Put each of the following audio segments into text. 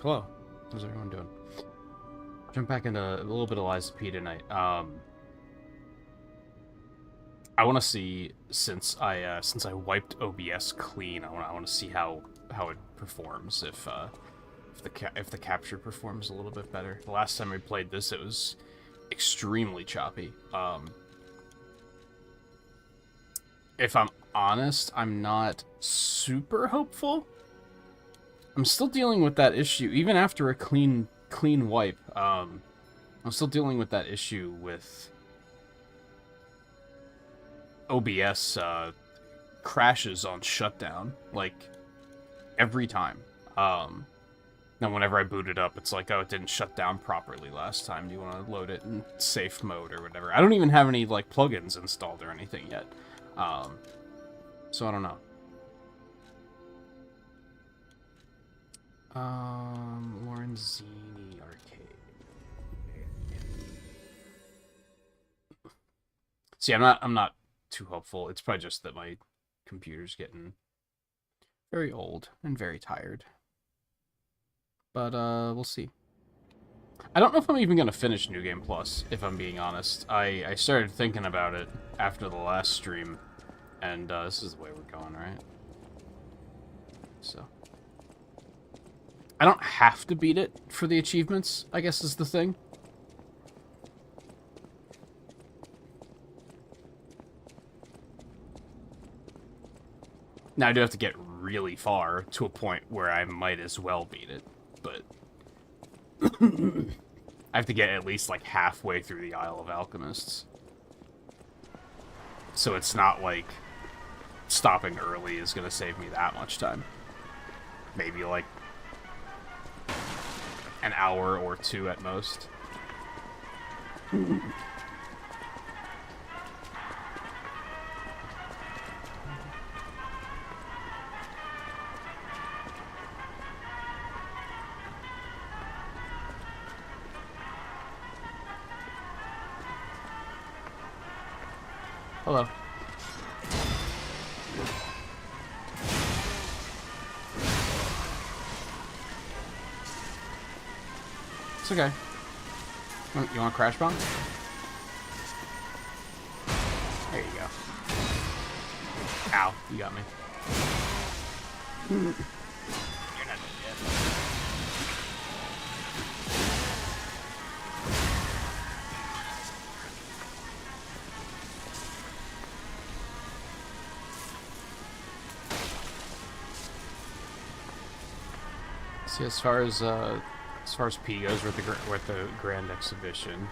Hello. How's everyone doing? Jump back into a little bit of Lies of P tonight. I want to see, since I wiped OBS clean, I want to see how it performs, if the capture performs a little bit better. The last time we played this, it was extremely choppy. If I'm honest, I'm not super hopeful. I'm still dealing with that issue, even after a clean wipe. I'm still dealing with that issue with OBS crashes on shutdown, like, every time. Now whenever I boot it up, it's like, oh, it didn't shut down properly last time. Do you want to load it in safe mode or whatever? I don't even have any, like, plugins installed or anything yet. So I don't know. Lorenzini Arcade. See, I'm not too hopeful. It's probably just that my computer's getting very old and very tired. But we'll see. I don't know if I'm even gonna finish New Game Plus, if I'm being honest. I started thinking about it after the last stream, and this is the way we're going, right? So I don't have to beat it for the achievements, I guess is the thing. Now I do have to get really far to a point where I might as well beat it, but I have to get at least like halfway through the Isle of Alchemists. So it's not like stopping early is going to save me that much time. Maybe like an hour or two at most. Hello. It's okay. You want a crash bomb? There you go. Ow, you got me. You're not dead. See, as far as P goes, we're at the Grand Exhibition.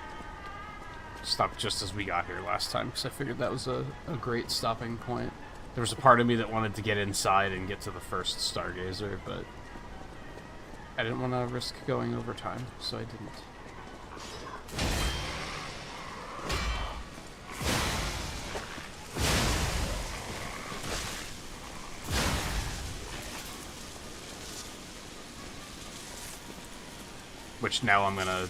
Stopped just as we got here last time, because I figured that was a great stopping point. There was a part of me that wanted to get inside and get to the first Stargazer, but I didn't want to risk going over time, so I didn't. Which now I'm gonna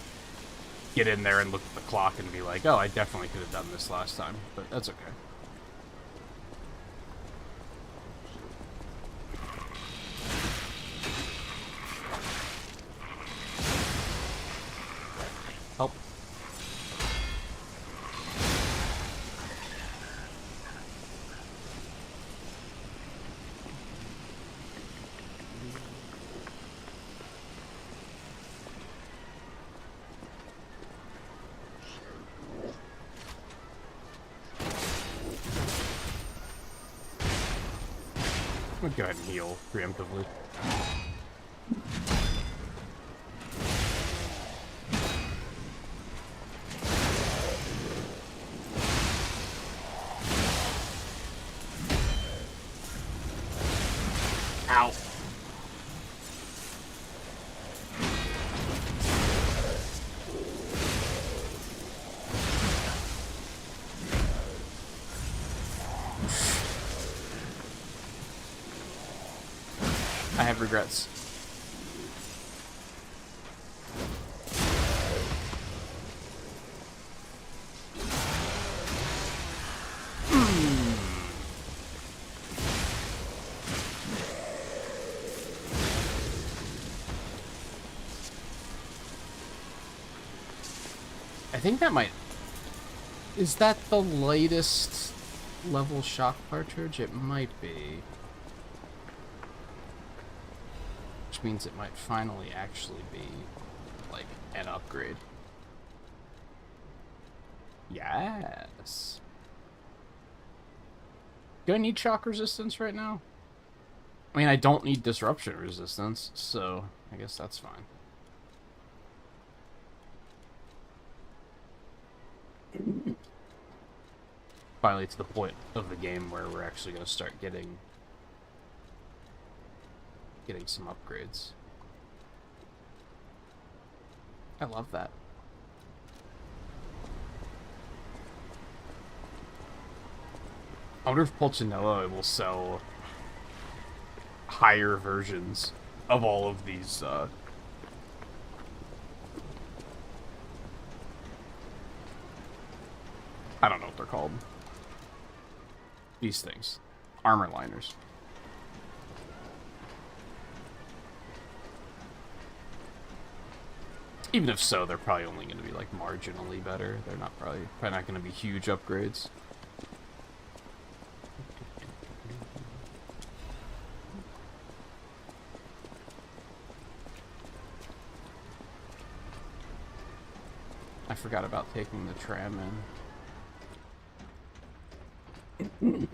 get in there and look at the clock and be like, oh, I definitely could have done this last time, but that's okay. Help. I'm gonna go ahead and heal preemptively. Ow. I have regrets. I think that might... Is that the latest level shock cartridge? It might be. Which means it might finally actually be, like, an upgrade. Yes. Do I need shock resistance right now? I mean, I don't need disruption resistance, so I guess that's fine. Finally to the point of the game where we're actually going to start getting some upgrades. I love that. I wonder if Pulcinella will sell higher versions of all of these I don't know what they're called. These things. Armor liners. Even if so, they're probably only going to be, like, marginally better. They're not probably not going to be huge upgrades. I forgot about taking the tram in.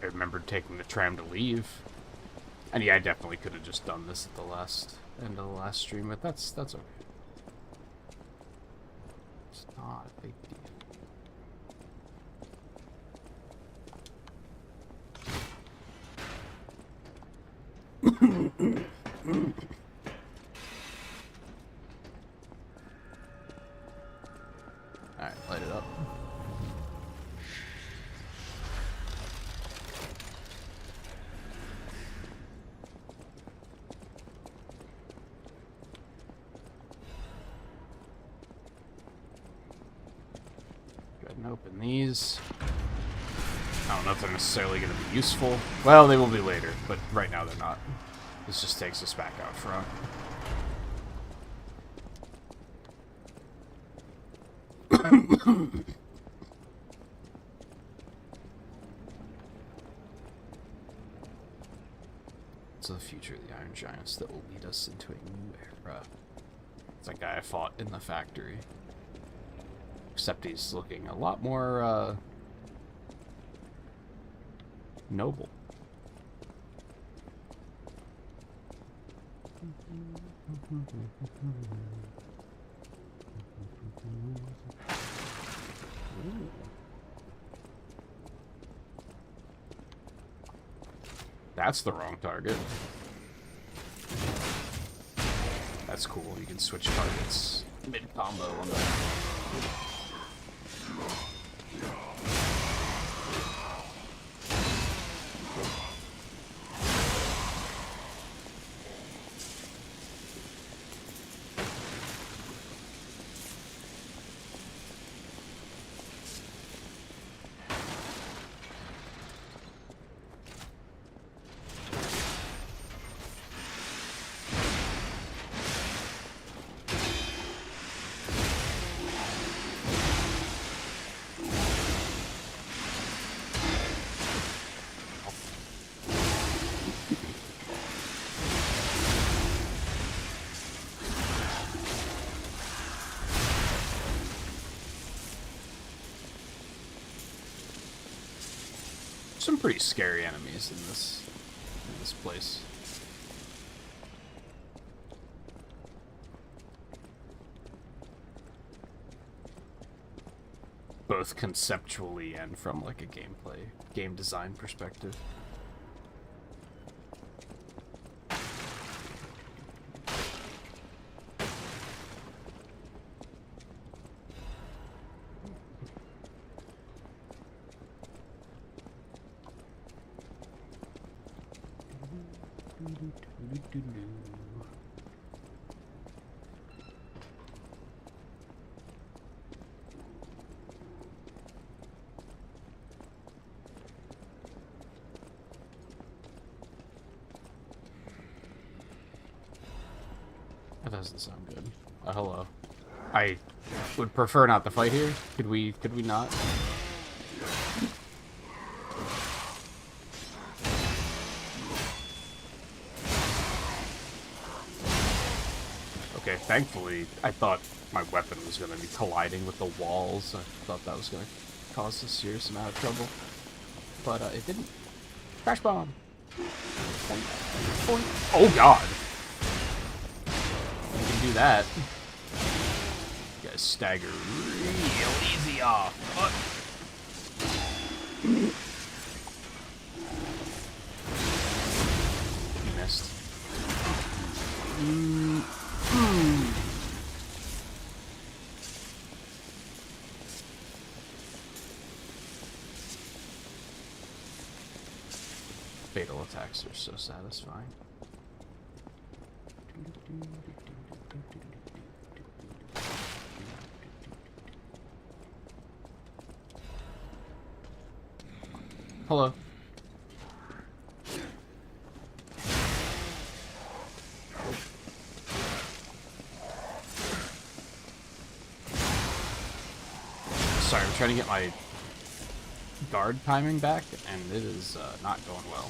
I remembered taking the tram to leave. And yeah, I definitely could have just done this at the end of the last stream, but that's okay. It's not a big deal. Alright, light it up. Open these. I don't know if they're necessarily going to be useful. Well, they will be later, but right now they're not. This just takes us back out front. It's the future of the Iron Giants that will lead us into a new era. It's that guy I fought in the factory. Except he's looking a lot more, noble. That's the wrong target. That's cool. You can switch targets mid-combo on that. Some pretty scary enemies in this place. Both conceptually and from like a game design perspective. That doesn't sound good. Hello. I would prefer not to fight here. Could we not? Okay, thankfully, I thought my weapon was going to be colliding with the walls. I thought that was going to cause a serious amount of trouble. But it didn't. Crash bomb! Point. Point. Oh god! You can do that. You guys stagger real easy off. What? You missed. Fatal attacks are so satisfying. Hello. Sorry, I'm trying to get my guard timing back, and it is not going well.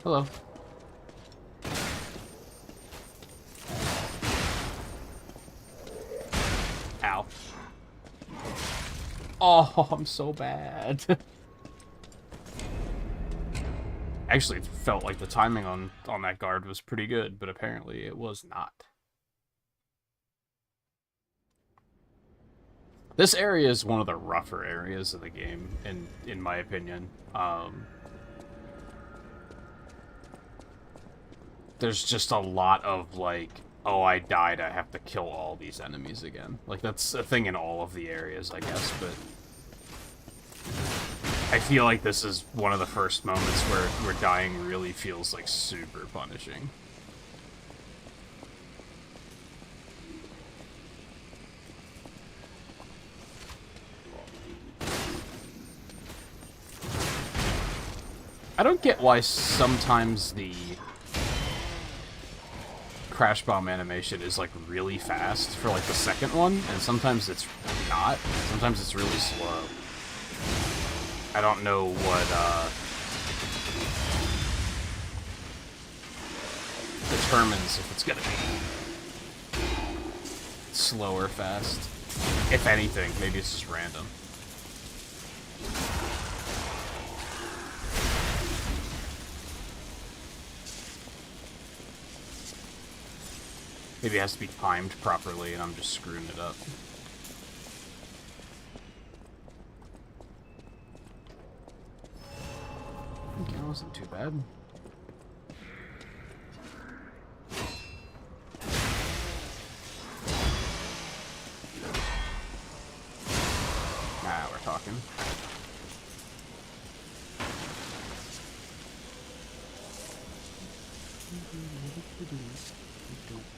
Hello. Ow. Oh, I'm so bad. Actually, it felt like the timing on that guard was pretty good, but apparently it was not. This area is one of the rougher areas of the game, in my opinion. There's just a lot of, like, oh, I died, I have to kill all these enemies again. Like, that's a thing in all of the areas, I guess, but I feel like this is one of the first moments where dying really feels, like, super punishing. I don't get why sometimes the crash bomb animation is like really fast for like the second one, and sometimes it's not. Sometimes it's really slow. I don't know what determines if it's gonna be slow or fast. If anything, maybe it's just random. Maybe it has to be timed properly, and I'm just screwing it up. Okay, that wasn't too bad. Now we're talking.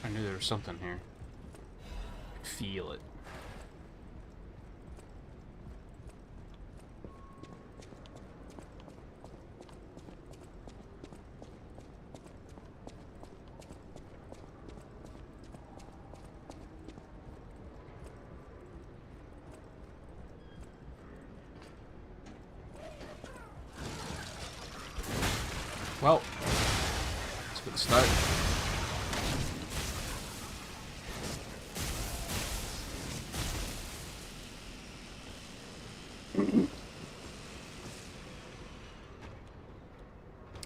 I knew there was something here. I could feel it. Well, let's get started.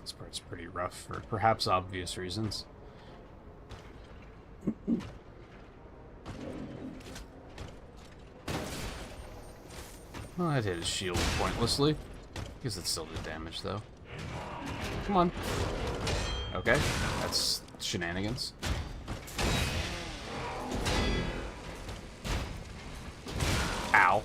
This part's pretty rough for perhaps obvious reasons. Well, I hit his shield pointlessly. Guess it still did damage, though. Come on. Okay, that's shenanigans. Ow.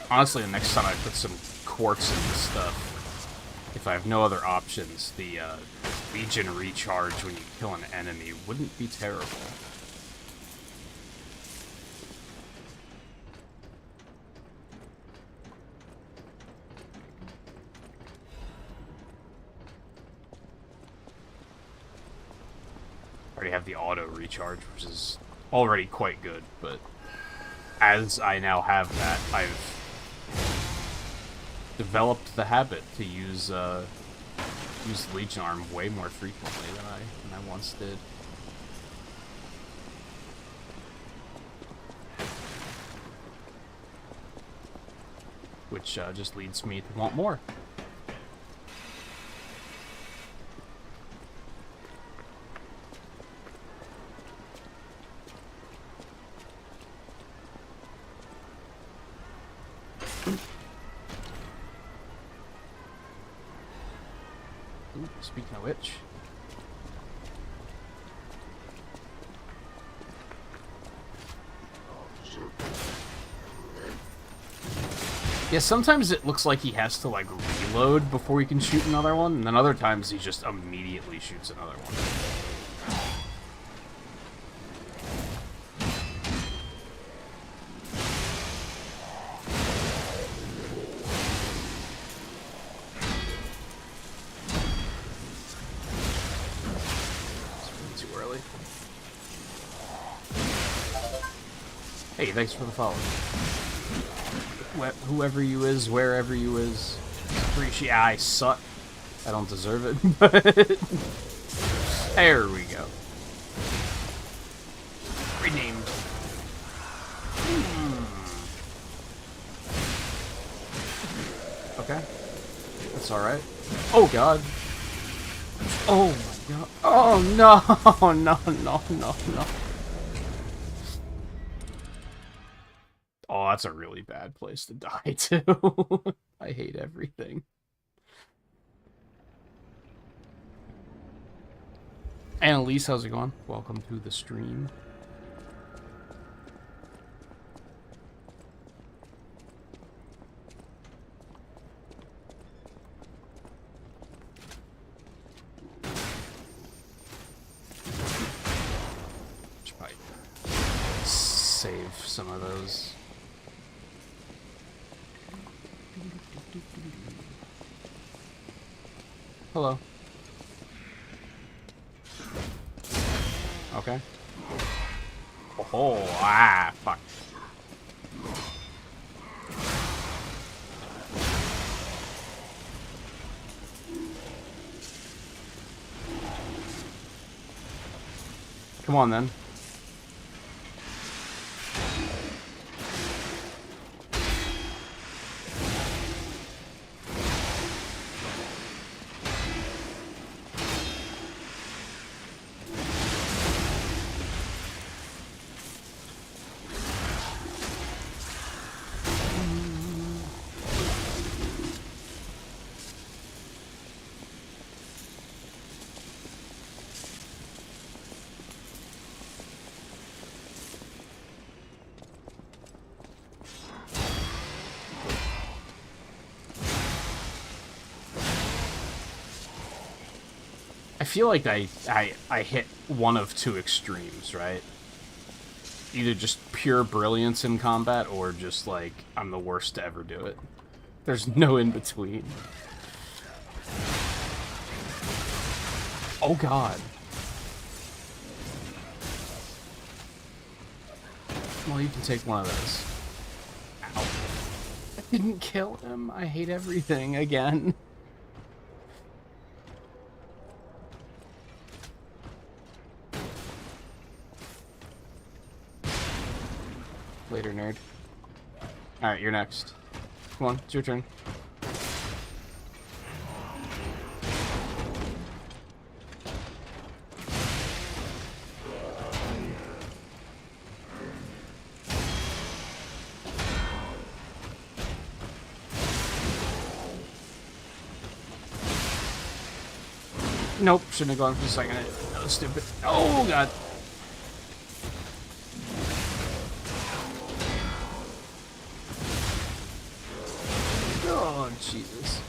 Honestly, the next time I put some quartz in this stuff, if I have no other options, the Legion recharge when you kill an enemy wouldn't be terrible. I already have the auto recharge, which is already quite good, but as I now have that, I've developed the habit to use Legion Arm way more frequently than I once did. Which just leads me to want more. Speaking of which, yeah, sometimes it looks like he has to like reload before he can shoot another one, and then other times he just immediately shoots another one. Hey, thanks for the follow. Whoever you is, wherever you is, appreciate. I suck. I don't deserve it, but there we go. Renamed. Okay, that's all right. Oh God. Oh my God. Oh no! No. Oh, that's a really bad place to die, too. I hate everything. Annalise, how's it going? Welcome to the stream. Should probably save some of those. Hello. Okay. Oh, fuck. Come on, then. I feel like I hit one of two extremes, right? Either just pure brilliance in combat, or just, like, I'm the worst to ever do it. There's no in-between. Oh god. Well, you can take one of those. Ow. I didn't kill him. I hate everything again. Later, nerd. Alright, you're next. Come on, it's your turn. Nope, shouldn't have gone for a second. That was stupid. Oh, God. Oh, Jesus.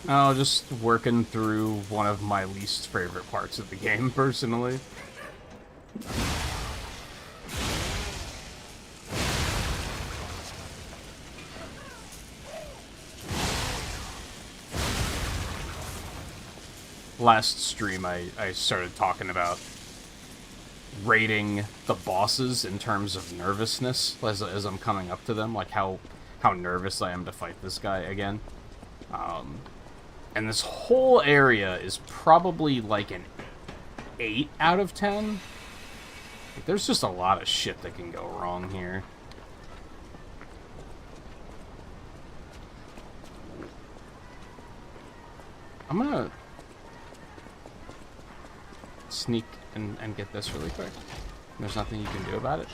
Oh, just working through one of my least favorite parts of the game, personally. Last stream, I started talking about rating the bosses in terms of nervousness as I'm coming up to them, like how nervous I am to fight this guy again. And this whole area is probably like an 8 out of 10. Like, there's just a lot of shit that can go wrong here. I'm gonna sneak and get this really quick. There's nothing you can do about it.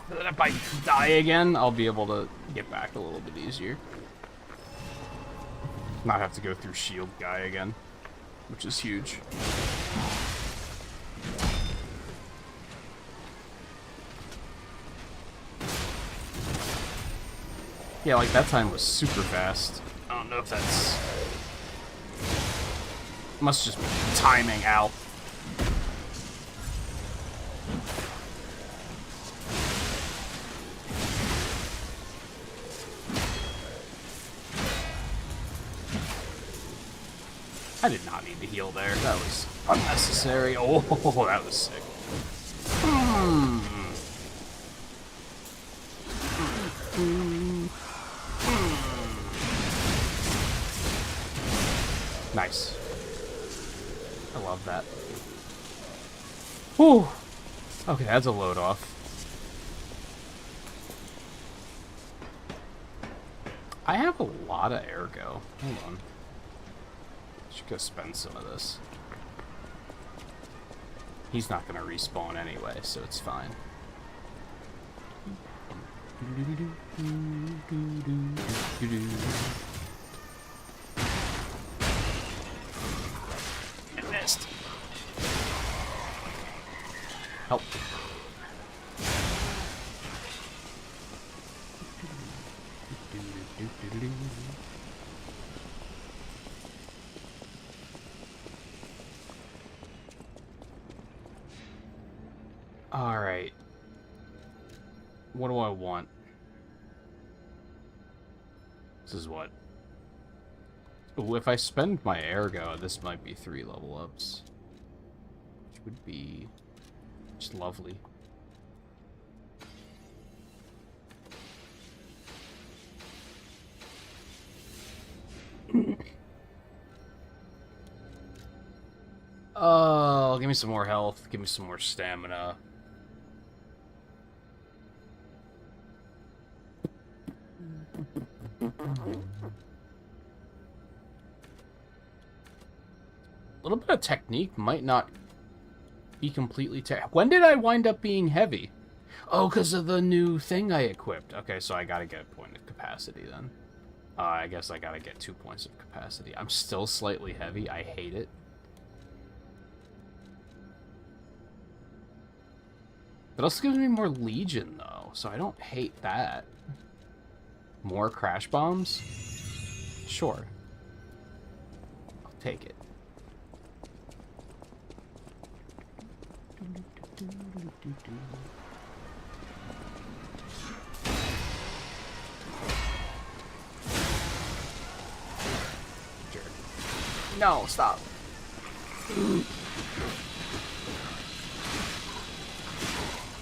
So that if I die again, I'll be able to get back a little bit easier. Not have to go through shield guy again, which is huge. Yeah, like that time was super fast. I don't know if that's... Must just be timing out. I did not need to heal there. That was unnecessary. Oh, that was sick. Nice. I love that. Whew. Okay, that's a load off. I have a lot of ergo. Hold on. Should go spend some of this. He's not gonna respawn anyway, so it's fine. It missed. Help. Alright. What do I want? This is what? Ooh, if I spend my ergo, this might be 3 level ups. Which would be just lovely. Oh, give me some more health. Give me some more stamina. A little bit of technique might not be completely When did I wind up being heavy? Oh, because of the new thing I equipped. Okay, so I gotta get a point of capacity then. I guess I gotta get 2 points of capacity. I'm still slightly heavy. I hate it. That also gives me more Legion, though, so I don't hate that. More crash bombs? Sure. I'll take it. No, stop.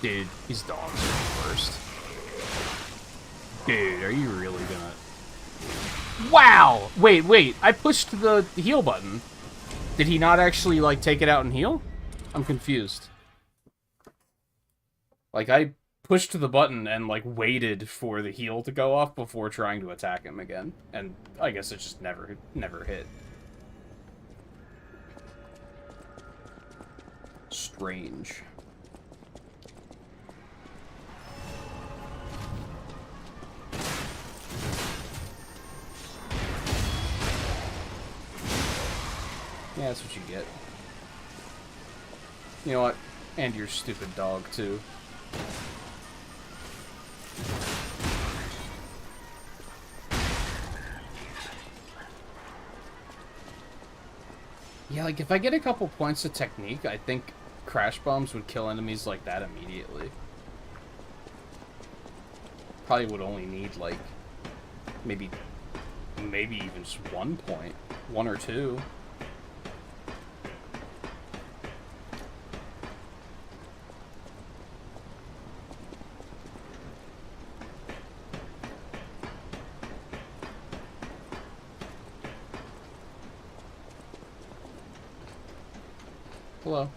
Dude, these dogs are the worst. Dude, are you really gonna... Wow! Wait, I pushed the heal button. Did he not actually, like, take it out and heal? I'm confused. Like, I pushed the button and, like, waited for the heal to go off before trying to attack him again. And I guess it just never hit. Strange. Yeah, that's what you get. You know what? And your stupid dog, too. Yeah, like, if I get a couple points of technique, I think crash bombs would kill enemies like that immediately. Probably would only need, like, maybe even just 1 point. 1 or 2. Hello.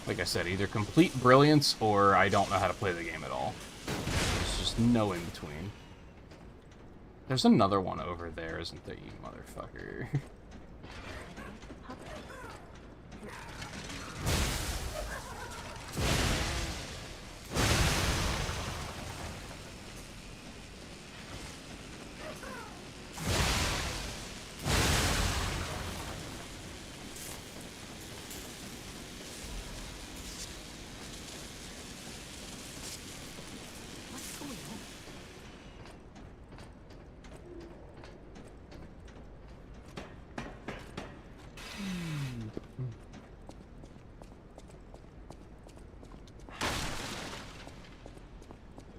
Like I said, either complete brilliance or I don't know how to play the game at all. There's just no in between. There's another one over there, isn't there, you motherfucker?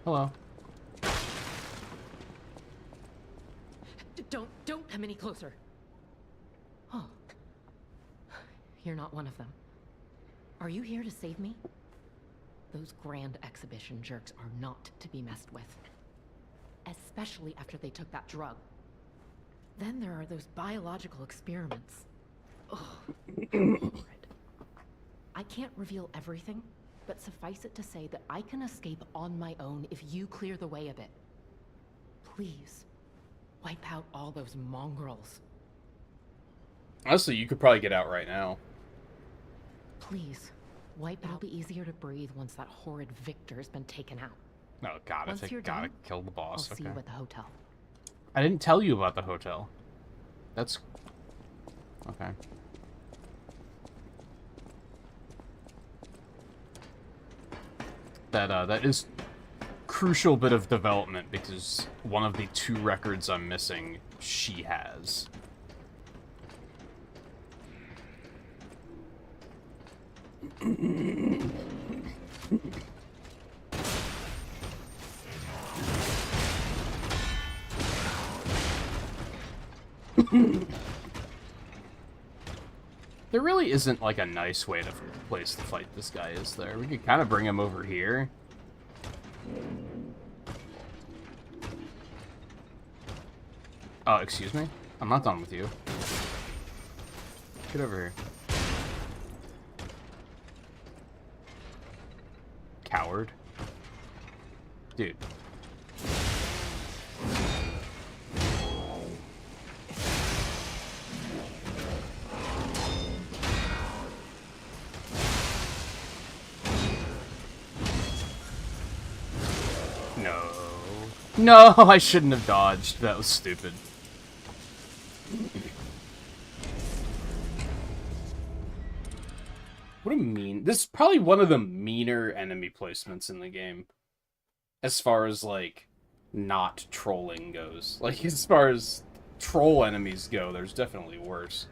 Hello. Don't come any closer. Oh. You're not one of them. Are you here to save me? Those grand exhibition jerks are not to be messed with. Especially after they took that drug. Then there are those biological experiments. Oh, horrid. I can't reveal everything, but suffice it to say that I can escape on my own if you clear the way a bit. Please, wipe out all those mongrels. Honestly, you could probably get out right now. Please, wipe out. It'll be easier to breathe once that horrid Victor's been taken out. Oh, God, I think gotta kill the boss. I'll see you at the hotel. I didn't tell you about the hotel. That's... okay. That is crucial bit of development because one of the 2 records I'm missing, she has. There really isn't, like, a nice way to place to fight this guy, is there? We could kind of bring him over here. Oh, excuse me? I'm not done with you. Get over here. Coward. Dude. No, I shouldn't have dodged. That was stupid. What a mean... This is probably one of the meaner enemy placements in the game. As far as, like, not trolling goes. Like, as far as troll enemies go, there's definitely worse.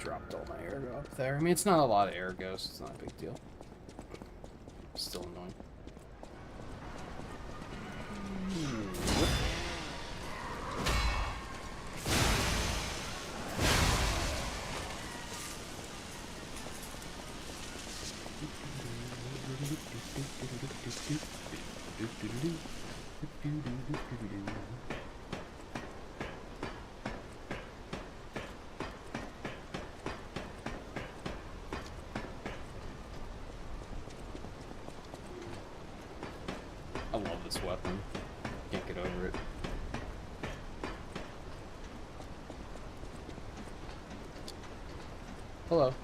dropped all my ergo up there. I mean, it's not a lot of ergo, so it's not a big deal. Still annoying. I love this weapon. Can't get over it. Hello.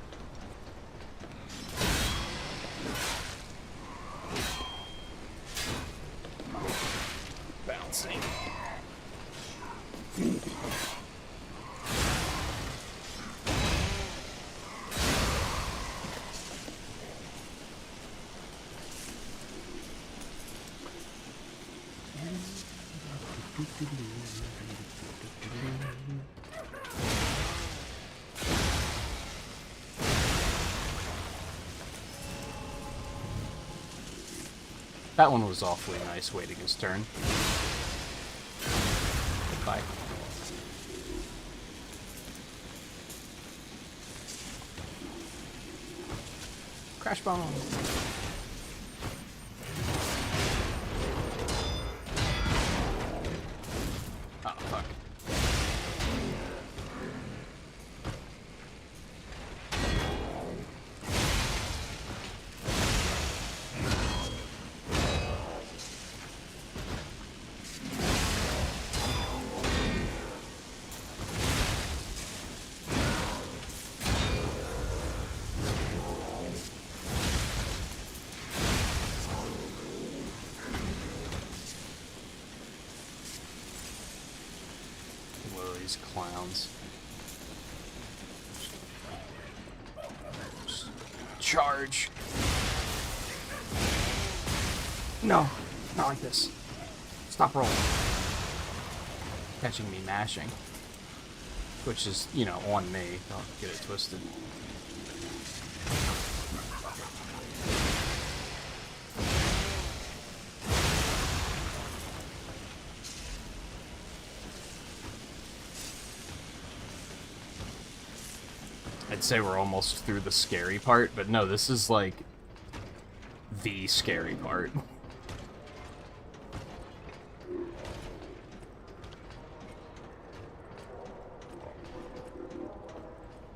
Bouncing. That one was awfully nice, waiting his turn. Bye. Crash bomb. Oh, fuck. Clowns. Charge. No, not like this. Stop rolling. Catching me mashing. Which is, you know, on me. Don't get it twisted. I'd say we're almost through the scary part, but no, this is like the scary part.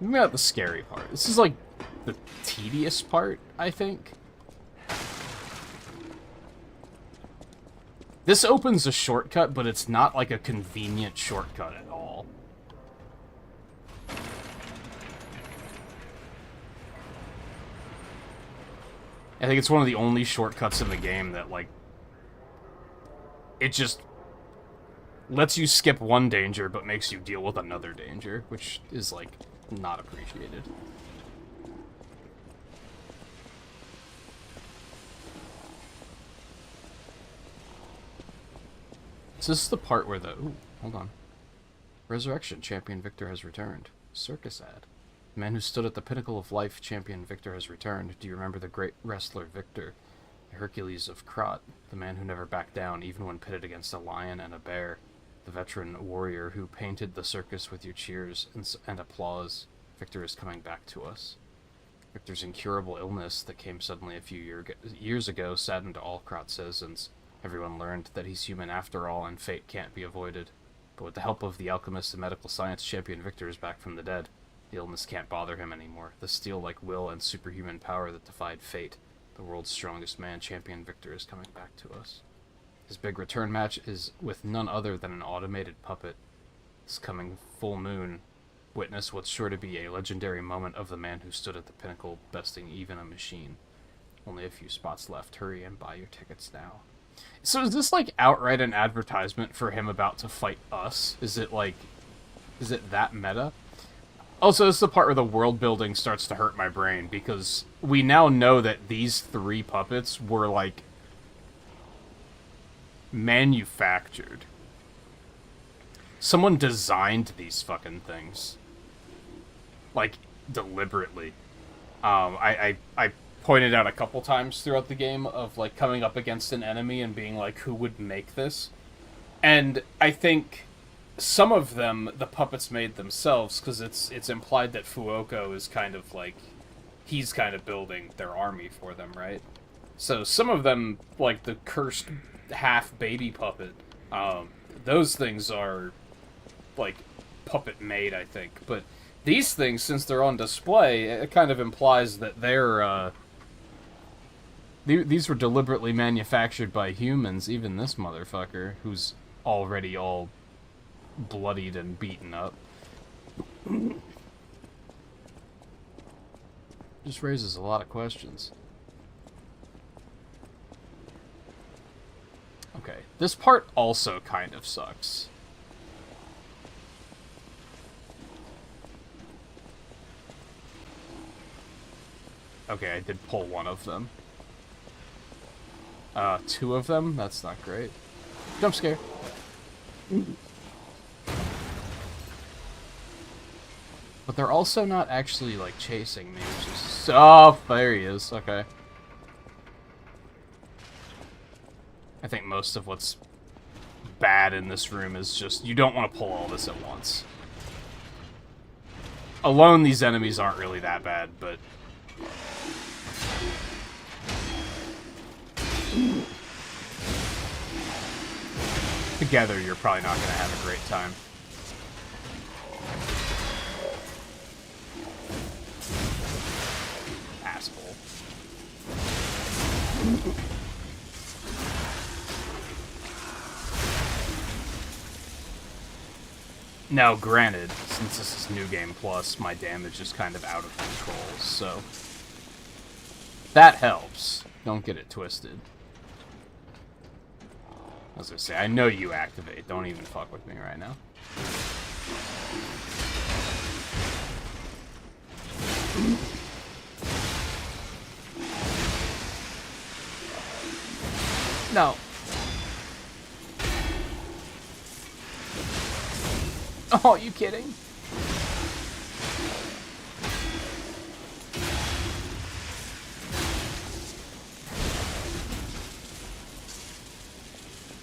Maybe not the scary part. This is like the tedious part, I think. This opens a shortcut, but it's not like a convenient shortcut at all. I think it's one of the only shortcuts in the game that, like, it just lets you skip one danger, but makes you deal with another danger, which is, like, not appreciated. So this is the part where the... Ooh, hold on. Resurrection, Champion Victor has returned. Circus ad. The man who stood at the pinnacle of life, Champion Victor has returned. Do you remember the great wrestler Victor? The Hercules of Krot, the man who never backed down, even when pitted against a lion and a bear. The veteran warrior who painted the circus with your cheers and applause. Victor is coming back to us. Victor's incurable illness that came suddenly a few years ago saddened all Krot citizens. Everyone learned that he's human after all, and fate can't be avoided. But with the help of the alchemist and medical science, Champion Victor is back from the dead. The illness can't bother him anymore. The steel-like will and superhuman power that defied fate. The world's strongest man, Champion Victor, is coming back to us. His big return match is with none other than an automated puppet. This coming full moon, witness what's sure to be a legendary moment of the man who stood at the pinnacle, besting even a machine. Only a few spots left. Hurry and buy your tickets now. So is this, like, outright an advertisement for him about to fight us? Is it, like... Is it that meta? Also, this is the part where the world building starts to hurt my brain, because we now know that these three puppets were, like, manufactured. Someone designed these fucking things. Like, deliberately. I pointed out a couple times throughout the game of like coming up against an enemy and being like, who would make this? And I think some of them the puppets made themselves, because it's implied that Fuoko is kind of like he's kind of building their army for them, right? So some of them, like the cursed half baby puppet, those things are like puppet made, I think. But these things, since they're on display, it kind of implies that these were deliberately manufactured by humans. Even this motherfucker, who's already all bloodied and beaten up. Just raises a lot of questions. Okay, this part also kind of sucks. Okay, I did pull one of them. Two of them? That's not great. Jump scare. But they're also not actually, like, chasing me, which is... Oh, there he is. Okay. I think most of what's bad in this room is just... You don't want to pull all this at once. Alone, these enemies aren't really that bad, but... Together, you're probably not going to have a great time. Asshole. Now, granted, since this is New Game Plus, my damage is kind of out of control, so... That helps. Don't get it twisted. I was gonna say, I know you activate. Don't even fuck with me right now. No. Oh, are you kidding?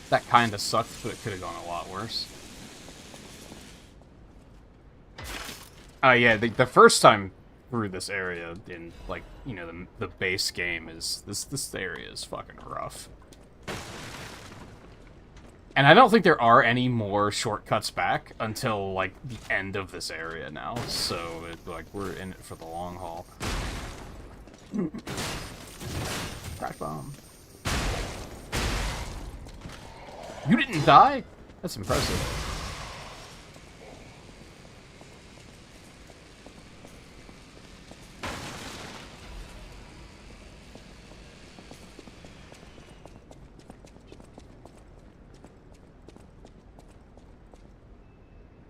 That kind of sucked, but it could have gone a lot worse. Yeah, the first time through this area in, like, you know, the base game is... This area is fucking rough. And I don't think there are any more shortcuts back until, like, the end of this area now. So, like, we're in it for the long haul. Crash bomb. You didn't die? That's impressive.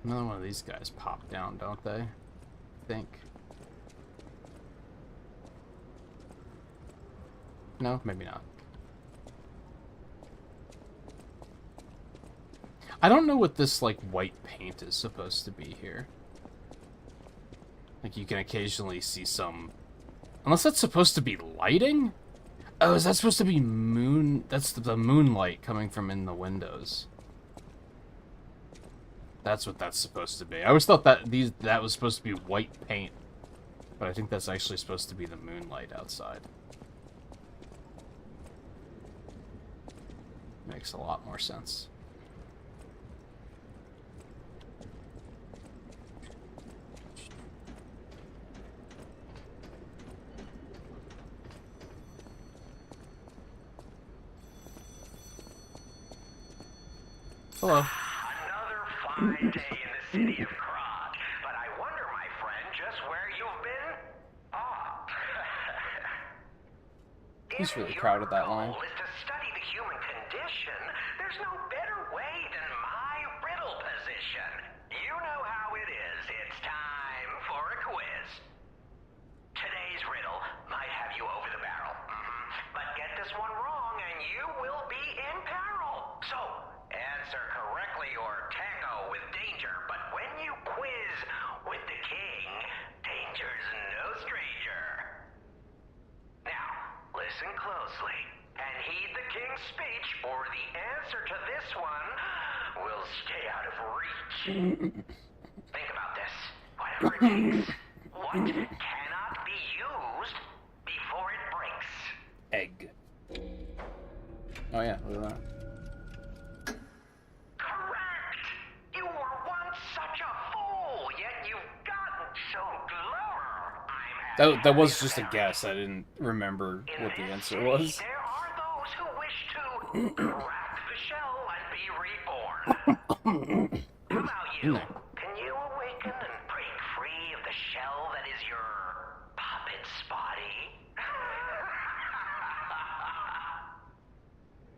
Another one of these guys pop down, don't they? I think. No, maybe not. I don't know what this, like, white paint is supposed to be here. Like, you can occasionally see some... Unless that's supposed to be lighting? Oh, is that supposed to be moon... That's the moonlight coming from in the windows. That's what that's supposed to be. I always thought that that was supposed to be white paint. But I think that's actually supposed to be the moonlight outside. Makes a lot more sense. Hello. Another fine day in the city of Krog, but I wonder, my friend, just where you've been? Ah. He's really proud of that line. If your goal is to study the human condition, there's no better way than my riddle position. You know how it is. It's time for a quiz. Today's riddle might have you over the barrel. But get this one wrong and you will be in peril. So, answer correctly or tango with danger. But when you quiz with the king, danger's this one will stay out of reach. Think about this. Whatever it takes. What cannot be used before it breaks? Egg. Oh yeah, look at that. Correct! You were once such a fool, yet you've gotten so clever. That was just a guess. I didn't remember what the answer was. There are those who wish to crack the shell and be reborn. How about you? Can you awaken and break free of the shell that is your puppet's body?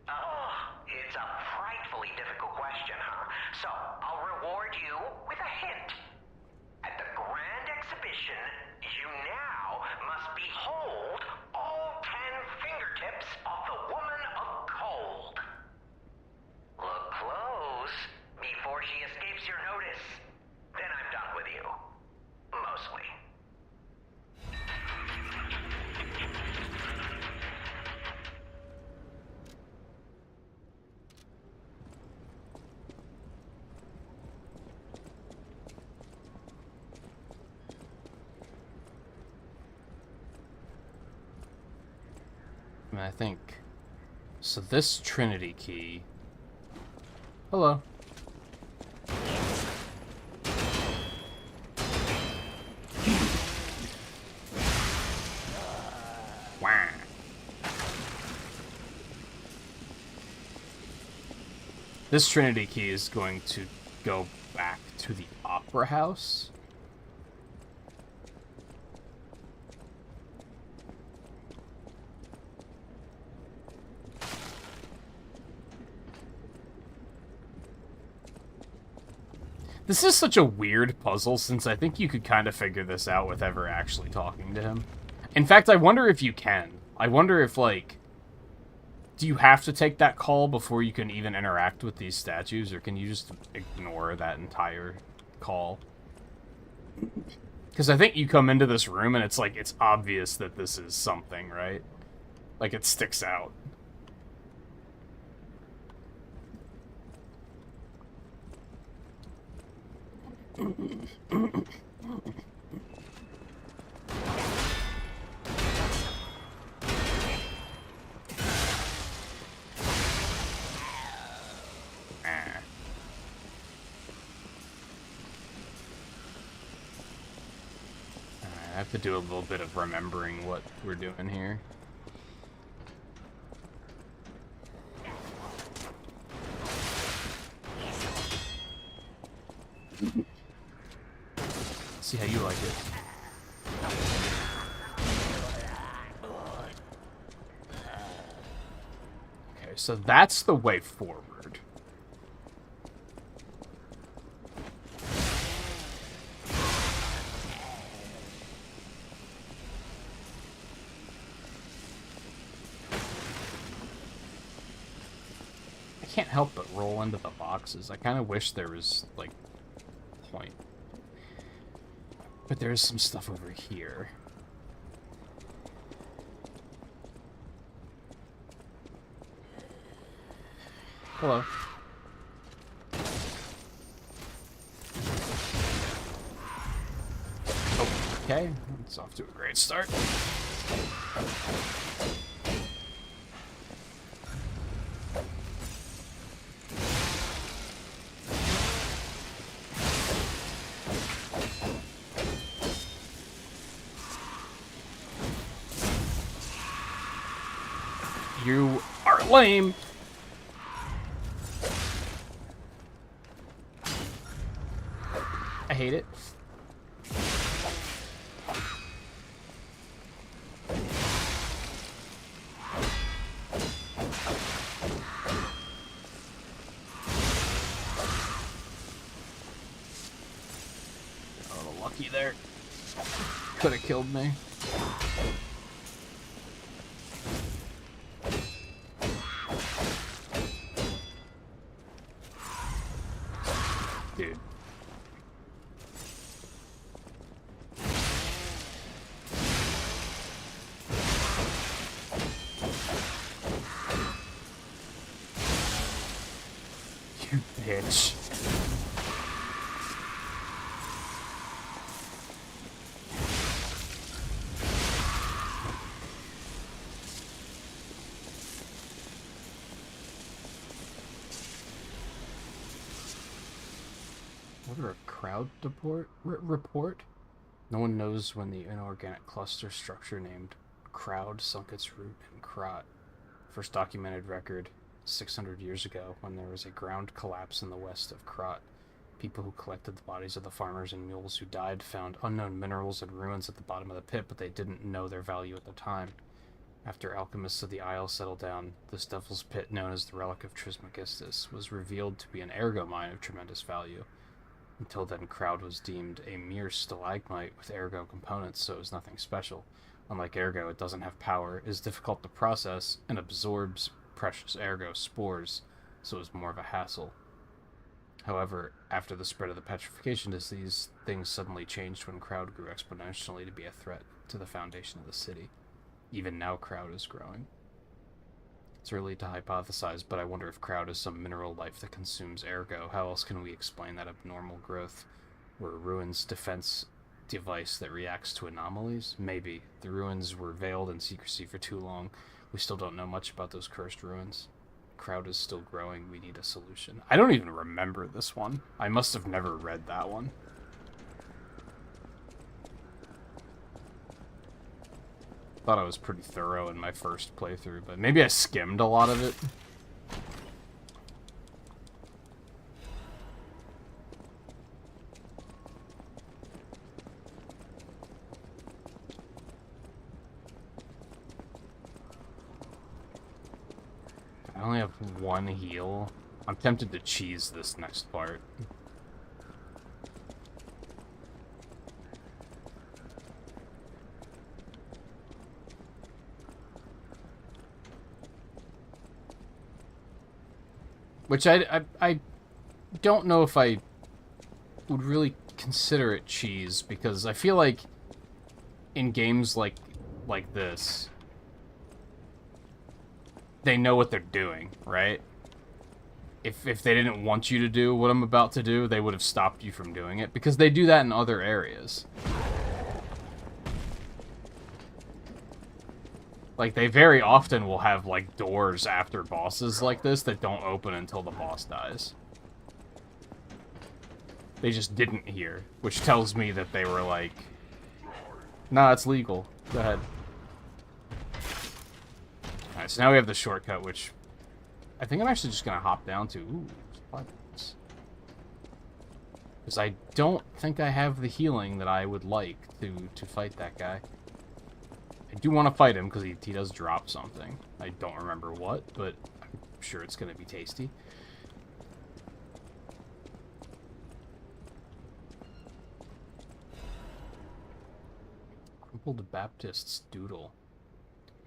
Oh, it's a frightfully difficult question, huh? So, I'll reward you with a hint. At the Grand Exhibition, you now must behold all 10 fingertips of the Woman of Cold. Look close before she escapes your notice. Then I'm done with you. Mostly. I mean, I think... So this Trinity key... Hello. Wah. This Trinity key is going to go back to the Opera House. This is such a weird puzzle, since I think you could kind of figure this out with ever actually talking to him. In fact, I wonder if you can. I wonder if, like... Do you have to take that call before you can even interact with these statues, or can you just ignore that entire call? Because I think you come into this room and it's like, it's obvious that this is something, right? Like, it sticks out. I have to do a little bit of remembering what we're doing here. See how you like it. Okay, so that's the way forward. I can't help but roll into the boxes. I kind of wish there was, like, point. But there's some stuff over here. Hello. Okay, it's off to a great start. You are lame. I hate it. A little lucky there. Could have killed me. Dude. Hitch. Order a crowd report? No one knows when the inorganic cluster structure named Crowd sunk its root in Krot. First documented record 600 years ago when there was a ground collapse in the west of Krot. People who collected the bodies of the farmers and mules who died found unknown minerals and ruins at the bottom of the pit, but they didn't know their value at the time. After alchemists of the Isle settled down, this devil's pit, known as the Relic of Trismegistus, was revealed to be an ergo mine of tremendous value. Until then, Crowd was deemed a mere stalagmite with ergo components, so it was nothing special. Unlike ergo, it doesn't have power, is difficult to process, and absorbs precious ergo spores, so it was more of a hassle. However, after the spread of the petrification disease, things suddenly changed when Crowd grew exponentially to be a threat to the foundation of the city. Even now, Crowd is growing. It's early to hypothesize, but I wonder if Crowd is some mineral life that consumes ergo. How else can we explain that abnormal growth? Were ruins defense device that reacts to anomalies? Maybe. The ruins were veiled in secrecy for too long. We still don't know much about those cursed ruins. Crowd is still growing. We need a solution. I don't even remember this one. I must have never read that one. Thought I was pretty thorough in my first playthrough, but maybe I skimmed a lot of it. I only have one heal. I'm tempted to cheese this next part. Which I don't know if I would really consider it cheese, because I feel like in games like this, they know what they're doing, right? If they didn't want you to do what I'm about to do, they would have stopped you from doing it, because they do that in other areas. Like, they very often will have, like, doors after bosses like this that don't open until the boss dies. They just didn't here, which tells me that they were like, nah, it's legal. Go ahead. Alright, so now we have the shortcut, which I think I'm actually just going to hop down to. Ooh, supply points. Because I don't think I have the healing that I would like to fight that guy. I do want to fight him because he does drop something. I don't remember what, but I'm sure it's going to be tasty. Crumpled Baptist's doodle.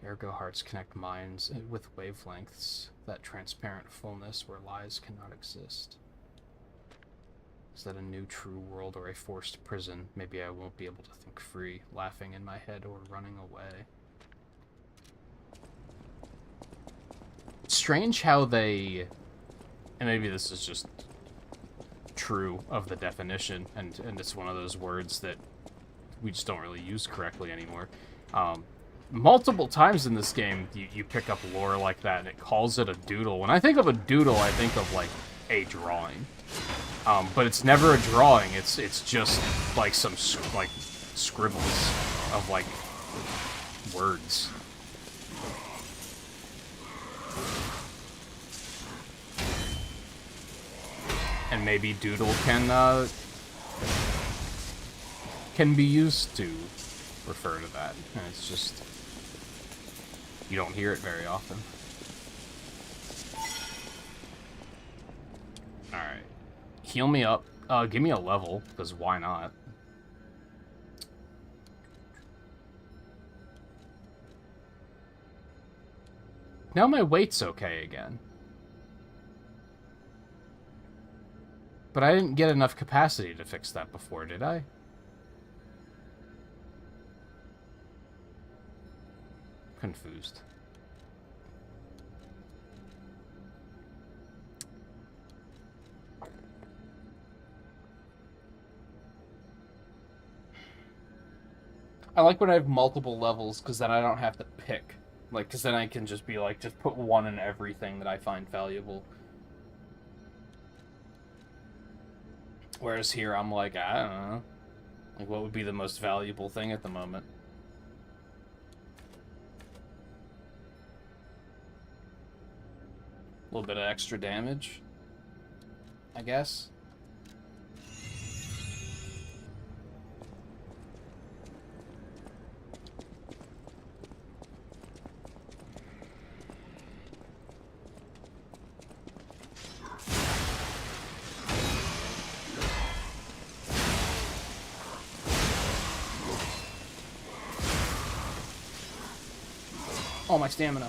Ergo hearts connect minds with wavelengths, that transparent fullness where lies cannot exist. Is that a new true world or a forced prison? Maybe I won't be able to think free, laughing in my head or running away. It's strange how they, and maybe this is just true of the definition, and it's one of those words that we just don't really use correctly anymore. Multiple times in this game, you pick up lore like that, and it calls it a doodle. When I think of a doodle, I think of, like, a drawing. But it's never a drawing. It's just like some like scribbles of like words. And maybe doodle can be used to refer to that. And it's just you don't hear it very often. All right. Heal me up. Give me a level, because why not? Now my weight's okay again. But I didn't get enough capacity to fix that before, did I? Confused. I like when I have multiple levels, because then I don't have to pick. Like, because then I can just be like, just put one in everything that I find valuable. Whereas here, I'm like, I don't know. Like, what would be the most valuable thing at the moment? A little bit of extra damage, I guess. Oh, my stamina.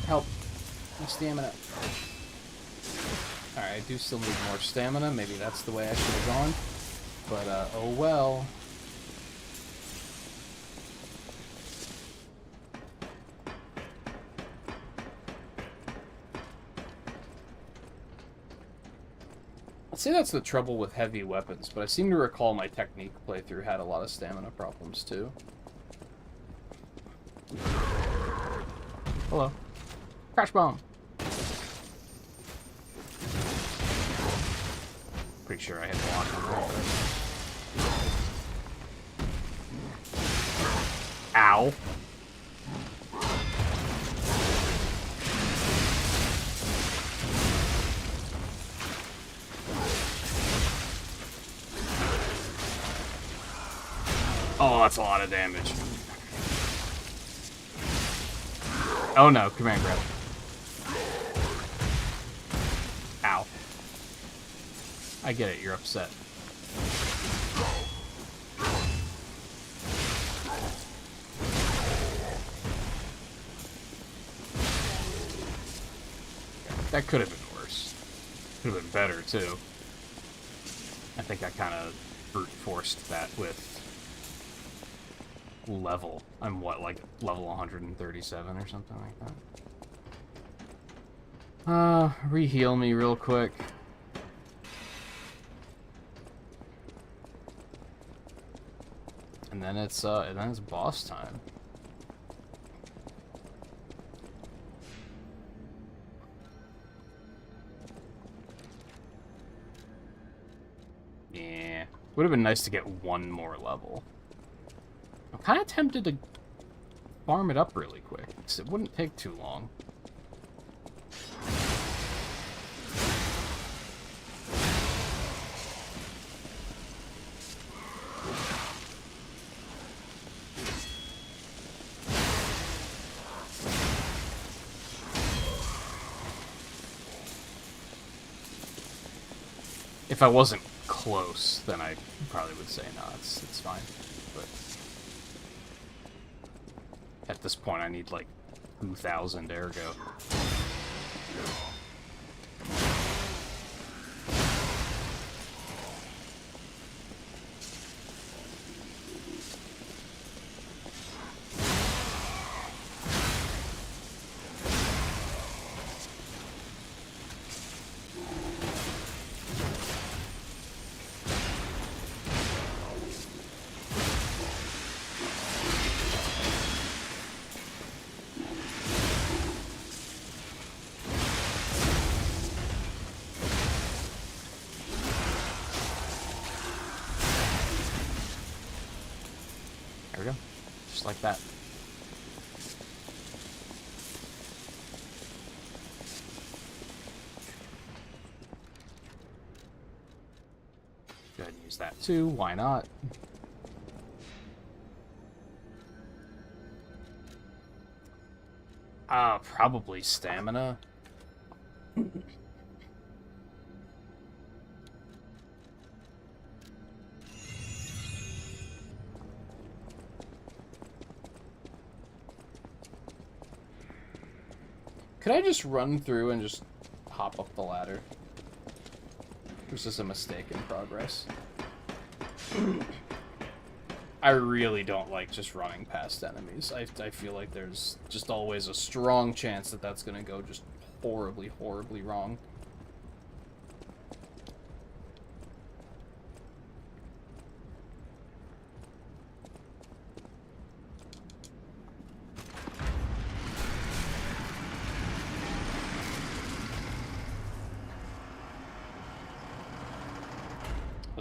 Help. My stamina. Alright, I do still need more stamina. Maybe that's the way I should have gone. But, oh well. I'd say that's the trouble with heavy weapons, but I seem to recall my technique playthrough had a lot of stamina problems, too. Hello. Crash bomb. Pretty sure I hit block on that. Ow. Oh, that's a lot of damage. Oh no, command grab. Ow. I get it, you're upset. That could have been worse. Could have been better, too. I think I kind of brute forced that with level. I'm what, like level 137 or something like that? Re-heal me real quick. And then it's boss time. Yeah. Would have been nice to get one more level. I'm kind of tempted to farm it up really quick, because it wouldn't take too long. If I wasn't close, then I probably would say no, it's fine. But at this point, I need like 2,000 ergo. There we go. Just like that. Go ahead and use that too. Why not? Probably stamina. Could I just run through and just hop up the ladder? Or is this a mistake in progress? I really don't like just running past enemies. I feel like there's just always a strong chance that that's going to go just horribly, horribly wrong.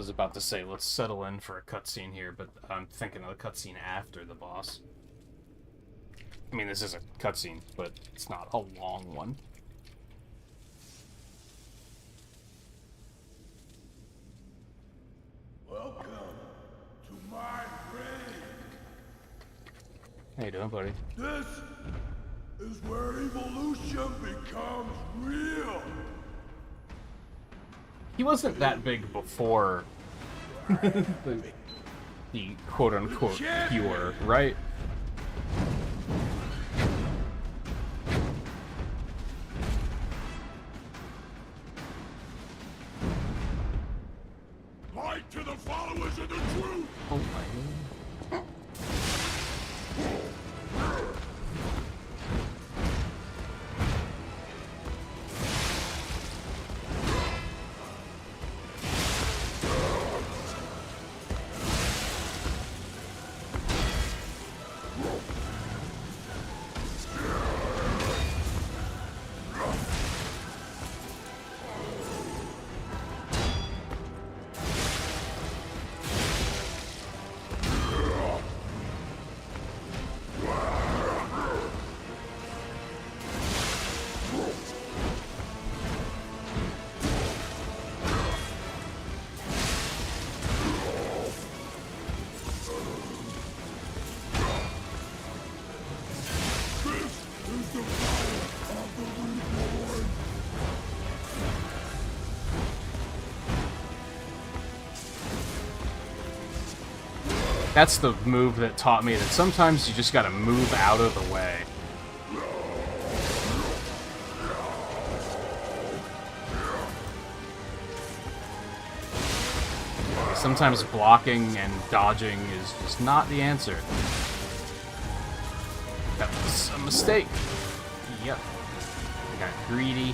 was about to say, let's settle in for a cutscene here, but I'm thinking of the cutscene after the boss. I mean, this is a cutscene, but it's not a long one. Welcome to my reign. How you doing, buddy? This is where evolution becomes real. He wasn't that big before the quote-unquote cure, right? Light to the followers of the truth. Oh my. That's the move that taught me that sometimes you just gotta move out of the way. Sometimes blocking and dodging is just not the answer. That was a mistake. Yep. I got greedy.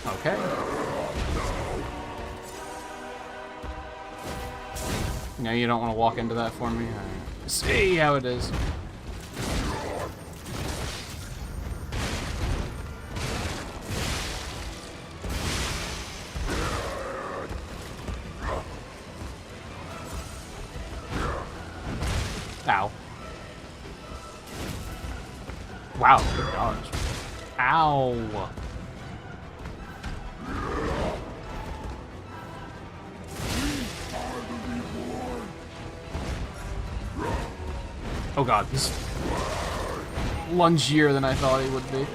Okay. No, you don't want to walk into that for me? Alright. See how it is. Ow. Wow, good dodge. Ow. Oh god, he's lungier than I thought he would be.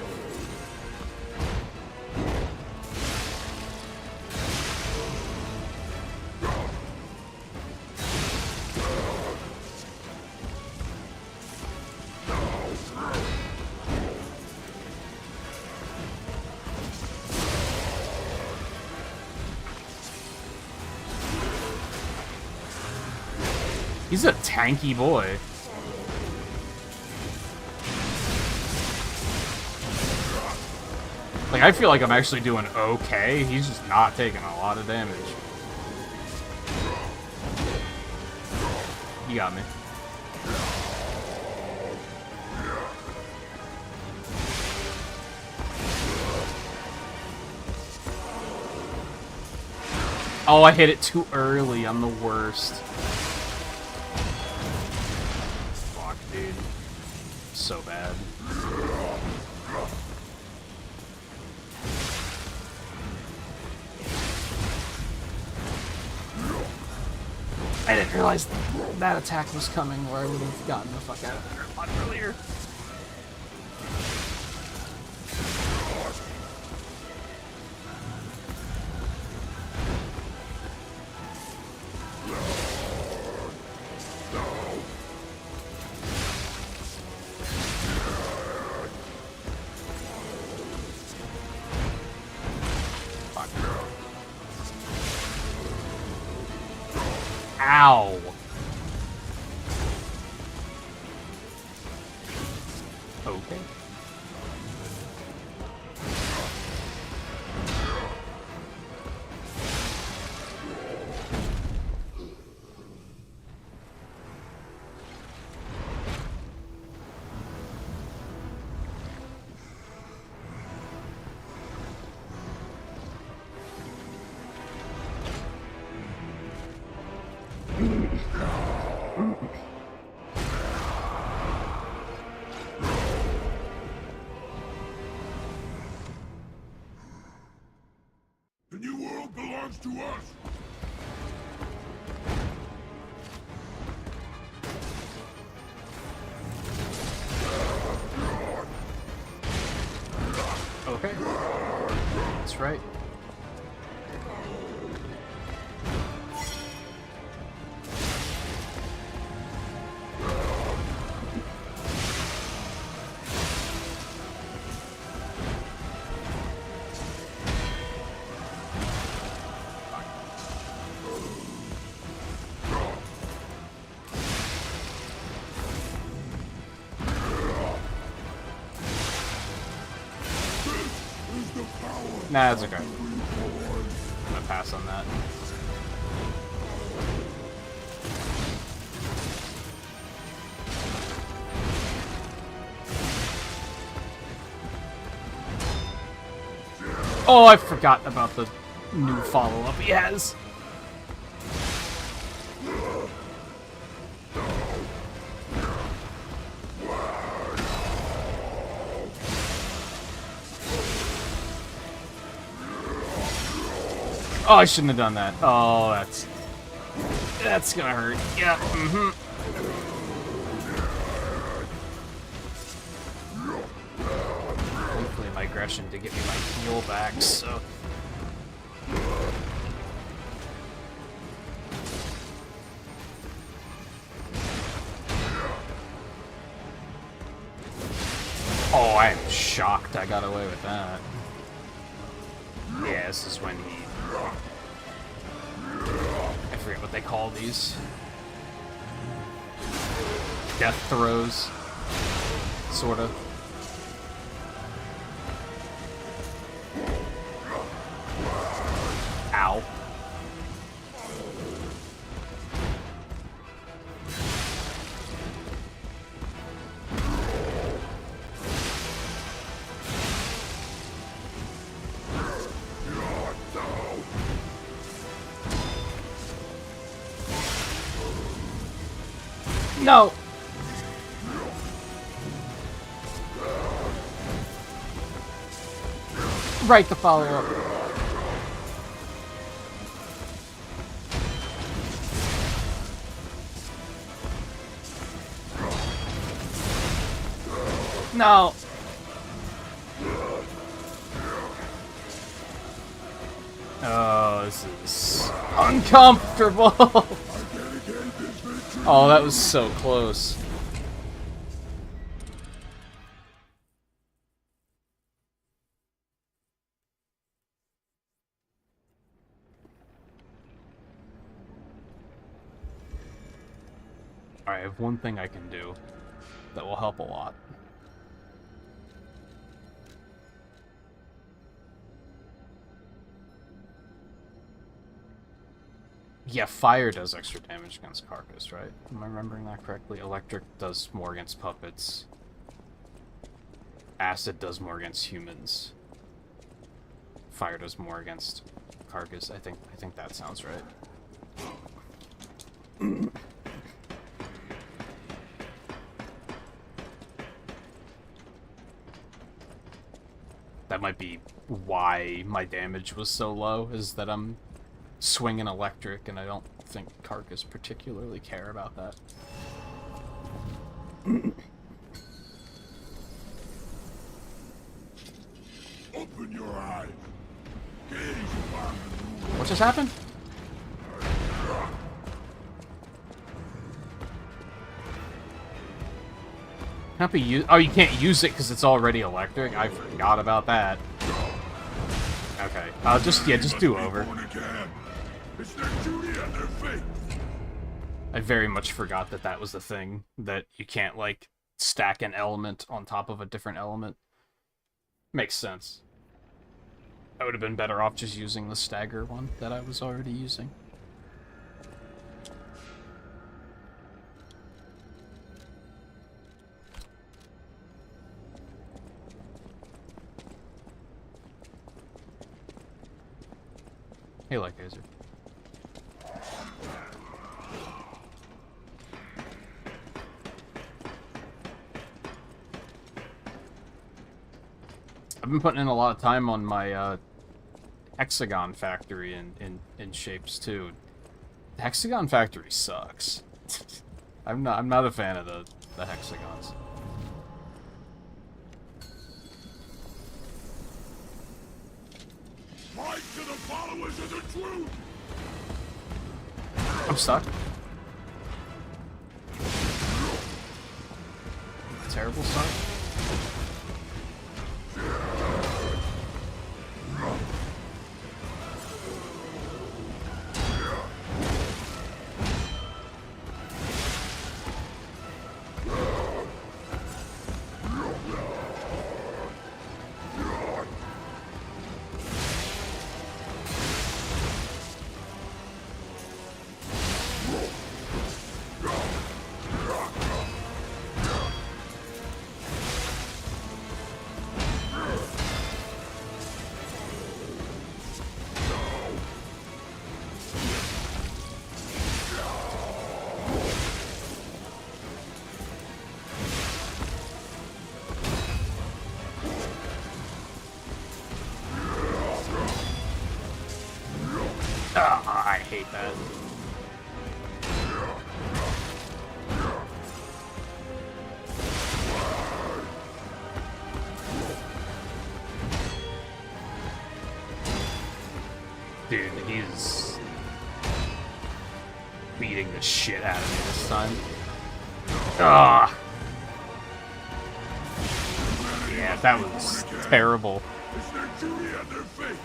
He's a tanky boy. Like, I feel like I'm actually doing okay. He's just not taking a lot of damage. You got me. Oh, I hit it too early. I'm the worst. Fuck, dude. So bad. I didn't realize that attack was coming, or I would have gotten the fuck out of there a lot earlier. Ow. Okay. The new world belongs to us. Okay. That's right. Nah, that's okay. I'm gonna pass on that. Oh, I forgot about the new follow-up he has. Oh, I shouldn't have done that. Oh, that's gonna hurt. Yeah. Mm-hmm. Hopefully, my aggression to get me my heal back. So. Oh, I am shocked I got away with that. Yeah, this is when he... I forget what they call these. Death throws. Sort of. Ow. No! Right, the follow-up. No! Oh, this is uncomfortable! Oh, that was so close. Alright, I have one thing I can do that will help a lot. Yeah, fire does extra damage against Carcass, right? Am I remembering that correctly? Electric does more against puppets. Acid does more against humans. Fire does more against Carcass. I think that sounds right. That might be why my damage was so low, is that I'm swinging electric, and I don't think Carcass particularly care about that. Open your eyes. Gaze upon the new What just happened? Can't be used. Oh, you can't use it because it's already electric. I forgot about that. Okay, just do over. It's their duty and their fate. I very much forgot that that was the thing, that you can't, like, stack an element on top of a different element. Makes sense. I would have been better off just using the stagger one that I was already using. Hey, like Geyser. I've been putting in a lot of time on my hexagon factory in shapes too. The hexagon factory sucks. I'm not a fan of the hexagons. Fight to the followers of the truth! I'm stuck. Terrible start. I hate that. Dude, he's beating the shit out of me this time. Ah. Yeah, that was terrible. It's their duty and their fate.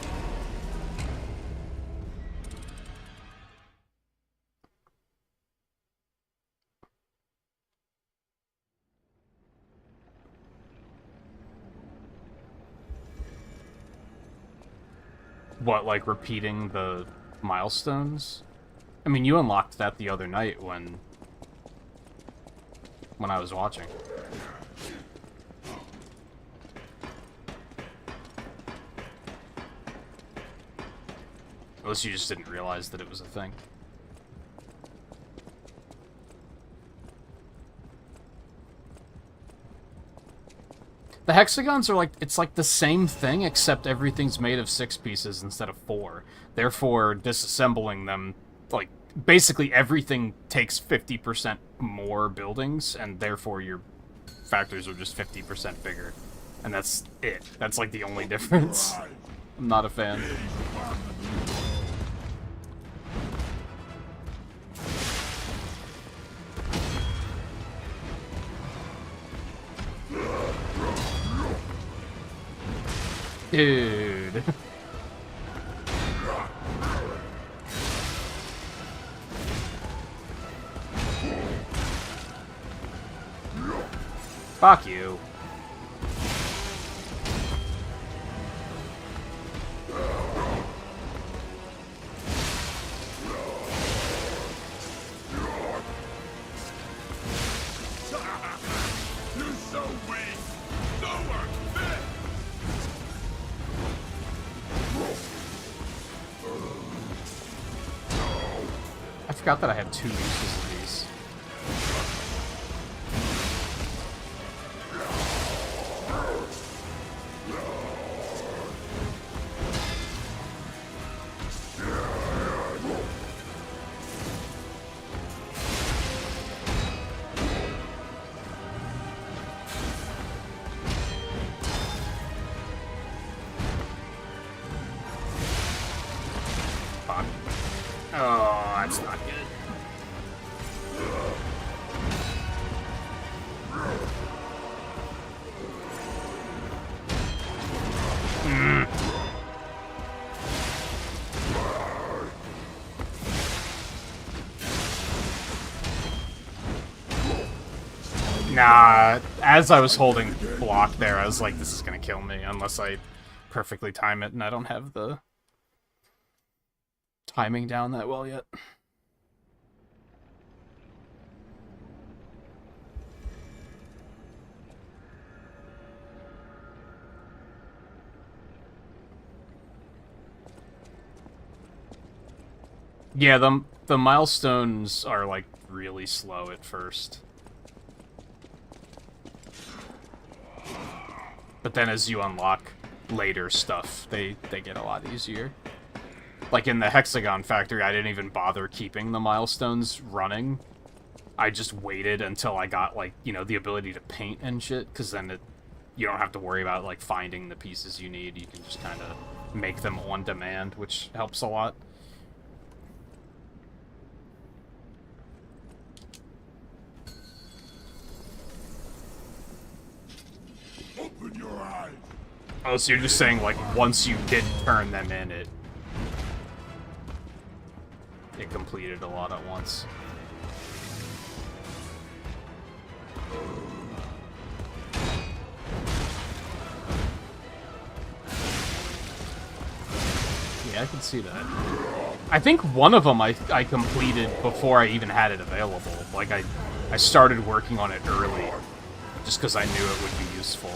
What, like repeating the milestones? I mean, you unlocked that the other night when I was watching. Unless you just didn't realize that it was a thing. The hexagons are like, it's like the same thing, except everything's made of 6 pieces instead of 4. Therefore, disassembling them, like, basically everything takes 50% more buildings, and therefore your factories are just 50% bigger. And that's it. That's like the only difference. I'm not a fan. Dude. Fuck you. You're so weak! No one fit! I forgot that I had 2 uses of these. Fuck. Oh, that's not good. Nah, as I was holding block there, I was like, this is gonna kill me unless I perfectly time it, and I don't have the timing down that well yet. Yeah, the milestones are like really slow at first. But then as you unlock later stuff, they get a lot easier. Like in the Hexagon Factory, I didn't even bother keeping the milestones running. I just waited until I got, like, you know, the ability to paint and shit, because then you don't have to worry about, like, finding the pieces you need. You can just kind of make them on demand, which helps a lot. Open your eyes. Oh, so you're just saying, like, once you did turn them in, it completed a lot at once. Yeah, I can see that. I think one of them I completed before I even had it available. Like, I started working on it early, just because I knew it would be useful.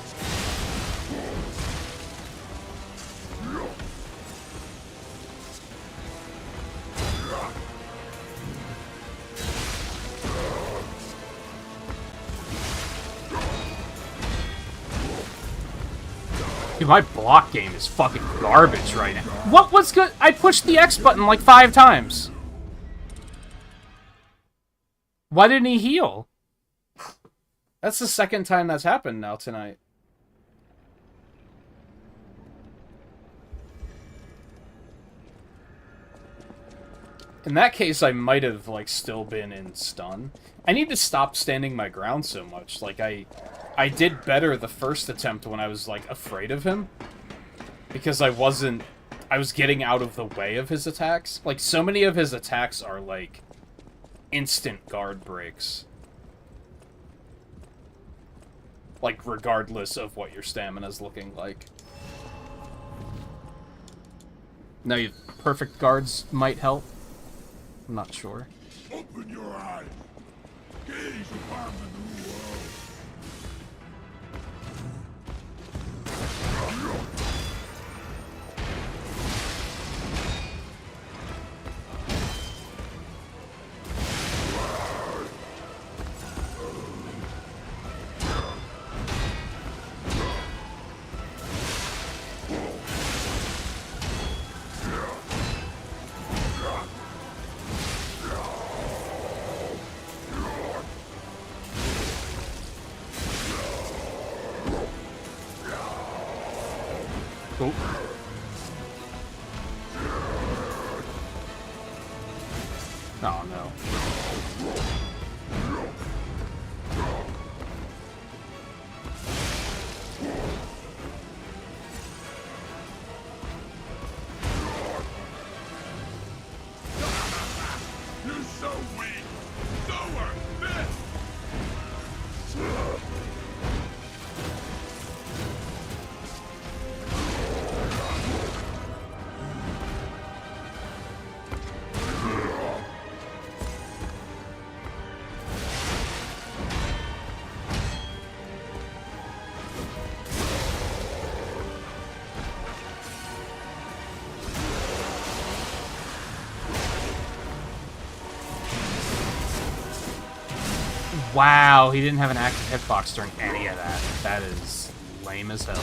Dude, my block game is fucking garbage right now. What was good? I pushed the X button like 5 times. Why didn't he heal? That's the second time that's happened now tonight. In that case, I might have, like, still been in stun. I need to stop standing my ground so much. Like, I did better the first attempt when I was, like, afraid of him. Because I was getting out of the way of his attacks. Like, so many of his attacks are, like, instant guard breaks. Like, regardless of what your stamina's looking like. Now, perfect guards might help. I'm not sure. Open your eyes. Gaze upon the new world. Oh. Oh no. You're so weak. So are this. Wow, he didn't have an active hitbox during any of that. That is lame as hell.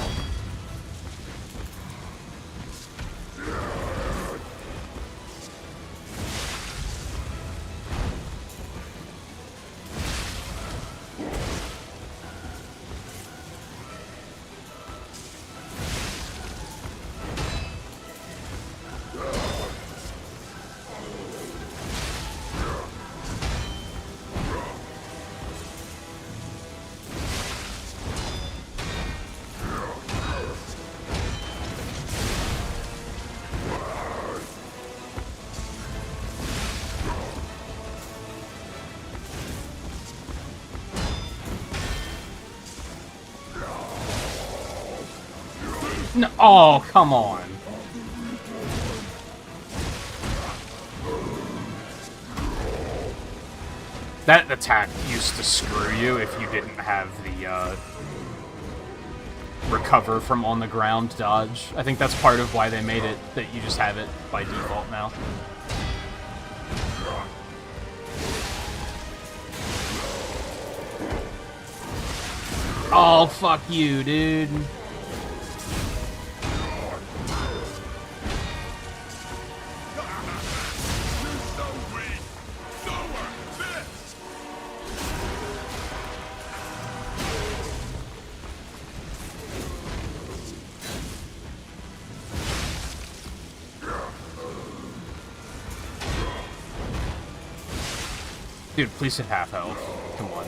No, oh, come on. That attack used to screw you if you didn't have the, recover from on the ground dodge. I think that's part of why they made it that you just have it by default now. Oh, fuck you, dude. Dude, please hit half health. Come on.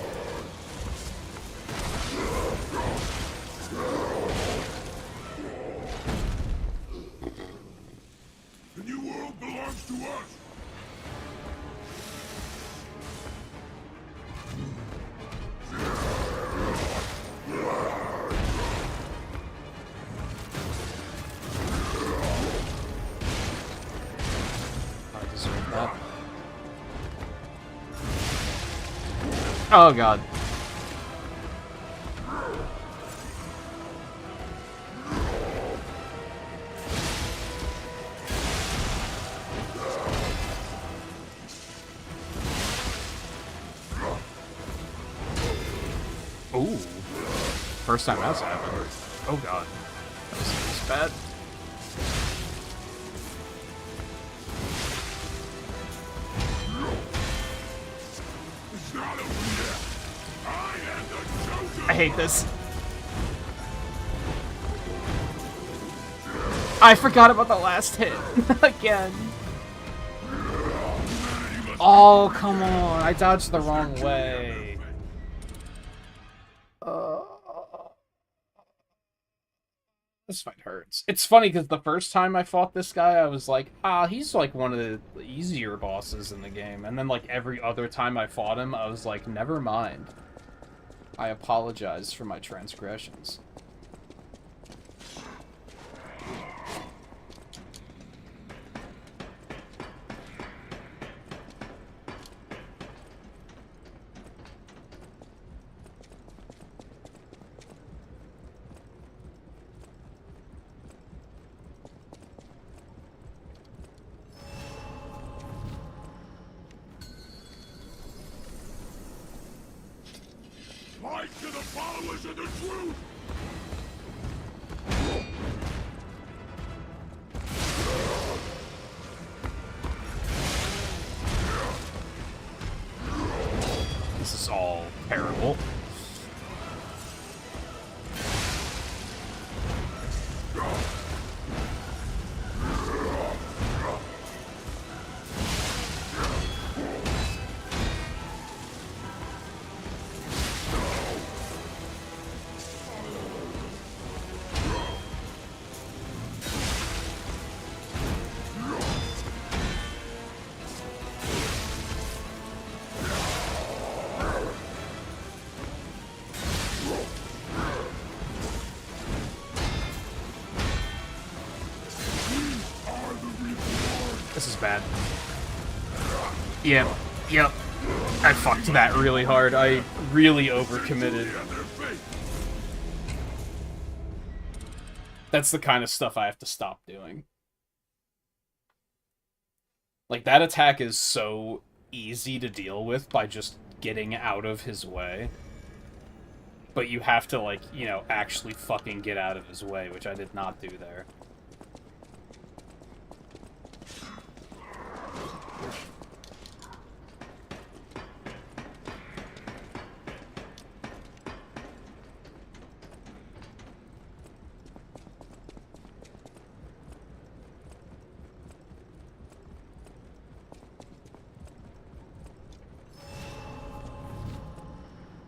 The new world belongs to us. I deserve that. Oh god. Ooh. First time that's happened. Oh god. That was bad. It's not over yet. I am the chosen I hate this. I forgot about the last hit. Again. Oh, come on. I dodged the wrong way. This fight hurts. It's funny because the first time I fought this guy, I was like, he's like one of the easier bosses in the game. And then like every other time I fought him, I was like, never mind. I apologize for my transgressions. light to the followers of the truth. This is all terrible. This is bad. Yep. I fucked that really hard. I really overcommitted. That's the kind of stuff I have to stop doing. Like, that attack is so easy to deal with by just getting out of his way. But you have to, like, you know, actually fucking get out of his way, which I did not do there.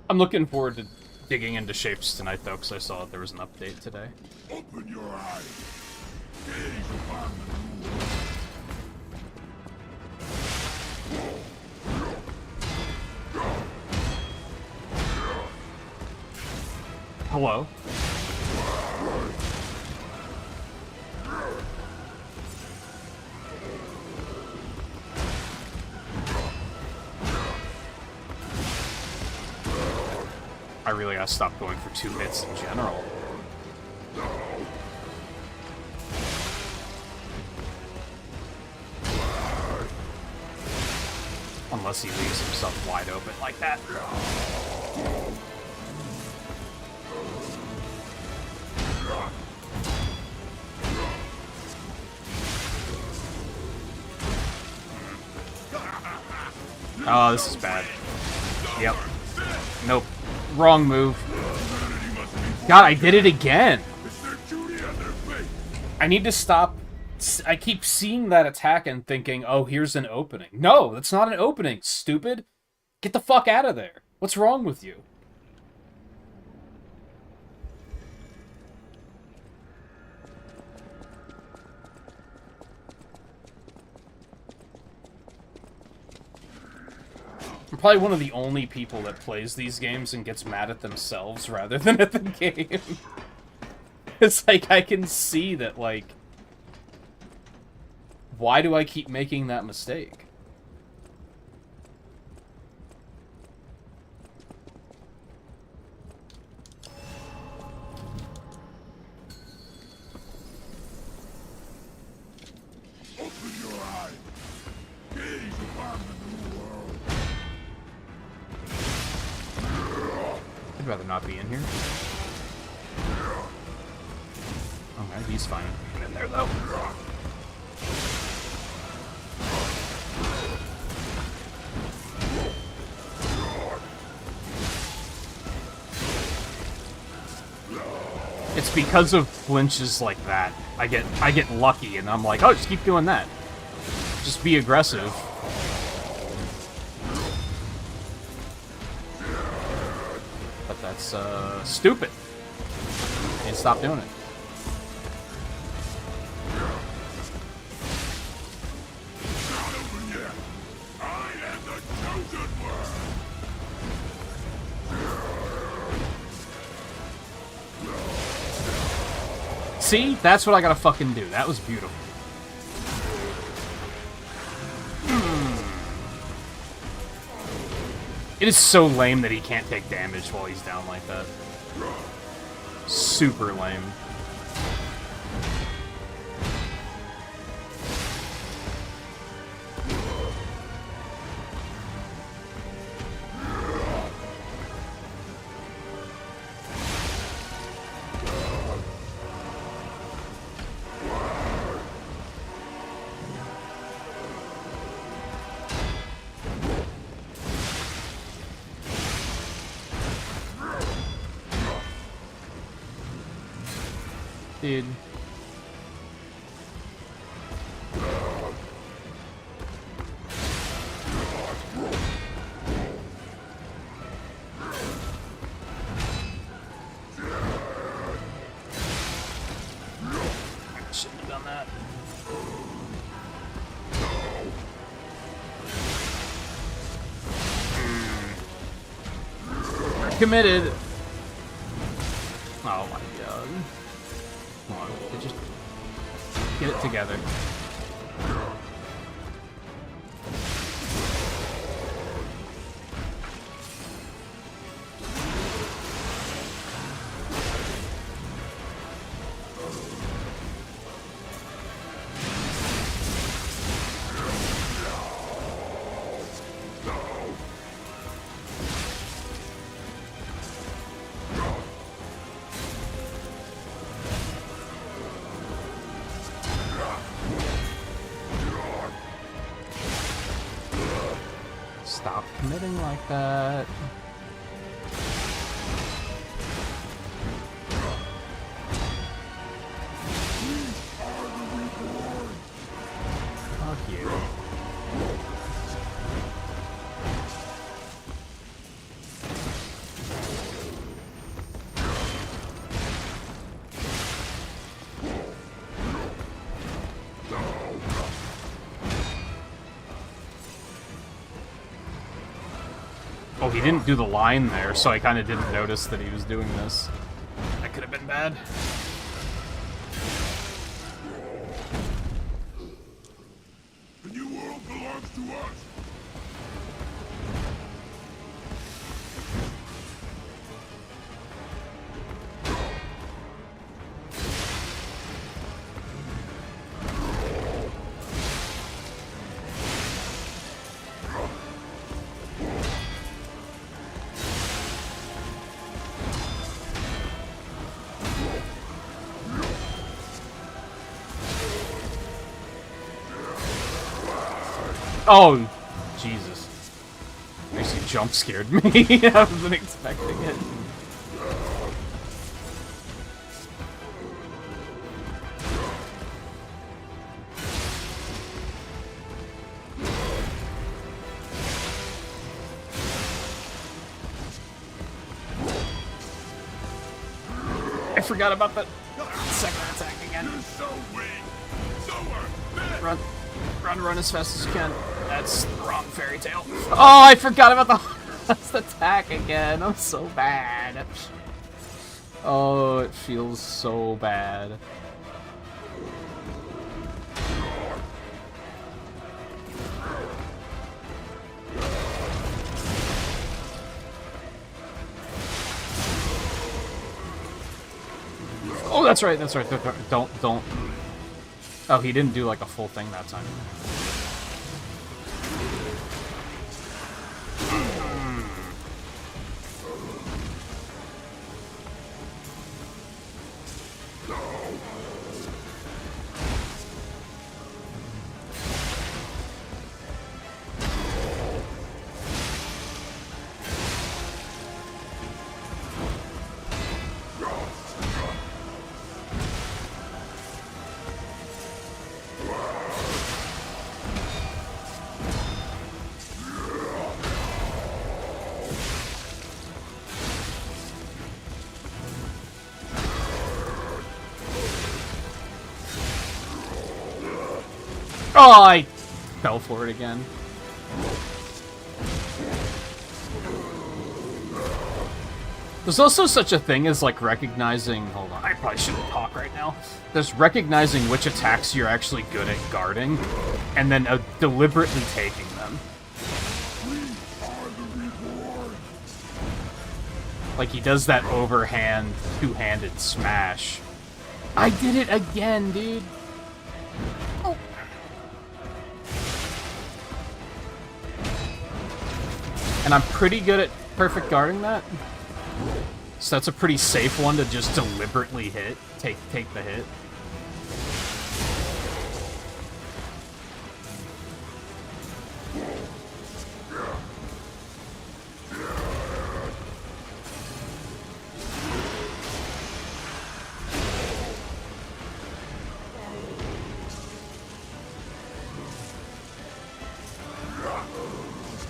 I'm looking forward to digging into shapes tonight, though, because I saw that there was an update today. Open your eyes. Gaze upon the new Hello? I really gotta stop going for 2 hits in general. Unless he leaves himself wide open like that. Oh, this is bad. Yep. Nope. Wrong move. God, I did it again. I need to stop. I keep seeing that attack and thinking, oh, here's an opening. No, that's not an opening, stupid. Get the fuck out of there. What's wrong with you? I'm probably one of the only people that plays these games and gets mad at themselves rather than at the game. It's like, I can see that, like... Why do I keep making that mistake? Open your eyes. Gaze upon the new world. I'd rather not be in here. Okay, he's fine. Get in there, though. It's because of flinches like that. I get lucky, and I'm like, oh, just keep doing that. Just be aggressive. But that's stupid. And stop doing it. Not open yet. I am the chosen one. See? That's what I gotta fucking do. That was beautiful. It is so lame that he can't take damage while he's down like that. Super lame. Dude. Shouldn't have done that. Committed. Oh my god. Come on, just get it together. Stop committing like that. Fuck you. Oh, he didn't do the line there, so I kind of didn't notice that he was doing this. That could have been bad. The new world belongs to us. Oh, Jesus. Actually jump scared me. I wasn't expecting it. forgot about the second attack again. You're so weak. So are Run. Run as fast as you can. That's the wrong fairy tale. Oh, I forgot about the last attack again. I'm so bad. Oh, it feels so bad. Oh, that's right, that's right. Don't. Oh, he didn't do like a full thing that time. Oh, I fell for it again. There's also such a thing as, like, recognizing... Hold on, I probably shouldn't talk right now. There's recognizing which attacks you're actually good at guarding, and then deliberately taking them. Like, he does that overhand, two-handed smash. I did it again, dude! Oh. And I'm pretty good at perfect guarding that. So that's a pretty safe one to just deliberately hit. Take the hit.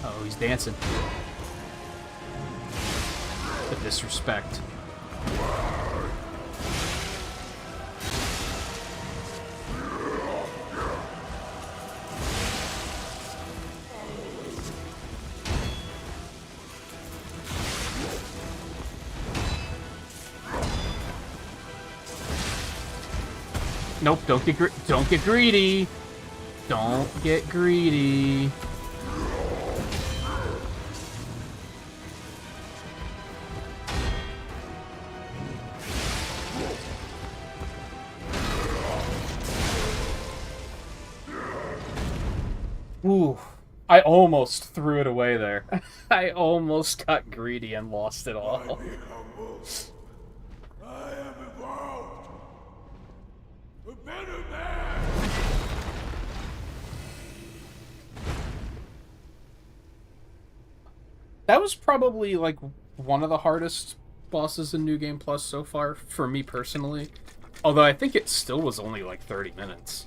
Oh, he's dancing. The disrespect. Nope, don't get greedy. Don't get greedy. Ooh, I almost threw it away there. I almost got greedy and lost it all. I be humble. I am evolved. A better man. That was probably, like, one of the hardest bosses in New Game Plus so far, for me personally. Although I think it still was only, like, 30 minutes.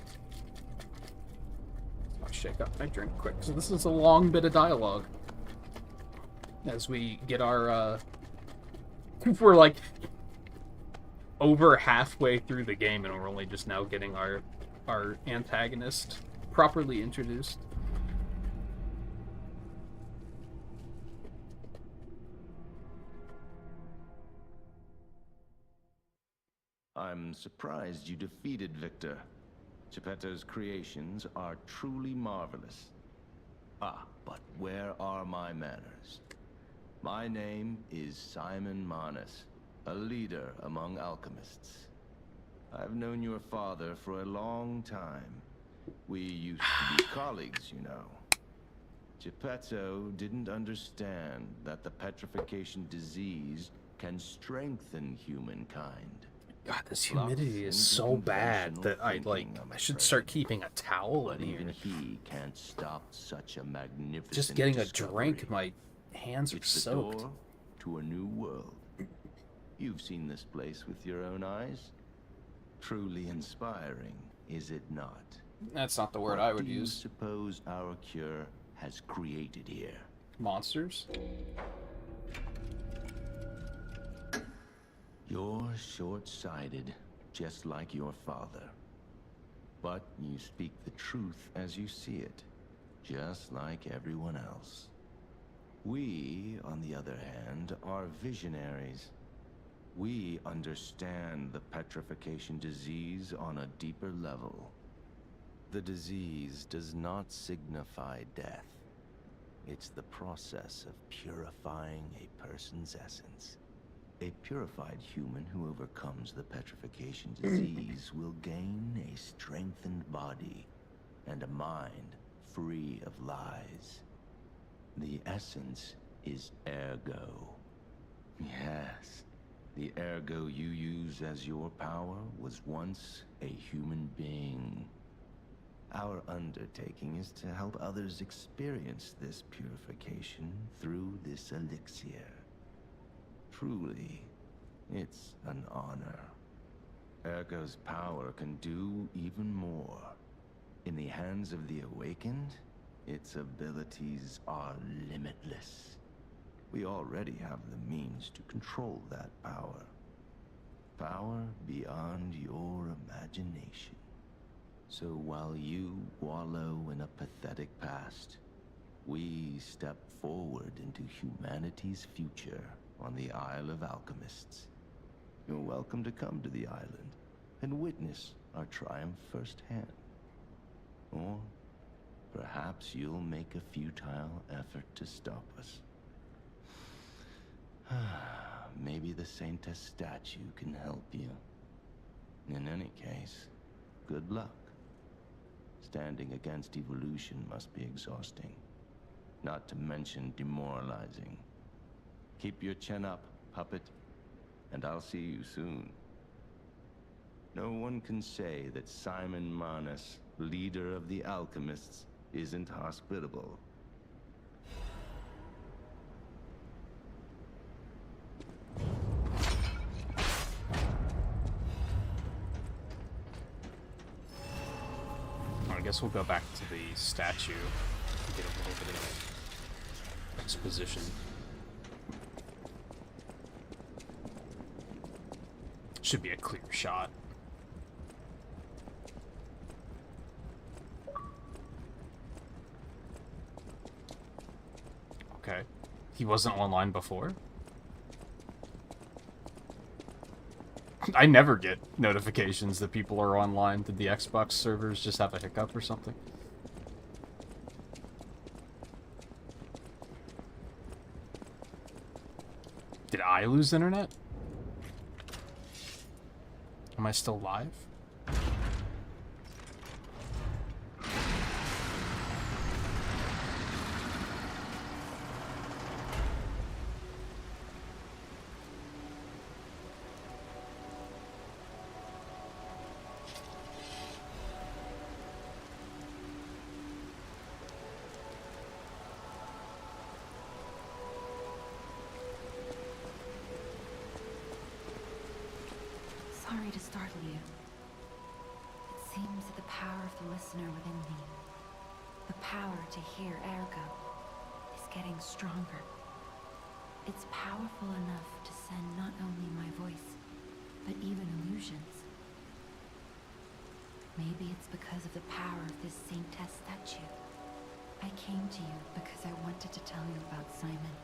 I'll shake up my drink quick, so this is a long bit of dialogue. As we get our, we're, like, over halfway through the game, and we're only just now getting our antagonist properly introduced. I'm surprised you defeated Victor. Geppetto's creations are truly marvelous. Ah, but where are my manners? My name is Simon Manus, a leader among alchemists. I've known your father for a long time. We used to be colleagues, you know. Geppetto didn't understand that the petrification disease can strengthen humankind. God, this humidity is so bad that I should start keeping a towel in here. Even he can't stop such a magnificent Just getting discovery. a drink, my hands are It's the soaked. door to a new world. You've seen this place with your own eyes. Truly inspiring, is it not? That's not the word What I would do you use. suppose our cure has created here? Monsters? You're short-sighted, just like your father. But you speak the truth as you see it, just like everyone else. We, on the other hand, are visionaries. We understand the petrification disease on a deeper level. The disease does not signify death. It's the process of purifying a person's essence. A purified human who overcomes the petrification disease will gain a strengthened body and a mind free of lies. The essence is ergo. Yes, the ergo you use as your power was once a human being. Our undertaking is to help others experience this purification through this elixir. Truly, it's an honor. Ergo's power can do even more. In the hands of the awakened, its abilities are limitless. We already have the means to control that power. Power beyond your imagination. So while you wallow in a pathetic past, we step forward into humanity's future on the Isle of Alchemists. You're welcome to come to the island and witness our triumph firsthand. Or perhaps you'll make a futile effort to stop us. Maybe the Saintess statue can help you. In any case, good luck. Standing against evolution must be exhausting, not to mention demoralizing. Keep your chin up, puppet, and I'll see you soon. No one can say that Simon Manus, leader of the alchemists, isn't hospitable. I guess we'll go back to the statue and get a little bit of exposition. Should be a clear shot. Okay. He wasn't online before? I never get notifications that people are online. Did the Xbox servers just have a hiccup or something? Did I lose internet? Am I still live? Sorry to startle you. It seems that the power of the listener within me, the power to hear ergo, is getting stronger. It's powerful enough to send not only my voice, but even illusions. Maybe it's because of the power of this Saintess statue. I came to you because I wanted to tell you about Simon.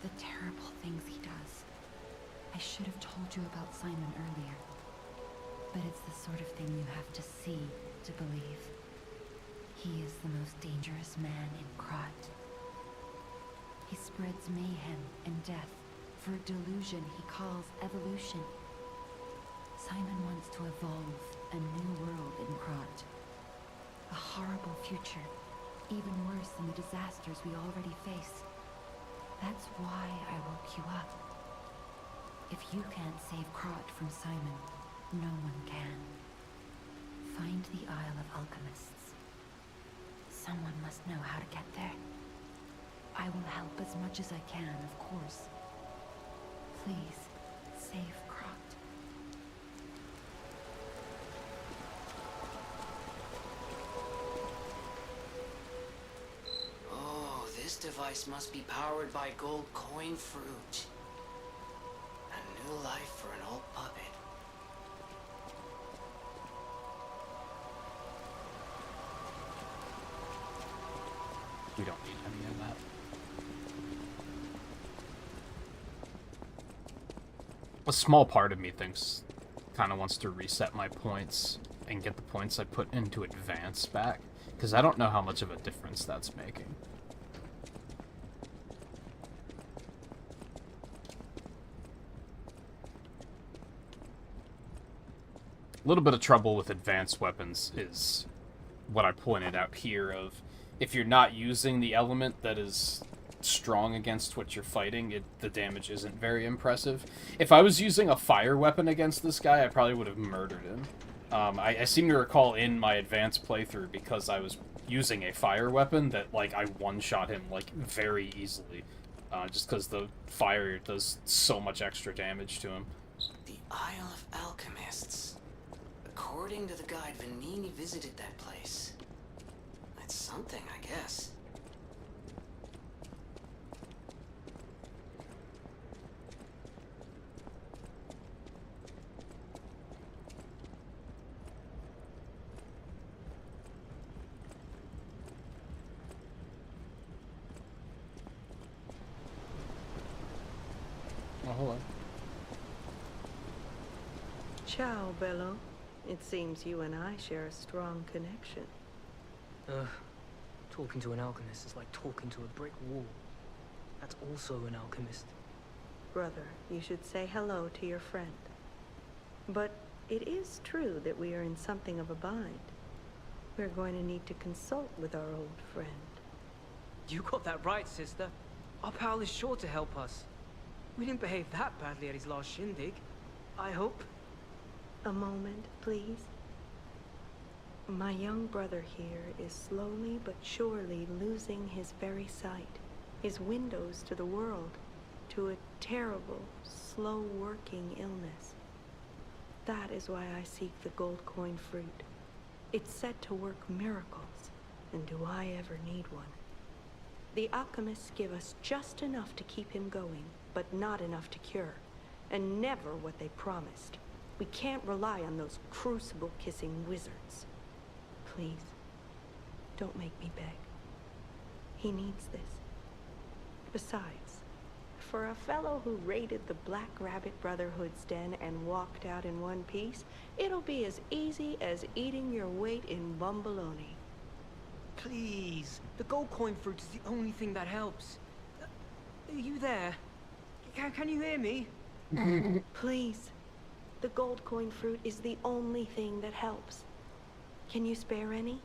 The terrible things he does. I should have told you about Simon earlier. But it's the sort of thing you have to see to believe. He is the most dangerous man in Krat. He spreads mayhem and death for a delusion he calls evolution. Simon wants to evolve a new world in Krat. A horrible future, even worse than the disasters we already face. That's why I woke you up. If you can't save Krat from Simon, no one can. Find the Isle of Alchemists. Someone must know how to get there. I will help as much as I can, of course. Please, save Krat. Oh, this device must be powered by gold coin fruit. A New life for an old puppet. We don't need any of that. A small part of me kind of wants to reset my points and get the points I put into advance back, because I don't know how much of a difference that's making. A little bit of trouble with advanced weapons is what I pointed out here of if you're not using the element that is strong against what you're fighting, the damage isn't very impressive. If I was using a fire weapon against this guy, I probably would have murdered him. I seem to recall in my advanced playthrough, because I was using a fire weapon, that like I one-shot him like very easily, just because the fire does so much extra damage to him. The Isle of Alchemists. According to the guide, Vanini visited that place. That's something, I guess. Oh, hello. Ciao, Bello. It seems you and I share a strong connection. Talking to an alchemist is like talking to a brick wall. That's also an alchemist. Brother, you should say hello to your friend. But it is true that we are in something of a bind. We're going to need to consult with our old friend. You got that right, sister. Our pal is sure to help us. We didn't behave that badly at his last shindig. I hope. A moment, please. My young brother here is slowly but surely losing his very sight, his windows to the world, to a terrible, slow-working illness. That is why I seek the gold coin fruit. It's said to work miracles, and do I ever need one? The alchemists give us just enough to keep him going, but not enough to cure, and never what they promised. We can't rely on those crucible-kissing wizards. Please, don't make me beg. He needs this. Besides, for a fellow who raided the Black Rabbit Brotherhood's den and walked out in one piece, it'll be as easy as eating your weight in bumbaloni. Please, the gold coin fruit is the only thing that helps. Are you there? Can you hear me? Please. The gold coin fruit is the only thing that helps. Can you spare any?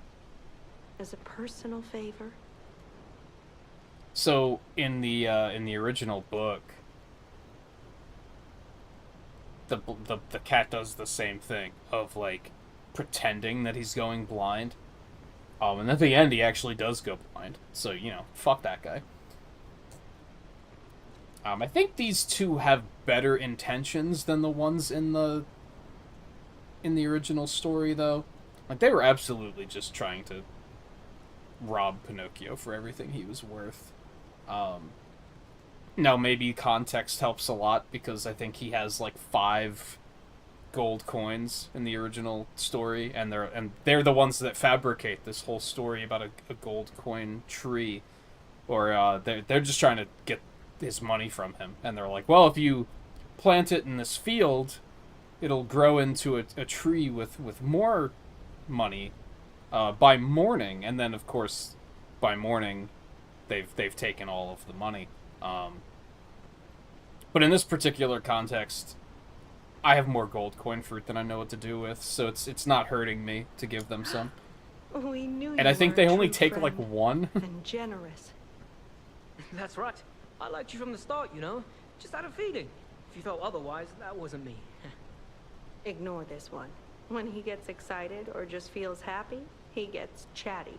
As a personal favor? So in the original book, the cat does the same thing of like pretending that he's going blind. And at the end he actually does go blind. So, you know, fuck that guy. I think these two have better intentions than the ones in the original story, though. Like, they were absolutely just trying to rob Pinocchio for everything he was worth. Now, maybe context helps a lot, because I think he has, like, 5 gold coins in the original story, and they're the ones that fabricate this whole story about a gold coin tree. Or, they're just trying to get his money from him, and they're like, well, if you plant it in this field, it'll grow into a tree with more money by morning. And then, of course, by morning they've taken all of the money. But in this particular context, I have more gold coin fruit than I know what to do with, so it's not hurting me to give them some. We knew you And I think were they a only true take friend, like 1. and generous. That's right. I liked you from the start, you know? Just had a feeling. If you felt otherwise, that wasn't me. Ignore this one. When he gets excited or just feels happy, he gets chatty.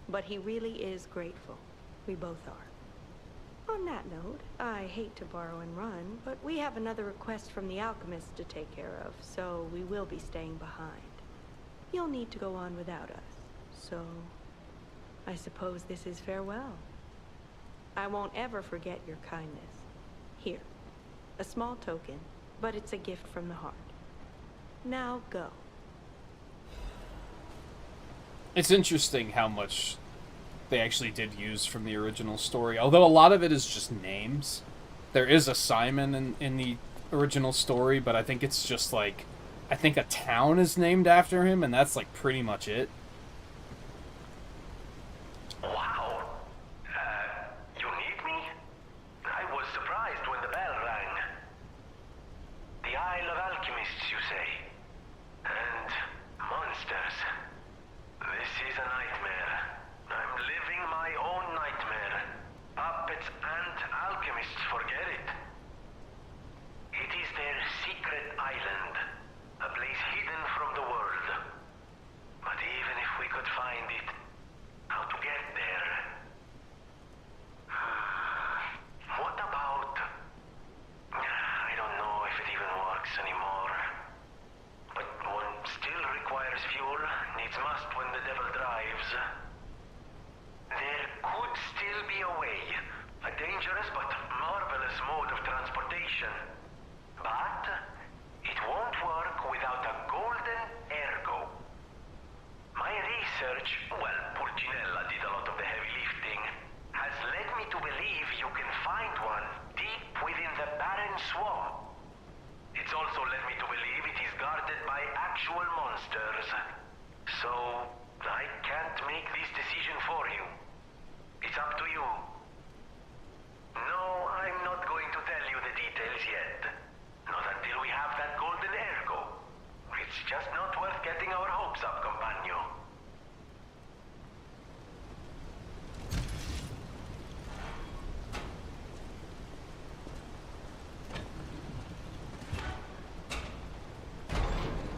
But he really is grateful. We both are. On that note, I hate to borrow and run, but we have another request from the alchemist to take care of, so we will be staying behind. You'll need to go on without us, so I suppose this is farewell. I won't ever forget your kindness. Here, a small token, but it's a gift from the heart. Now go. It's interesting how much they actually did use from the original story, although a lot of it is just names. There is a Simon in the original story, but I think it's just like, I think a town is named after him, and that's like pretty much it. Wow. You need me? I was surprised when the bell rang. The Isle of Alchemists, you say? And monsters. This is a nightmare. I'm living my own nightmare. Puppets and alchemists forget it. It is their secret island, a place hidden from the world. But even if we could find it, how to get there? What about... I don't know if it even works anymore. But one still requires fuel, needs must when the devil drives. There could still be a way. A dangerous but marvelous mode of transportation. But it won't work without a golden ergo. My research, well, Pulcinella did a lot of the heavy lifting, has led me to believe you can find one deep within the barren swamp. It's also led me to believe it is guarded by actual monsters. So, I can't make this decision for you. It's up to you. No, I'm not going to tell you the details yet. Not until we have that golden ergo. It's just not worth getting our hopes up, compagno.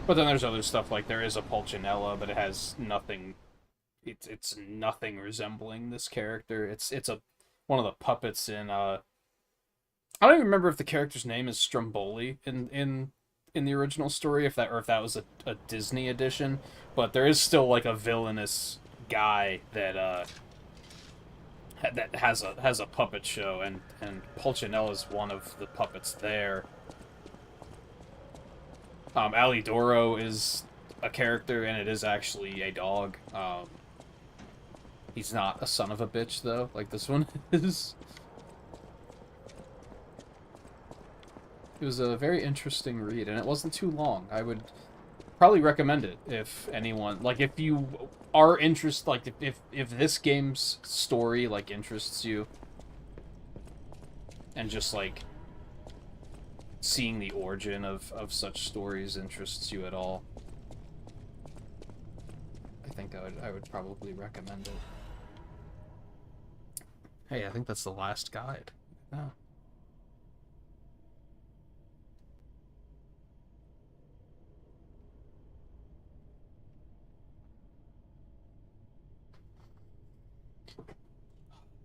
But then there's other stuff, like there is a Pulcinella, but it has nothing. It's nothing resembling this character. It's one of the puppets in I don't even remember if the character's name is Stromboli in the original story, if that was a Disney edition. But there is still like a villainous guy that that has a puppet show, and Pulcinella is one of the puppets there. Alidoro is a character, and it is actually a dog. He's not a son of a bitch, though, like this one is. It was a very interesting read, and it wasn't too long. I would probably recommend it if anyone, like, if you are interested, like, if this game's story, like, interests you, and just, like, seeing the origin of such stories interests you at all, I think I would probably recommend it. Hey, I think that's the last guide. Oh.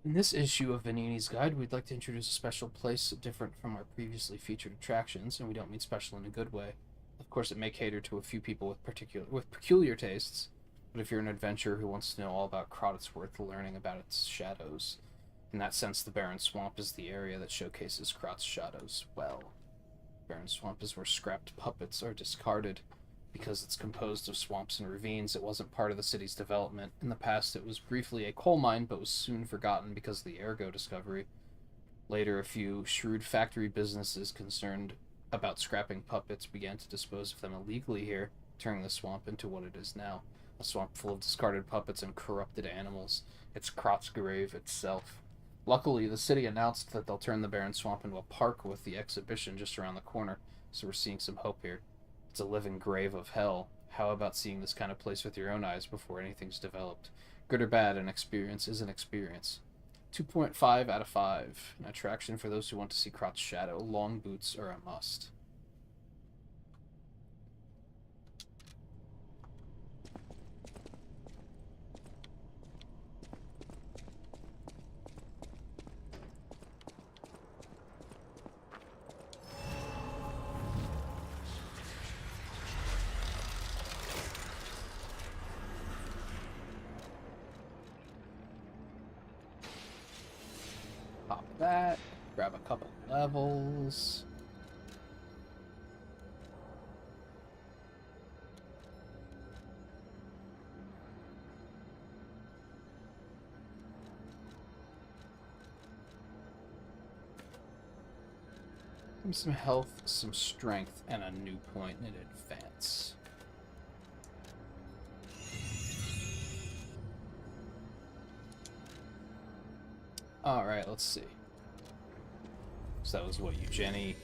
In this issue of Vanini's Guide, we'd like to introduce a special place different from our previously featured attractions, and we don't mean special in a good way. Of course, it may cater to a few people with peculiar tastes, but if you're an adventurer who wants to know all about Krot, it's worth learning about its shadows. In that sense, the Barren Swamp is the area that showcases Krot's shadows well. Barren Swamp is where scrapped puppets are discarded. Because it's composed of swamps and ravines, it wasn't part of the city's development. In the past, it was briefly a coal mine, but was soon forgotten because of the ergo discovery. Later, a few shrewd factory businesses concerned about scrapping puppets began to dispose of them illegally here, turning the swamp into what it is now. A swamp full of discarded puppets and corrupted animals. It's Krot's grave itself. Luckily, the city announced that they'll turn the Barren Swamp into a park with the exhibition just around the corner, so we're seeing some hope here. It's a living grave of hell. How about seeing this kind of place with your own eyes before anything's developed? Good or bad, an experience is an experience. 2.5 out of 5. An attraction for those who want to see Krot's shadow. Long boots are a must. Pop that, grab a couple levels. Give me some health, some strength, and a new point in advance. Alright, let's see. So that was what, Eugenie?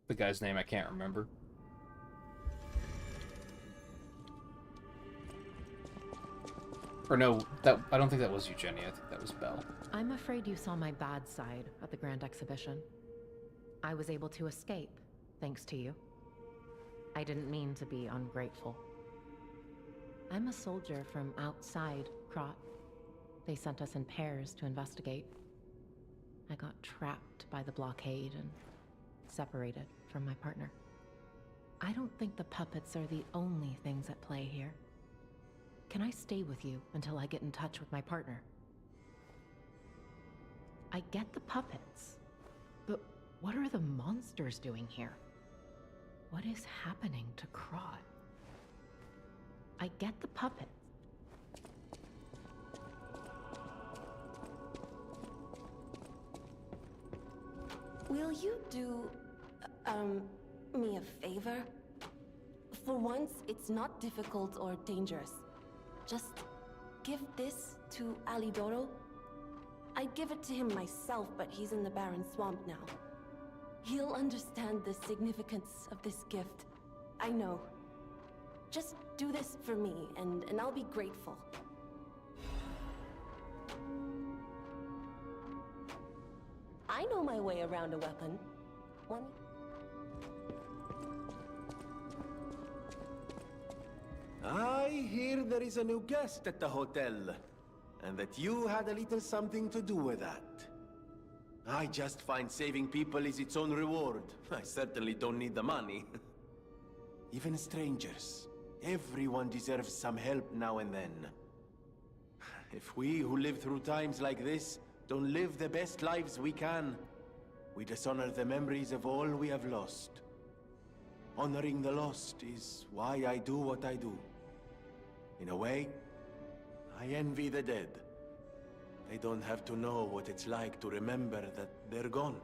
The guy's name I can't remember. Or no, I don't think that was Eugenie. I think that was Belle. I'm afraid you saw my bad side at the Grand Exhibition. I was able to escape, thanks to you. I didn't mean to be ungrateful. I'm a soldier from outside Krot. They sent us in pairs to investigate. I got trapped by the blockade and separated from my partner. I don't think the puppets are the only things at play here. Can I stay with you until I get in touch with my partner? I get the puppets, but what are the monsters doing here? What is happening to Krot? I get the puppets. Will you do, me a favor? For once, it's not difficult or dangerous. Just give this to Alidoro. I'd give it to him myself, but he's in the Barren Swamp now. He'll understand the significance of this gift. I know. Just do this for me, and I'll be grateful. I know my way around a weapon. One... I hear there is a new guest at the hotel, and that you had a little something to do with that. I just find saving people is its own reward. I certainly don't need the money. Even strangers. Everyone deserves some help now and then. If we who live through times like this don't live the best lives we can, we dishonor the memories of all we have lost. Honoring the lost is why I do what I do. In a way, I envy the dead. They don't have to know what it's like to remember that they're gone.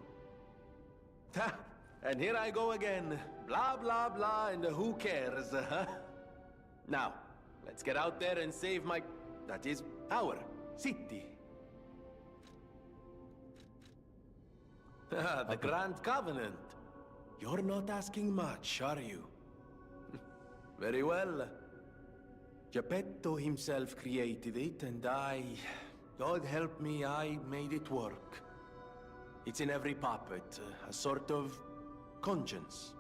Ha! And here I go again. Blah, blah, blah, and who cares, huh? Now, let's get out there and save my... that is, our city. The Grand Covenant. You're not asking much, are you? Very well. Geppetto himself created it, and God help me, I made it work. It's in every puppet, a sort of conscience.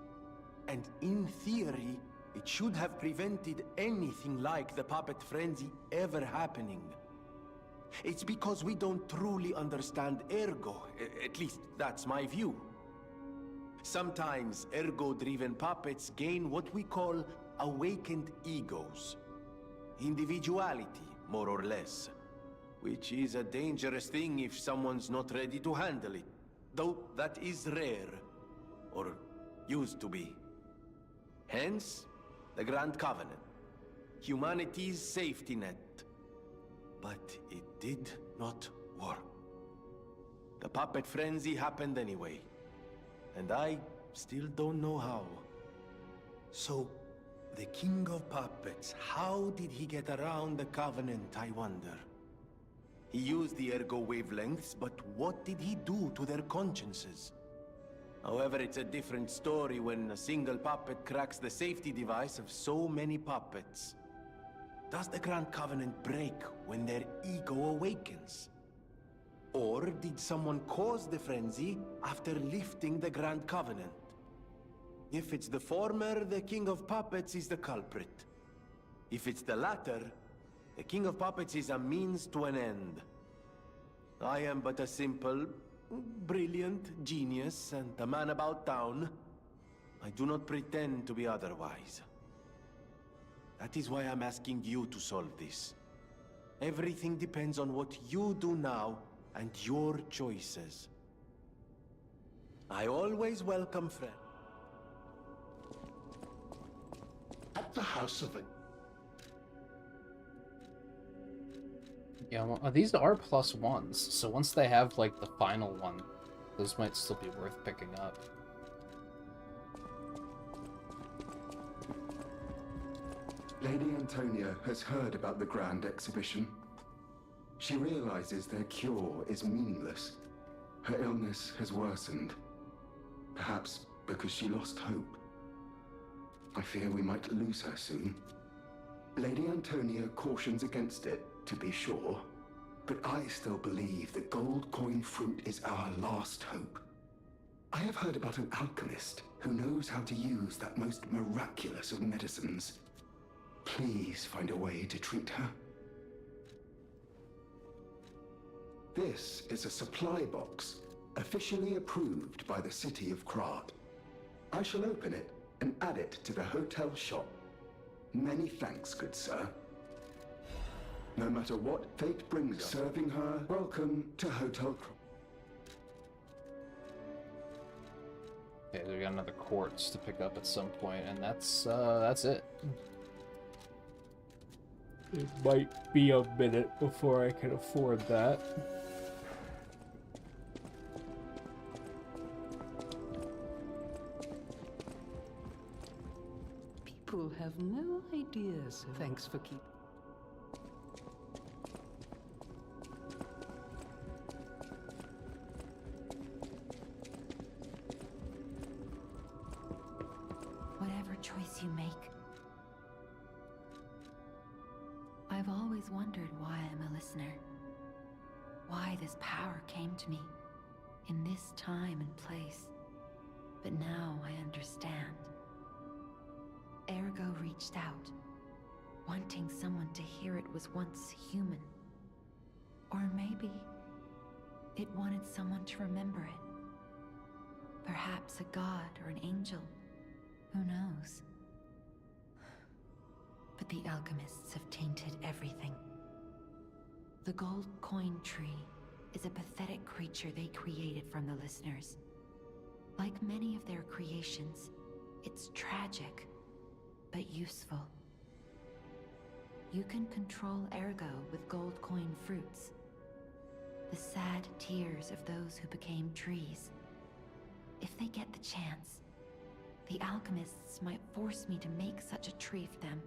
And in theory, it should have prevented anything like the puppet frenzy ever happening. It's because we don't truly understand ergo, at least that's my view. Sometimes ergo-driven puppets gain what we call awakened egos. Individuality, more or less. Which is a dangerous thing if someone's not ready to handle it. Though that is rare. Or used to be. Hence, the Grand Covenant. Humanity's safety net. But it did not work. The puppet frenzy happened anyway. And I still don't know how. So, the King of Puppets, how did he get around the Covenant, I wonder? He used the ergo wavelengths, but what did he do to their consciences? However, it's a different story when a single puppet cracks the safety device of so many puppets. Does the Grand Covenant break when their ego awakens? Or did someone cause the frenzy after lifting the Grand Covenant? If it's the former, the King of Puppets is the culprit. If it's the latter, the King of Puppets is a means to an end. I am but a simple, brilliant genius and a man about town. I do not pretend to be otherwise. That is why I'm asking you to solve this. Everything depends on what you do now and your choices. I always welcome friends. At the house of a... Yeah, well, these are +1s, so once they have, like, the final one, those might still be worth picking up. Lady Antonia has heard about the Grand Exhibition. She realizes their cure is meaningless. Her illness has worsened. Perhaps because she lost hope. I fear we might lose her soon. Lady Antonia cautions against it, to be sure, but I still believe the gold coin fruit is our last hope. I have heard about an alchemist who knows how to use that most miraculous of medicines. Please find a way to treat her. This is a supply box, officially approved by the city of Krat. I shall open it and add it to the hotel shop. Many thanks, good sir. No matter what fate brings us, serving her, welcome to Hotel Krat. Okay, so we got another quartz to pick up at some point, and that's it. It might be a minute before I can afford that. People have no idea, so thanks for keeping. Whatever choice you make, I've always wondered why I'm a listener. Why this power came to me in this time and place. But now I understand. Ergo reached out, wanting someone to hear it was once human. Or maybe it wanted someone to remember it. Perhaps a god or an angel. Who knows? But the alchemists have tainted everything. The gold coin tree is a pathetic creature they created from the listeners. Like many of their creations, it's tragic, but useful. You can control Ergo with gold coin fruits. The sad tears of those who became trees. If they get the chance, the alchemists might force me to make such a tree for them.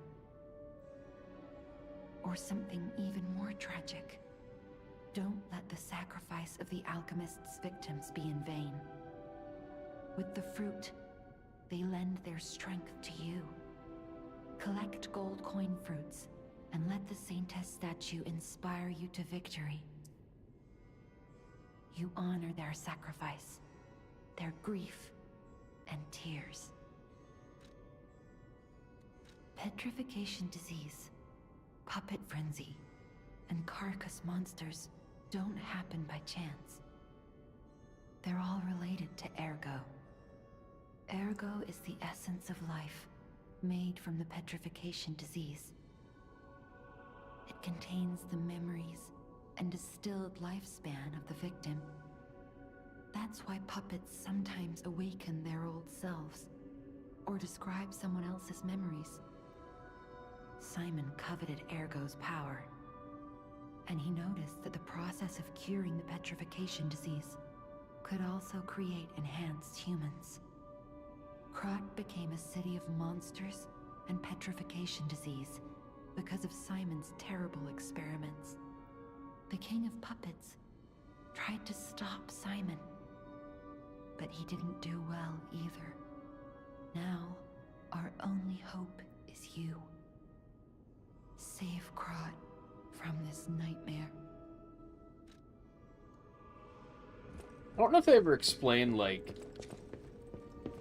Or something even more tragic. Don't let the sacrifice of the alchemists' victims be in vain. With the fruit, they lend their strength to you. Collect gold coin fruits, and let the Saintess statue inspire you to victory. You honor their sacrifice, their grief, and tears. Petrification disease, puppet frenzy, and carcass monsters don't happen by chance. They're all related to Ergo. Ergo is the essence of life, made from the petrification disease. It contains the memories and distilled lifespan of the victim. That's why puppets sometimes awaken their old selves, or describe someone else's memories. Simon coveted Ergo's power, and he noticed that the process of curing the petrification disease could also create enhanced humans. Krat became a city of monsters and petrification disease because of Simon's terrible experiments. The king of puppets tried to stop Simon, but he didn't do well either. Now, our only hope is you. Save Krat from this nightmare. I don't know if they ever explained, like,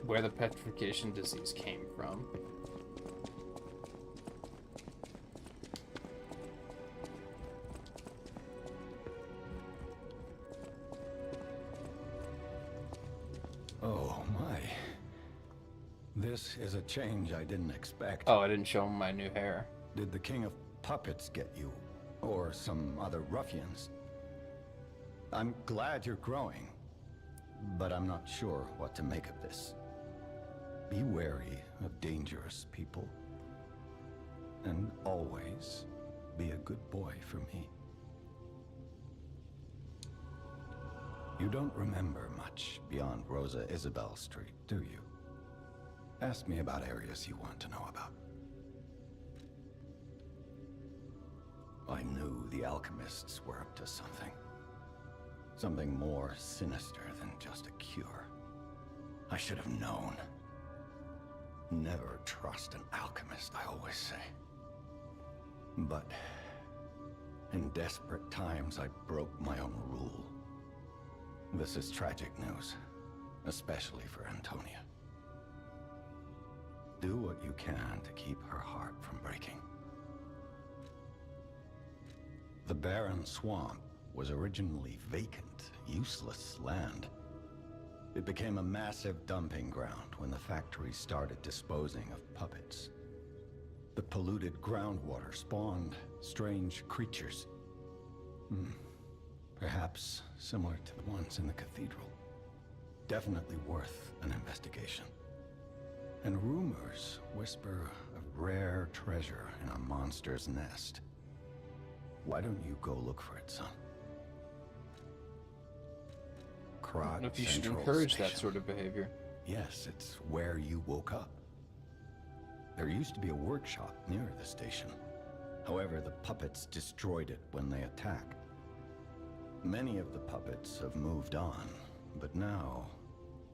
where the petrification disease came from. Oh my. This is a change I didn't expect. Oh, I didn't show him my new hair. Did the king of puppets get you? Or some other ruffians? I'm glad you're growing, but I'm not sure what to make of this. Be wary of dangerous people. And always be a good boy for me. You don't remember much beyond Rosa Isabel Street, do you? Ask me about areas you want to know about. I knew the alchemists were up to something. Something more sinister than just a cure. I should have known. Never trust an alchemist, I always say. But in desperate times, I broke my own rule. This is tragic news, especially for Antonia. Do what you can to keep her heart from breaking. The barren swamp was originally vacant, useless land. It became a massive dumping ground when the factory started disposing of puppets. The polluted groundwater spawned strange creatures. Perhaps similar to the ones in the cathedral. Definitely worth an investigation. And rumors whisper of rare treasure in a monster's nest. Why don't you go look for it, son? I don't know if you should encourage that sort of behavior. Yes, it's where you woke up. There used to be a workshop near the station. However, the puppets destroyed it when they attacked. Many of the puppets have moved on, but now,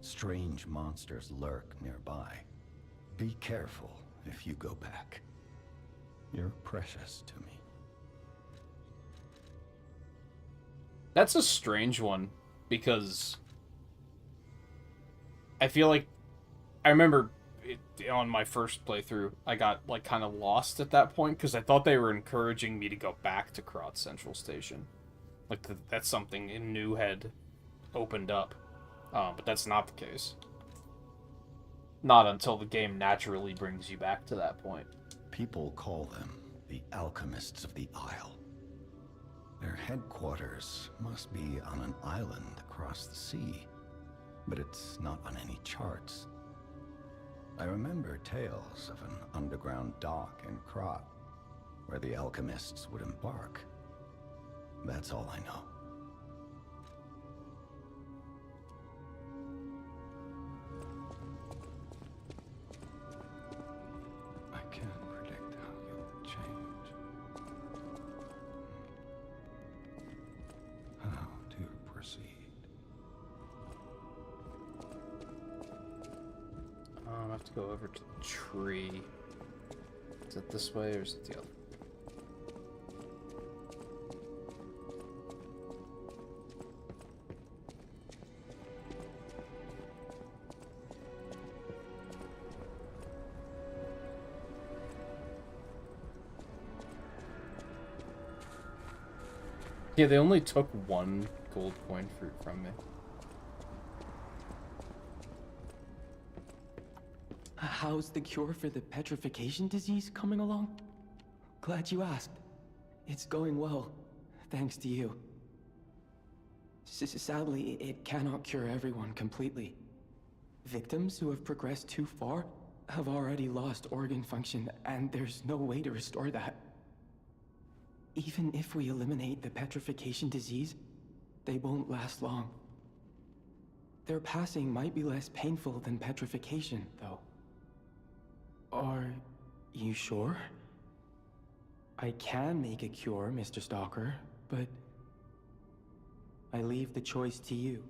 strange monsters lurk nearby. Be careful if you go back. You're precious to me. That's a strange one, because I feel like I remember on my first playthrough, I got like kind of lost at that point because I thought they were encouraging me to go back to Krat Central Station. Like that's something new had opened up, but that's not the case. Not until the game naturally brings you back to that point. People call them the Alchemists of the Isle. Their headquarters must be on an island across the sea, but it's not on any charts. I remember tales of an underground dock in Krat, where the alchemists would embark. That's all I know. I can't predict how you'll change. How to proceed. I have to go over to the tree. Is it this way or is it the other? Yeah, they only took one gold coin fruit from me. How's the cure for the petrification disease coming along? Glad you asked. It's going well, thanks to you. Sadly, it cannot cure everyone completely. Victims who have progressed too far have already lost organ function, and there's no way to restore that. Even if we eliminate the petrification disease, they won't last long. Their passing might be less painful than petrification, though. Are you sure? I can make a cure, Mr. Stalker, but I leave the choice to you.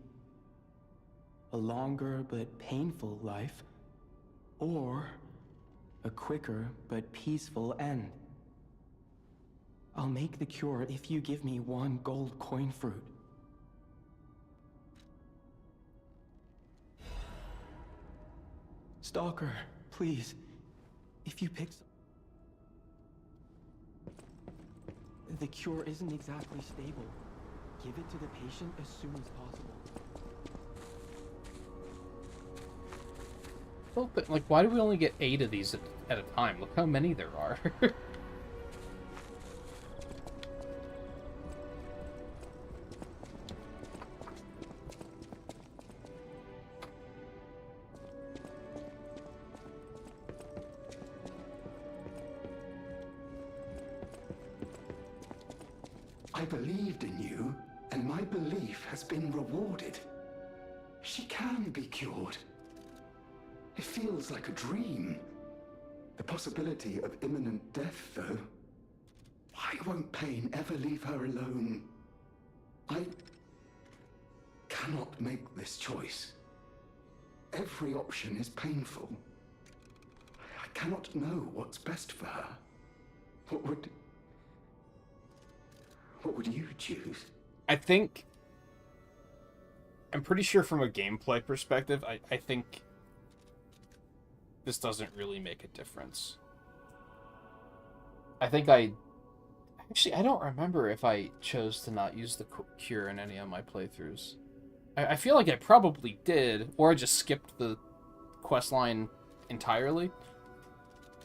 A longer but painful life, or a quicker but peaceful end. I'll make the cure if you give me one gold coin fruit. Stalker, please, if you pick some... The cure isn't exactly stable. Give it to the patient as soon as possible. Well, but like, why do we only get 8 of these at a time? Look how many there are. I believed in you, and my belief has been rewarded. She can be cured. It feels like a dream. The possibility of imminent death, though. Why won't pain ever leave her alone? I cannot make this choice. Every option is painful. I cannot know what's best for her. What would you choose? I think... I'm pretty sure from a gameplay perspective, I think this doesn't really make a difference. I think Actually, I don't remember if I chose to not use the cure in any of my playthroughs. I feel like I probably did, or I just skipped the questline entirely.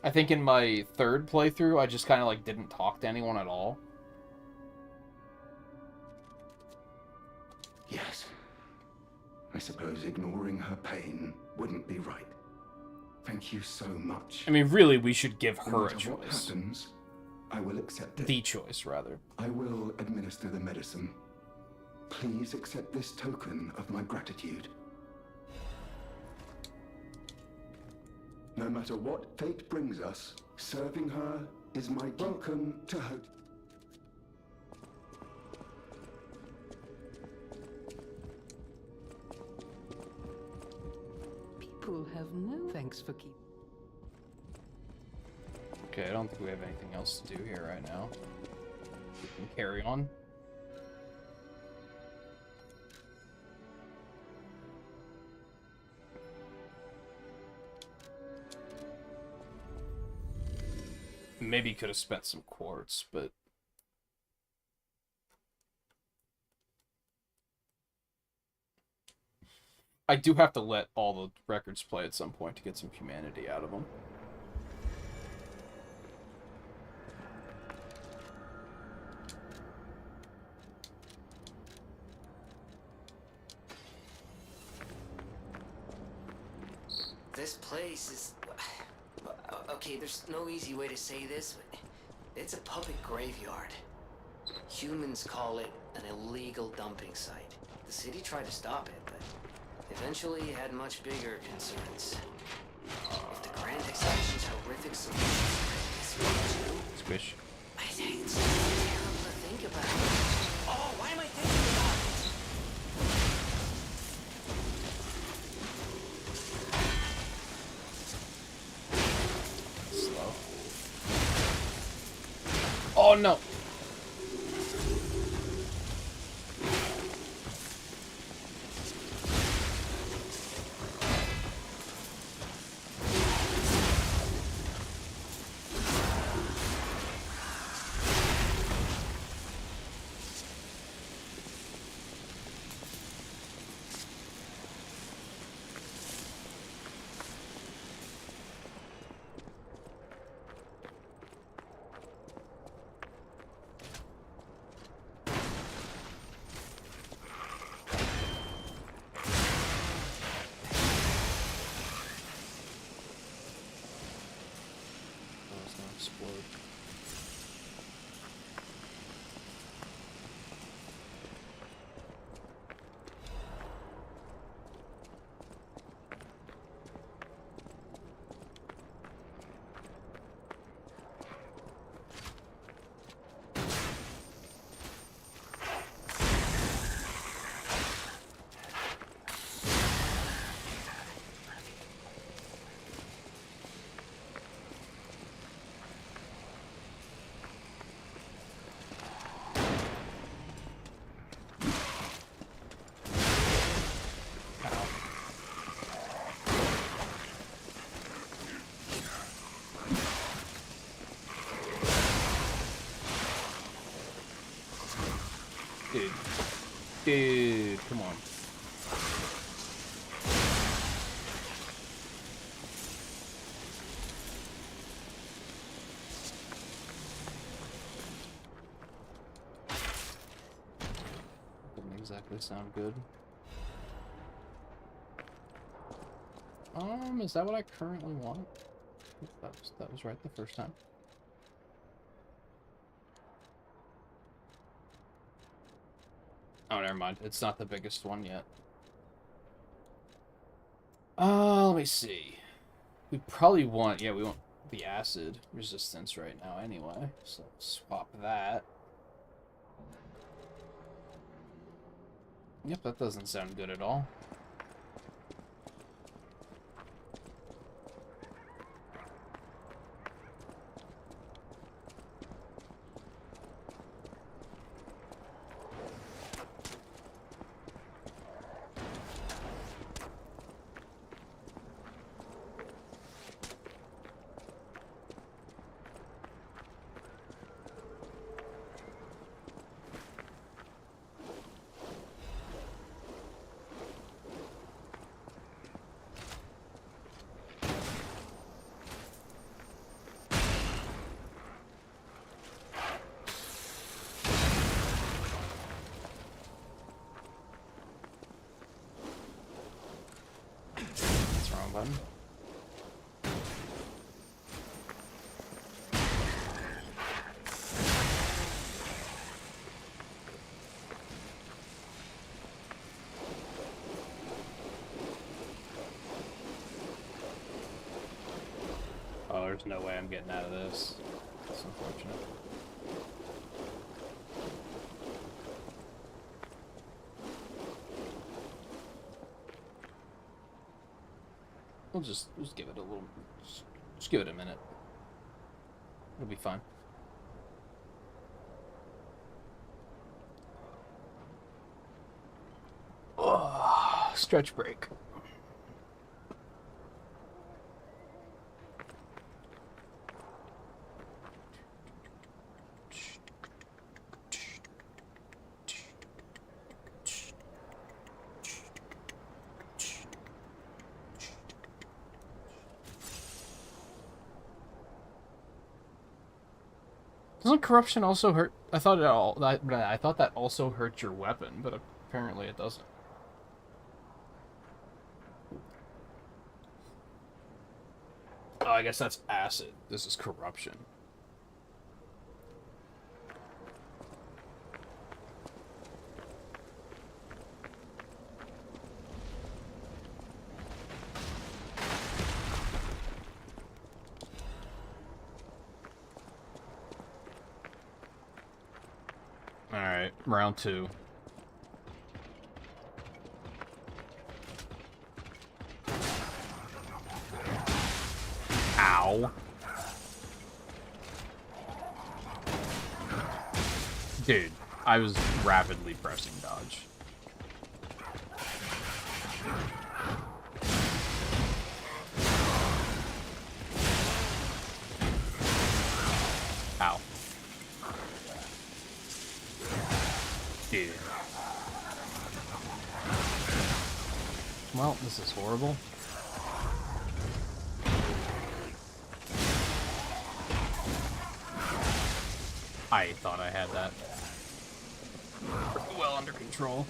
I think in my third playthrough, I just kind of like didn't talk to anyone at all. Yes. I suppose ignoring her pain wouldn't be right. Thank you so much. I mean, really, we should give her a choice. What happens, I will accept it. The choice, rather. I will administer the medicine. Please accept this token of my gratitude. No matter what fate brings us, serving her is my welcome to her. People have no thanks for keep. Okay, I don't think we have anything else to do here right now. We can carry on. Maybe could have spent some quartz, but... I do have to let all the records play at some point to get some humanity out of them. This place is... Okay, there's no easy way to say this, but it's a public graveyard. Humans call it an illegal dumping site. The city tried to stop it, but eventually had much bigger concerns. If the Grand Exhibition's horrific solution is Squish. I think it's terrible to think about. Oh, why am I thinking about it? Slow. Oh no! Explode. Dude, come on. Doesn't exactly sound good. Is that what I currently want? That was right the first time. Oh, never mind. It's not the biggest one yet. Let me see. We probably want, yeah, we want the acid resistance right now anyway. So swap that. Yep, that doesn't sound good at all. That's the wrong button. Oh, there's no way I'm getting out of this. That's unfortunate. We'll just give it a little, just give it a minute. It'll be fine. Oh, stretch break. Doesn't corruption also hurt? I thought I thought that also hurt your weapon, but apparently it doesn't. Oh, I guess that's acid. This is corruption. Alright, round 2. Ow. Dude, I was rapidly pressing dodge. Ow. Dude. Well, this is horrible. I thought I had that pretty well under control.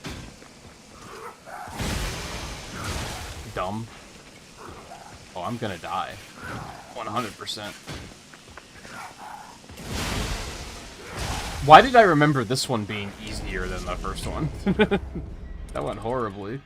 Dumb. Oh, I'm gonna die. 100%. Why did I remember this one being easier than the first one? That went horribly.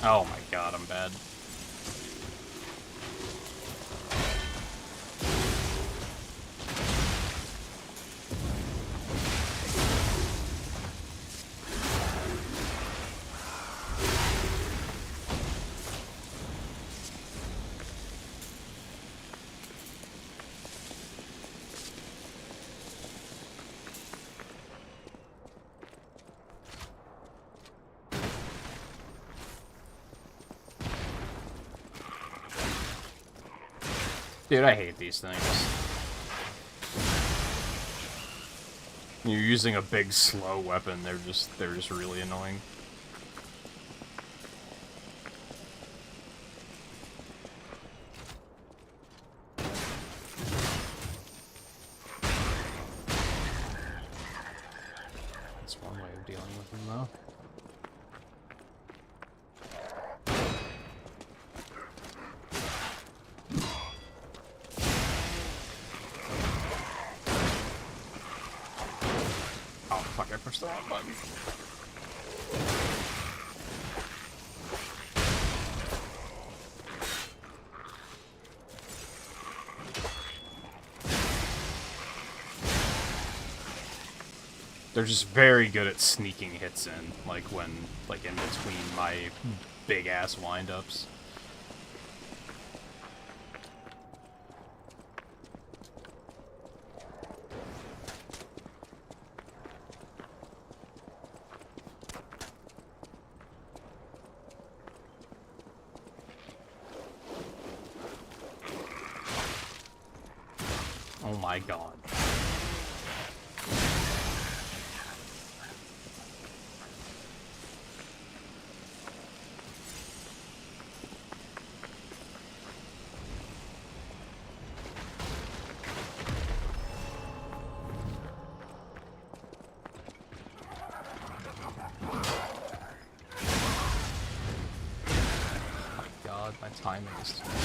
Oh my god, I'm bad. Dude, I hate these things. You're using a big, slow weapon, they're just really annoying. That's one way of dealing with them, though. I pushed the wrong button. They're just very good at sneaking hits in, like when, like in between my big ass windups. Oh my god. Oh my god, my timing is terrible.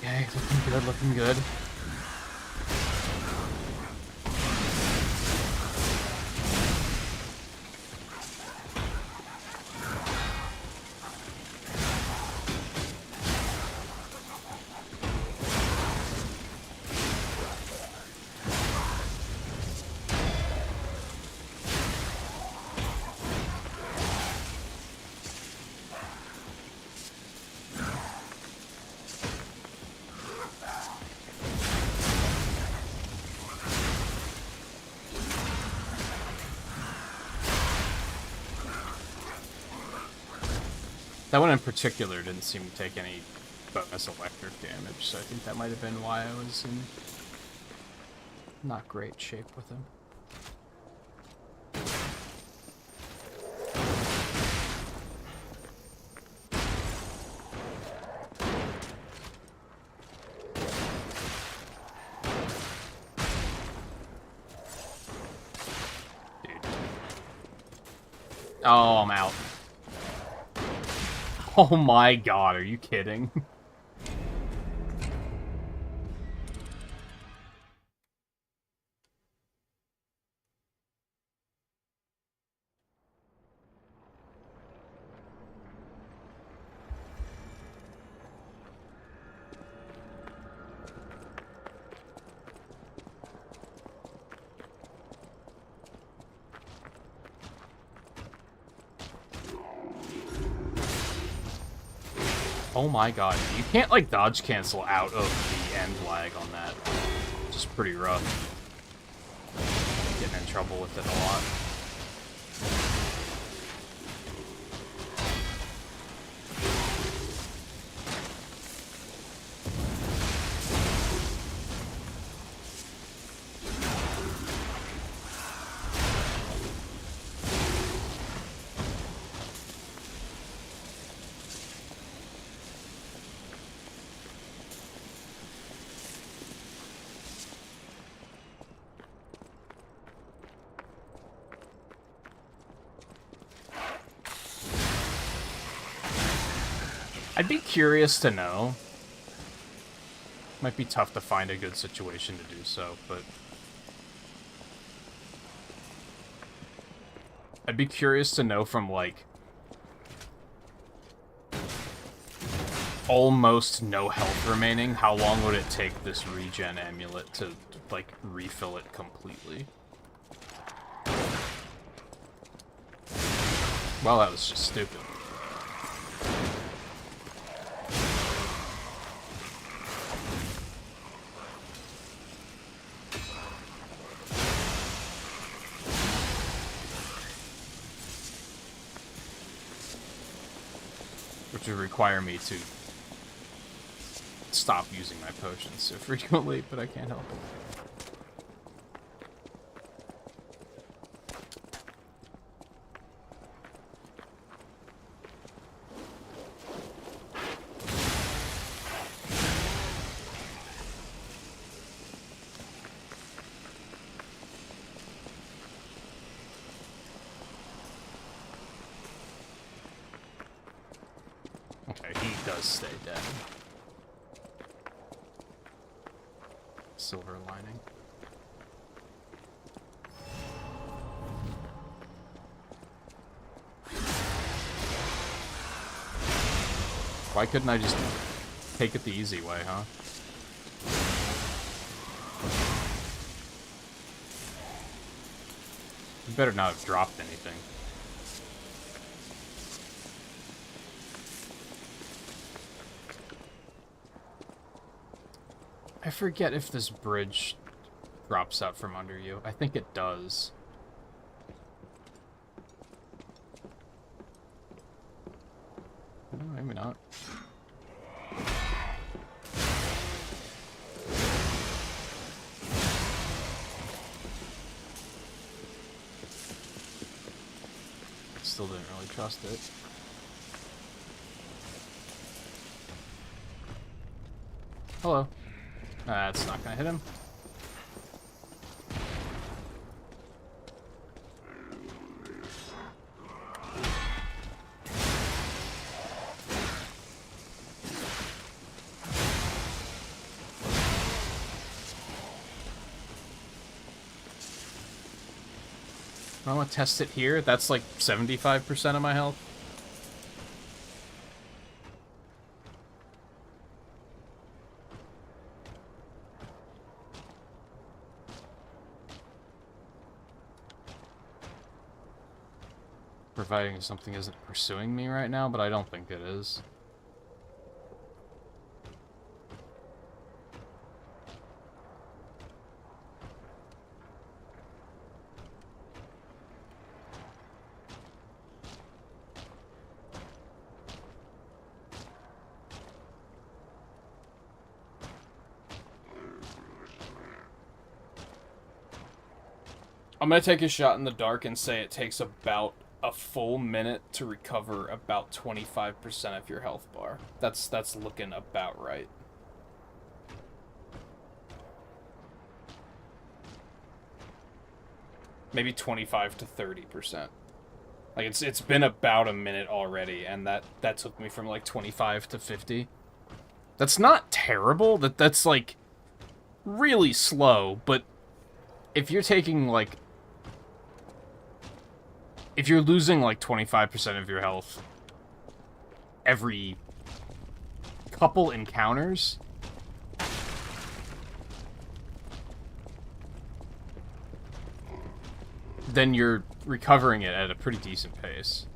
Okay, looking good, looking good. That one in particular didn't seem to take any bonus electric damage, so I think that might have been why I was in not great shape with him. Dude. Oh, I'm out. Oh my god, are you kidding? Oh my god, you can't like dodge cancel out of the end lag on that. Just pretty rough. Getting in trouble with it a lot. I'd be curious to know. Might be tough to find a good situation to do so, but I'd be curious to know from, like, almost no health remaining, how long would it take this regen amulet to, like, refill it completely? Well, that was just stupid. Which would require me to stop using my potions so frequently, but I can't help it. Okay, he does stay dead. Silver lining. Why couldn't I just take it the easy way, huh? You better not have dropped anything. I forget if this bridge drops out from under you. I think it does. No, maybe not. Still didn't really trust it. Hello. That's not gonna hit him. I want to test it here. That's like 75% of my health. Providing something isn't pursuing me right now, but I don't think it is. I'm gonna take a shot in the dark and say it takes about a full minute to recover about 25% of your health bar. That's looking about right. Maybe 25 to 30%. Like it's been about a minute already, and that took me from like 25 to 50. That's not terrible. That's like really slow, but if you're taking like if you're losing like 25% of your health every couple encounters, then you're recovering it at a pretty decent pace.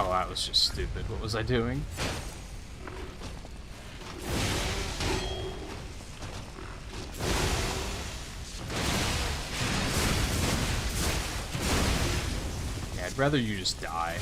Oh, that was just stupid. What was I doing? Yeah, I'd rather you just die.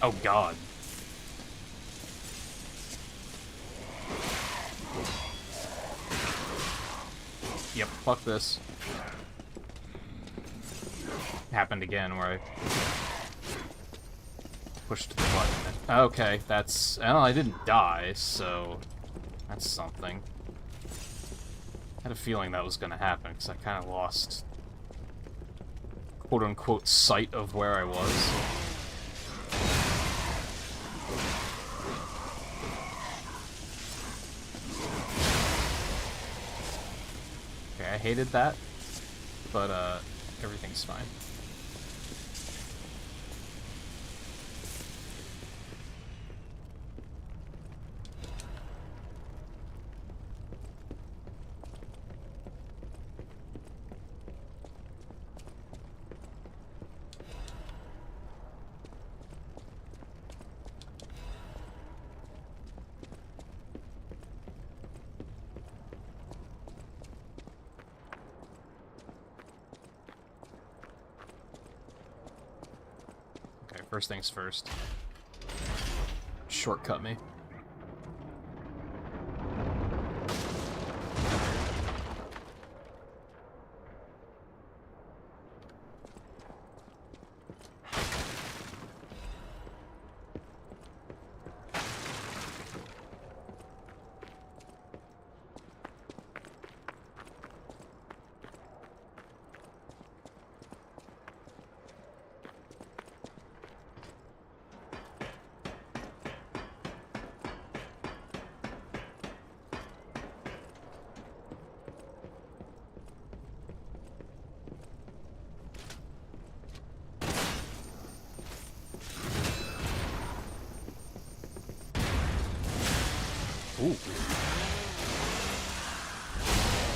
Oh god. Yep, fuck this. Happened again where I pushed the button. Okay, that's... Well, I didn't die, so that's something. I had a feeling that was gonna happen, because I kind of lost quote-unquote sight of where I was. Okay, I hated that, but everything's fine. First things first. Shortcut me. Ooh.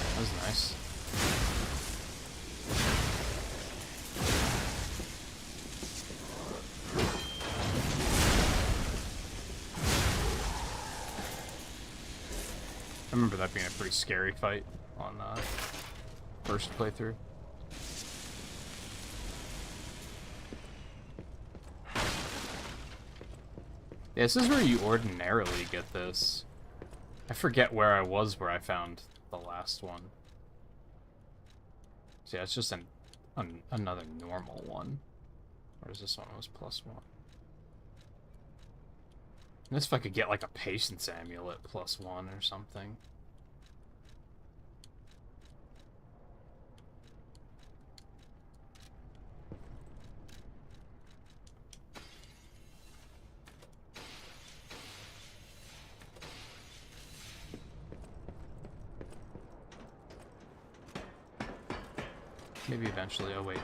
That was nice. I remember that being a pretty scary fight on first playthrough. Yeah, this is where you ordinarily get this. I forget where I was where I found the last one. So yeah, it's just another normal one. Whereas this one was +1. And this if I could get like a patience amulet +1 or something. Maybe eventually. Oh, wait.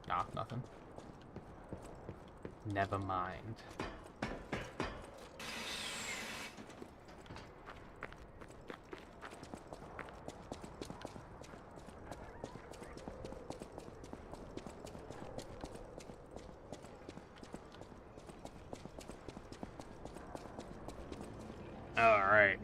Nah, nothing. Never mind. All right.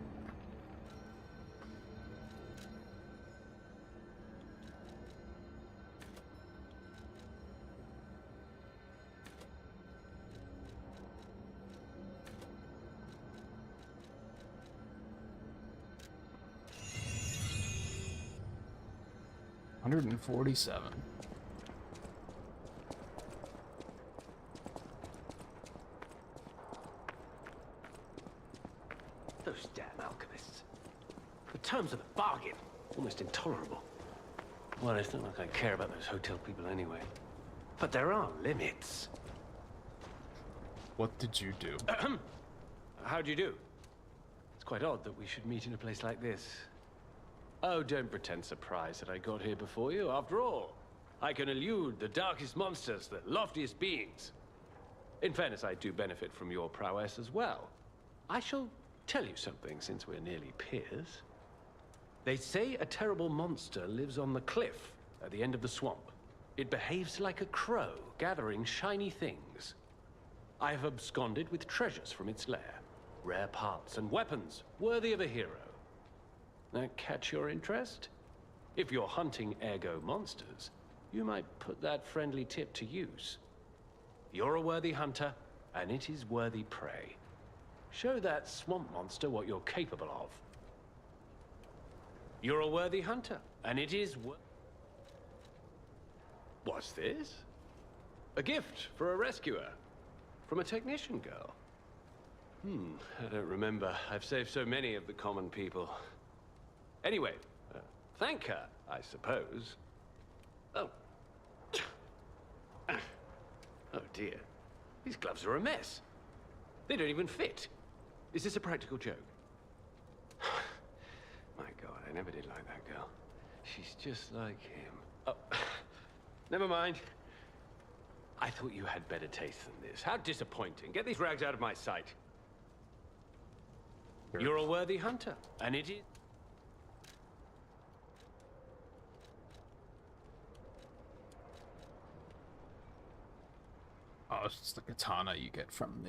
$147. Those damn alchemists. The terms of the bargain, almost intolerable. Well, it's not like I care about those hotel people anyway. But there are limits. What did you do? How'd you do? It's quite odd that we should meet in a place like this. Oh, don't pretend surprised that I got here before you. After all, I can elude the darkest monsters, the loftiest beings. In fairness, I do benefit from your prowess as well. I shall tell you something, since we're nearly peers. They say a terrible monster lives on the cliff at the end of the swamp. It behaves like a crow, gathering shiny things. I have absconded with treasures from its lair. Rare parts and weapons, worthy of a hero. That catch your interest? If you're hunting ergo monsters, you might put that friendly tip to use. You're a worthy hunter, and it is worthy prey. Show that swamp monster what you're capable of. You're a worthy hunter, and it is What's this? A gift for a rescuer. From a technician girl. I don't remember. I've saved so many of the common people. Anyway, thank her, I suppose. Oh. Oh dear. These gloves are a mess. They don't even fit. Is this a practical joke? My God, I never did like that girl. She's just like him. Oh, never mind. I thought you had better taste than this. How disappointing. Get these rags out of my sight. You're a worthy hunter, and it is... Oh, it's just the katana you get from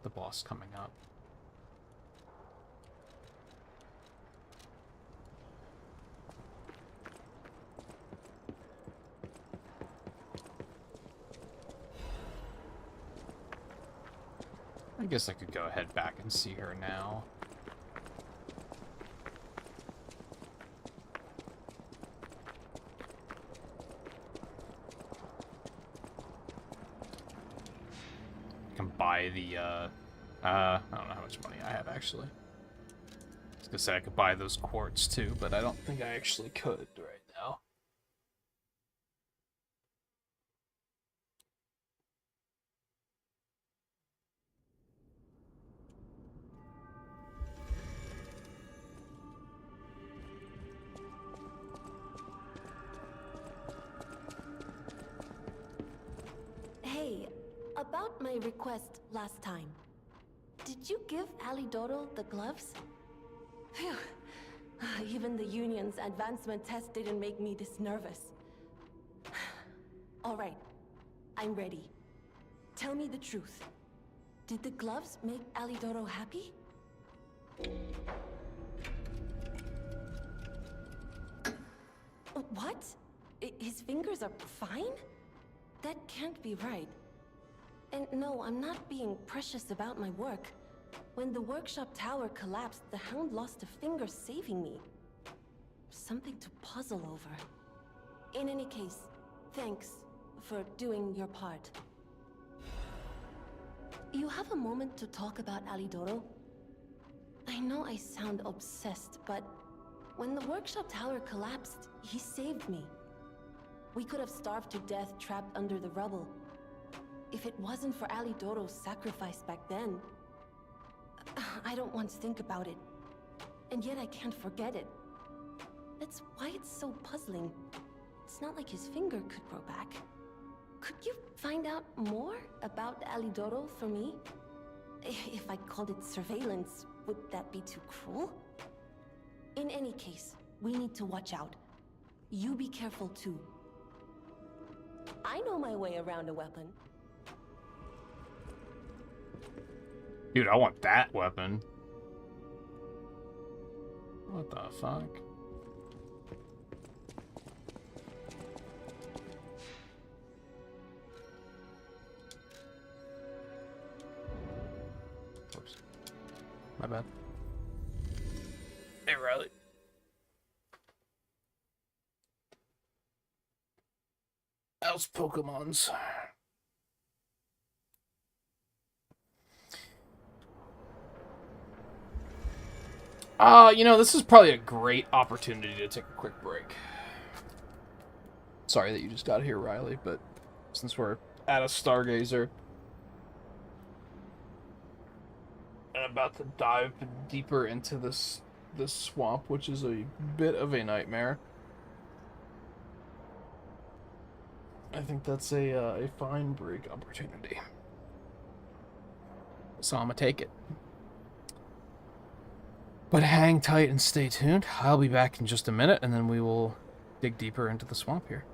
the boss coming up. I guess I could go ahead back and see her now. I can buy the, I don't know how much money I have, actually. I was gonna say I could buy those quartz, too, but I don't think I actually could right now. Hey, about my request last time. Did you give Alidoro the gloves? Phew. Even the Union's advancement test didn't make me this nervous. Alright, I'm ready. Tell me the truth. Did the gloves make Alidoro happy? What? His fingers are fine? That can't be right. And no, I'm not being precious about my work. When the workshop tower collapsed, the Hound lost a finger saving me. Something to puzzle over. In any case, thanks for doing your part. You have a moment to talk about Alidoro? I know I sound obsessed, but when the workshop tower collapsed, he saved me. We could have starved to death trapped under the rubble. If it wasn't for Alidoro's sacrifice back then... I don't want to think about it. And yet I can't forget it. That's why it's so puzzling. It's not like his finger could grow back. Could you find out more about Alidoro for me? If I called it surveillance, would that be too cruel? In any case, we need to watch out. You be careful too. I know my way around a weapon. Dude, I want that weapon. What the fuck? Oops. My bad. Hey, Riley. How's Pokemon's? You know, this is probably a great opportunity to take a quick break. Sorry that you just got here, Riley, but since we're at a Stargazer and about to dive deeper into this swamp, which is a bit of a nightmare, I think that's a fine break opportunity. So I'm gonna take it. But hang tight and stay tuned. I'll be back in just a minute, and then we will dig deeper into the swamp here.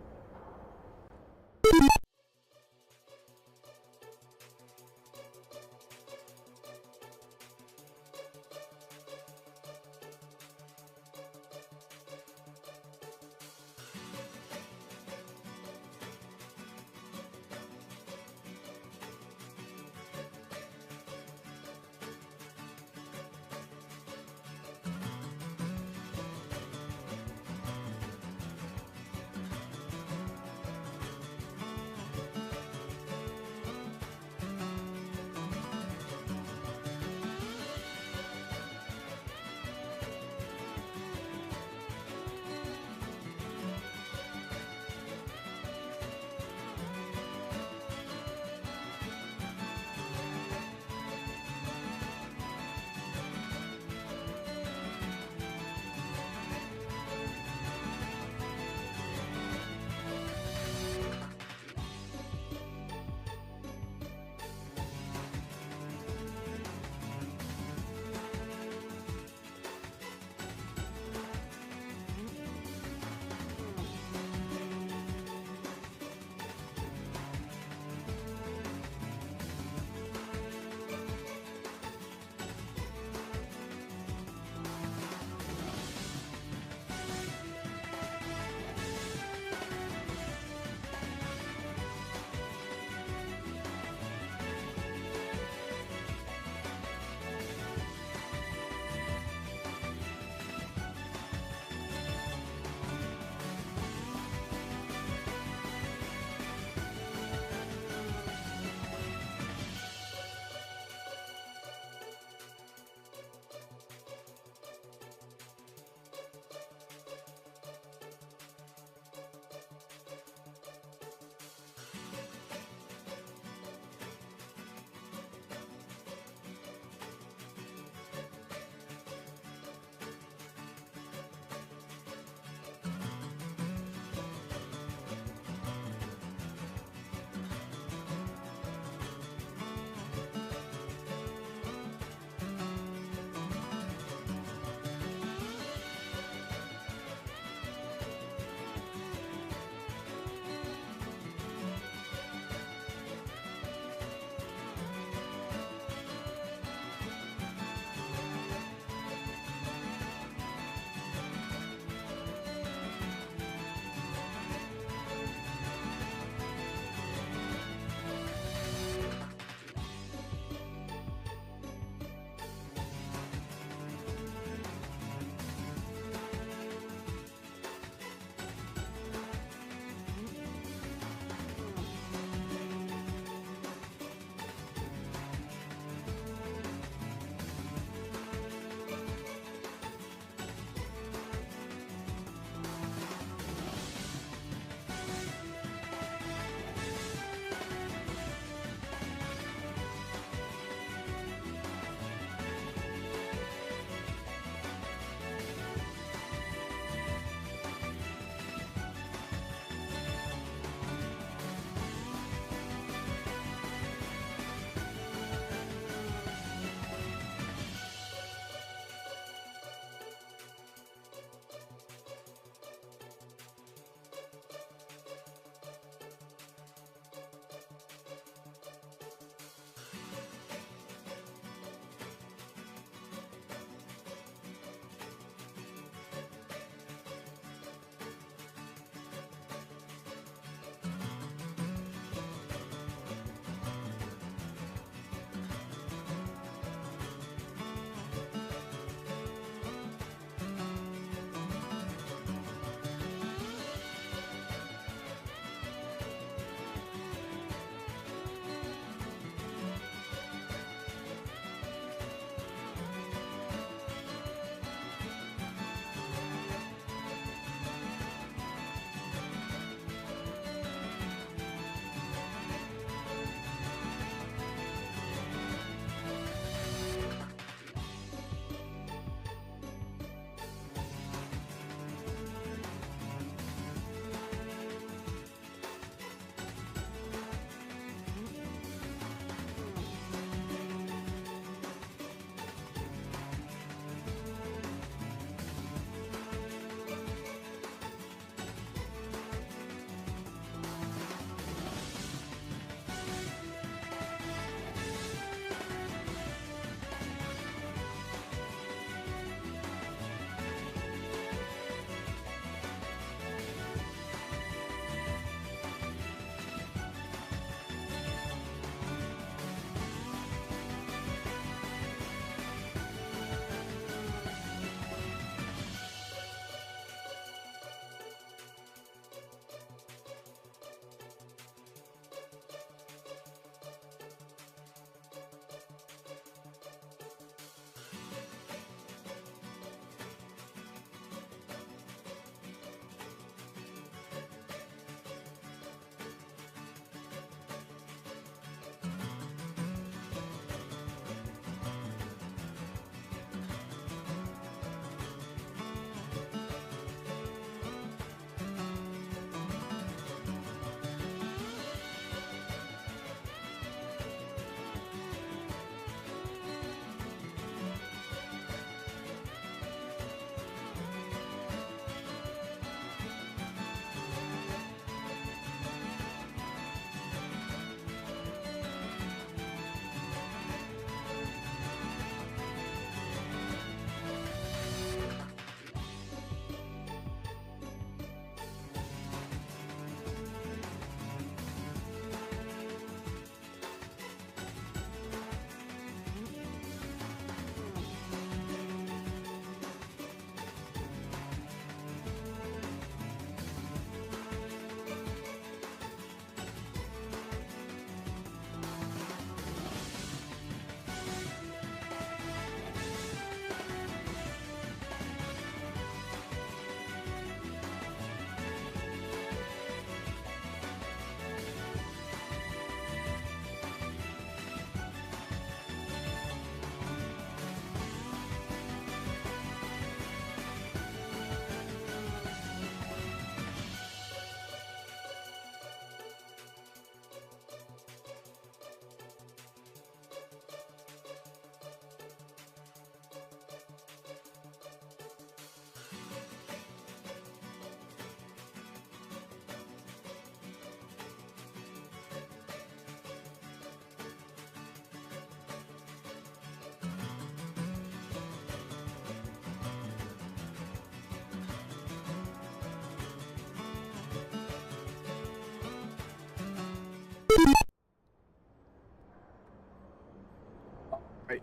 Right.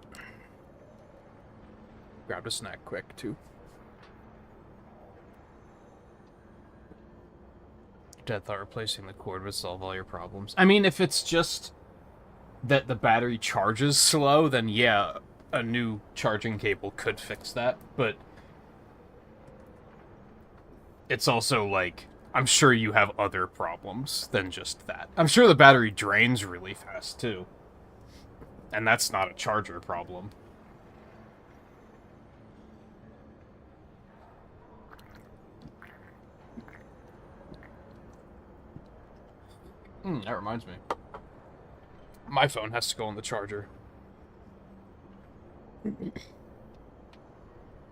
Grabbed a snack quick, too. Dad thought replacing the cord would solve all your problems. I mean, if it's just that the battery charges slow, then yeah, a new charging cable could fix that, but it's also like, I'm sure you have other problems than just that. I'm sure the battery drains really fast, too. And that's not a charger problem. That reminds me. My phone has to go on the charger.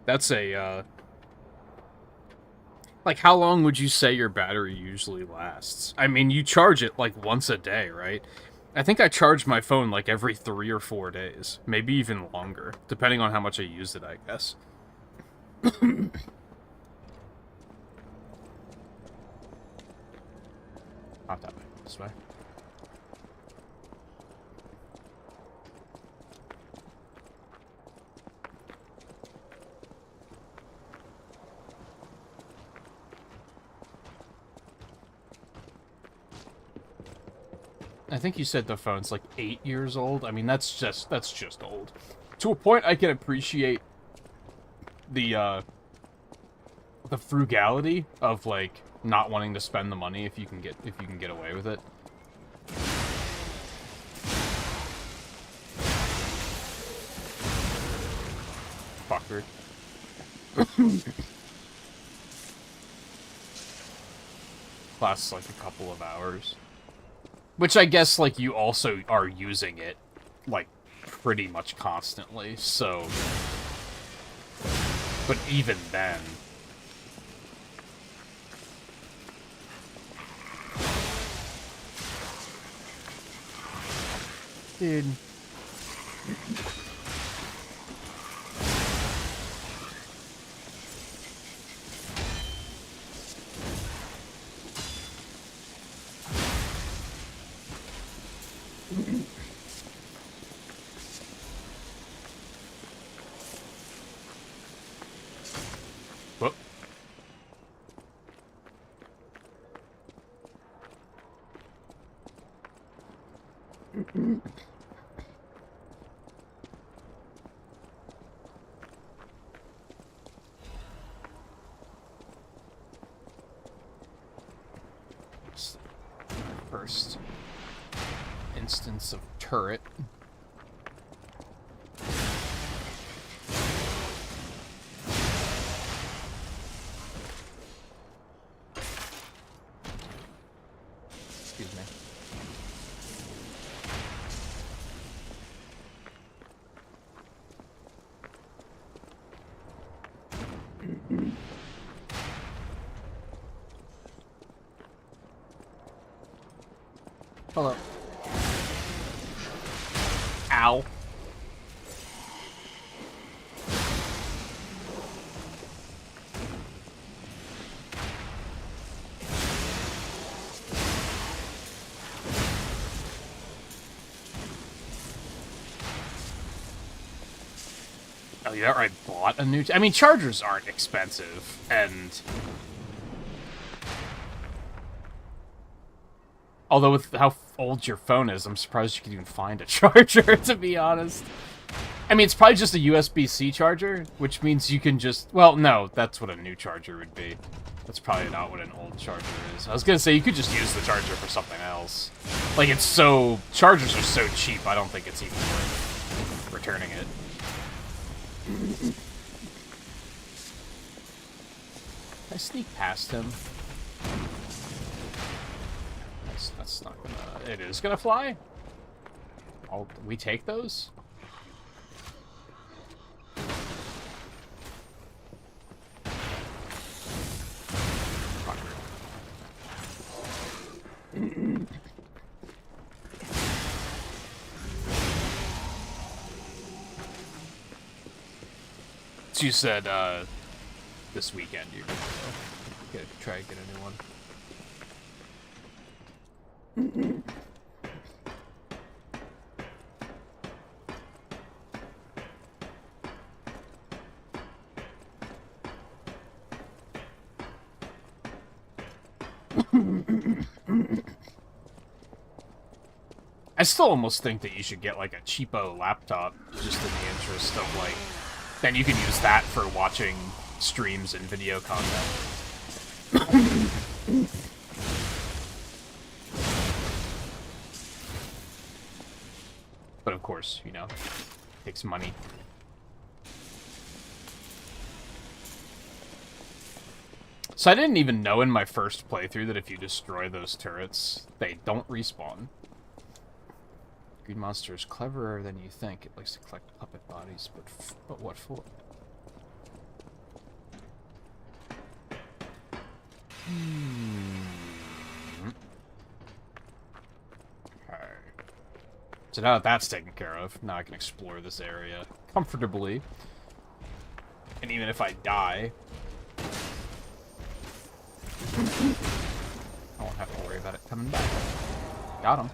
That's a, like, how long would you say your battery usually lasts? I mean, you charge it, like, once a day, right? I think I charge my phone, like, every 3 or 4 days. Maybe even longer, depending on how much I use it, I guess. Not that way. This way. I think you said the phone's like 8 years old. I mean, that's just old. To a point, I can appreciate the frugality of like not wanting to spend the money if you can get away with it. Fucker. Lasts like a couple of hours. Which I guess, like, you also are using it, like, pretty much constantly, so... But even then... Dude... Whoop. First instance of turret. Excuse me. Hello. Ow. Oh, yeah, I bought a new... I mean, chargers aren't expensive, and... Although with how old your phone is, I'm surprised you can even find a charger, to be honest. I mean, it's probably just a USB-C charger, which means you can just... Well, no, that's what a new charger would be. That's probably not what an old charger is. I was gonna say, you could just use the charger for something else. Like, it's so... Chargers are so cheap, I don't think it's even worth returning it. Can I sneak past him? That's not gonna... It is gonna fly? Oh, we take those? So you said, this weekend you're gonna try and get a new one. I still almost think that you should get like a cheapo laptop, just in the interest of like, then you can use that for watching streams and video content. But of course, you know, it takes money. So I didn't even know in my first playthrough that if you destroy those turrets, they don't respawn. Green monster is cleverer than you think. It likes to collect puppet bodies, but what for? Alright. So now that that's taken care of, now I can explore this area comfortably. And even if I die, I won't have to worry about it coming back. Got him.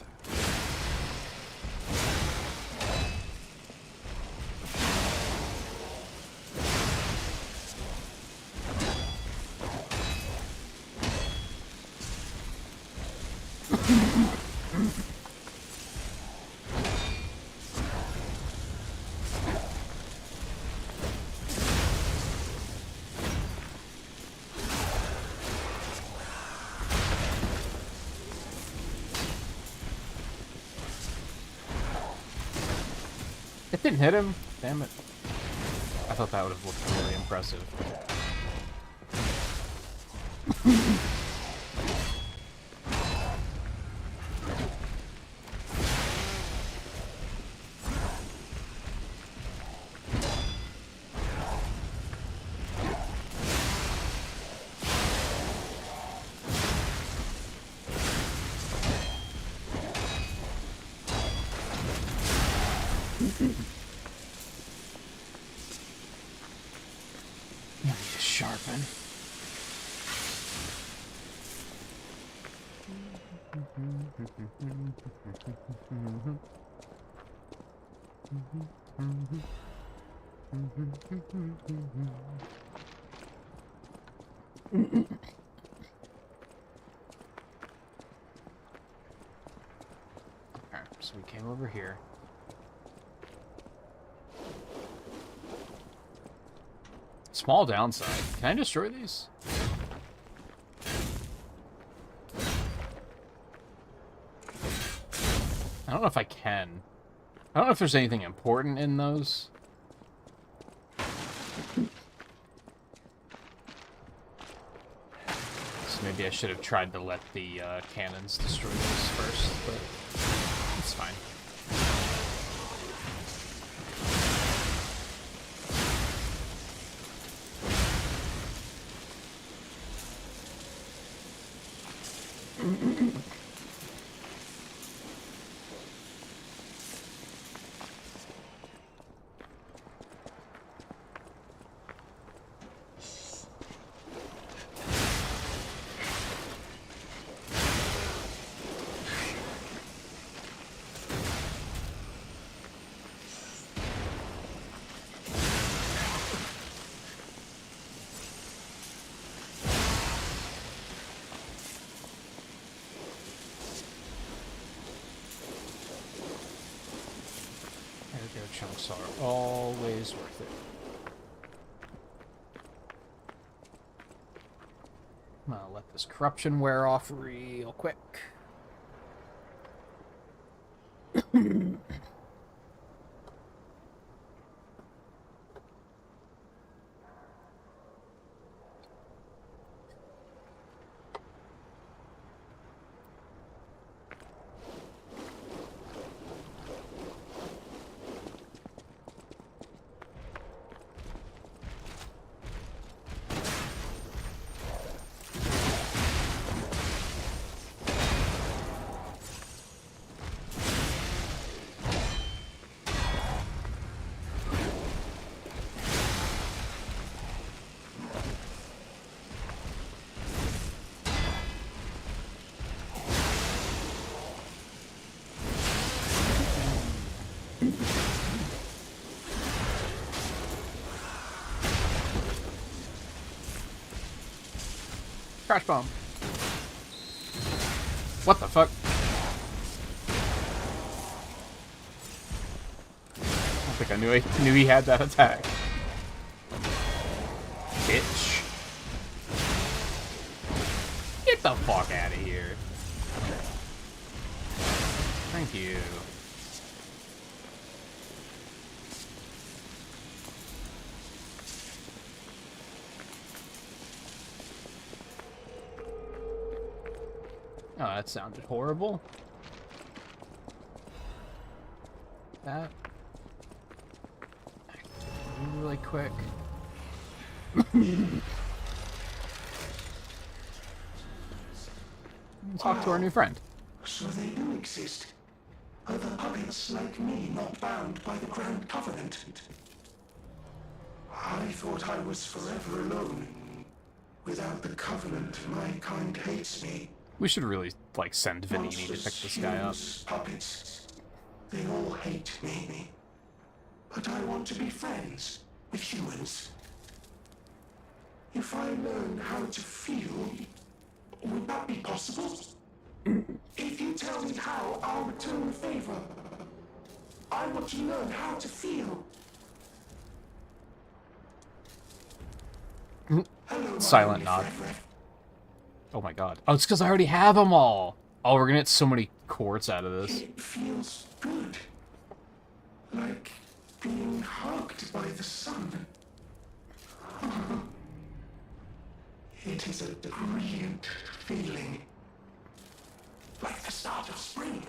It didn't hit him? Damn it. I thought that would have looked really impressive. Sharpen. Alright, so we came over here. Small downside. Can I destroy these? I don't know if I can. I don't know if there's anything important in those. So maybe I should have tried to let the cannons destroy those first, but it's fine. Chunks are always worth it. I'm gonna let this corruption wear off real quick. Crash bomb. What the fuck? I don't think I knew he had that attack. Bitch. Get the fuck out of here. Thank you. Oh, that sounded horrible. That. Really quick. Talk to our new friend. So they do exist. Other puppets like me not bound by the Grand Covenant. I thought I was forever alone. Without the Covenant, my kind hates me. We should really, like, send Vanini to pick this guy up. Puppets. They all hate me. But I want to be friends with humans. If I learn how to feel, would that be possible? If you tell me how, I'll return the favor. I want to learn how to feel. Hello, Silent nod. Oh my god. Oh, it's because I already have them all. Oh, we're gonna get so many quartz out of this. It feels good. Like being hugged by the sun. It is a brilliant feeling. Like the start of spring.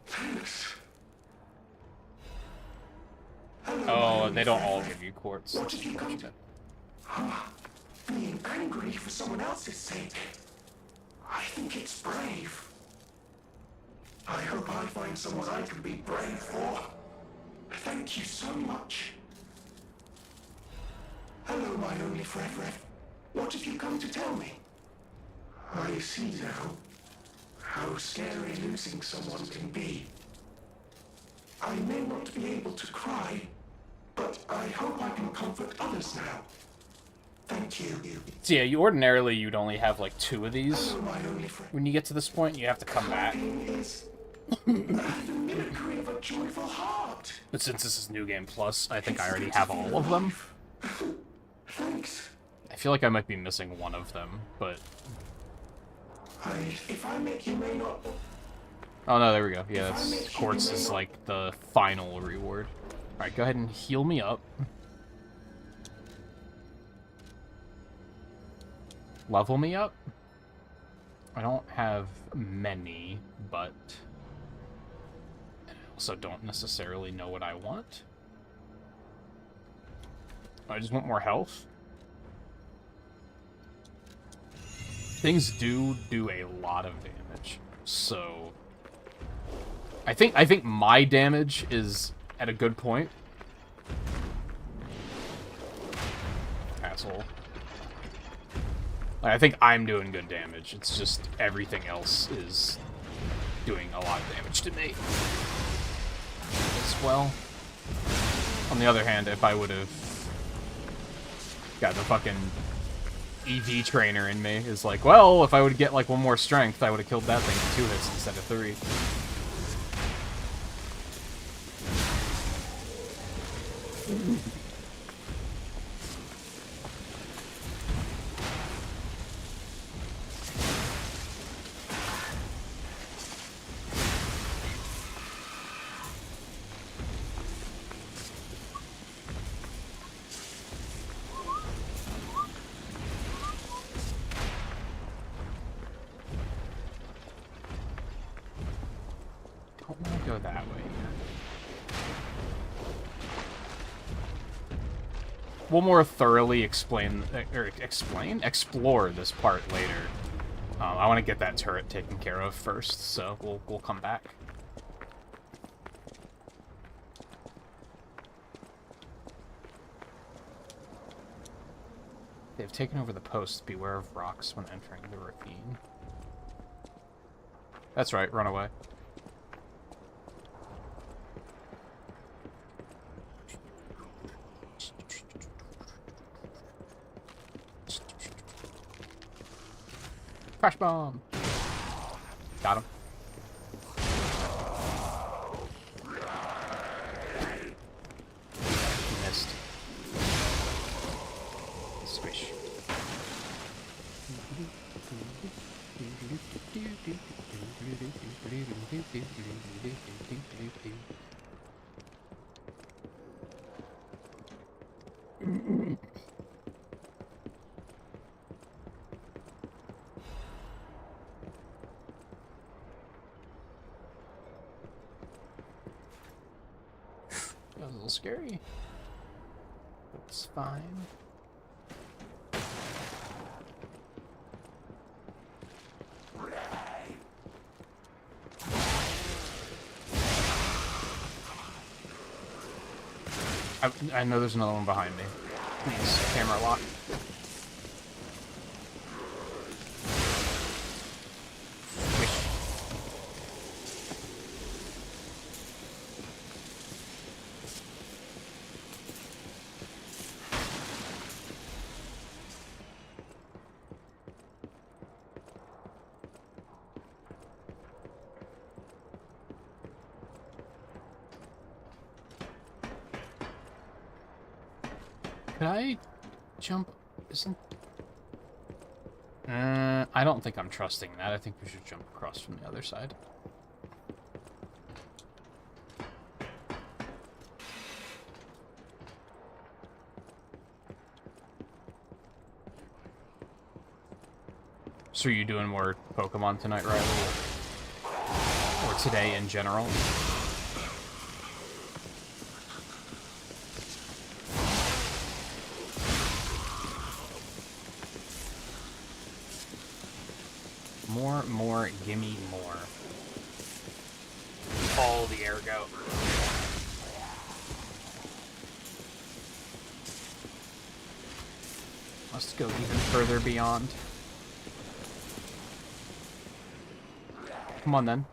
Thanks. Oh, they don't all give you quartz. What did you come to? Being angry for someone else's sake. I think it's brave. I hope I find someone I can be brave for. Thank you so much. Hello, my only friend. What have you come to tell me? I see now how scary losing someone can be. I may not be able to cry, but I hope I can comfort others now. Thank you. So yeah, you'd only have like 2 of these. Hello, my only friend. When you get to this point, you have to come back. Is the mimicry of a joyful heart. But since this is New Game Plus, I think I already have all of them. Thanks. I feel like I might be missing one of them, but... If I make you may not... Oh no, there we go. Yeah, that's, quartz is like the final reward. Alright, go ahead and heal me up. Level me up? I don't have many, but I also don't necessarily know what I want. I just want more health. Things do a lot of damage, so I think my damage is at a good point. Asshole. I think I'm doing good damage. It's just everything else is doing a lot of damage to me as well. On the other hand, if I would have got the fucking EV trainer in me, is like, well, if I would get like 1 more strength, I would have killed that thing in 2 hits instead of 3. Don't want to go that way yet. We'll more thoroughly explore this part later. I want to get that turret taken care of first, so we'll come back. They've taken over the post. Beware of rocks when entering the ravine. That's right, run away. Crash bomb! Got him. Missed. Squish. That was a little scary. It's fine. I know there's another one behind me. Please, camera lock. Could I jump? Isn't... I don't think I'm trusting that. I think we should jump across from the other side. So are you doing more Pokemon tonight, Riley? Or today in general? More, gimme more. All the ergo. Must go even further beyond. Come on then.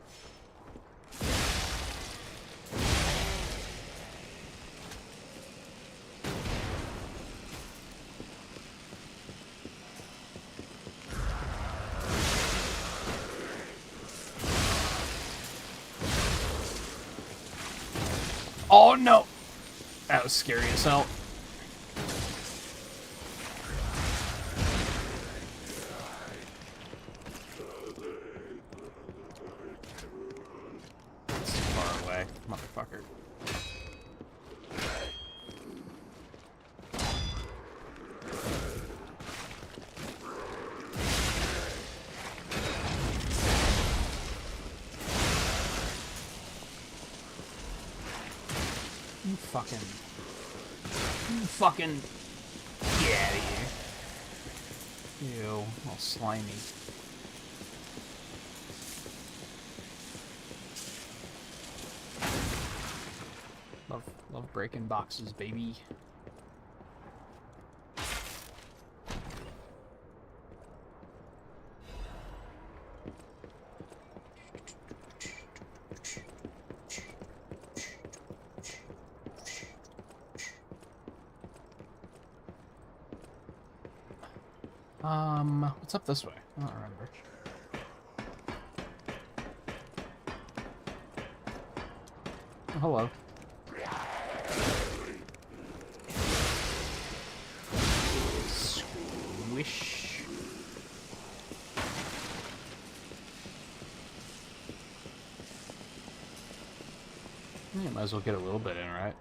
Oh no! That was scary as hell. It's too far away, motherfucker. You fucking get out of here. Ew, all slimy. Love breaking boxes, baby. What's up this way? I don't remember. Oh, hello. Squish. Yeah, might as well get a little bit in, right?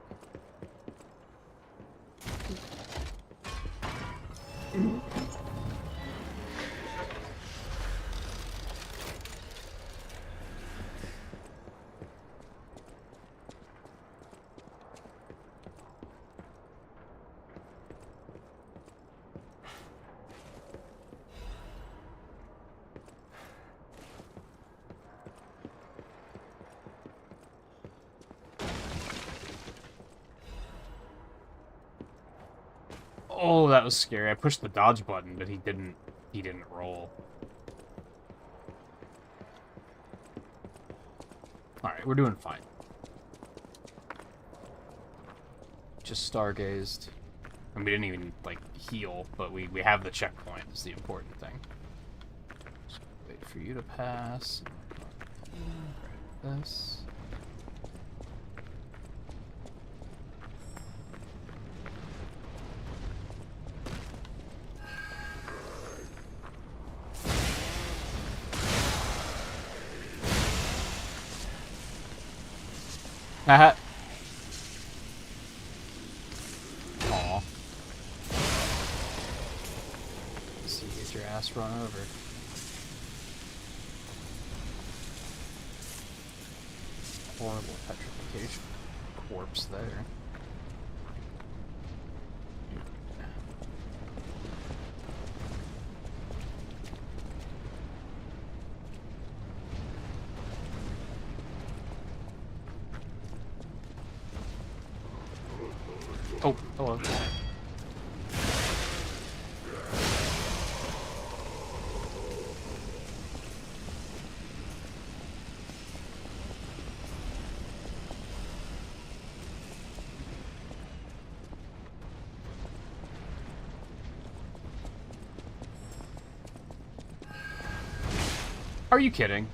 Oh, that was scary. I pushed the dodge button, but he didn't roll. Alright, we're doing fine. Just stargazed. And we didn't even, like, heal, but we have the checkpoint, is the important thing. Just wait for you to pass. This. Haha. Aw. See, get your ass run over. Horrible petrification. Corpse there. Oh, hello. Are you kidding?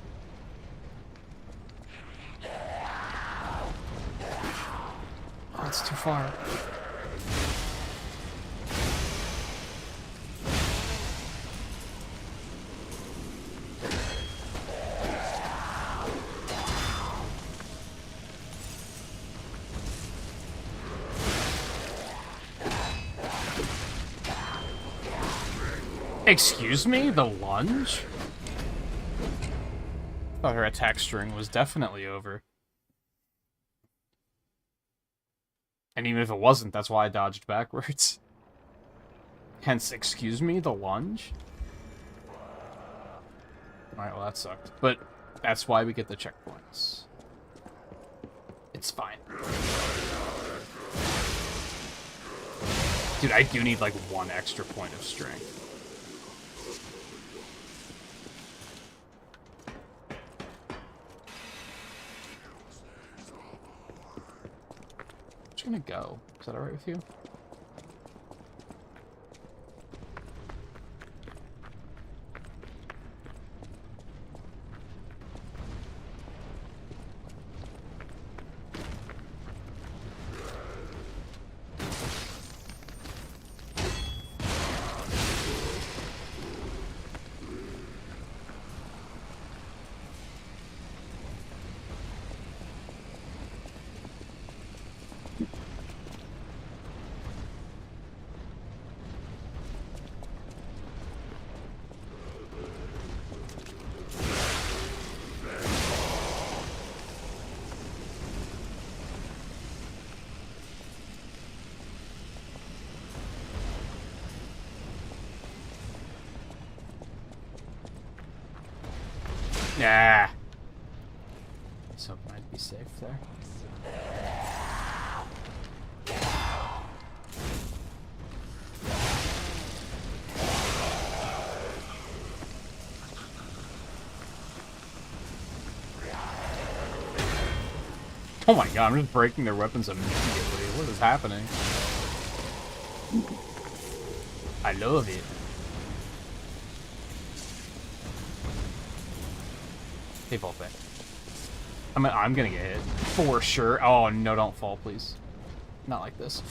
Oh, it's too far. Excuse me? The lunge? Thought her attack string was definitely over. And even if it wasn't, that's why I dodged backwards. Hence, excuse me, the lunge? Alright, well that sucked. But that's why we get the checkpoints. It's fine. Dude, I do need like 1 extra point of strength. I'm just gonna go. Is that alright with you? Yeah. So I'd be safe there. Oh my god, I'm just breaking their weapons immediately. What is happening? I love it. Hey, fall back. I'm gonna get hit. For sure. Oh, no, don't fall, please. Not like this.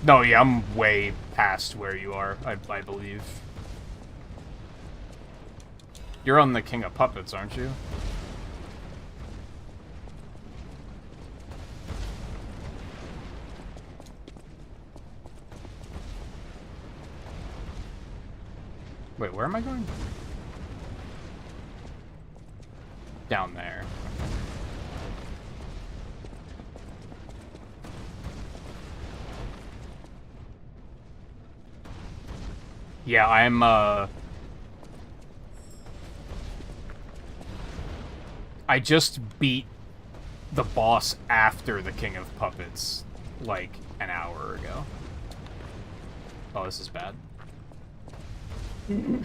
No, yeah, I'm way past where you are, I believe. You're on the King of Puppets, aren't you? Wait, where am I going? Down there. Yeah, I'm, I just beat the boss after the King of Puppets, like, an hour ago. Oh, this is bad. Never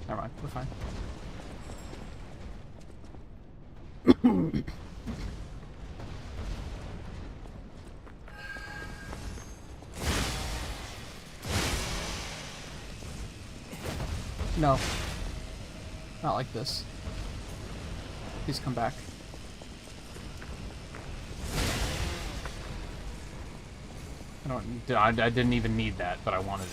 mind, we're fine. No. Not like this. Please come back. I didn't even need that, but I wanted it.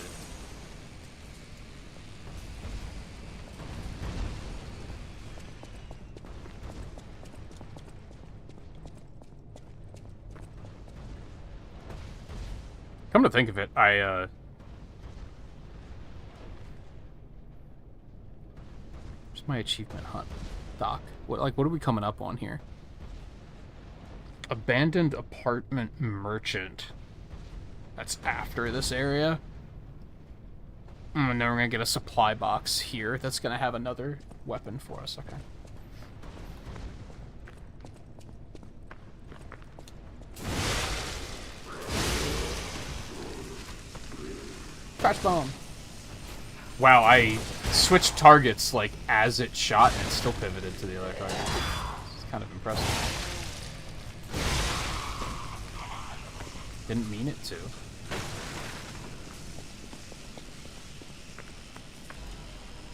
Come to think of it, where's my achievement hunt? Doc. What are we coming up on here? Abandoned apartment merchant. That's after this area. And then we're gonna get a supply box here that's gonna have another weapon for us. Okay. Crash bomb. Wow, I switched targets like as it shot and it still pivoted to the other target. It's kind of impressive. Didn't mean it to.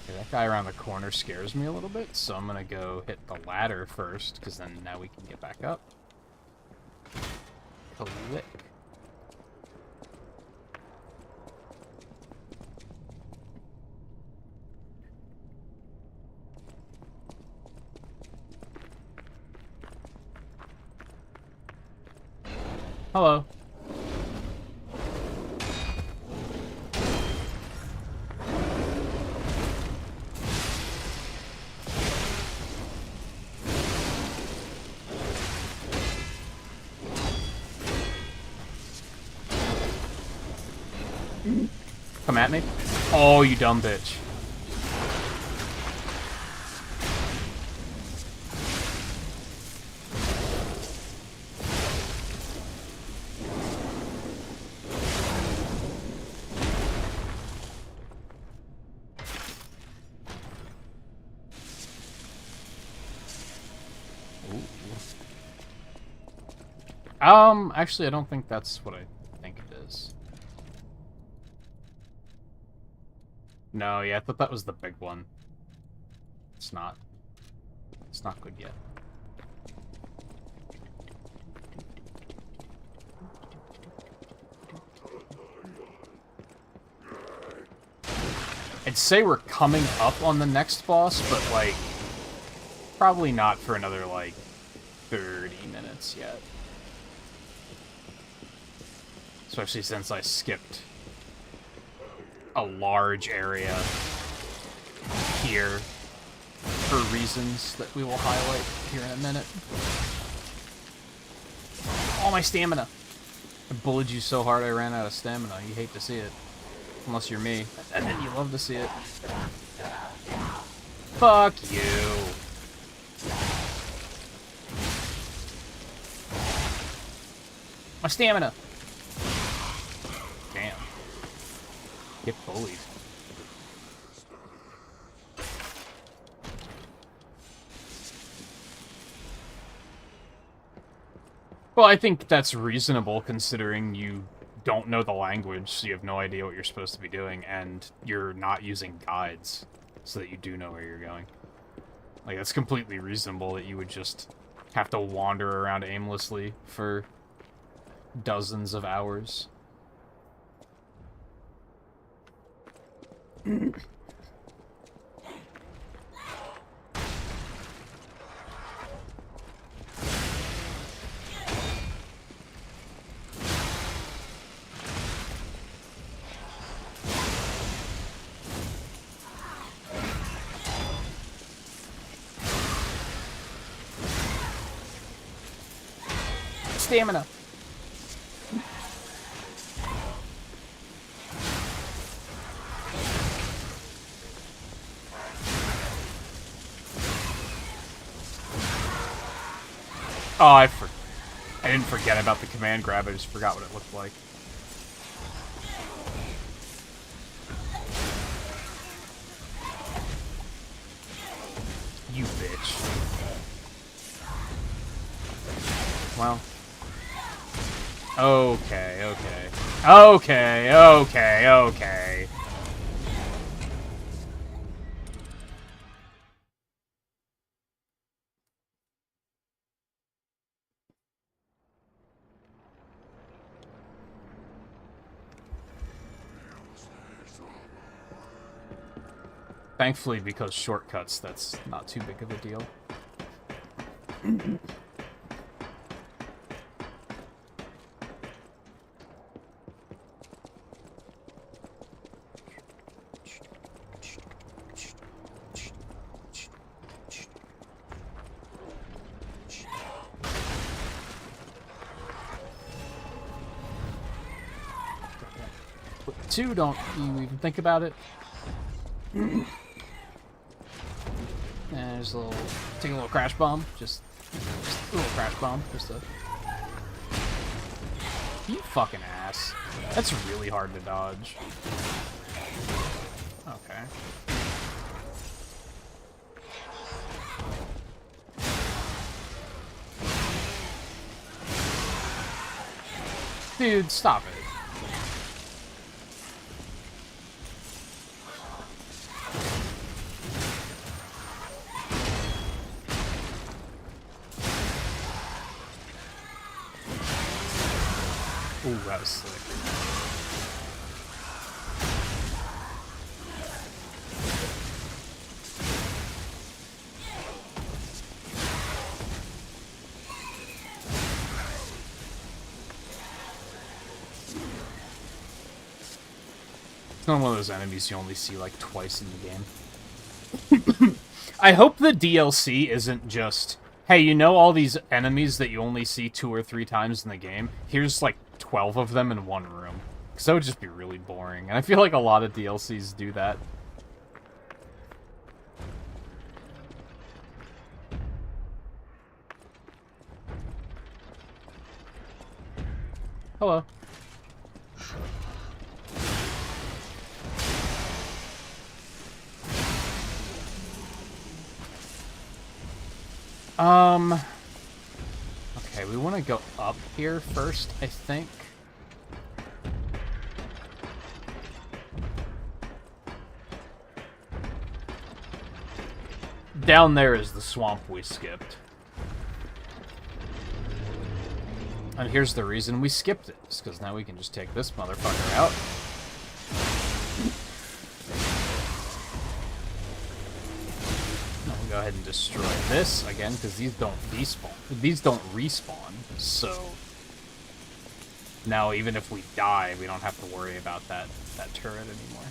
Okay, that guy around the corner scares me a little bit, so I'm gonna go hit the ladder first, because then now we can get back up. Click. Hello. Come at me. Oh, you dumb bitch. Actually, I don't think that's what I think it is. No, yeah, I thought that was the big one. It's not. It's not good yet. I'd say we're coming up on the next boss, but, like, probably not for another, like, 30 minutes yet. Especially since I skipped a large area here for reasons that we will highlight here in a minute. Oh, my stamina! I bullied you so hard I ran out of stamina. You hate to see it. Unless you're me. And then you love to see it. Fuck you! My stamina! Damn. Get bullied. Well, I think that's reasonable considering you don't know the language, so you have no idea what you're supposed to be doing, and you're not using guides so that you do know where you're going. Like, that's completely reasonable that you would just have to wander around aimlessly for dozens of hours. Stamina. Oh, I didn't forget about the command grab, I just forgot what it looked like. You bitch. Well. Okay, okay. Okay, okay, okay. Thankfully, because shortcuts, that's not too big of a deal. Two, don't you even think about it. And there's a little, take a little crash bomb, just a little crash bomb, just a. You fucking ass. That's really hard to dodge. Okay. Dude, stop it. Ooh, that was slick. It's not one of those enemies you only see like twice in the game. I hope the DLC isn't just, hey, you know all these enemies that you only see 2 or 3 times in the game? Here's like 12 of them in one room. Because that would just be really boring. And I feel like a lot of DLCs do that. Hello. Okay, we want to go up here first, I think. Down there is the swamp we skipped. And here's the reason we skipped it. It's because now we can just take this motherfucker out. Go ahead and destroy this again, because these don't despawn. These don't respawn, so now even if we die, we don't have to worry about that turret anymore.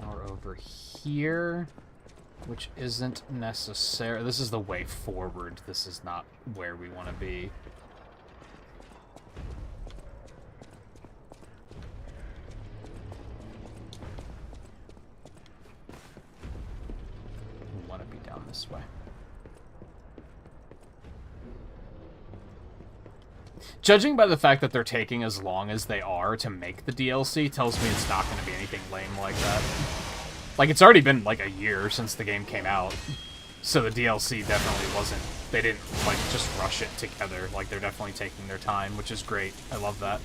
Now we're over here, which isn't necessary. This is the way forward. This is not where we want to be. This way. Judging by the fact that they're taking as long as they are to make the DLC tells me it's not going to be anything lame like that. Like, it's already been like a year since the game came out, so the DLC definitely wasn't, they didn't like just rush it together. Like, they're definitely taking their time, which is great. I love that.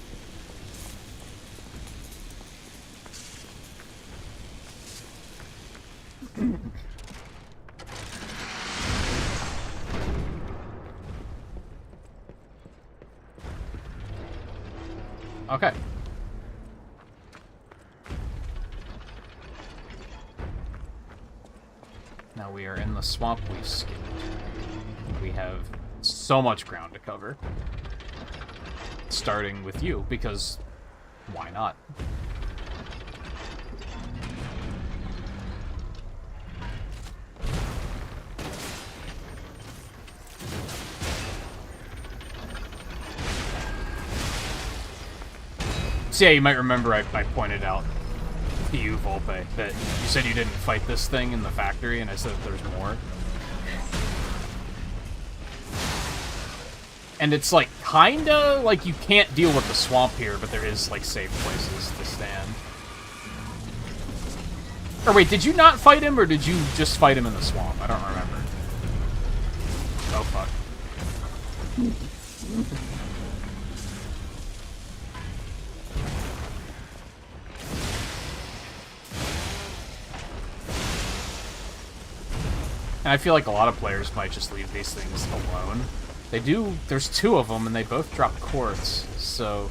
Okay. Now we are in the swamp we skipped. We have so much ground to cover. Starting with you, because why not? So yeah, you might remember I pointed out to you, Volpe, that you said you didn't fight this thing in the factory, and I said that there's more. And it's like, kinda, like you can't deal with the swamp here, but there is like safe places to stand. Or wait, did you not fight him, or did you just fight him in the swamp? I don't remember. Oh fuck. And I feel like a lot of players might just leave these things alone. They do... There's 2 of them, and they both drop quartz, so...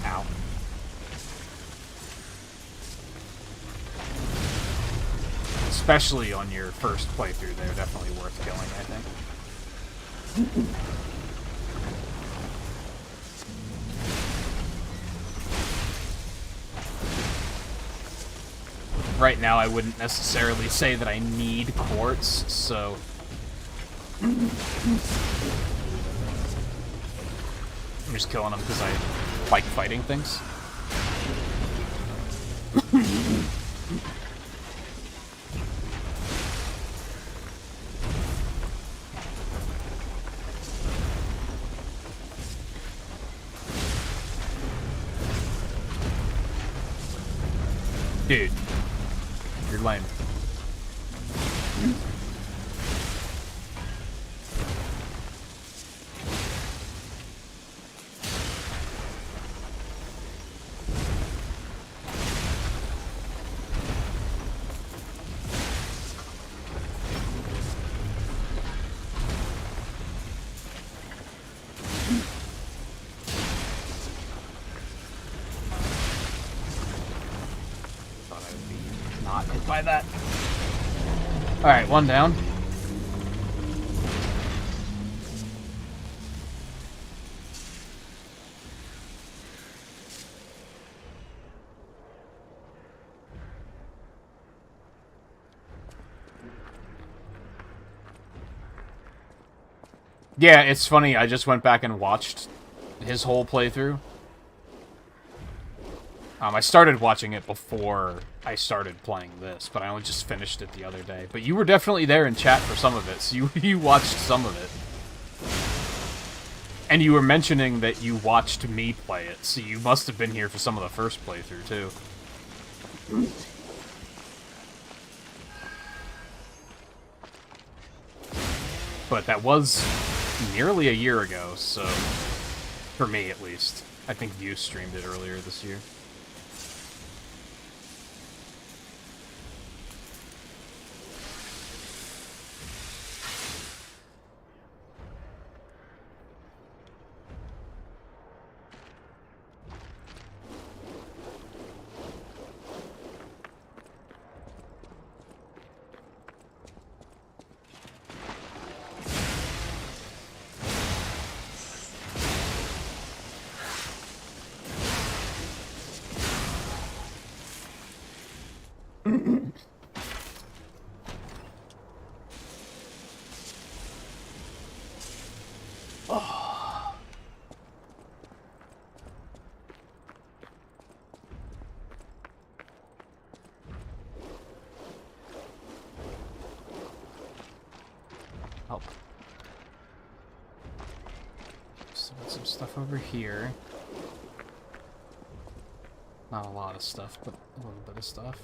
Ow. Especially on your first playthrough, they're definitely worth killing, I think. Right now, I wouldn't necessarily say that I need quartz, so... I'm just killing them because I like fighting things. Dude, you're lame. Not hit by that. Alright, 1 down. Yeah, it's funny, I just went back and watched his whole playthrough. I started watching it before I started playing this, but I only just finished it the other day. But you were definitely there in chat for some of it, so you watched some of it. And you were mentioning that you watched me play it, so you must have been here for some of the first playthrough, too. But that was nearly a year ago, so... For me, at least. I think you streamed it earlier this year. Still got some stuff over here. Not a lot of stuff, but a little bit of stuff.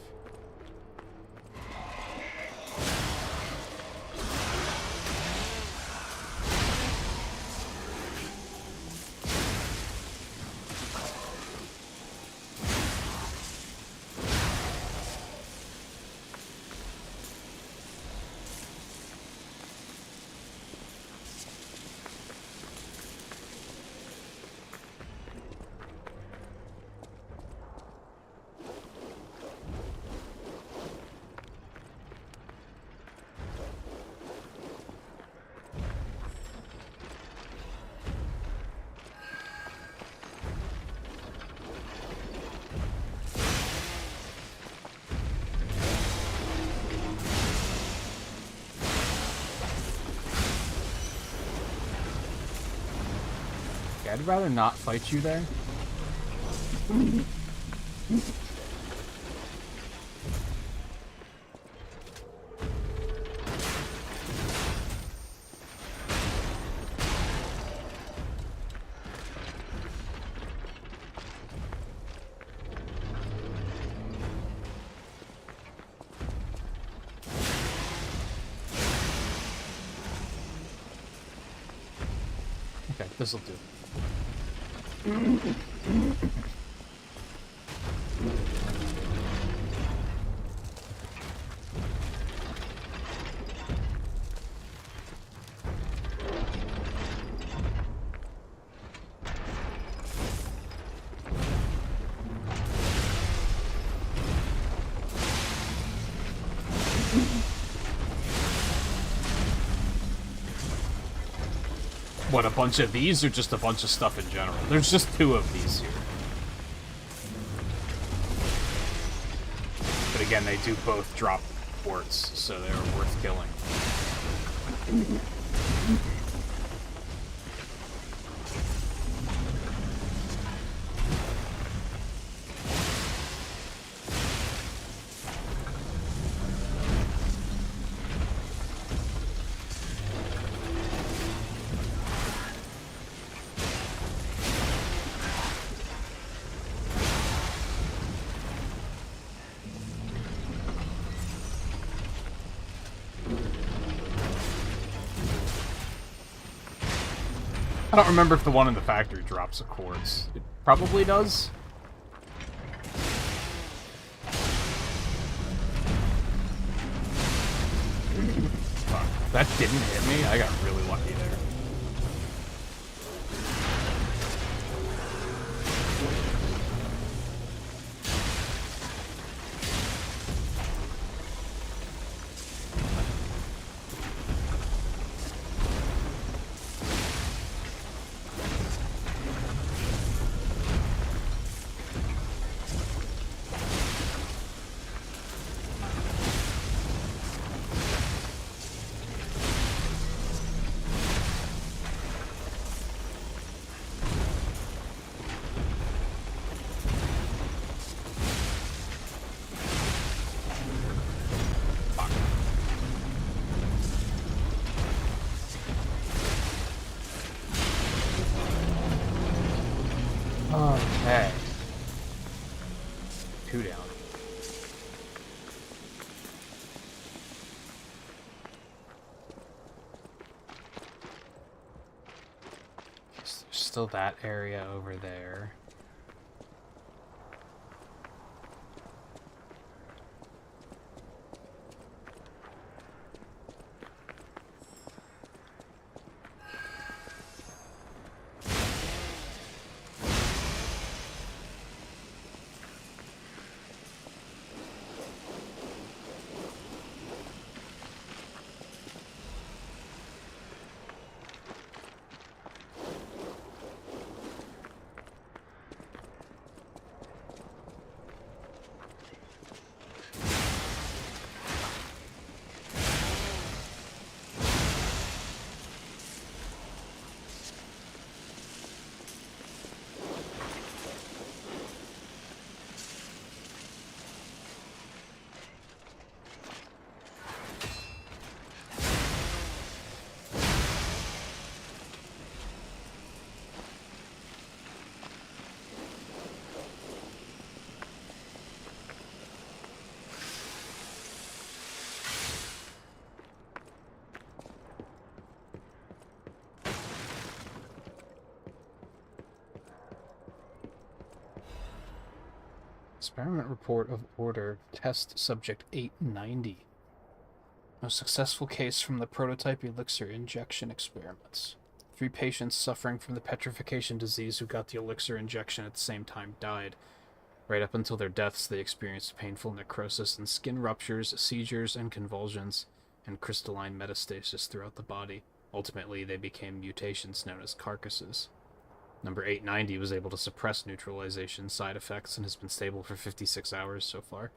I'd rather not fight you there. Okay, this'll do. What, a bunch of these, or just a bunch of stuff in general? There's just 2 of these here. But again, they do both drop quartz, so they're worth killing. I don't remember if the one in the factory drops a quartz. It probably does. Fuck. That didn't hit me? I got really lucky there. Okay. 2 down. There's still that area over there. Experiment report of order test subject 890. A successful case from the prototype elixir injection experiments. 3 patients suffering from the petrification disease who got the elixir injection at the same time died. Right up until their deaths, they experienced painful necrosis and skin ruptures, seizures and convulsions, and crystalline metastasis throughout the body. Ultimately, they became mutations known as carcasses. Number 890 was able to suppress neutralization side effects and has been stable for 56 hours so far.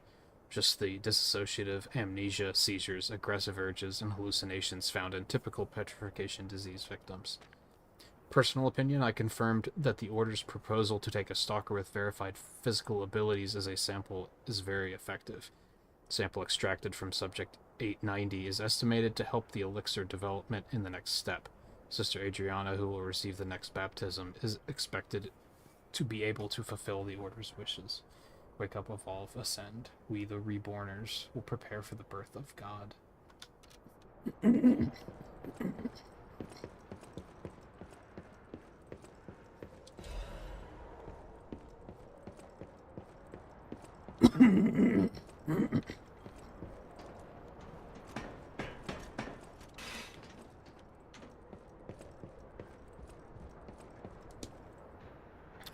Just the dissociative amnesia, seizures, aggressive urges, and hallucinations found in typical petrification disease victims. Personal opinion, I confirmed that the Order's proposal to take a stalker with verified physical abilities as a sample is very effective. Sample extracted from subject 890 is estimated to help the elixir development in the next step. Sister Adriana, who will receive the next baptism, is expected to be able to fulfill the Order's wishes. Wake up, evolve, ascend. We, the Reborners, will prepare for the birth of God.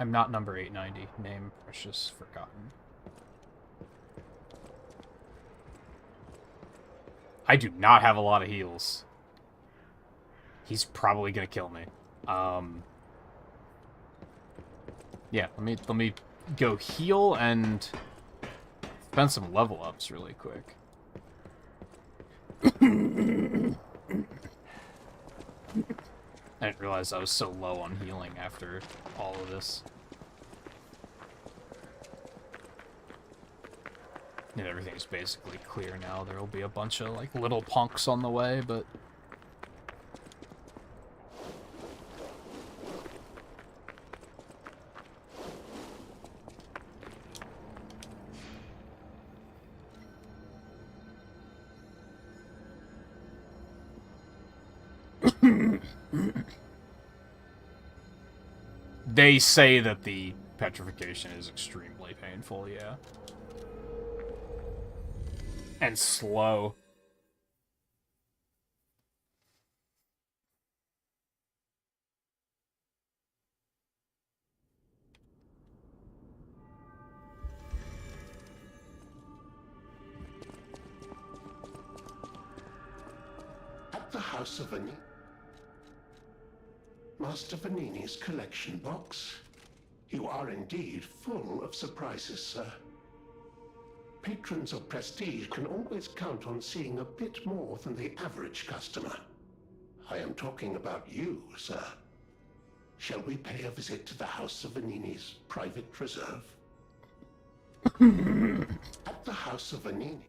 I'm not number 890. Name Precious Forgotten. I do not have a lot of heals. He's probably gonna kill me. Yeah, let me go heal and spend some level ups really quick. I didn't realize I was so low on healing after all of this. And everything's basically clear now. There will be a bunch of, like, little punks on the way, but... They say that the petrification is extremely painful, yeah. And slow. At the House of Vanini. Master Vanini's collection box. You are indeed full of surprises, sir. Patrons of prestige can always count on seeing a bit more than the average customer. I am talking about you, sir. Shall we pay a visit to the House of Vanini's private reserve? At the House of Vanini.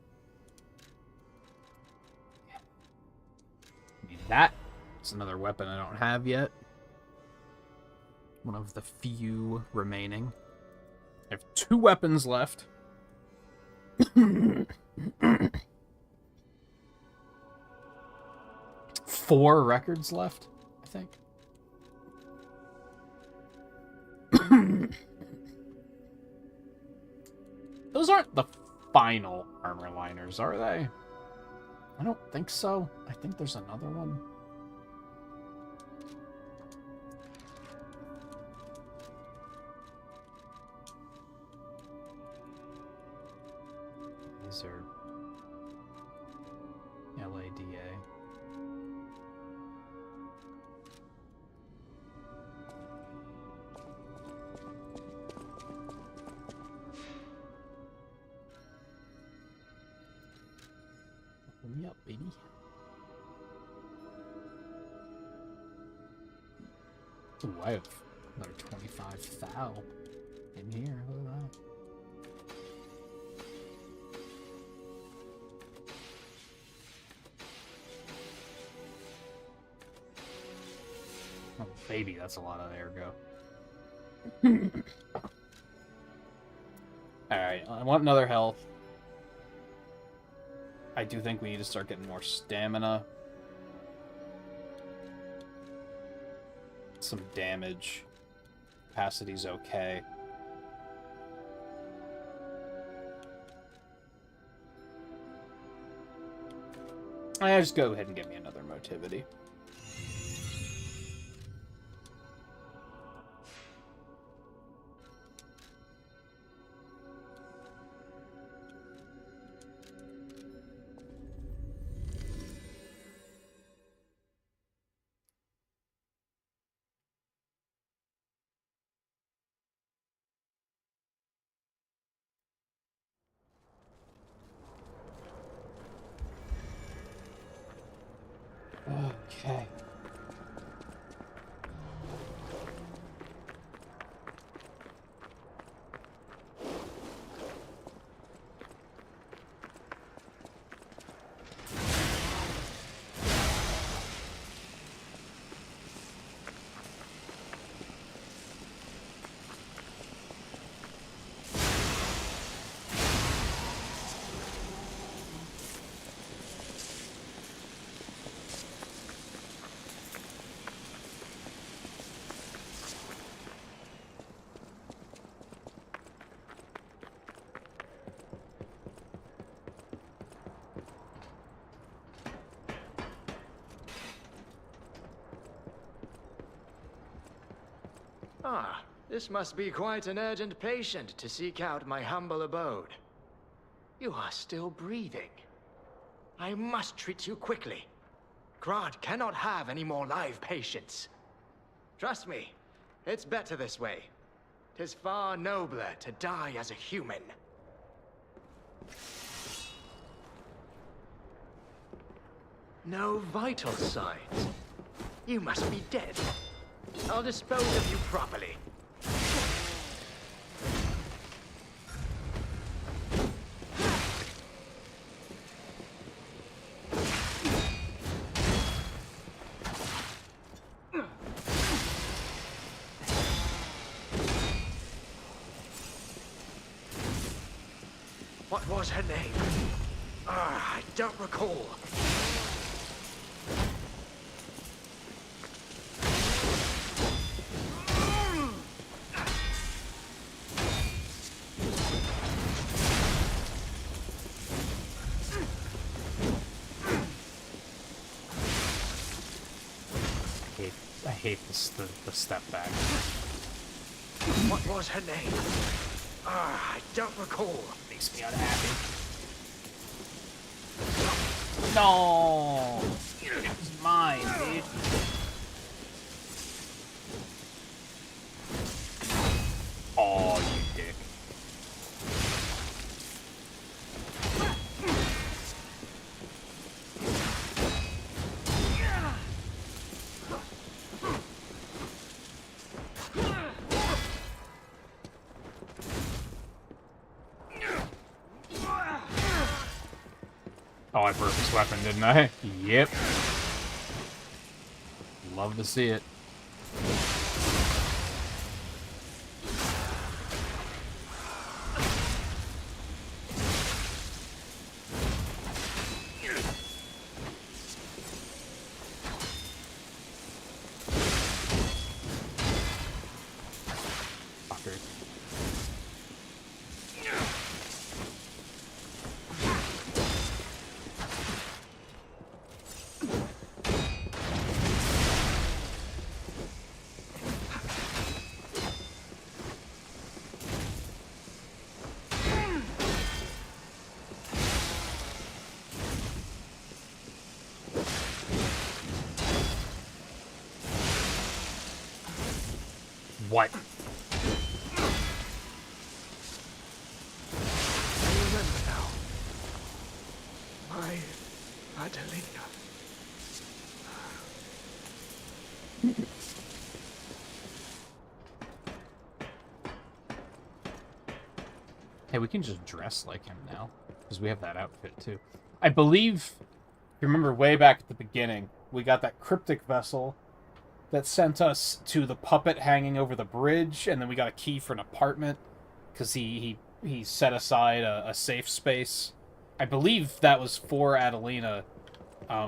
That is another weapon I don't have yet. One of the few remaining. I have 2 weapons left. 4 records left, I think. Those aren't the final armor liners, are they? I don't think so. I think there's another one. These are LADA. Open me up, baby. Ooh, I have another 25 thou in here. Look at that. Oh, baby, that's a lot of ergo. Alright, I want another health. I do think we need to start getting more stamina. Some damage. Capacity's okay. I just go ahead and give me another motivity. Okay. Ah, this must be quite an urgent patient to seek out my humble abode. You are still breathing. I must treat you quickly. Grant cannot have any more live patients. Trust me, it's better this way. 'Tis far nobler to die as a human. No vital signs. You must be dead. I'll dispose of you properly. What was her name? I don't recall. I hate the step back. What was her name? I don't recall. Makes me unhappy. No! It's mine, dude. Oh, you dick. Oh, I broke his weapon, didn't I? Yep. Love to see it. Fucker. What? I remember now. My Adelina. Hey, we can just dress like him now, because we have that outfit too. I believe, you remember way back at the beginning, we got that cryptic vessel that sent us to the puppet hanging over the bridge, and then we got a key for an apartment, because he set aside a safe space. I believe that was for Adelina,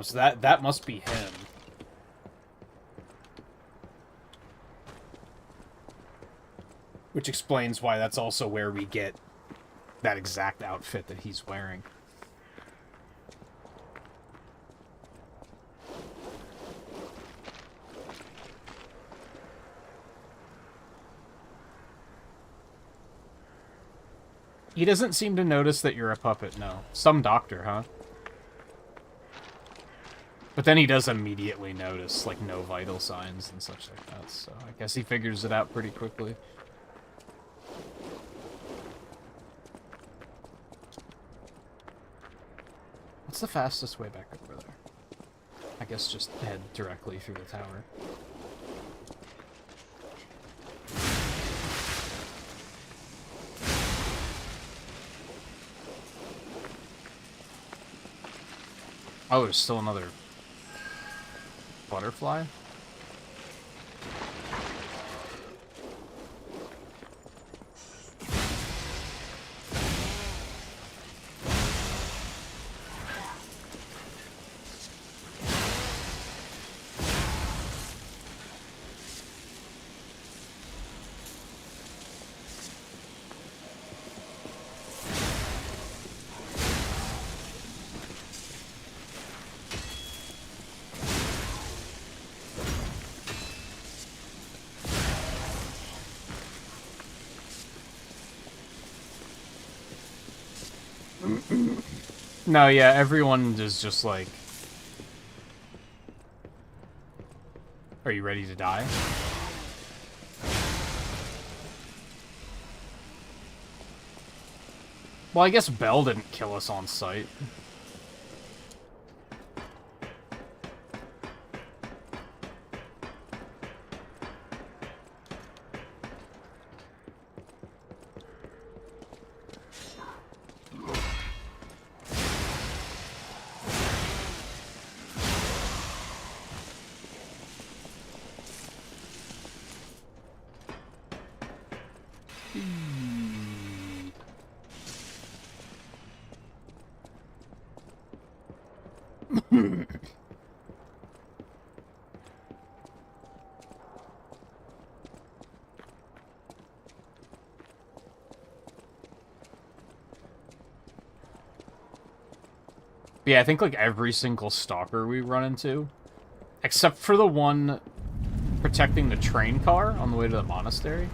so that must be him. Which explains why that's also where we get that exact outfit that he's wearing. He doesn't seem to notice that you're a puppet, no. Some doctor, huh? But then he does immediately notice, like, no vital signs and such like that, so I guess he figures it out pretty quickly. What's the fastest way back over there? I guess just head directly through the tower. Oh, there's still another butterfly? No, yeah, everyone is just like... Are you ready to die? Well, I guess Bell didn't kill us on sight. Yeah, I think like every single stalker we run into, except for the one protecting the train car on the way to the monastery.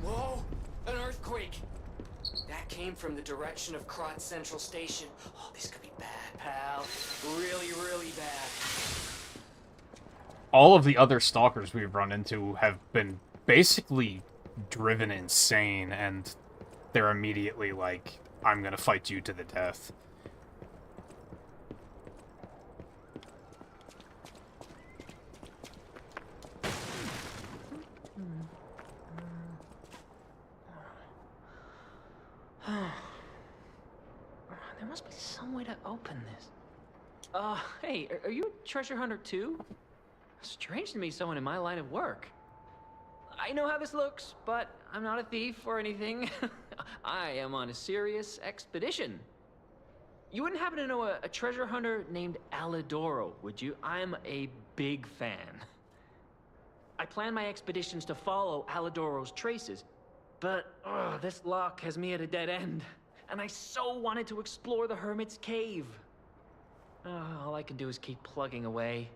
Whoa! An earthquake! That came from the direction of Krot Central Station. Oh, this could be bad, pal. Really, really bad. All of the other stalkers we've run into have been basically driven insane, and they're immediately like, I'm gonna fight you to the death. There must be some way to open this. Hey, are you a treasure hunter too? Strange to me, someone in my line of work. I know how this looks, but I'm not a thief or anything. I am on a serious expedition. You wouldn't happen to know a treasure hunter named Alidoro, would you? I'm a big fan. I plan my expeditions to follow Alidoro's traces, but this lock has me at a dead end, and I so wanted to explore the Hermit's Cave. All I can do is keep plugging away.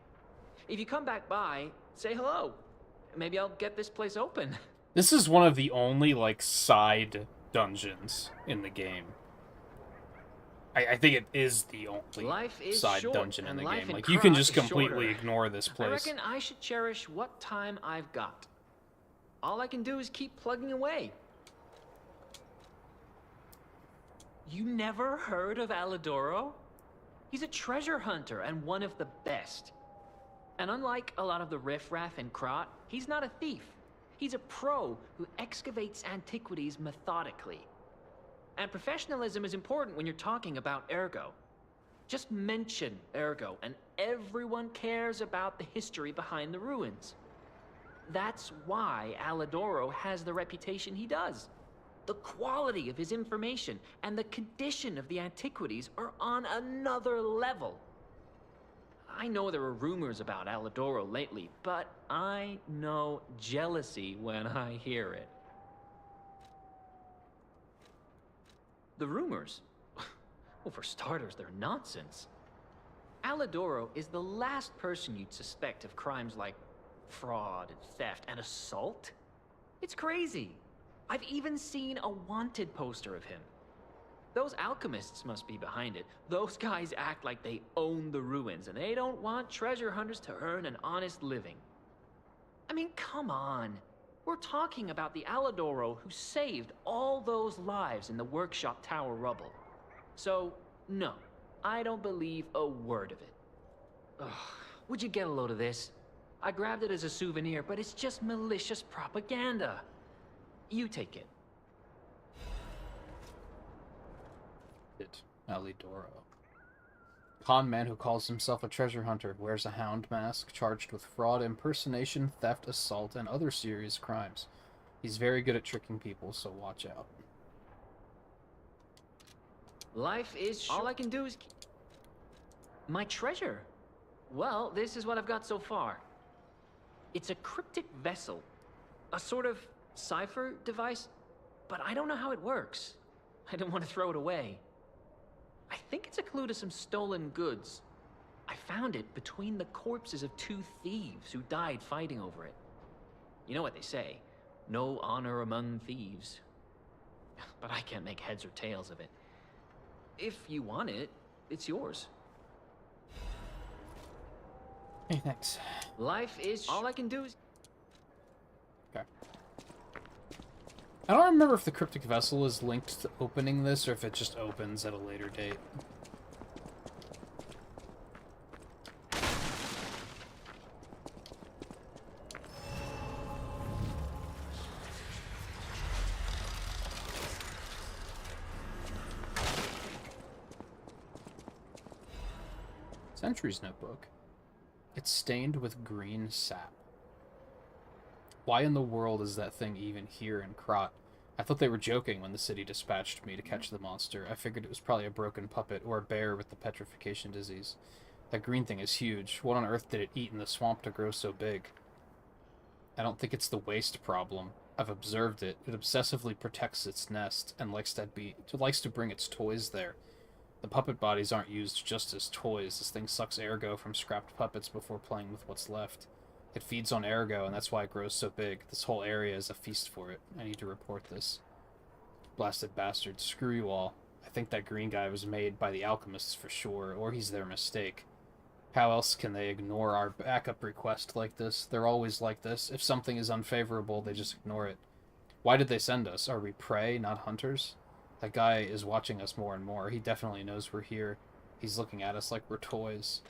If you come back by, say hello. Maybe I'll get this place open. This is one of the only, like, side dungeons in the game. I think it is the only side dungeon in the game. Like, you can just completely ignore this place. I reckon I should cherish what time I've got. All I can do is keep plugging away. You never heard of Alidoro? He's a treasure hunter and one of the best. And unlike a lot of the riffraff in Krot, he's not a thief. He's a pro who excavates antiquities methodically. And professionalism is important when you're talking about Ergo. Just mention Ergo, and everyone cares about the history behind the ruins. That's why Alidoro has the reputation he does. The quality of his information and the condition of the antiquities are on another level. I know there are rumors about Alidoro lately, but I know jealousy when I hear it. The rumors? Well, for starters, they're nonsense. Alidoro is the last person you'd suspect of crimes like fraud and theft and assault. It's crazy. I've even seen a wanted poster of him. Those alchemists must be behind it. Those guys act like they own the ruins, and they don't want treasure hunters to earn an honest living. I mean, come on. We're talking about the Alidoro who saved all those lives in the workshop tower rubble. So, no, I don't believe a word of it. Ugh, would you get a load of this? I grabbed it as a souvenir, but it's just malicious propaganda. You take it. Alidoro. Con man who calls himself a treasure hunter, wears a hound mask, charged with fraud, impersonation, theft, assault, and other serious crimes. He's very good at tricking people, so watch out. Life is short. All I can do is my treasure. Well, this is what I've got so far. It's a cryptic vessel. A sort of cipher device, but I don't know how it works. I don't want to throw it away. I think it's a clue to some stolen goods. I found it between the corpses of 2 thieves who died fighting over it. You know what they say, no honor among thieves. But I can't make heads or tails of it. If you want it, it's yours. Hey, thanks. Life is all I can do is... Okay. I don't remember if the cryptic vessel is linked to opening this or if it just opens at a later date. Sentry's notebook. It's stained with green sap. Why in the world is that thing even here in Krot? I thought they were joking when the city dispatched me to catch the monster. I figured it was probably a broken puppet or a bear with the petrification disease. That green thing is huge. What on earth did it eat in the swamp to grow so big? I don't think it's the waste problem. I've observed it. It obsessively protects its nest and likes to bring its toys there. The puppet bodies aren't used just as toys. This thing sucks ergo from scrapped puppets before playing with what's left. It feeds on ergo, and that's why it grows so big. This whole area is a feast for it. I need to report this. Blasted bastards. Screw you all. I think that green guy was made by the alchemists for sure, or he's their mistake. How else can they ignore our backup request like this? They're always like this. If something is unfavorable, they just ignore it. Why did they send us? Are we prey, not hunters? That guy is watching us more and more. He definitely knows we're here. He's looking at us like we're toys.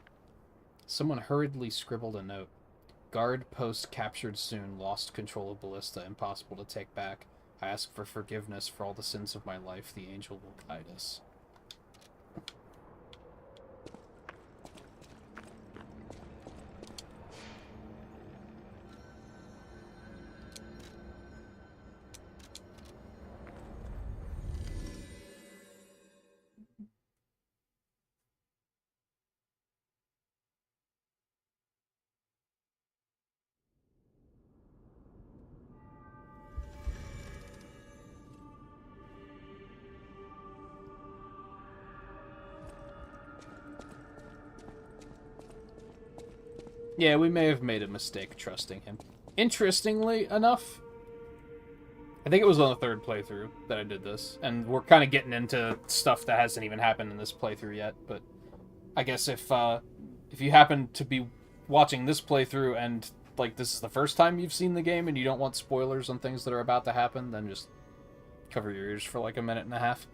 Someone hurriedly scribbled a note. Guard post captured soon. Lost control of ballista. Impossible to take back. I ask for forgiveness for all the sins of my life. The angel will guide us. Yeah, we may have made a mistake trusting him. Interestingly enough, I think it was on the third playthrough that I did this, and we're kind of getting into stuff that hasn't even happened in this playthrough yet, but I guess if you happen to be watching this playthrough and, like, this is the first time you've seen the game and you don't want spoilers on things that are about to happen, then just cover your ears for, like, a minute and a half.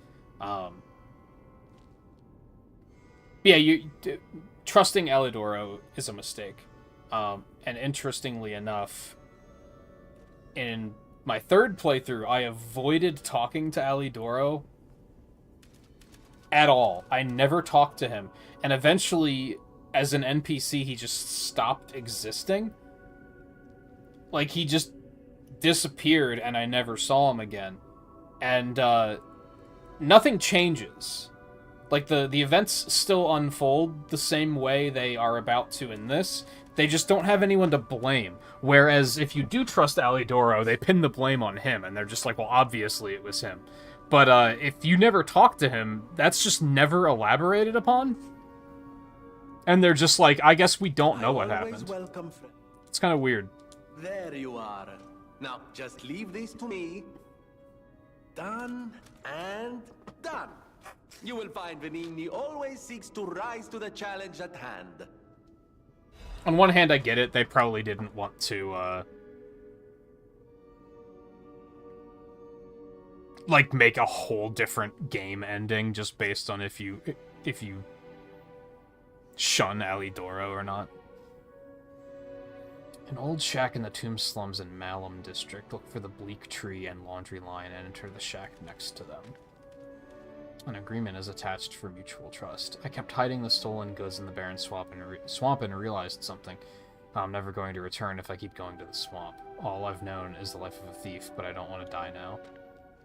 Yeah, trusting Alidoro is a mistake. And interestingly enough, in my third playthrough, I avoided talking to Alidoro at all. I never talked to him. And eventually, as an NPC, he just stopped existing. Like, he just disappeared and I never saw him again. And, nothing changes. Like, the events still unfold the same way they are about to in this. They just don't have anyone to blame. Whereas, if you do trust Alidoro, they pin the blame on him, and they're just like, well, obviously it was him. But, if you never talk to him, that's just never elaborated upon. And they're just like, I guess we don't know what happened. Welcome, friend. It's kind of weird. There you are. Now, just leave this to me. Done and done. You will find Venigni always seeks to rise to the challenge at hand. On one hand, I get it. They probably didn't want to, like, make a whole different game ending just based on if you shun Alidoro or not. An old shack in the tomb slums in Malum district. Look for the bleak tree and laundry line and enter the shack next to them. An agreement is attached for mutual trust. I kept hiding the stolen goods in the barren swamp and realized something. I'm never going to return if I keep going to the swamp. All I've known is the life of a thief, but I don't want to die now.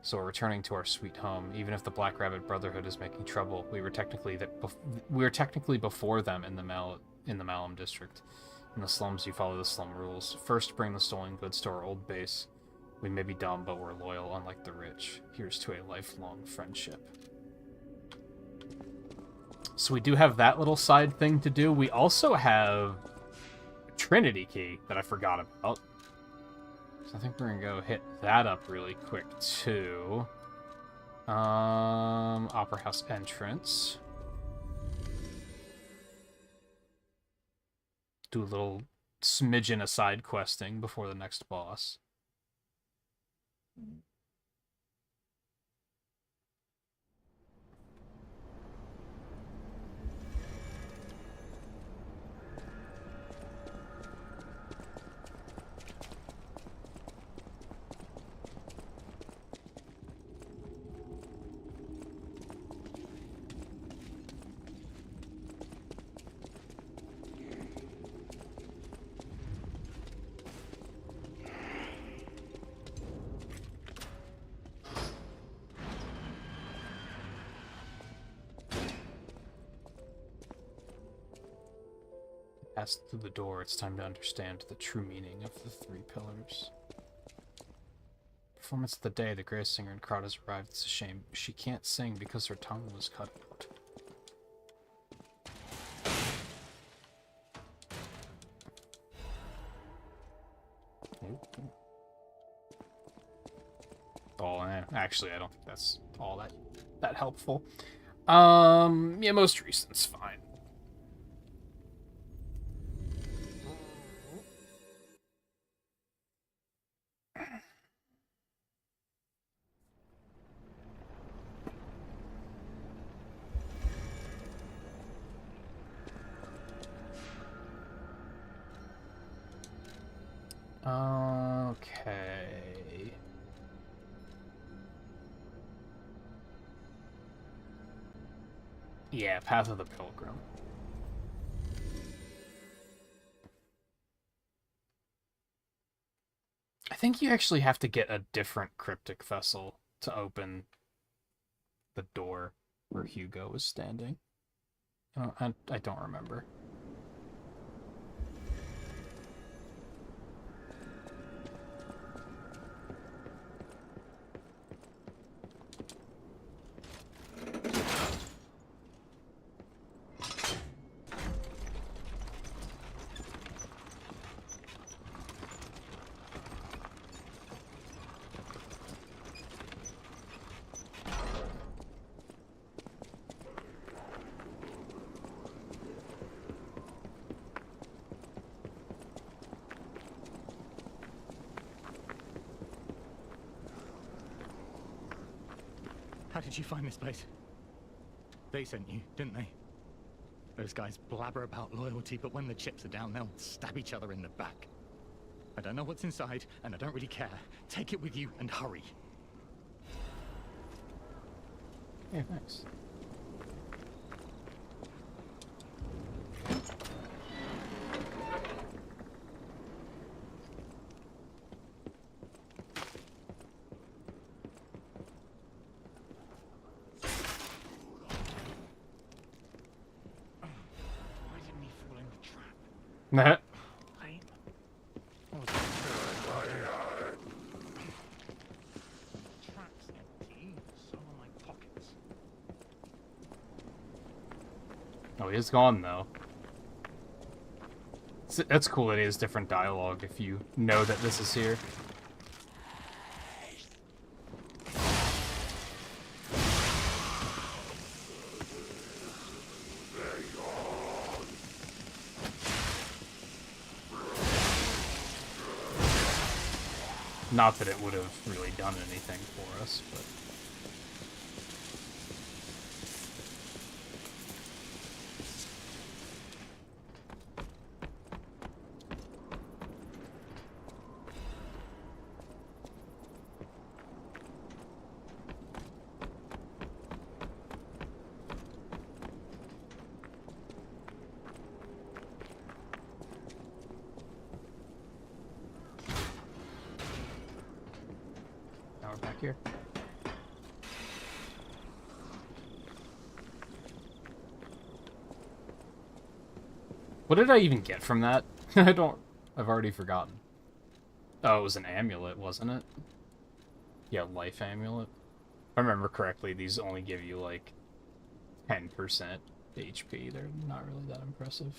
So we're returning to our sweet home. Even if the Black Rabbit Brotherhood is making trouble, we were technically before them in the Malum district. In the slums, you follow the slum rules. First, bring the stolen goods to our old base. We may be dumb, but we're loyal, unlike the rich. Here's to a lifelong friendship. So we do have that little side thing to do. We also have a Trinity key that I forgot about. So I think we're gonna go hit that up really quick too. Opera House entrance. Do a little smidgen of side questing before the next boss. Passed through the door, it's time to understand the true meaning of the three pillars. Performance of the day, the greatest singer in crowd has arrived. It's a shame. She can't sing because her tongue was cut out. Actually, I don't think that's all that helpful. Yeah, most recent's fine. Okay. Yeah, Path of the Pilgrim. I think you actually have to get a different cryptic vessel to open the door where Hugo was standing. I don't remember. How did you find this place? They sent you, didn't they? Those guys blabber about loyalty, but when the chips are down, they'll stab each other in the back. I don't know what's inside, and I don't really care. Take it with you and hurry. Yeah, thanks. Nah. Oh, he is gone, though. That's cool that he has different dialogue if you know that this is here. Not that it would have really done anything for us, but... Now we're back here. What did I even get from that? I've already forgotten. Oh, it was an amulet, wasn't it? Yeah, life amulet. If I remember correctly, these only give you like 10% HP. They're not really that impressive.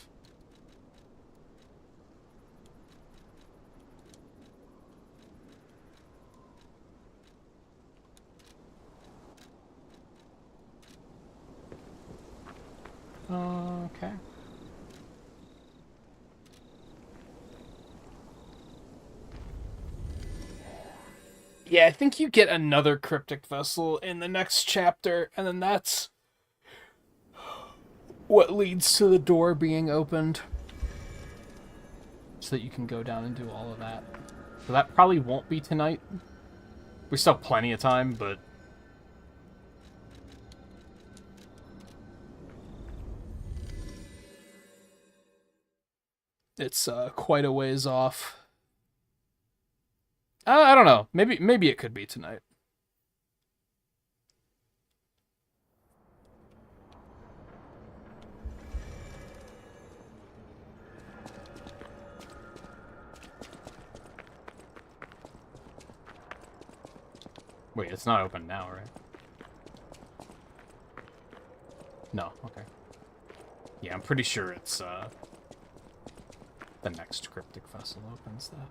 Okay. Yeah, I think you get another cryptic vessel in the next chapter, and then that's what leads to the door being opened. So that you can go down and do all of that. So that probably won't be tonight. We still have plenty of time, but... it's quite a ways off. I don't know. Maybe it could be tonight. Wait, it's not open now, right? No, okay. Yeah, I'm pretty sure it's, the next cryptic vessel opens that.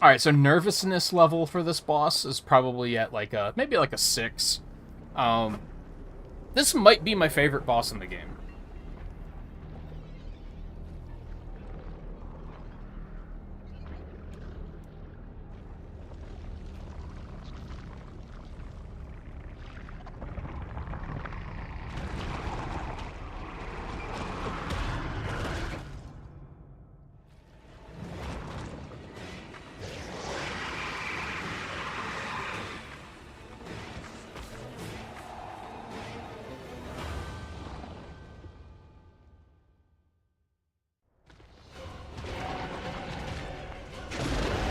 Alright, so nervousness level for this boss is probably at like a, maybe like a 6. This might be my favorite boss in the game.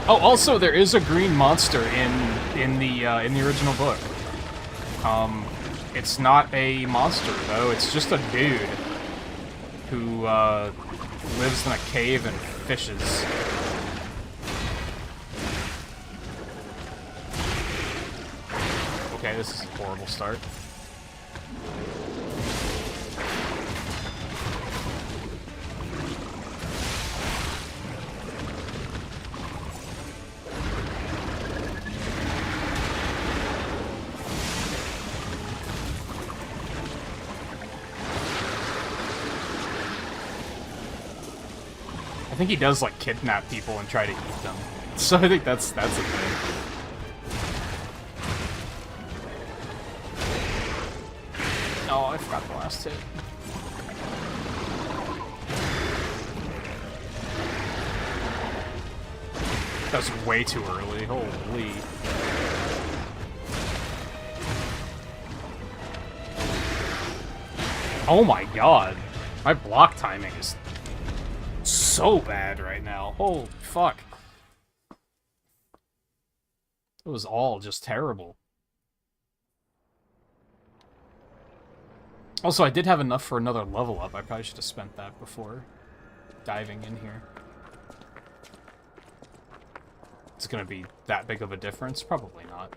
Oh, also, there is a green monster in the original book. It's not a monster though; it's just a dude who lives in a cave and fishes. Okay, this is a horrible start. I think he does, like, kidnap people and try to eat them. So I think that's a thing. Oh, I forgot the last hit. That was way too early. Holy. Oh my god. My block timing is so bad right now. Holy fuck. It was all just terrible. Also, I did have enough for another level up. I probably should have spent that before diving in here. It's gonna be that big of a difference? Probably not.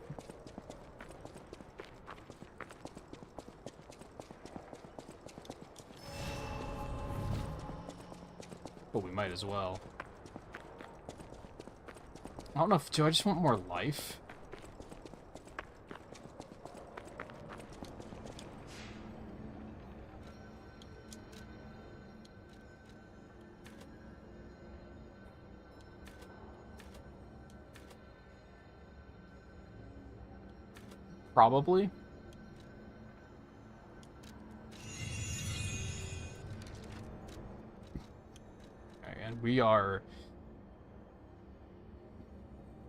But we might as well. I don't know if... Do I just want more life? Probably. Okay, and we are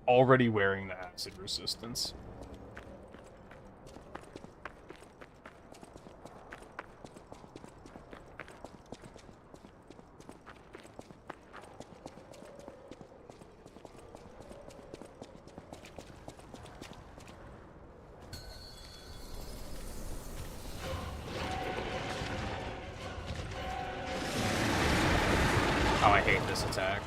already wearing the acid resistance. Oh, I hate this attack.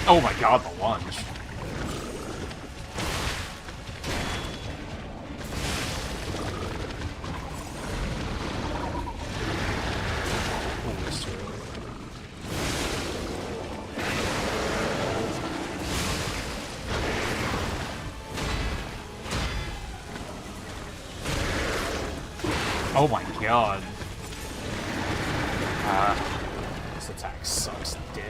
Oh my god, the lunge. Ooh, that's too early. Oh my god. This attack sucks dick.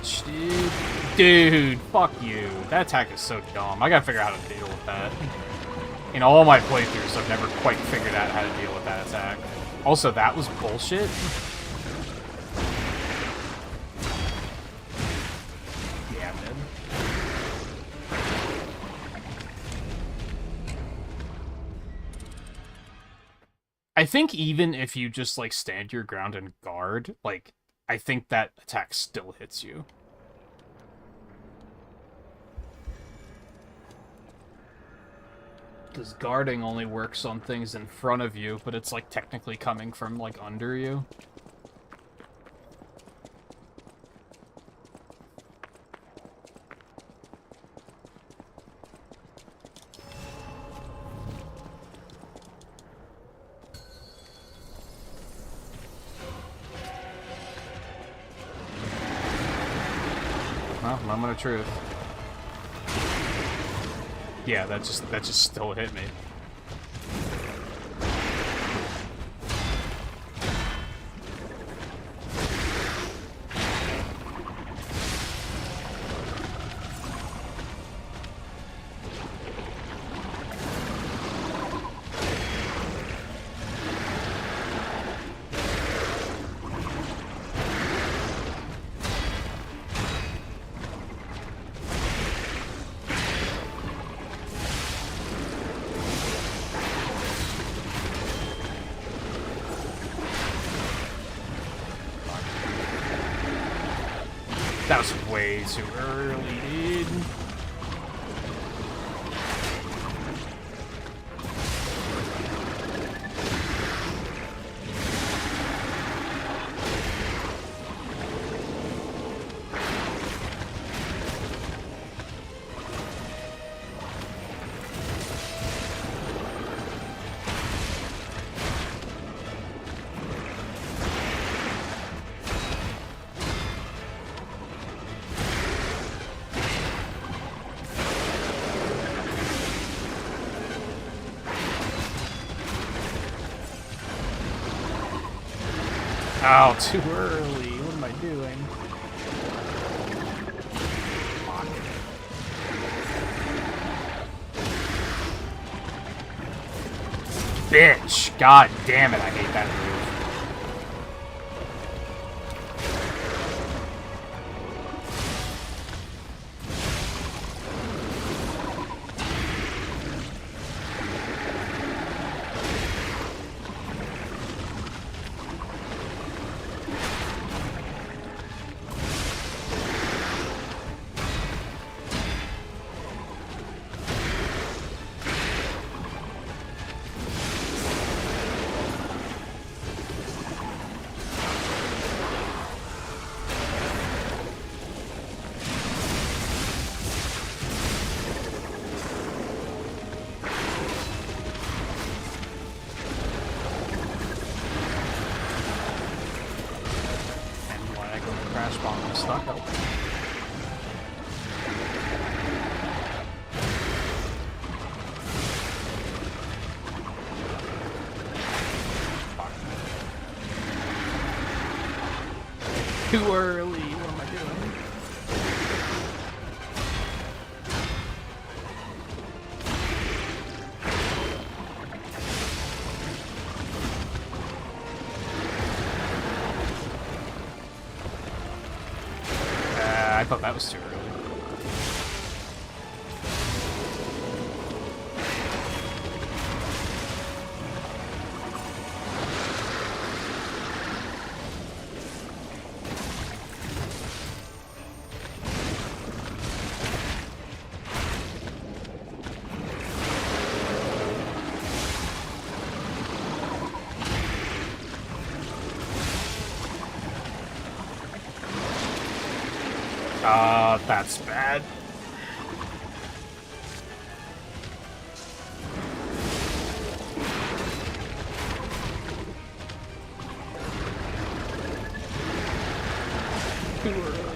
bitch, dude. Dude, fuck you. That attack is so dumb. I gotta figure out how to deal with that. In all my playthroughs, I've never quite figured out how to deal with that attack. Also, that was bullshit. Yeah, man. I think even if you just, like, stand your ground and guard, like, I think that attack still hits you. Because guarding only works on things in front of you, but it's, like, technically coming from, like, under you. Well, moment of truth. Yeah, that just still hit me. That was way too early, dude. Oh, too early. What am I doing? Bitch! God damn it, I hate that move. Too early. What am I doing? I thought that was too early. That's bad. Too early.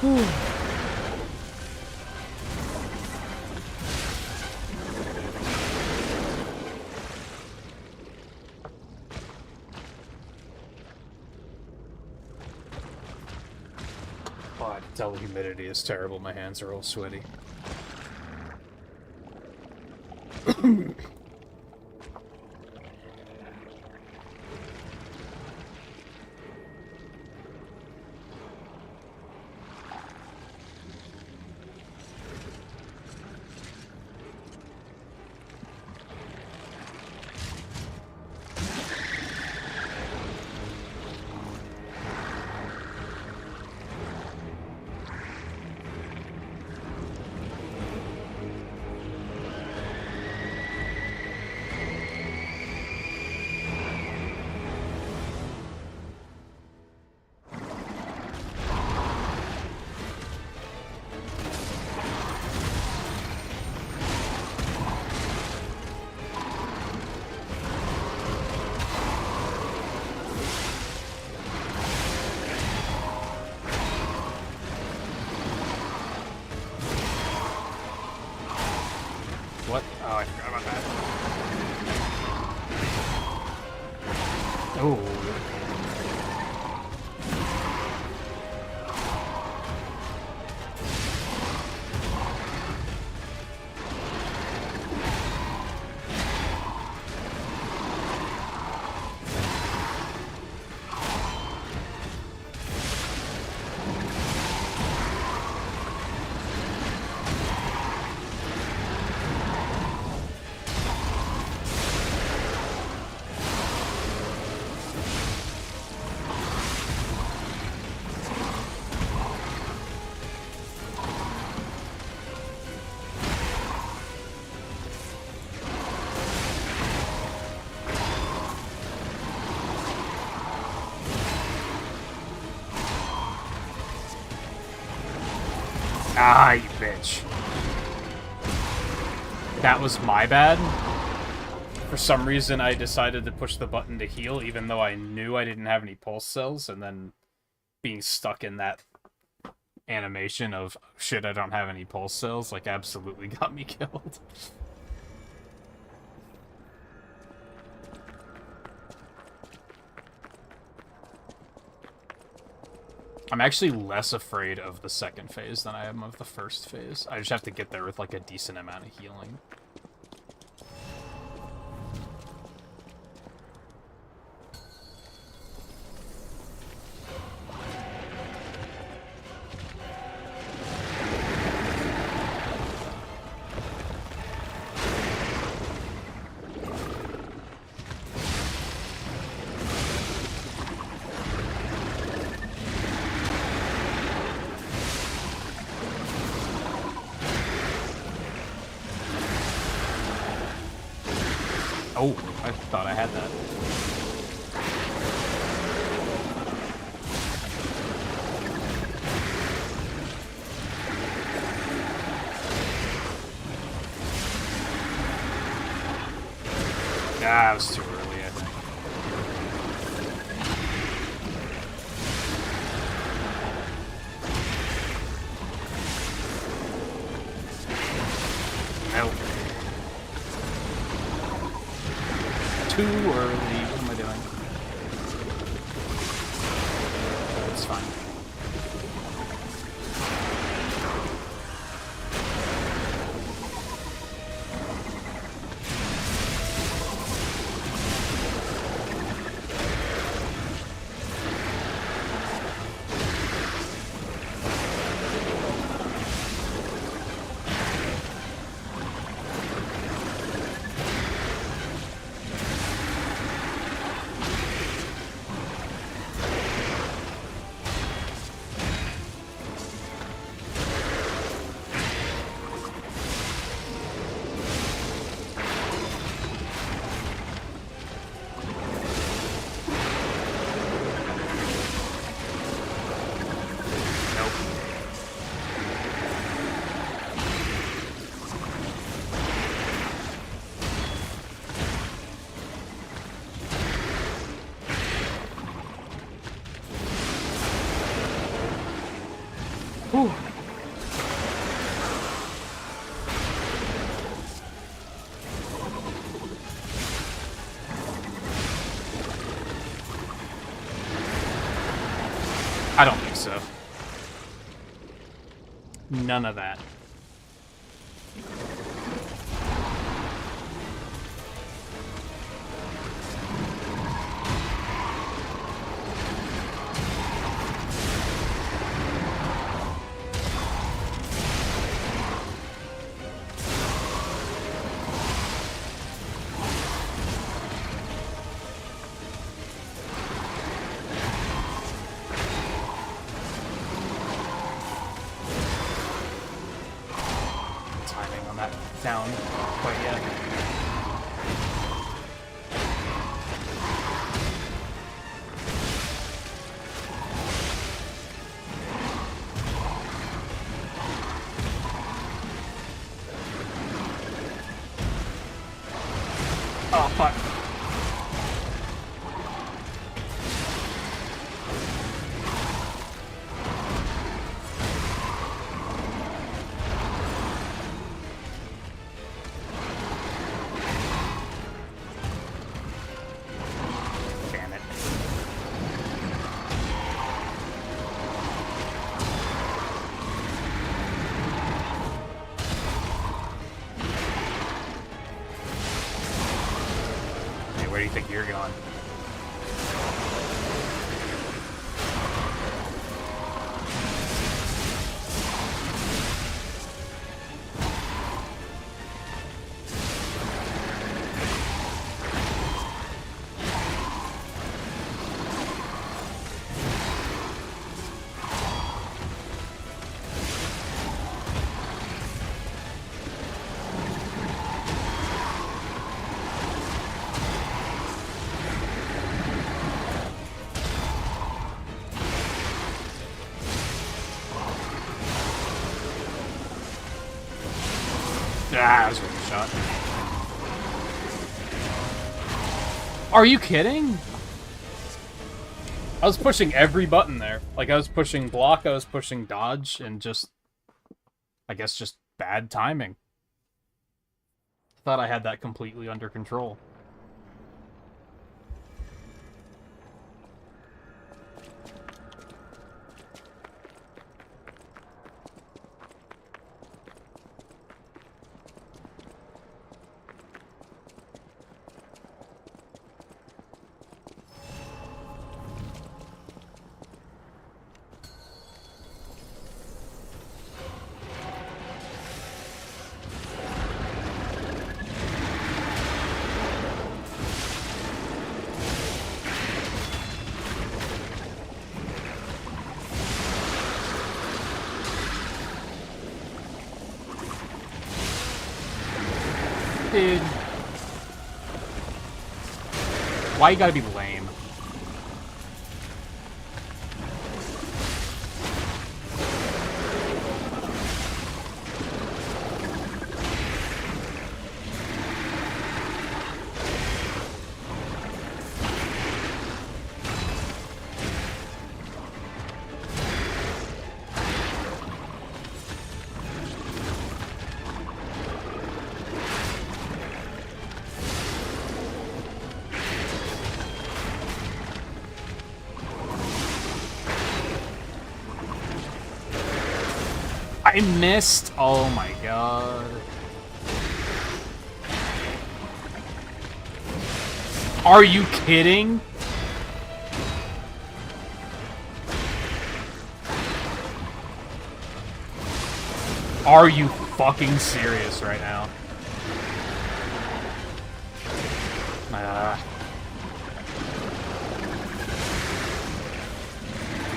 Oh, I can tell the humidity is terrible. My hands are all sweaty. What? Oh, I forgot about that. Oh. Ah, you bitch. That was my bad. For some reason, I decided to push the button to heal, even though I knew I didn't have any pulse cells, and then being stuck in that animation of, shit, I don't have any pulse cells, like, absolutely got me killed. I'm actually less afraid of the second phase than I am of the first phase. I just have to get there with, like, a decent amount of healing. Oh, I thought I had that. Ah, it was too early, I think. Nope. Too early. What am I doing? It's fine. Whew. I don't think so. None of that. Down quite yet. Oh, fuck. Where do you think you're going? Ah, that was worth a shot. Are you kidding? I was pushing every button there. Like, I was pushing block, I was pushing dodge, and just... I guess just bad timing. Thought I had that completely under control. Dude. Why you gotta be lame? I missed. Oh my god. Are you kidding? Are you fucking serious right now?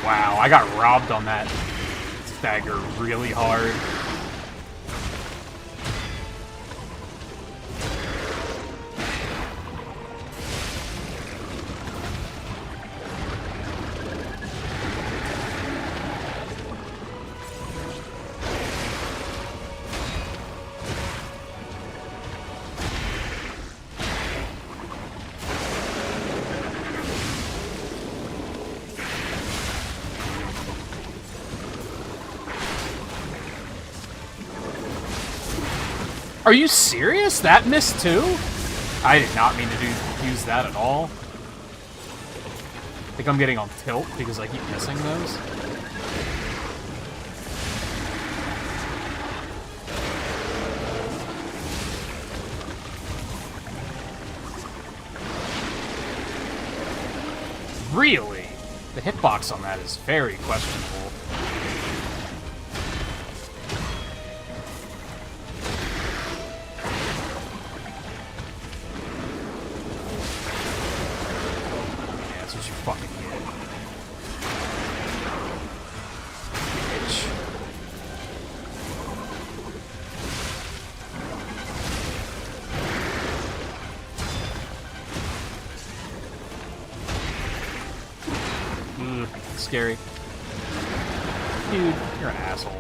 Wow, I got robbed on that stagger really hard. Are you serious? That missed too? I did not mean to use that at all. I think I'm getting on tilt because I keep missing those. Really? The hitbox on that is very questionable. Yeah, that's what you fucking get. Bitch. Scary. Dude, you're an asshole.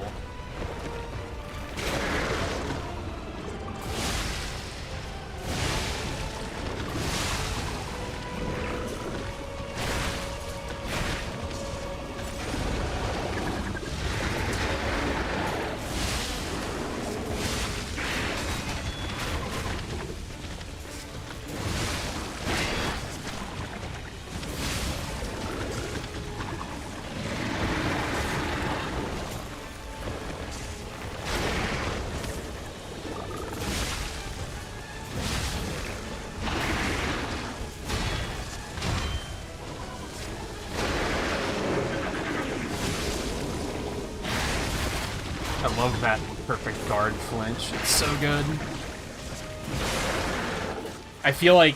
I love that perfect guard flinch. It's so good. I feel like...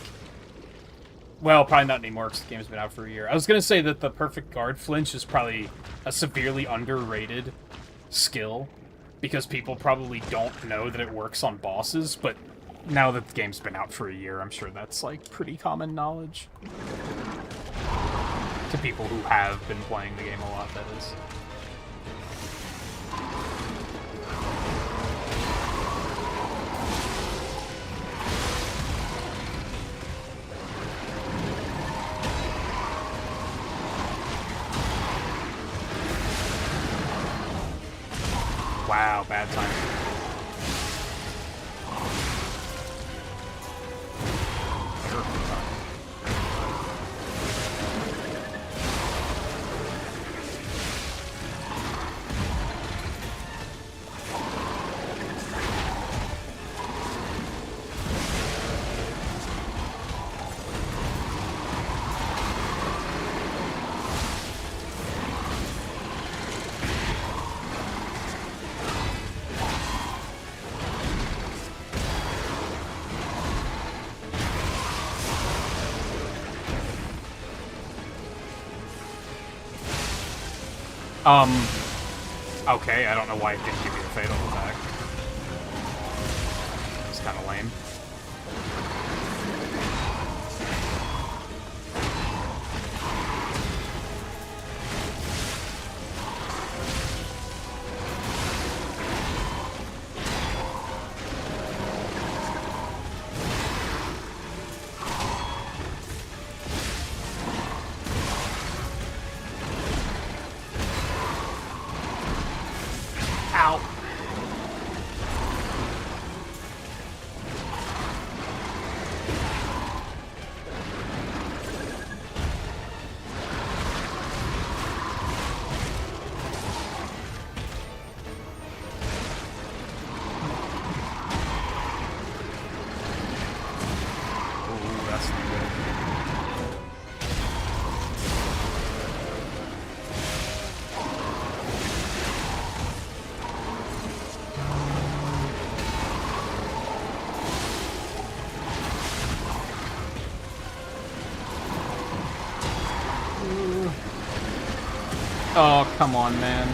Well, probably not anymore because the game's been out for a year. I was going to say that the perfect guard flinch is probably a severely underrated skill because people probably don't know that it works on bosses, but now that the game's been out for a year, I'm sure that's, like, pretty common knowledge. To people who have been playing the game a lot, that is. Wow, bad time. Okay, I don't know why it didn't give you a fatal attack. It's kind of lame. Ow. Ooh, that's not good. Oh, come on, man.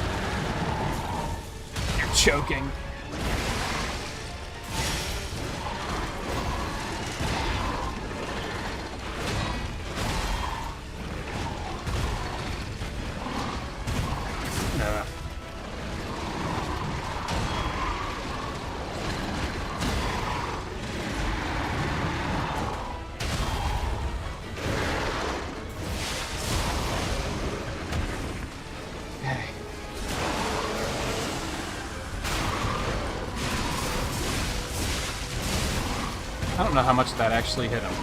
You're choking. No. I don't know how much that actually hit him.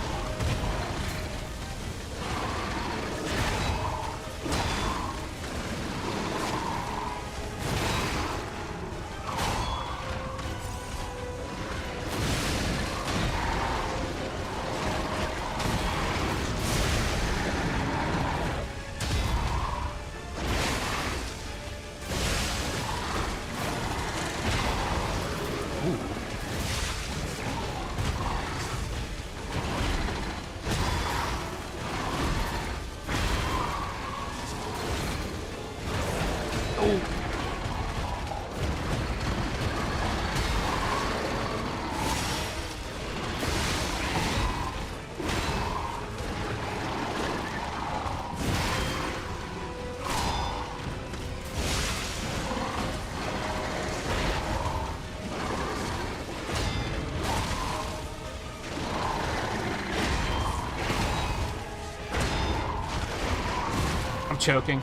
I'm choking.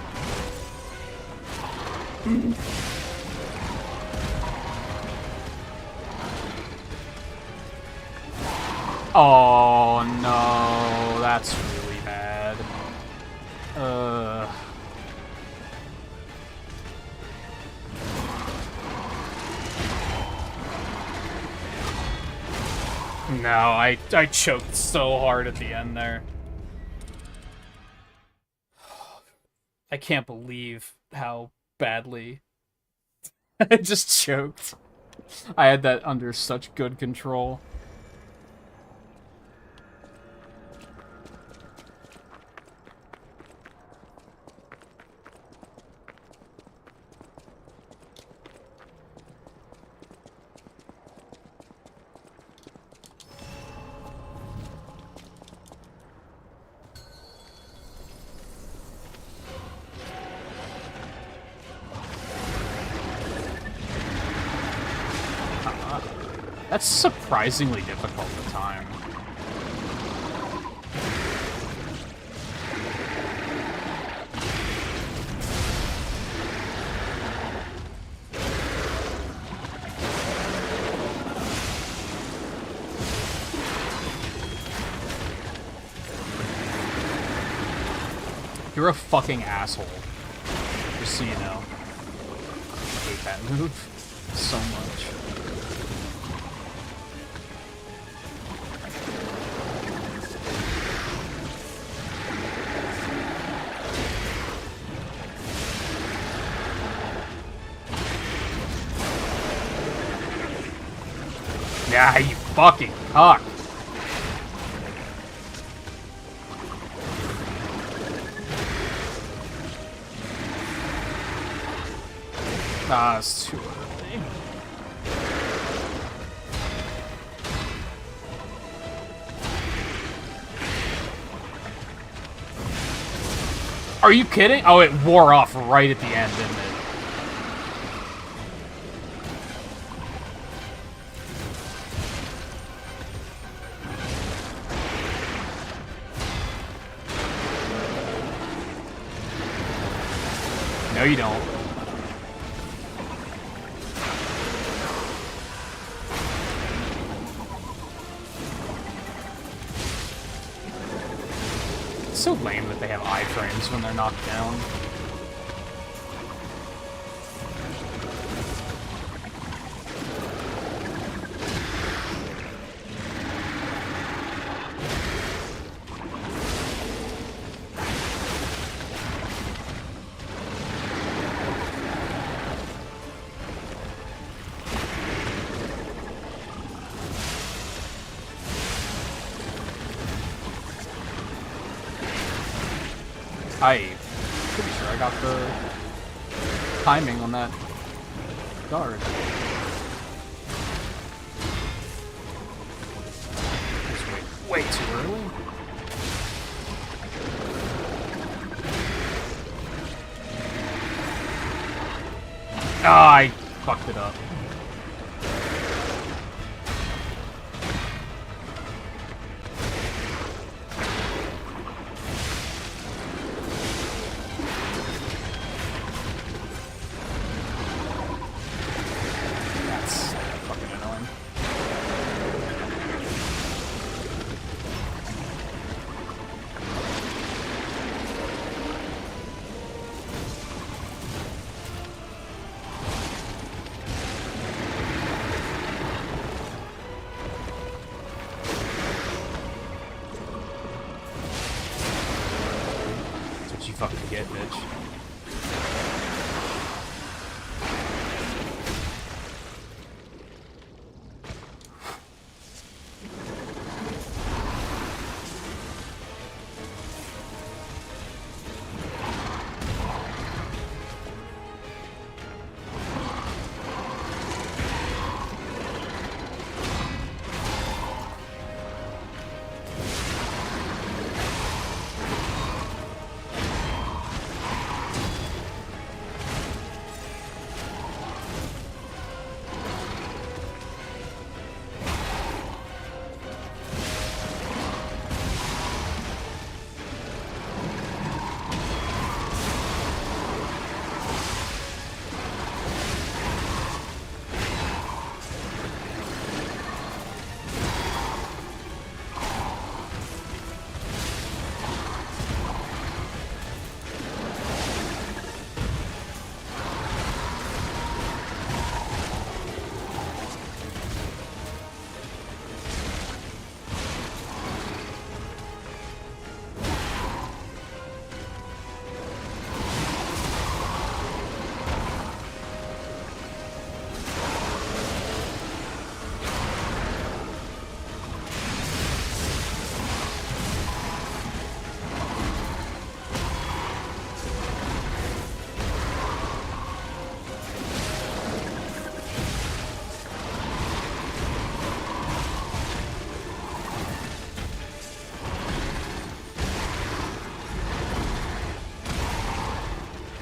Oh no, that's really bad. No, I choked so hard at the end there. I can't believe how badly I just choked. I had that under such good control. That's surprisingly difficult at the time. You're a fucking asshole. Just so you know. I hate that move so much. Yeah, you fucking cock. Ah, it's too early. Are you kidding? Oh, it wore off right at the end, didn't it? No, you don't. It's so lame that they have iframes when they're knocked down. I'm pretty sure I got the timing on that guard. It's way too early. Ah, I fucked it up. get, bitch.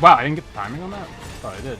Wow, I didn't get the timing on that? Thought I did.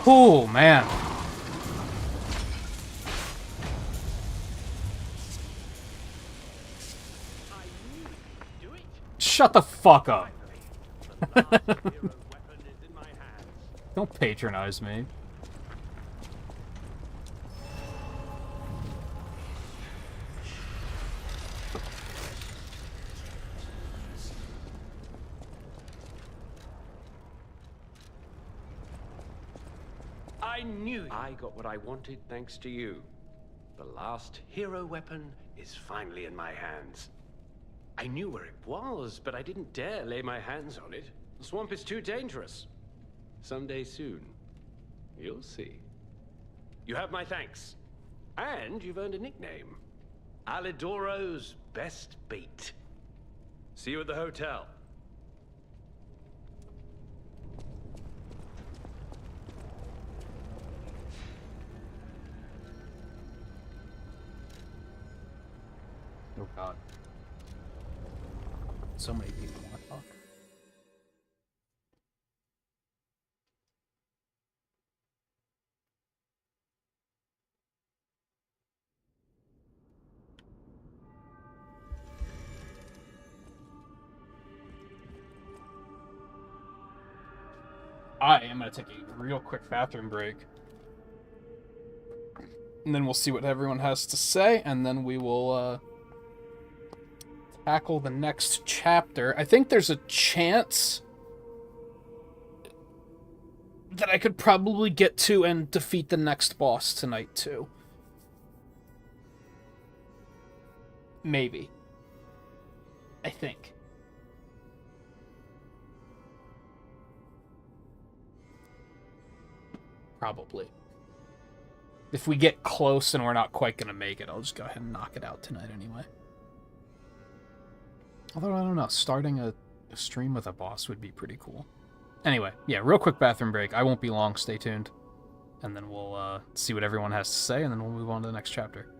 Oh, man. Shut the fuck up. Don't patronize me. I knew I got what I wanted thanks to you. The last hero weapon is finally in my hands. I knew where it was, but I didn't dare lay my hands on it. The swamp is too dangerous. Someday soon, you'll see. You have my thanks. And you've earned a nickname. Alidoro's best bait. See you at the hotel. Oh god. So many people want to talk. I am going to take a real quick bathroom break. And then we'll see what everyone has to say, and then we will tackle the next chapter. I think there's a chance that I could probably get to and defeat the next boss tonight, too. Maybe. I think. Probably. If we get close and we're not quite going to make it, I'll just go ahead and knock it out tonight anyway. Although, I don't know, starting a stream with a boss would be pretty cool. Anyway, yeah, real quick bathroom break. I won't be long, stay tuned. And then we'll see what everyone has to say, and then we'll move on to the next chapter.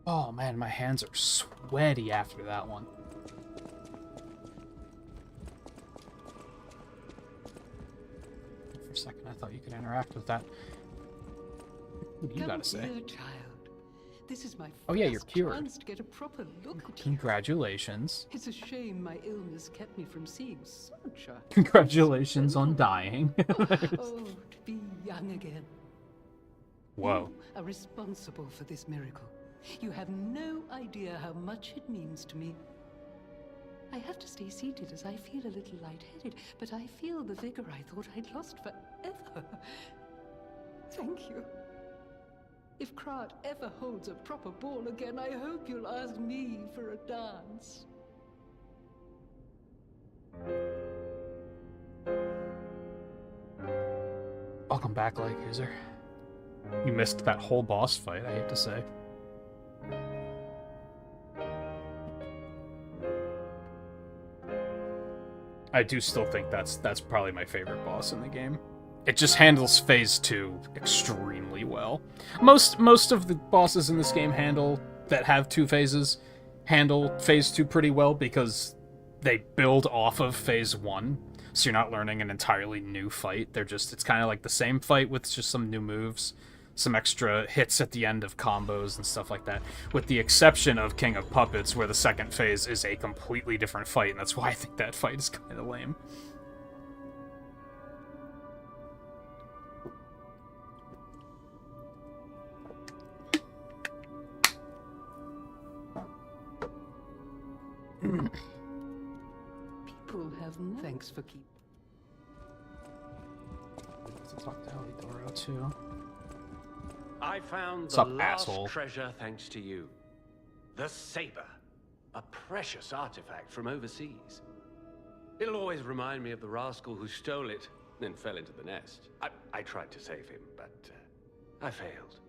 Oh man, my hands are sweaty after that one. For a second, I thought you could interact with that. What do you gotta say? Here, child. This is my Oh yeah, you're first cured. chance to get a proper look at you. Congratulations. It's a shame my illness kept me from seeing such a... Congratulations on dying. Oh, to be young again. Whoa. You are responsible for this miracle. You have no idea how much it means to me. I have to stay seated as I feel a little lightheaded, but I feel the vigor I thought I'd lost forever. Thank you. If Krat ever holds a proper ball again, I hope you'll ask me for a dance. Welcome back, Light User. You missed that whole boss fight, I hate to say. I do still think that's probably my favorite boss in the game. It just handles Phase 2 extremely well. Most of the bosses in this game that have 2 phases handle Phase 2 pretty well because they build off of Phase 1. So you're not learning an entirely new fight. It's kind of like the same fight with just some new moves, some extra hits at the end of combos and stuff like that. With the exception of King of Puppets, where the second phase is a completely different fight, and that's why I think that fight is kind of lame. People have no... Thanks for keep. To talk to Alidoro too. I found What's the up, last asshole? treasure thanks to you. The saber. A precious artifact from overseas. It'll always remind me of the rascal who stole it, then fell into the nest. I tried to save him, but I failed.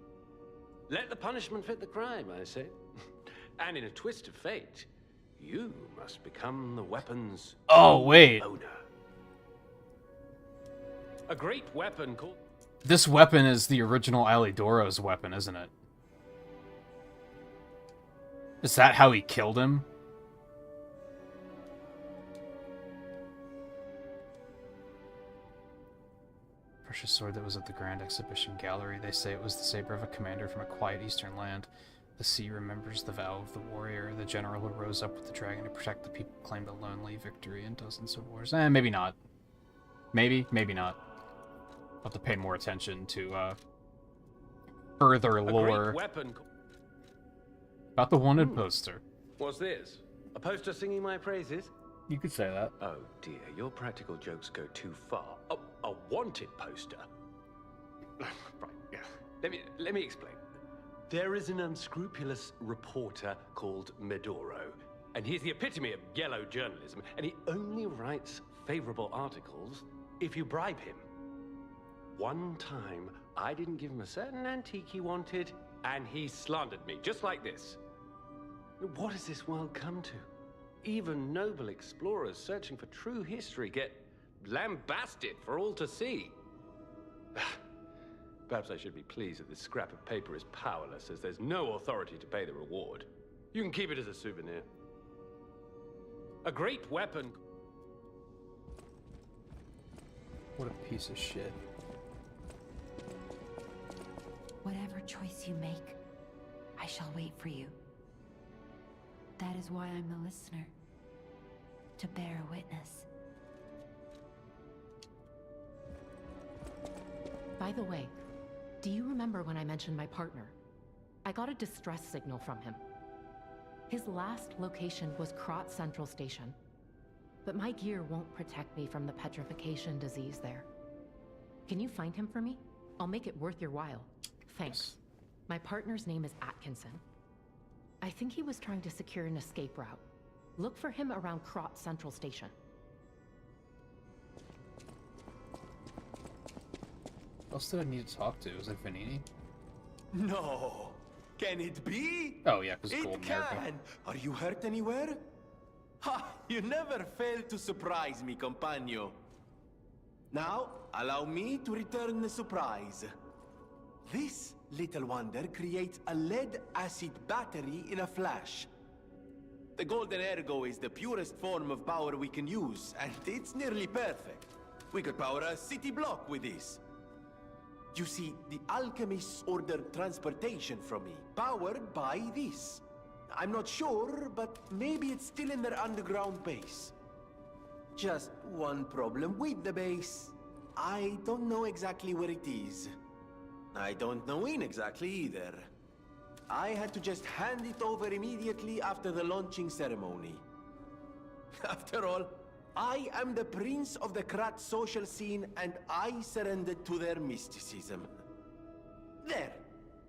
Let the punishment fit the crime, I say. And in a twist of fate, you must become the weapon's wait. owner. A great weapon called... This weapon is the original Alidoro's weapon, isn't it? Is that how he killed him? Precious sword that was at the Grand Exhibition Gallery. They say it was the saber of a commander from a quiet eastern land. The sea remembers the vow of the warrior, the general who rose up with the dragon to protect the people, claimed a lonely victory in dozens of wars. Maybe not. Maybe not. I'll have to pay more attention to further lore about the wanted poster. What's this? A poster singing my praises? You could say that. Oh dear, your practical jokes go too far. Oh, a wanted poster? Right, yeah. Let me explain. There is an unscrupulous reporter called Medoro, and he's the epitome of yellow journalism, and he only writes favorable articles if you bribe him. One time, I didn't give him a certain antique he wanted, and he slandered me, just like this. What has this world come to? Even noble explorers searching for true history get lambasted for all to see. Perhaps I should be pleased that this scrap of paper is powerless, as there's no authority to pay the reward. You can keep it as a souvenir. A great weapon... What a piece of shit. Whatever choice you make, I shall wait for you. That is why I'm a listener. To bear witness. By the way, do you remember when I mentioned my partner? I got a distress signal from him. His last location was Krot Central Station. But my gear won't protect me from the petrification disease there. Can you find him for me? I'll make it worth your while. Thanks. My partner's name is Atkinson. I think he was trying to secure an escape route. Look for him around Krot Central Station. What else did I need to talk to? Was it Vanini? No! Can it be? Oh yeah, because it Gold can! America. Are you hurt anywhere? Ha! You never fail to surprise me, compagno. Now, allow me to return the surprise. This little wonder creates a lead-acid battery in a flash. The Golden Ergo is the purest form of power we can use, and it's nearly perfect. We could power a city block with this. You see, the alchemists ordered transportation from me, powered by this. I'm not sure, but maybe it's still in their underground base. Just one problem with the base. I don't know exactly where it is. I don't know when exactly either. I had to just hand it over immediately after the launching ceremony. After all, I am the prince of the Krat social scene, and I surrendered to their mysticism. There,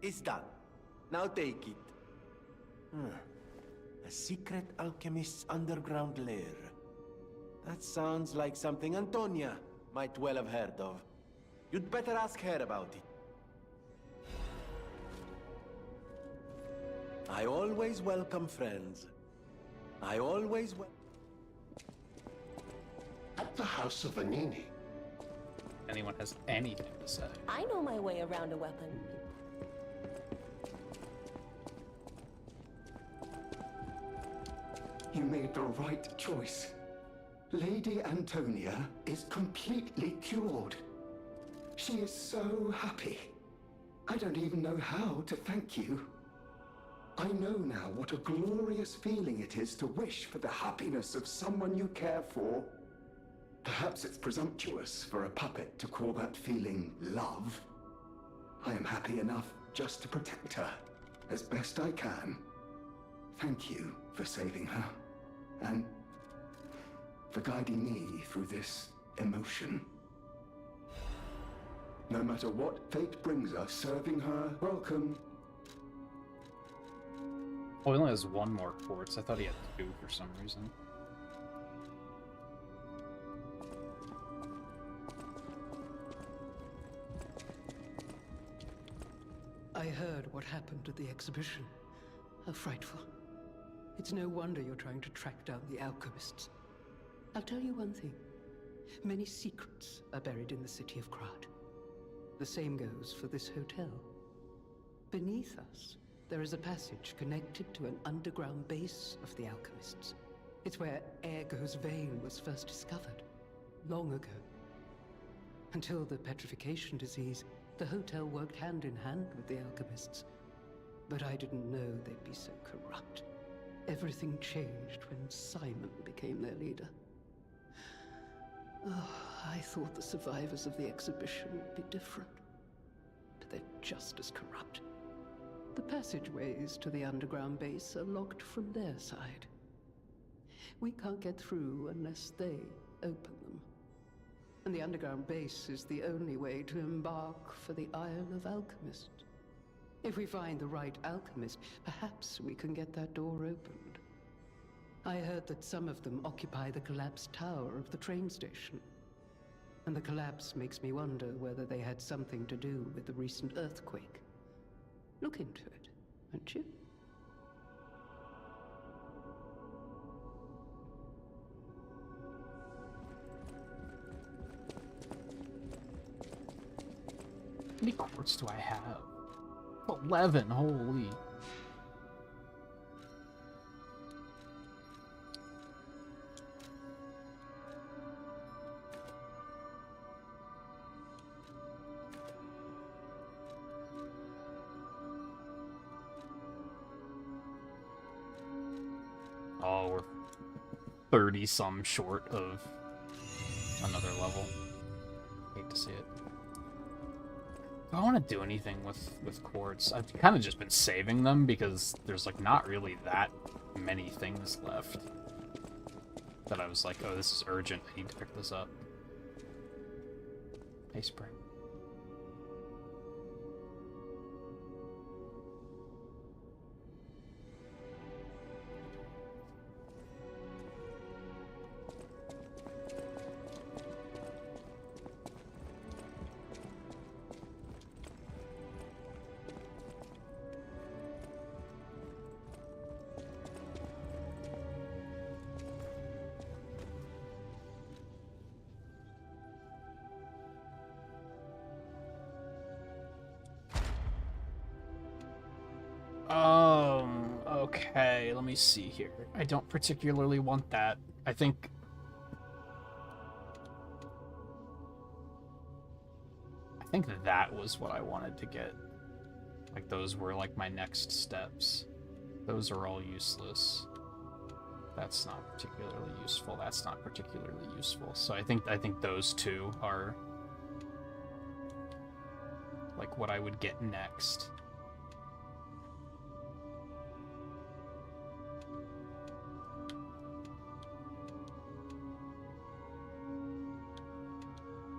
it's done. Now take it. A secret alchemist's underground lair. That sounds like something Antonia might well have heard of. You'd better ask her about it. I always welcome friends. I always At the house of Vanini. Anyone has anything to say? I know my way around a weapon. You made the right choice. Lady Antonia is completely cured. She is so happy. I don't even know how to thank you. I know now what a glorious feeling it is to wish for the happiness of someone you care for. Perhaps it's presumptuous for a puppet to call that feeling love. I am happy enough just to protect her as best I can. Thank you for saving her, and for guiding me through this emotion. No matter what fate brings us, serving her, welcome. Oh, he only has one more quartz. I thought he had two for some reason. I heard what happened at the exhibition. How frightful. It's no wonder you're trying to track down the alchemists. I'll tell you one thing. Many secrets are buried in the city of Krat. The same goes for this hotel. Beneath us, there is a passage connected to an underground base of the alchemists. It's where Ergo's vein was first discovered, long ago. Until the petrification disease, the hotel worked hand in hand with the alchemists. But I didn't know they'd be so corrupt. Everything changed when Simon became their leader. Oh, I thought the survivors of the exhibition would be different. But they're just as corrupt. The passageways to the underground base are locked from their side. We can't get through unless they open them. And the underground base is the only way to embark for the Isle of Alchemists. If we find the right alchemist, perhaps we can get that door opened. I heard that some of them occupy the collapsed tower of the train station. And the collapse makes me wonder whether they had something to do with the recent earthquake. Look into it, won't you? How many quartz do I have? 11, holy. Oh, we're 30-some short of another level. Hate to see it. Do I want to do anything with quartz? I've kind of just been saving them because there's like not really that many things left that I was like, oh, this is urgent. I need to pick this up. Hey, Spring. Okay, let me see here. I don't particularly want that. I think that was what I wanted to get. Like, those were like my next steps. Those are all useless. That's not particularly useful. That's not particularly useful. So I think those two are like what I would get next.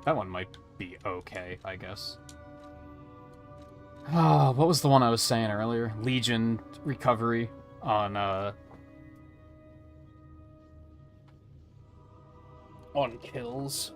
That one might be okay, I guess. Oh, what was the one I was saying earlier? Legion recovery on kills.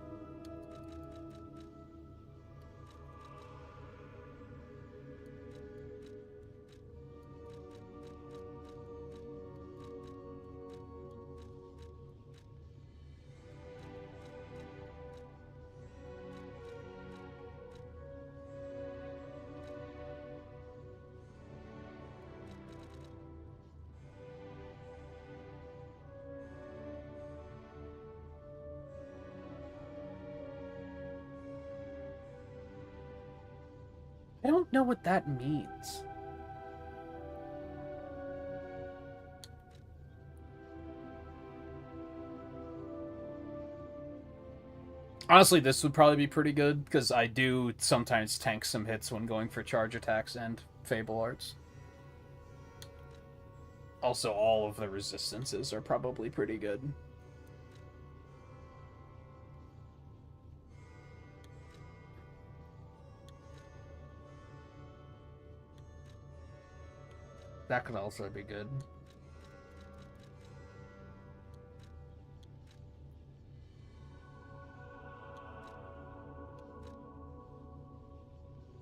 I don't know what that means. Honestly, this would probably be pretty good, because I do sometimes tank some hits when going for charge attacks and Fable Arts. Also, all of the resistances are probably pretty good. That could also be good.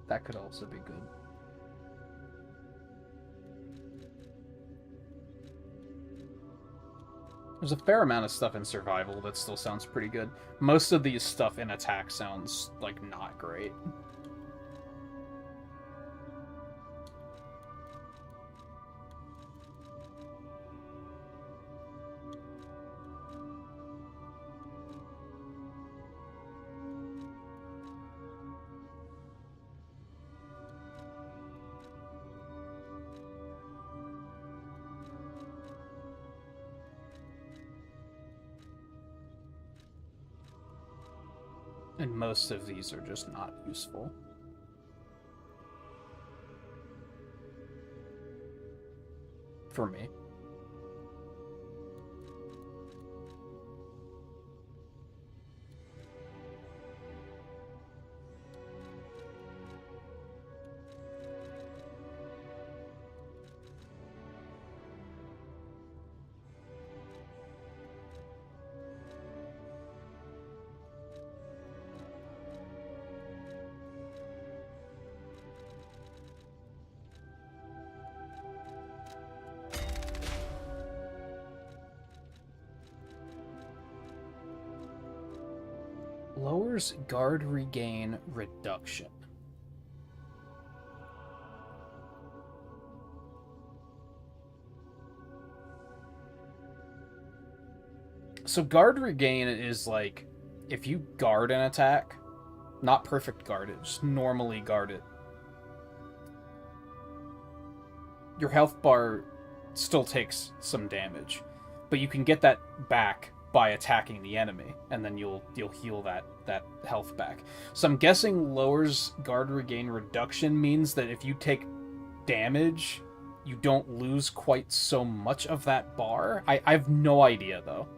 That could also be good. There's a fair amount of stuff in survival that still sounds pretty good. Most of these stuff in attack sounds, like, not great. And most of these are just not useful. For me. Lowers guard regain reduction. So guard regain is like, if you guard an attack, not perfect guard it, just normally guard it, your health bar still takes some damage, but you can get that back by attacking the enemy, and then you'll heal that health back. So I'm guessing lowers guard regain reduction means that if you take damage, you don't lose quite so much of that bar. I have no idea, though.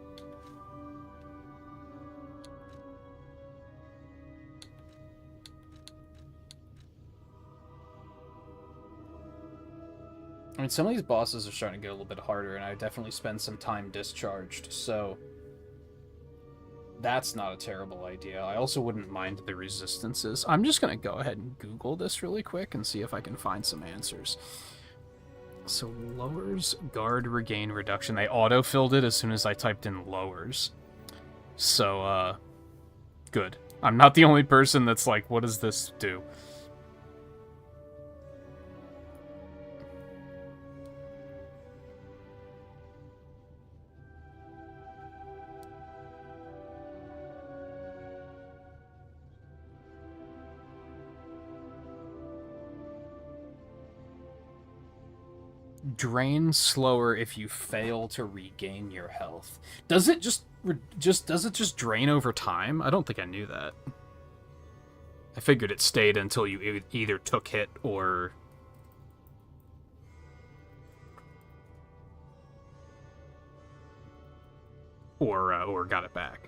I mean, some of these bosses are starting to get a little bit harder, and I definitely spend some time discharged, so that's not a terrible idea. I also wouldn't mind the resistances. I'm just going to go ahead and Google this really quick and see if I can find some answers. So, lowers guard regain reduction. They auto-filled it as soon as I typed in lowers. So, good. I'm not the only person that's like, what does this do? Drain slower if you fail to regain your health. Does it just drain over time? I don't think I knew that. I figured it stayed until you either took hit or got it back.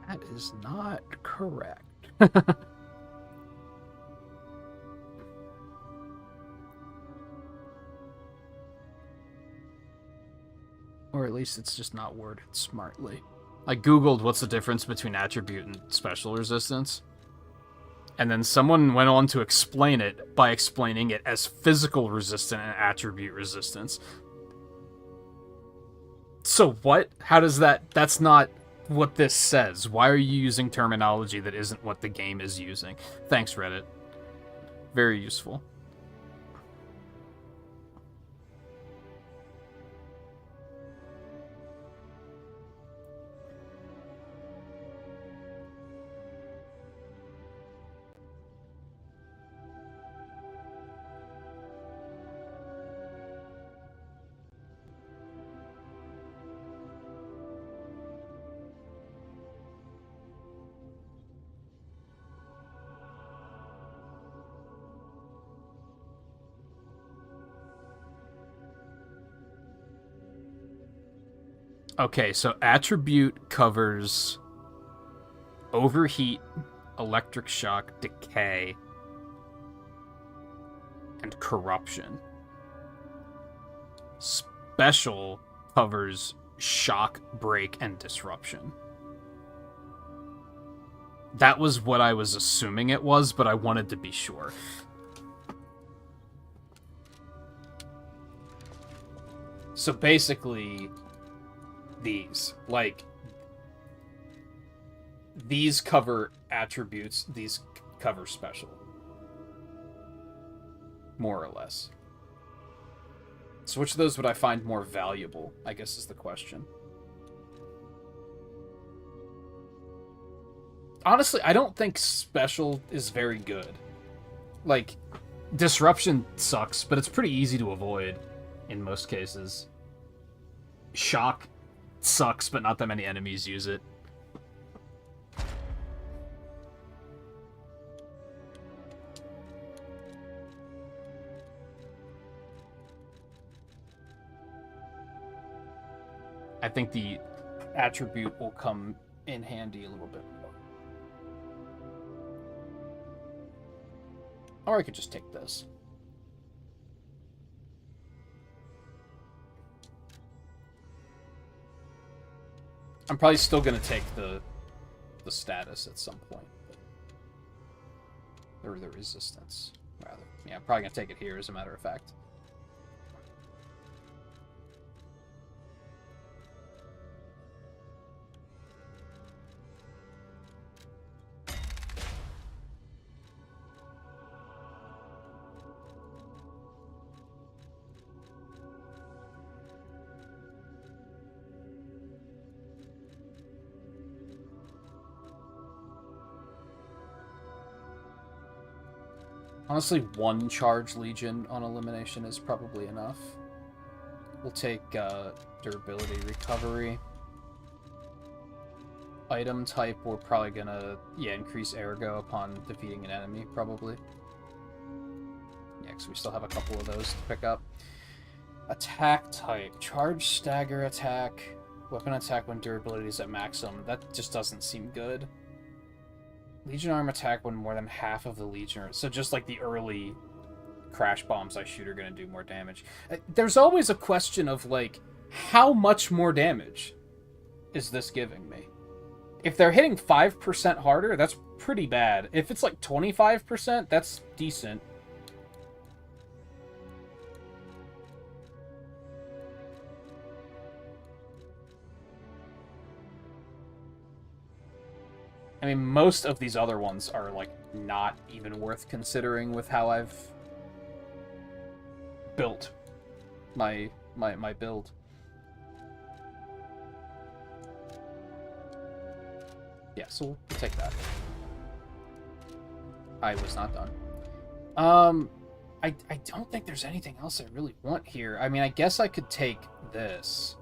That is not correct. Or at least it's just not worded smartly. I googled what's the difference between attribute and special resistance. And then someone went on to explain it by explaining it as physical resistance and attribute resistance. So what? How does that... That's not what this says. Why are you using terminology that isn't what the game is using? Thanks, Reddit. Very useful. Okay, so attribute covers overheat, electric shock, decay, and corruption. Special covers shock, break, and disruption. That was what I was assuming it was, but I wanted to be sure. So basically, these cover attributes, these cover special. More or less. So which of those would I find more valuable, I guess is the question. Honestly, I don't think special is very good. Like, disruption sucks, but it's pretty easy to avoid in most cases. Shock sucks, but not that many enemies use it. I think the attribute will come in handy a little bit more. Or I could just take this. I'm probably still going to take the status at some point. Or the resistance, rather. Yeah, I'm probably going to take it here, as a matter of fact. Honestly, one charge Legion on elimination is probably enough. We'll take durability recovery. Item type, we're probably gonna, increase ergo upon defeating an enemy, probably. Yeah, because we still have a couple of those to pick up. Attack type, charge, stagger, attack, weapon attack when durability is at maximum. That just doesn't seem good. Legion arm attack when more than half of the Legionnaires. So just like the early crash bombs I shoot are going to do more damage. There's always a question of, like, how much more damage is this giving me? If they're hitting 5% harder, that's pretty bad. If it's like 25%, that's decent. I mean, most of these other ones are, like, not even worth considering with how I've built my build. Yeah, so we'll take that. I was not done. I don't think there's anything else I really want here. I mean, I guess I could take this.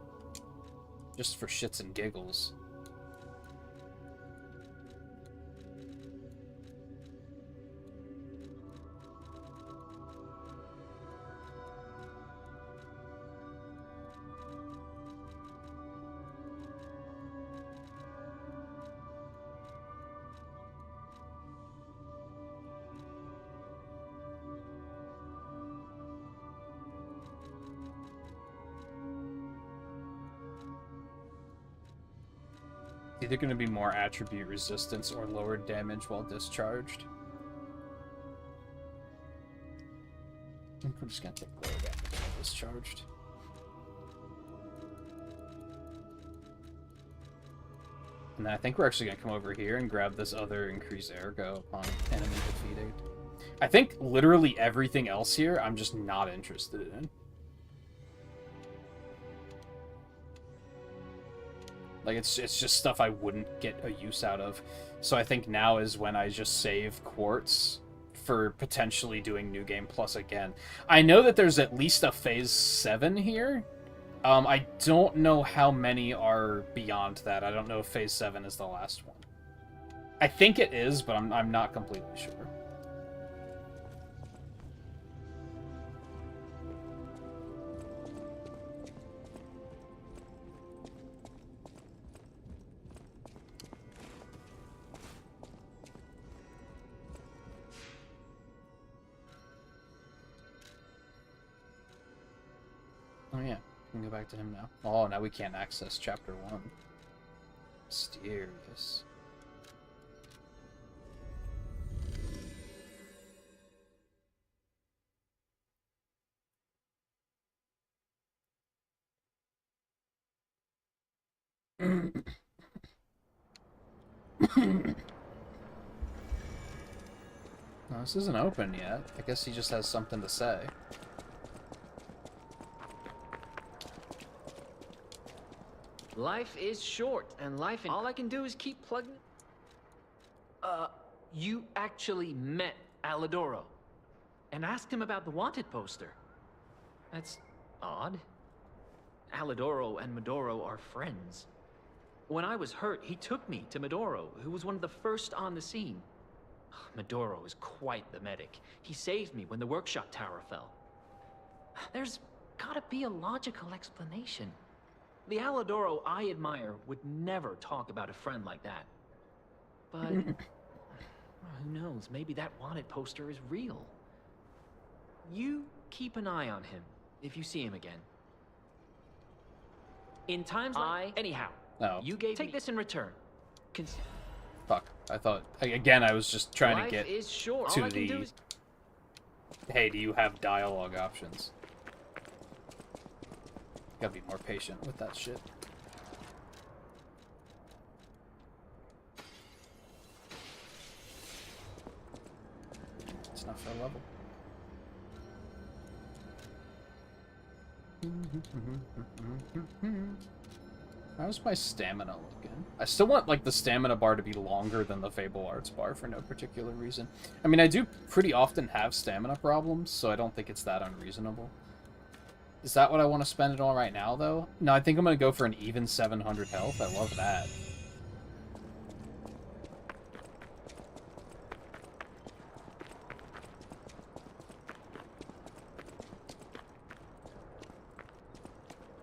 Just for shits and giggles. Either going to be more attribute resistance or lower damage while discharged. I think we're just going to take lower damage while discharged. And then I think we're actually going to come over here and grab this other increased ergo upon enemy defeated. I think literally everything else here I'm just not interested in. Like, it's just stuff I wouldn't get a use out of. So I think now is when I just save quartz for potentially doing New Game Plus again. I know that there's at least a Phase 7 here. I don't know how many are beyond that. I don't know if Phase 7 is the last one. I think it is, but I'm not completely sure. We can go back to him now. Oh, now we can't access chapter 1. Mysterious. No, this isn't open yet. I guess he just has something to say. Life is short, and all I can do is keep plugging. You actually met Alidoro and asked him about the wanted poster. That's odd. Alidoro and Medoro are friends. When I was hurt, he took me to Medoro, who was one of the first on the scene. Medoro is quite the medic. He saved me when the workshop tower fell. There's gotta be a logical explanation. The Alidoro I admire would never talk about a friend like that. But who knows, maybe that wanted poster is real. You keep an eye on him if you see him again. In times like... Anyhow, you take this in return. Fuck. I thought... Again, I was just trying to get is short. to the... Hey, do you have dialogue options? Gotta be more patient with that shit. It's not fair level. How's my stamina looking? I still want, like, the stamina bar to be longer than the Fable Arts bar for no particular reason. I mean, I do pretty often have stamina problems, so I don't think it's that unreasonable. Is that what I want to spend it on right now, though? No, I think I'm going to go for an even 700 health. I love that.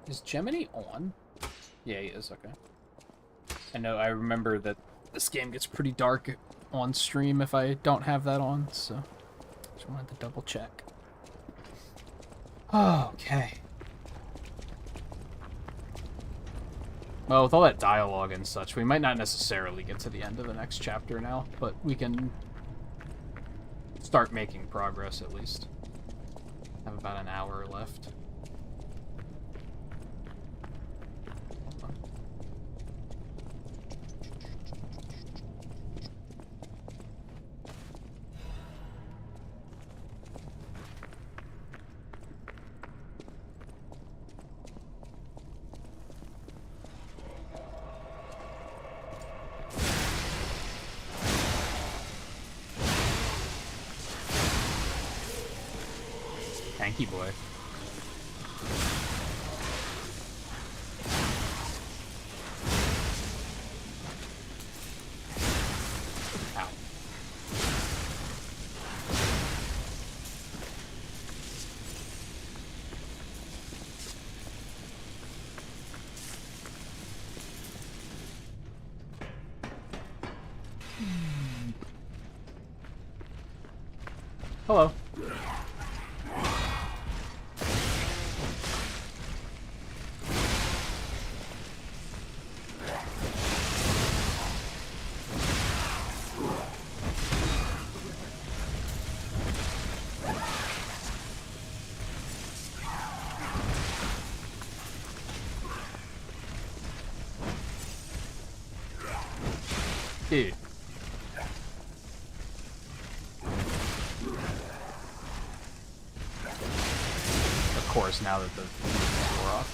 Is Gemini on? Yeah, he is, okay. I remember that this game gets pretty dark on stream if I don't have that on, so just wanted to double check. Okay. Well, with all that dialogue and such, we might not necessarily get to the end of the next chapter now, but we can start making progress at least. Have about an hour left. Hanky boy. Ow. Hello. Dude. Of course, now that the door off.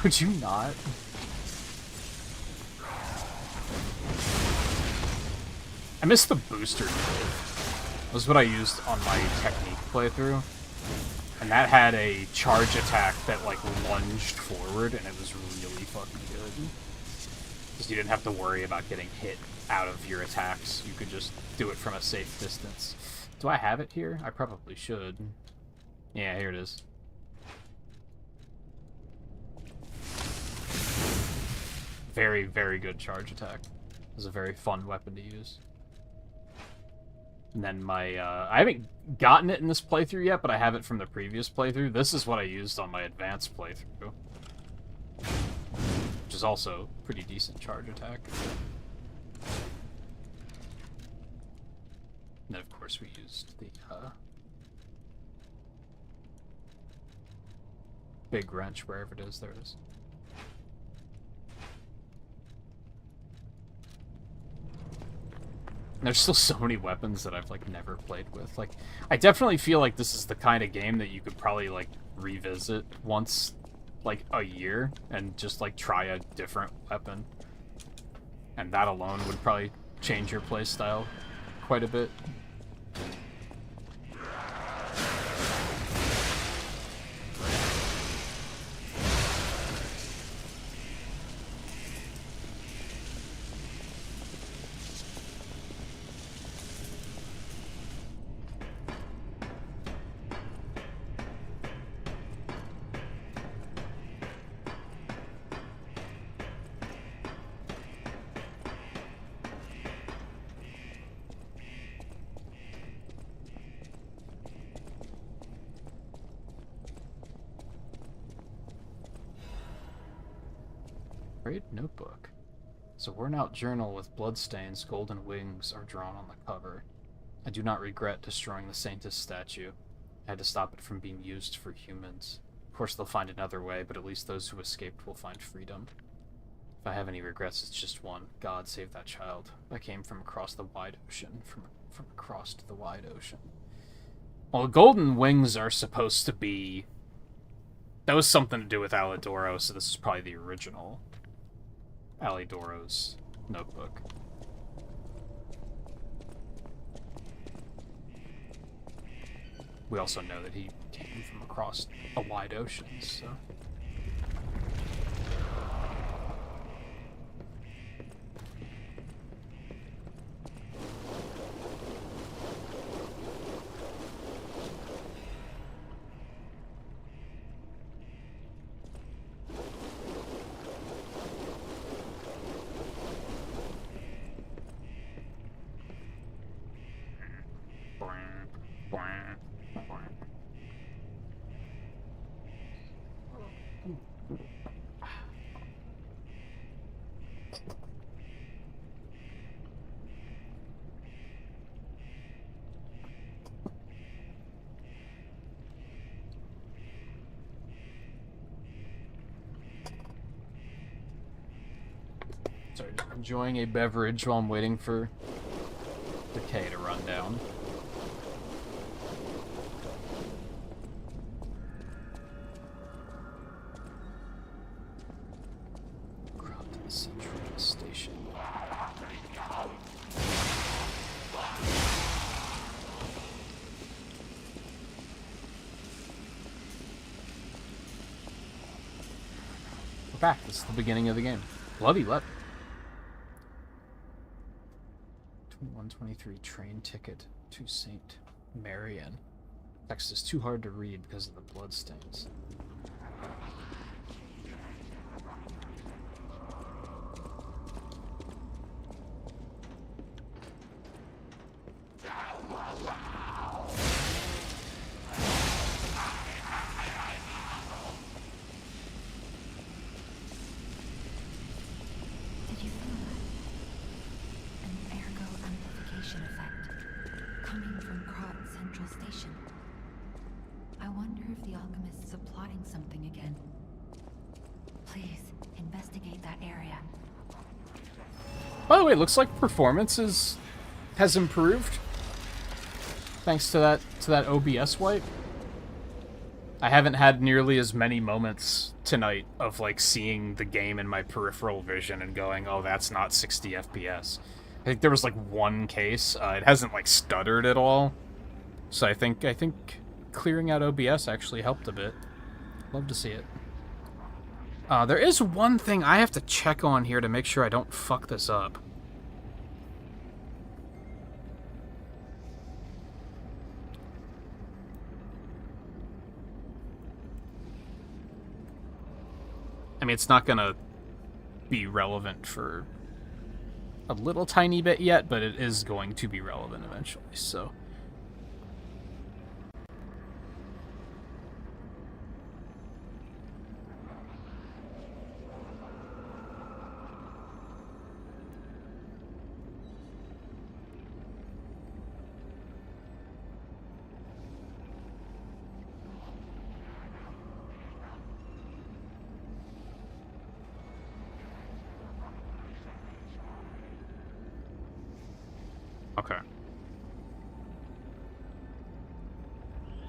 Would you not? I missed the booster move. That was what I used on my technique playthrough. And that had a charge attack that, like, lunged forward, and it was really fucking good. Because you didn't have to worry about getting hit out of your attacks. You could just do it from a safe distance. Do I have it here? I probably should. Yeah, here it is. Very, very good charge attack. It was a very fun weapon to use. And then my, I haven't gotten it in this playthrough yet, but I have it from the previous playthrough. This is what I used on my advanced playthrough. Which is also pretty decent charge attack. And then, of course, we used the, big wrench, wherever it is. There it is. And there's still so many weapons that I've, like, never played with. Like, I definitely feel like this is the kind of game that you could probably, like, revisit once, like, a year and just, like, try a different weapon. And that alone would probably change your playstyle quite a bit. Great notebook. It's a worn-out journal with bloodstains, golden wings are drawn on the cover. I do not regret destroying the Saintess statue. I had to stop it from being used for humans. Of course they'll find another way, but at least those who escaped will find freedom. If I have any regrets, it's just one. God save that child. I came from across the wide ocean. From across the wide ocean. Well, the golden wings are supposed to be... That was something to do with Alidoro, so this is probably the original Alidoro's notebook. We also know that he came from across a wide ocean, so... Sorry, just enjoying a beverage while I'm waiting for Decay to run down. Groton Central Station. We're back. This is the beginning of the game. Bloody left. 123 train ticket to St. Marian. Text is too hard to read because of the bloodstains. Did you feel that? An ergo amplification effect coming from Krot Central Station. I wonder if the alchemists are plotting something again. Please investigate that area. By the way, it looks like performance has improved thanks to that OBS wipe. I haven't had nearly as many moments tonight of like seeing the game in my peripheral vision and going, "Oh, that's not 60 FPS." I think there was like one case. It hasn't like stuttered at all, so I think clearing out OBS actually helped a bit. Love to see it. There is one thing I have to check on here to make sure I don't fuck this up. I mean, it's not gonna be relevant for a little tiny bit yet, but it is going to be relevant eventually, so... Okay.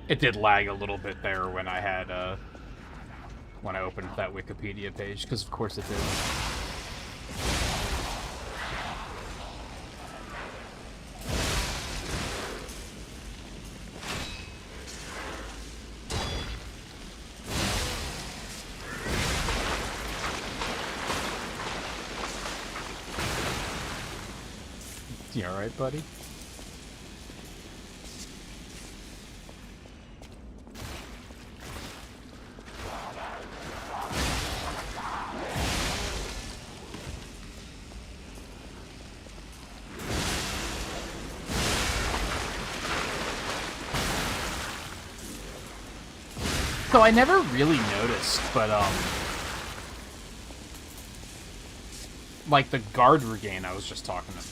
It did lag a little bit there when I had, when I opened that Wikipedia page, because of course it did. You alright, buddy? So I never really noticed, but, like the guard regain I was just talking about.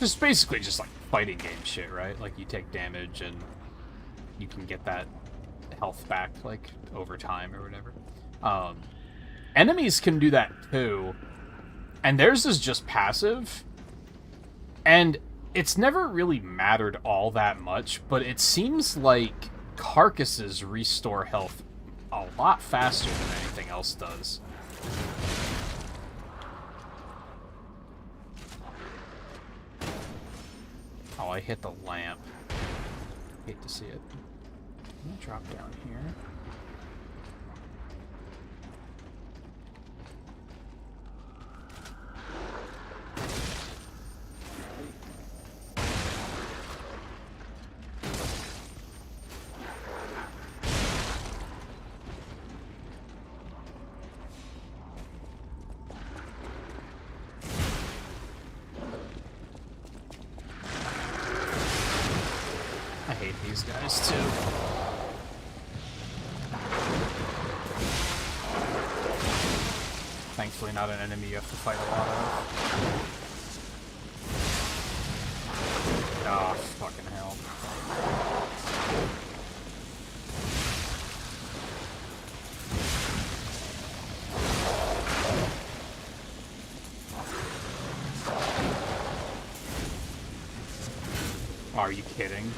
Just basically just like fighting game shit, right? Like you take damage and you can get that health back, like, over time or whatever. Enemies can do that too, and theirs is just passive, and it's never really mattered all that much, but it seems like carcasses restore health a lot faster than anything else does. Oh, I hit the lamp. Hate to see it. I'm gonna drop down here. These guys too. Thankfully not an enemy you have to fight a lot of. Oh, fucking hell. Are you kidding?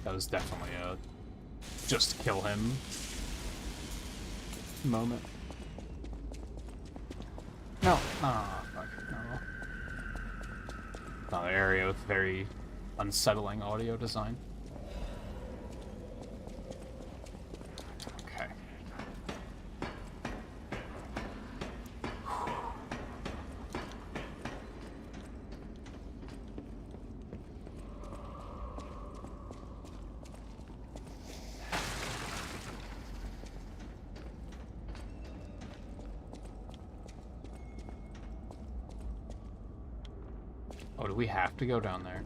That was definitely a just kill him moment. No, fuck, no. Another area with very unsettling audio design. Okay. Oh, do we have to go down there?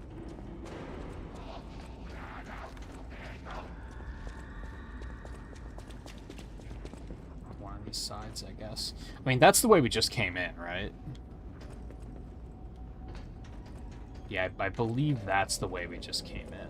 One of these sides, I guess. I mean, that's the way we just came in, right? Yeah, I believe that's the way we just came in.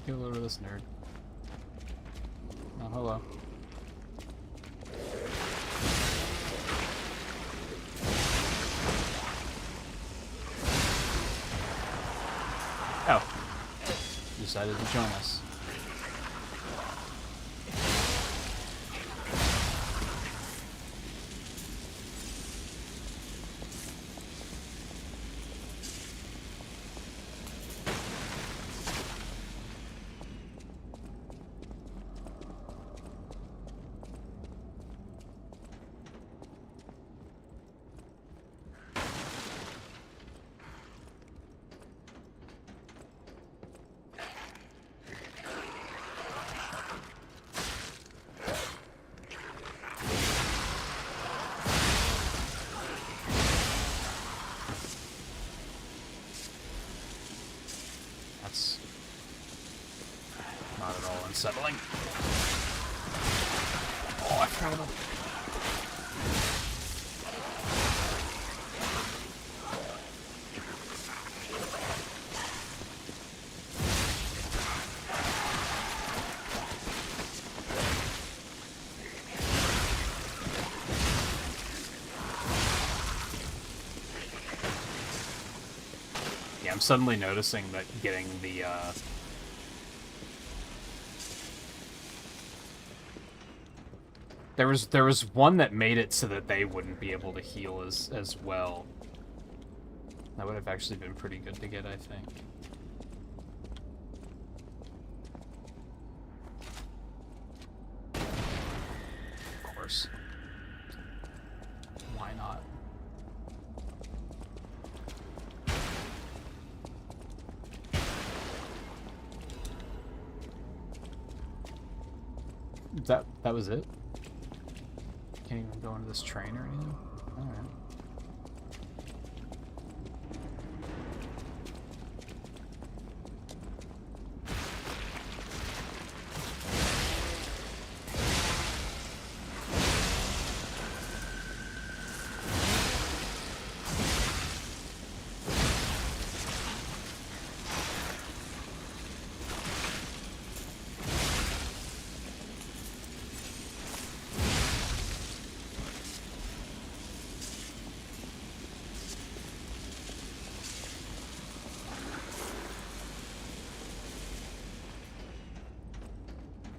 Get a load of this nerd. Oh, hello. Oh. Decided to join us. That's not at all unsettling. Oh, I forgot about I'm suddenly noticing that getting the, There was one that made it so that they wouldn't be able to heal as well. That would have actually been pretty good to get, I think. Of course. Why not? That was it? Can't even go into this train or anything? Alright.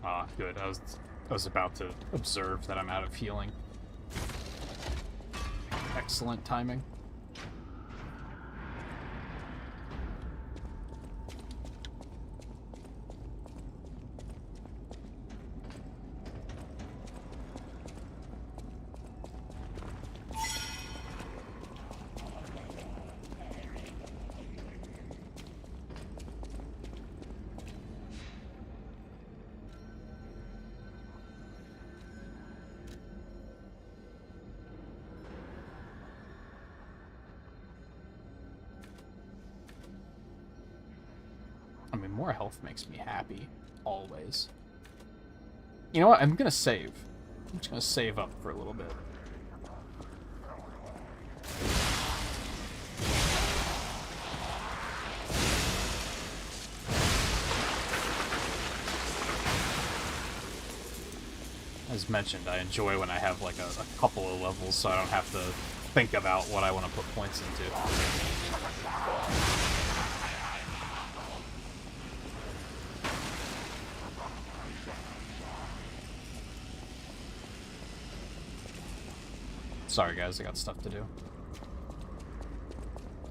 Ah, good. I was about to observe that I'm out of healing. Excellent timing. I mean, more health makes me happy. Always. You know what? I'm gonna save. I'm just gonna save up for a little bit. As mentioned, I enjoy when I have like a couple of levels so I don't have to think about what I want to put points into. Sorry guys, I got stuff to do.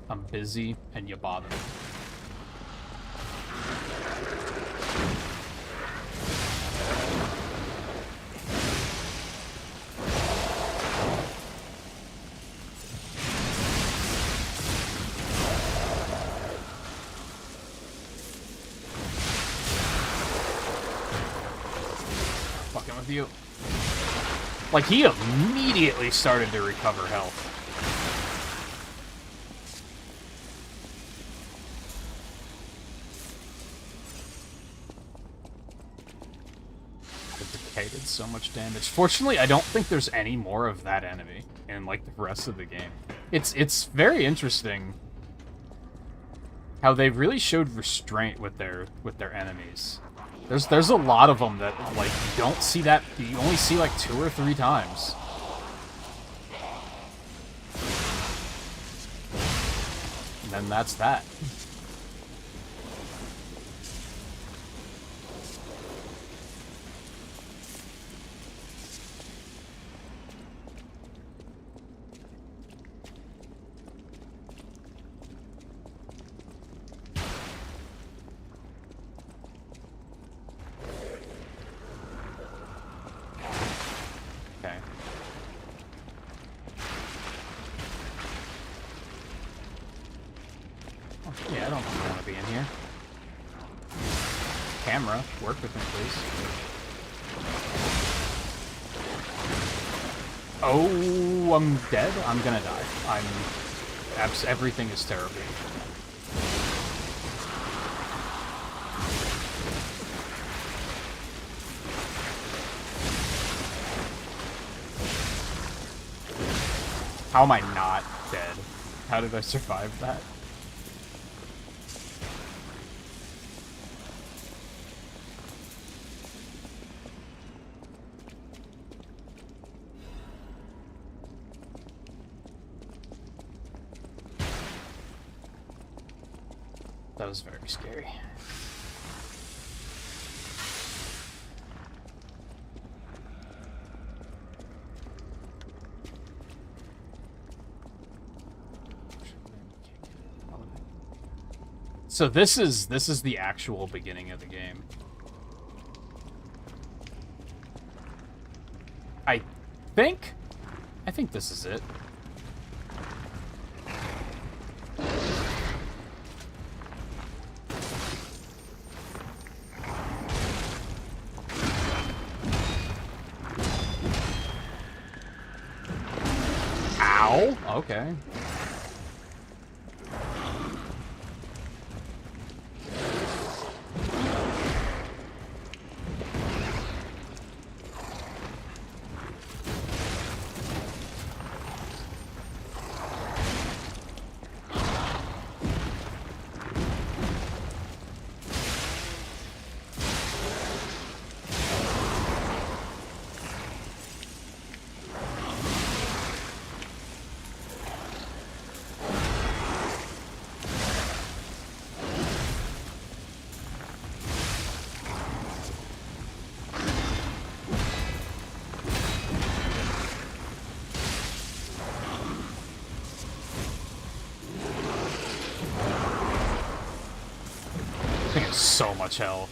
I'm busy and you bother me. Fucking with you. Like, he immediately started to recover health. The decay did so much damage. Fortunately, I don't think there's any more of that enemy in, like, the rest of the game. It's very interesting how they really showed restraint with their enemies. There's a lot of them that like you don't see that, you only see like 2 or 3 times. And then that's that. Yeah, I don't want to be in here. Camera, work with me, please. Oh, I'm dead? I'm gonna die. Everything is terrible. How am I not dead? How did I survive that? That was very scary. So this is the actual beginning of the game. I think this is it. Ow! Okay. I think it's so much health.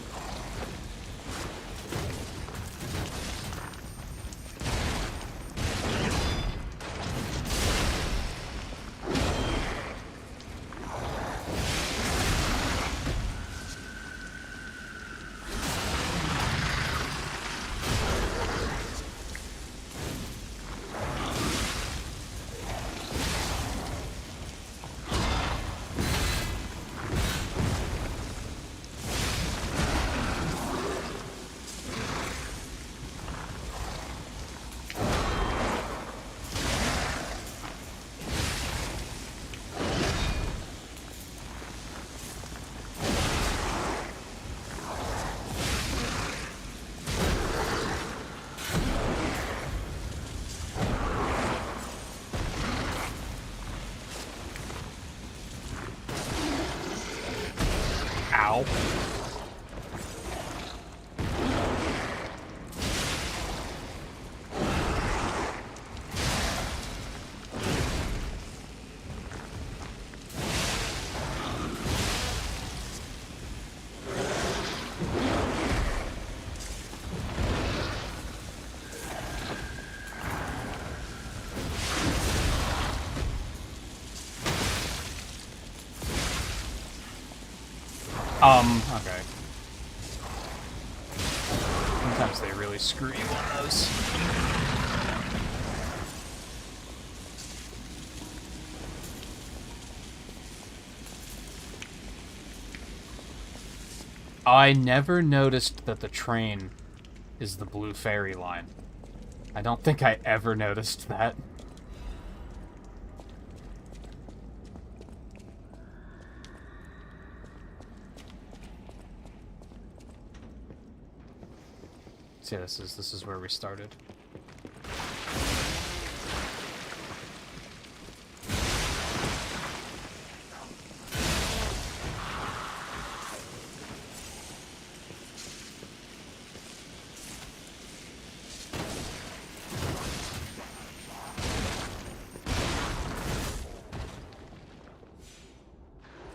Ow. Okay. Sometimes they really screw you on those. I never noticed that the train is the blue fairy line. I don't think I ever noticed that. So yeah, this is where we started.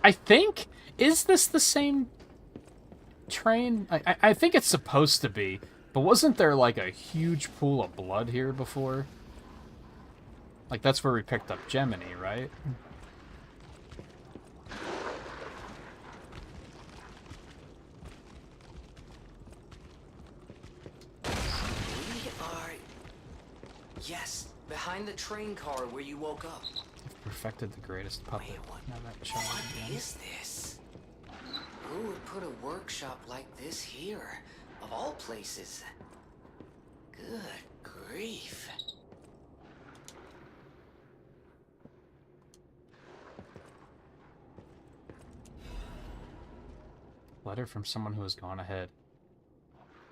I think, is this the same train? I think it's supposed to be, but wasn't there like a huge pool of blood here before? Like that's where we picked up Gemini, right? We are... Yes, behind the train car where you woke up. I've perfected the greatest puppet. Now that child What again. is this? Who would put a workshop like this here? Of all places. Good grief. Letter from someone who has gone ahead.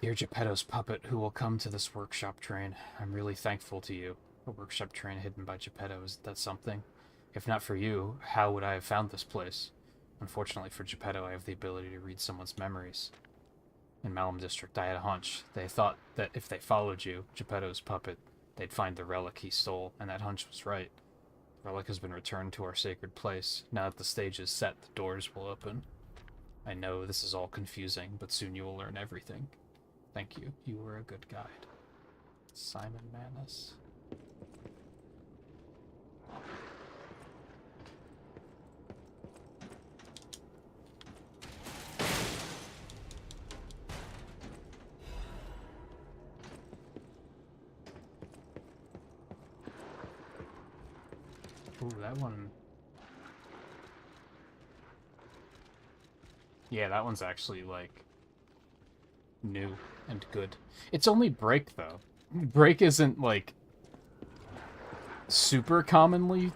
Dear Geppetto's puppet, who will come to this workshop train, I'm really thankful to you. A workshop train hidden by Geppetto, is that something? If not for you, how would I have found this place? Unfortunately for Geppetto, I have the ability to read someone's memories. In Malum District, I had a hunch. They thought that if they followed you, Geppetto's puppet, they'd find the relic he stole, and that hunch was right. The relic has been returned to our sacred place. Now that the stage is set, the doors will open. I know this is all confusing, but soon you will learn everything. Thank you. You were a good guide. Simon Manus. Ooh, that one... Yeah, that one's actually, like, new and good. It's only Break, though. Break isn't, like, super commonly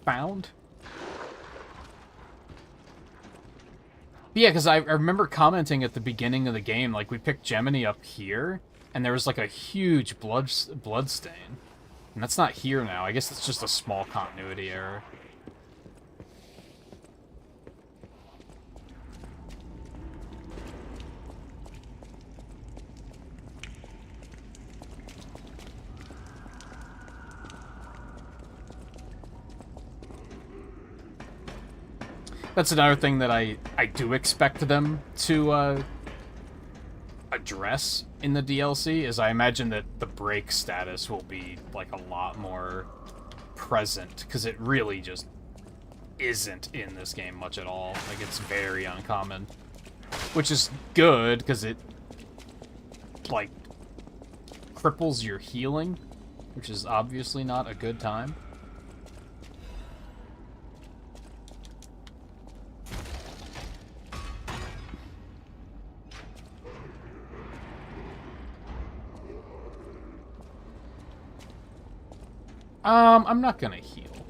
found. But yeah, because I remember commenting at the beginning of the game, like, we picked Gemini up here, and there was, like, a huge blood stain. And that's not here now. I guess it's just a small continuity error. That's another thing that I do expect them to address in the DLC, is I imagine that the break status will be like a lot more present, because it really just isn't in this game much at all. Like, it's very uncommon, which is good because it like cripples your healing, which is obviously not a good time. I'm not gonna heal.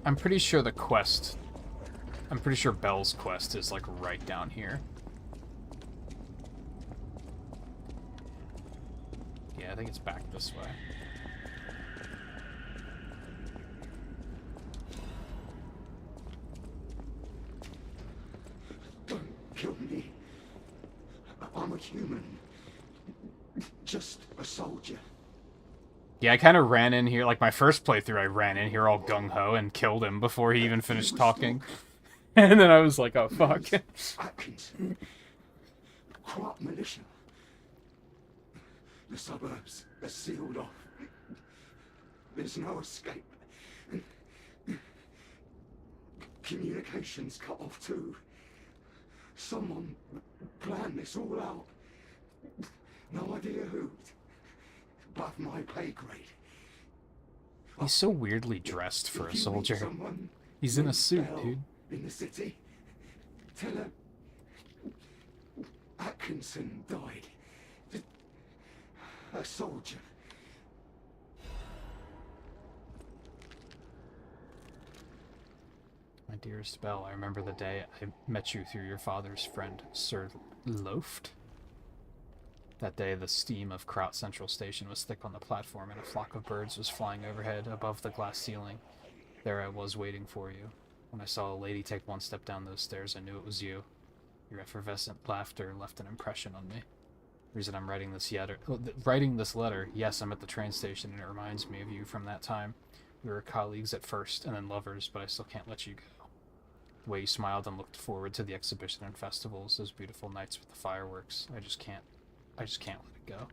I'm pretty sure the quest... I'm pretty sure Belle's quest is, like, right down here. Yeah, I think it's back this way. Don't kill me. I'm a human. Just a soldier. Yeah, I kind of ran in here, like my first playthrough, I ran in here all gung-ho and killed him before he even finished talking. And then I was like, oh, fuck. Atkinson. Crop militia. The suburbs are sealed off. There's no escape. Communications cut off too. Someone planned this all out. No idea who. Above my pay grade. He's so weirdly dressed for a soldier. He's in a suit, dude. In the city, tell her Atkinson died. A soldier. My dearest Belle, I remember the day I met you through your father's friend, Sir Loft. That day, the steam of Kraut Central Station was thick on the platform, and a flock of birds was flying overhead above the glass ceiling. There I was, waiting for you. When I saw a lady take one step down those stairs, I knew it was you. Your effervescent laughter left an impression on me. The reason I'm writing this letter, yes, I'm at the train station, and it reminds me of you from that time. We were colleagues at first, and then lovers, but I still can't let you go. The way you smiled and looked forward to the exhibition and festivals, those beautiful nights with the fireworks, I just can't let it go.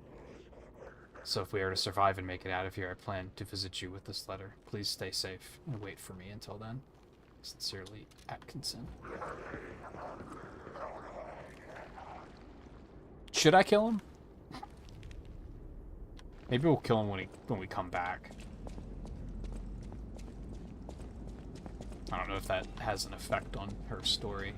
So if we are to survive and make it out of here, I plan to visit you with this letter. Please stay safe and wait for me until then. Sincerely, Atkinson. Should I kill him? Maybe we'll kill him when we come back. I don't know if that has an effect on her story.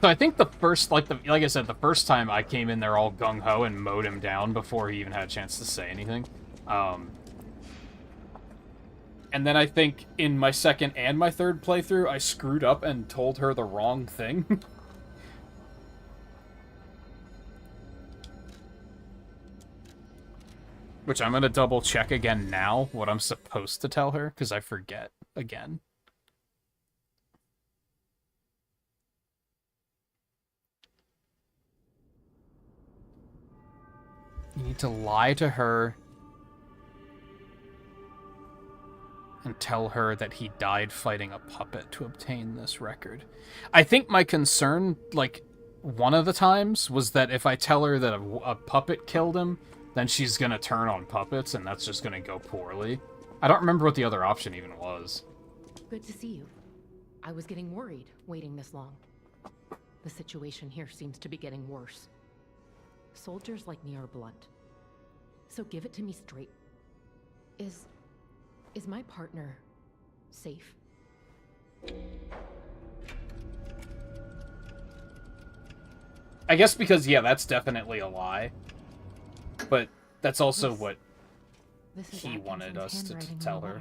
So I think the first, like I said, the first time I came in there all gung-ho and mowed him down before he even had a chance to say anything. And then I think in my second and my third playthrough, I screwed up and told her the wrong thing. Which I'm gonna double check again now, what I'm supposed to tell her, because I forget again. You need to lie to her and tell her that he died fighting a puppet to obtain this record. I think my concern, like, one of the times, was that if I tell her that a puppet killed him, then she's gonna turn on puppets, and that's just gonna go poorly. I don't remember what the other option even was. Good to see you. I was getting worried waiting this long. The situation here seems to be getting worse. Soldiers like me are blunt. So give it to me straight. Is my partner safe? I guess because, yeah, that's definitely a lie. But that's also what he wanted us to tell her.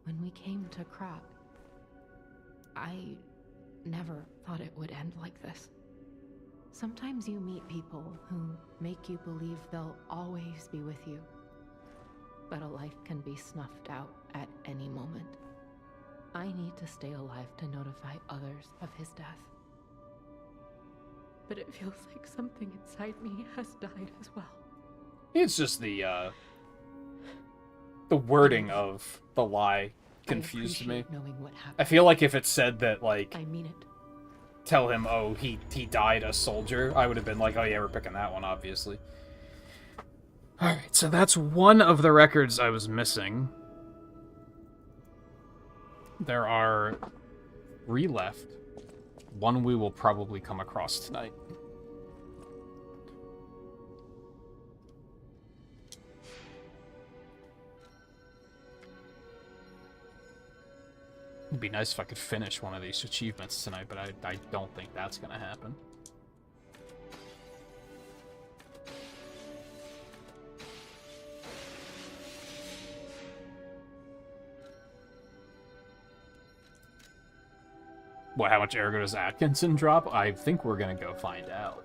When we came to Kraut, I never thought it would end like this. Sometimes you meet people who make you believe they'll always be with you. But a life can be snuffed out at any moment. I need to stay alive to notify others of his death. But it feels like something inside me has died as well. It's just the wording of the lie confused me. Knowing what happened. I feel like if it said that, like, I mean it. Tell him, oh, he died a soldier, I would have been like, oh yeah, we're picking that one, obviously. Alright, so that's one of the records I was missing. There are 3 left. One we will probably come across tonight. It'd be nice if I could finish one of these achievements tonight, but I don't think that's gonna happen. What, how much ergo does Atkinson drop? I think we're gonna go find out.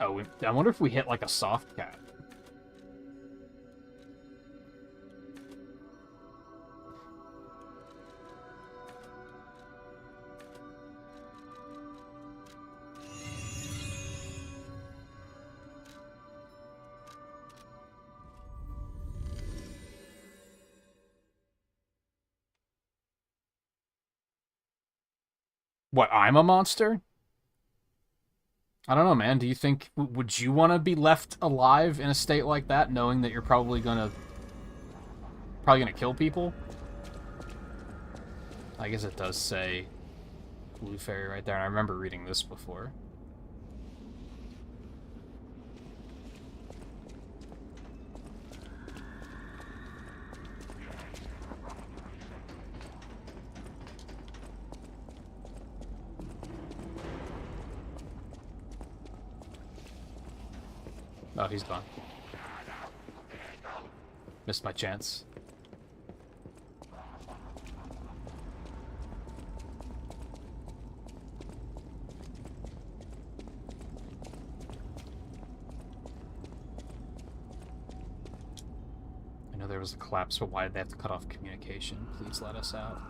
Oh, I wonder if we hit, like, a soft cap. What, I'm a monster? I don't know, man. Do you think... Would you want to be left alive in a state like that, knowing that you're probably gonna kill people? I guess it does say Blue Fairy right there, and I remember reading this before. Oh, he's gone. Missed my chance. I know there was a collapse, but why did they have to cut off communication? Please let us out.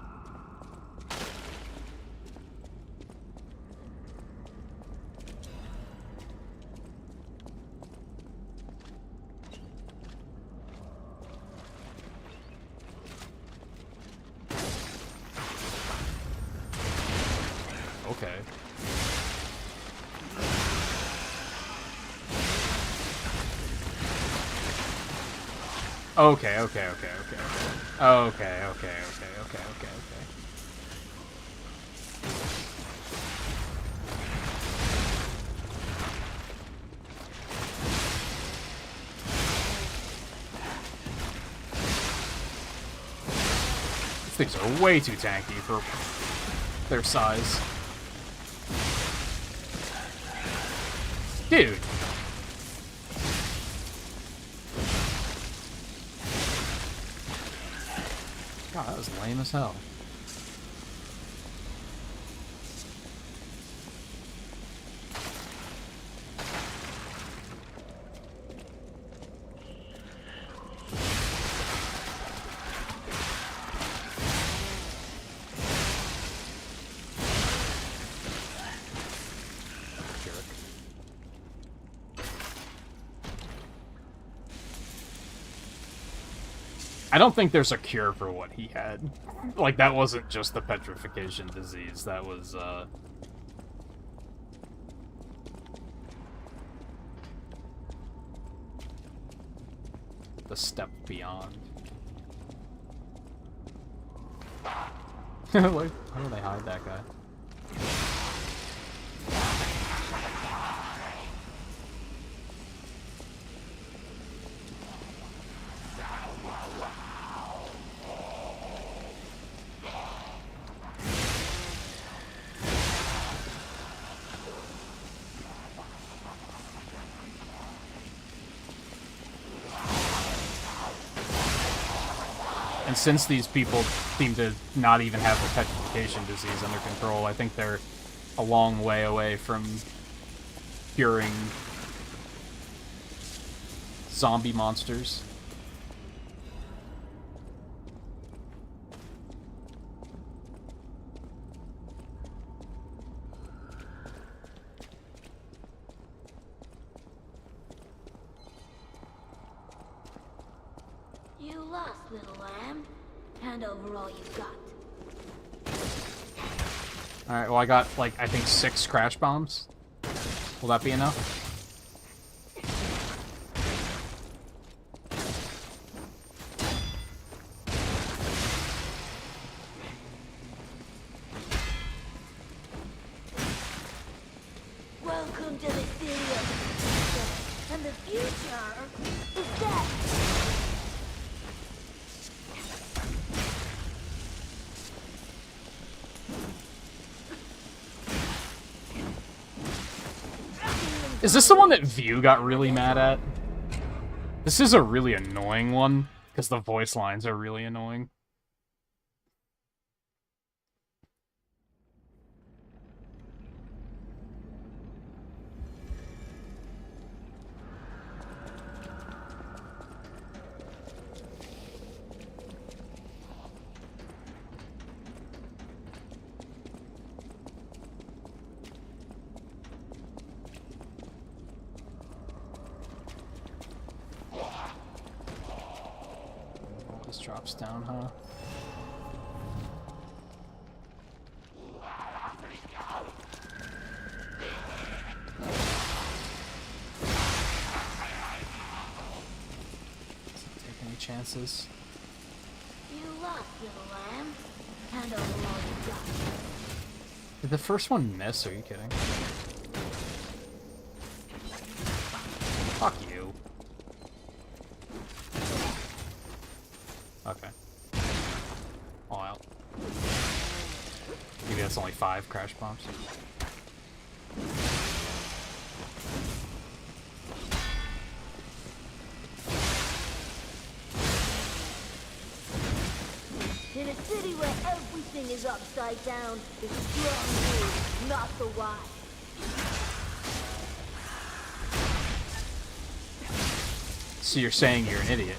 Okay. Okay, okay, okay, okay, okay. Okay, okay, okay, okay, okay, okay. These things are way too tanky for their size. Dude! God, that was lame as hell. I don't think there's a cure for what he had. Like, that wasn't just the petrification disease. That was, the step beyond. Like, how do they hide that guy? And since these people seem to not even have the petrification disease under control, I think they're a long way away from curing zombie monsters. You lost, little lamb. Hand over all you've got. Alright, well I got, like, I think 6 crash bombs. Will that be enough? Welcome to the city of and the future is death. Is this the one that View got really mad at? This is a really annoying one, because the voice lines are really annoying. This drops down, huh? Doesn't take any chances. You lost, little lamb. Hand over all you've got. Did the first one miss? Are you kidding? Fuck you. Okay. All out. Maybe that's only 5 crash bombs. everything is upside down. The strong move, not the wise. So you're saying you're an idiot.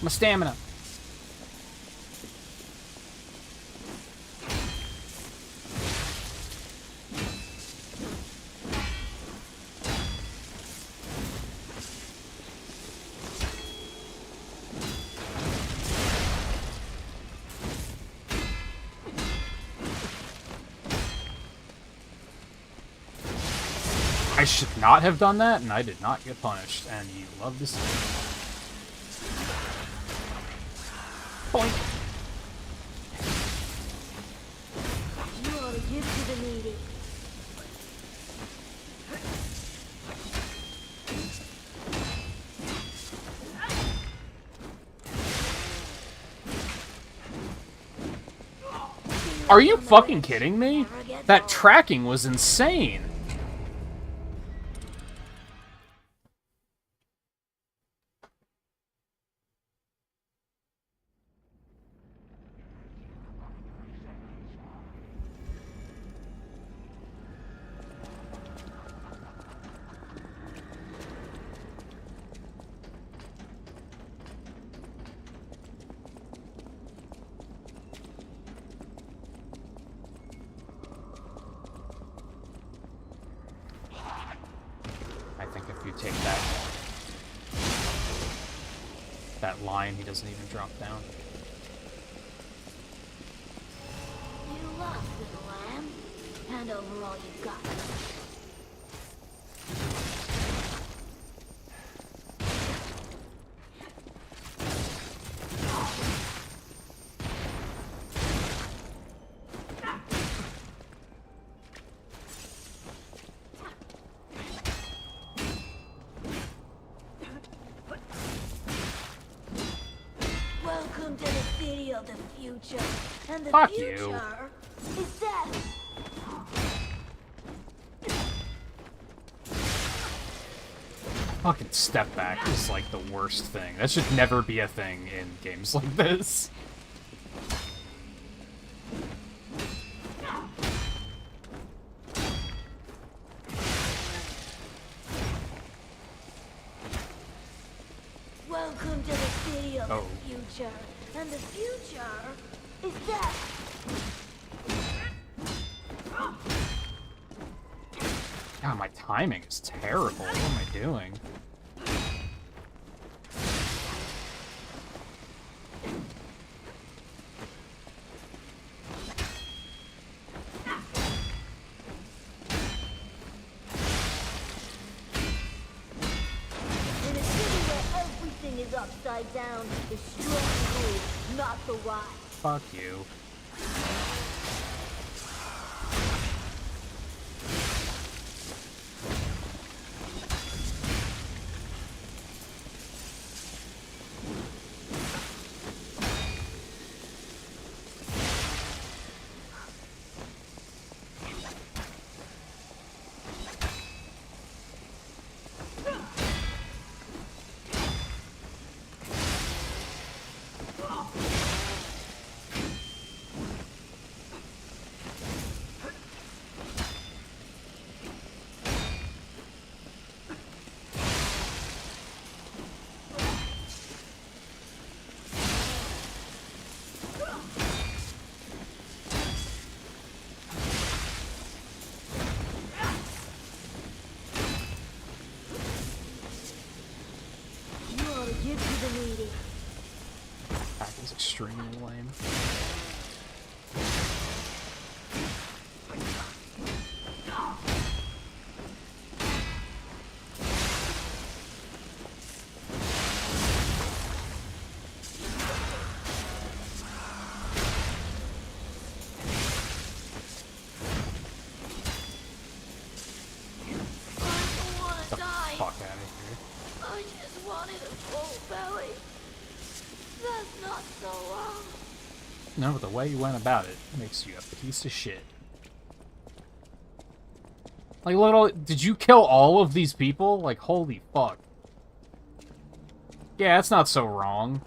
My stamina. I should not have done that, and I did not get punished, and you love to see it. Boink. You ought to give to the needy. Are you fucking kidding me? That tracking was insane. I think if you take that line, he doesn't even drop down. You lost, little lamb. Hand over all you got. Welcome to the city of the future. And the Fuck future you. is death. Fucking step back is like the worst thing. That should never be a thing in games like this. Welcome to the city of Oh. the future. And the future is death. God, my timing is terrible. What am I doing? In a city where everything is upside down, the strong rule, not the wise. Fuck you. You ought to give to the needy. That is extremely lame. I don't want to die. Fuck out of here. I just wanted a full belly. That's not so wrong. No, the way you went about it makes you a piece of shit. Like, little, did you kill all of these people? Like, holy fuck. Yeah, that's not so wrong.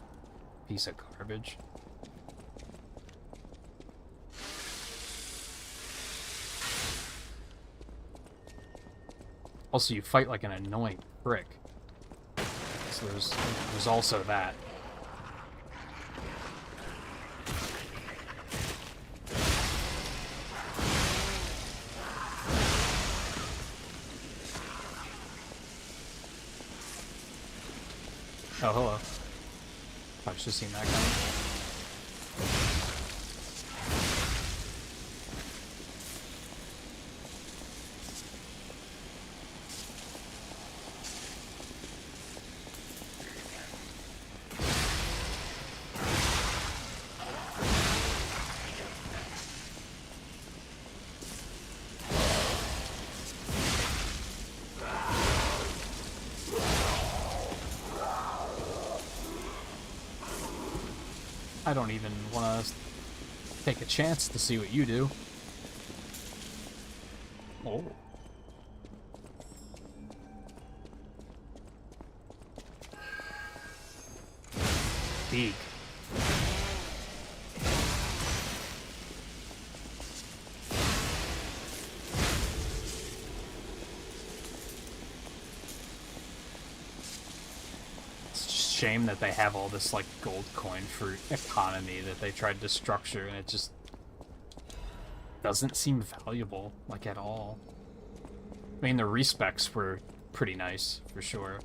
Piece of garbage. Also, you fight like an annoying prick. So there's also that. Oh, hello. I should have seen that coming. I don't even want to take a chance to see what you do. Oh. Big. Shame that they have all this like gold coin for economy that they tried to structure, and it just doesn't seem valuable like at all. I mean, the respecs were pretty nice for sure.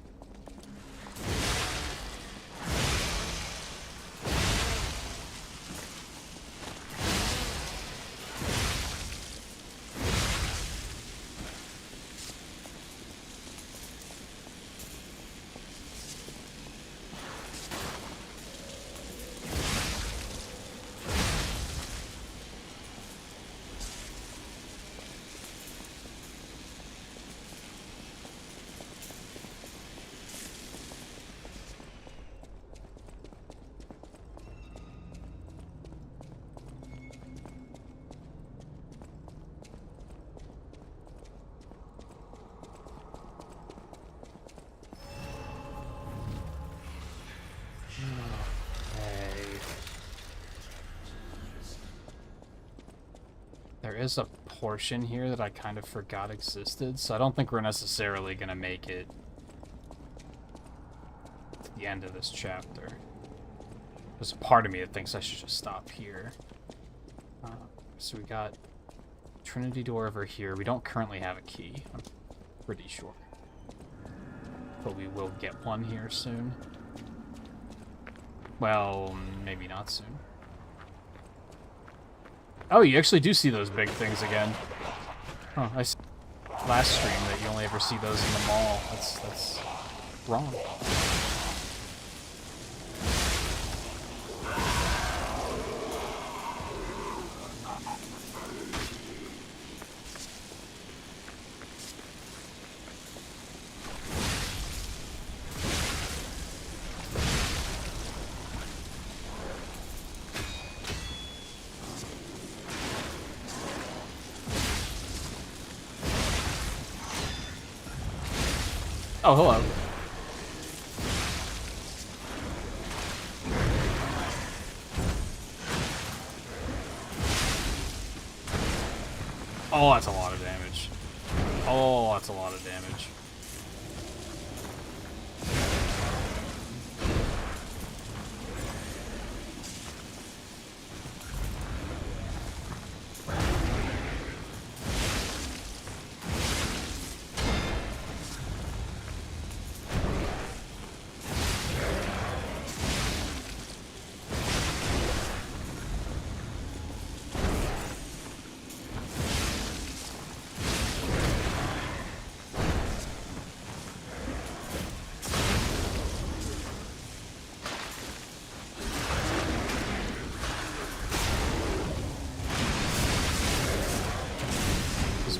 There is a portion here that I kind of forgot existed, so I don't think we're necessarily going to make it to the end of this chapter. There's a part of me that thinks I should just stop here. So we got Trinity door over here. We don't currently have a key, I'm pretty sure. But we will get one here soon. Well, maybe not soon. Oh, you actually do see those big things again. Huh, I saw last stream that you only ever see those in the mall. That's wrong. Oh, hello. Oh, that's a lot of damage. Oh, that's a lot of damage.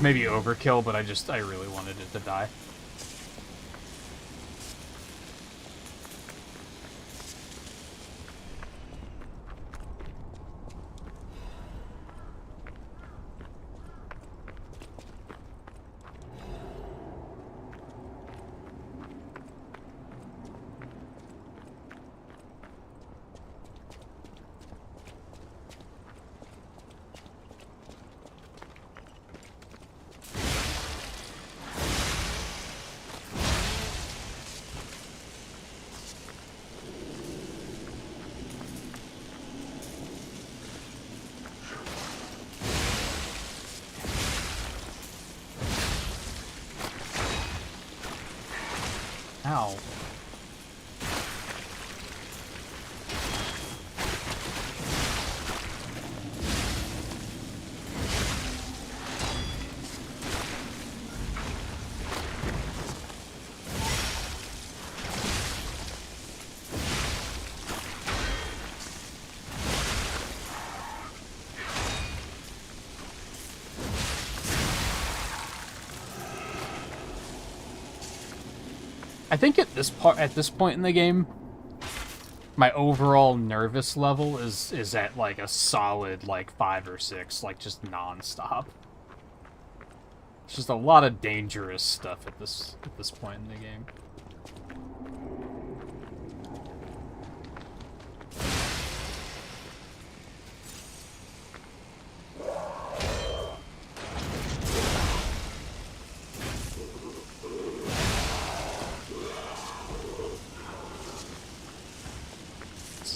Maybe overkill, but I really wanted it to die. Ow. I think at this point in the game, my overall nervous level is at like a solid like 5 or 6, like just non-stop. It's just a lot of dangerous stuff at this point in the game.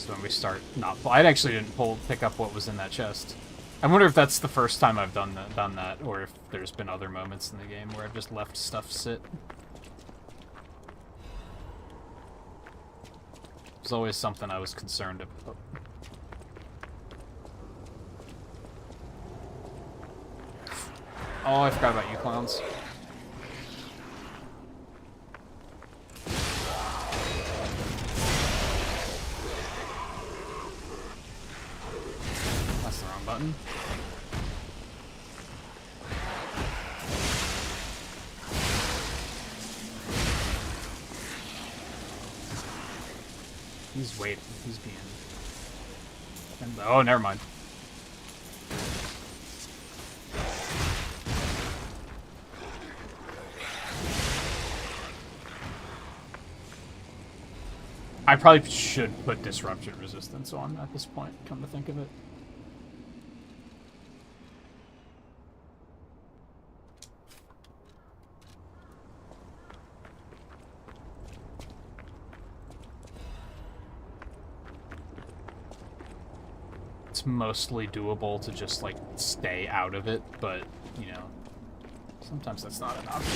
When we start not... I actually didn't pick up what was in that chest. I wonder if that's the first time I've done that, or if there's been other moments in the game where I've just left stuff sit. There's always something I was concerned about. Oh, I forgot about you clowns. Button. He's waiting. He's being... Oh, never mind. I probably should put disruption resistance on at this point, come to think of it. It's mostly doable to just, like, stay out of it, but, you know, sometimes that's not an option.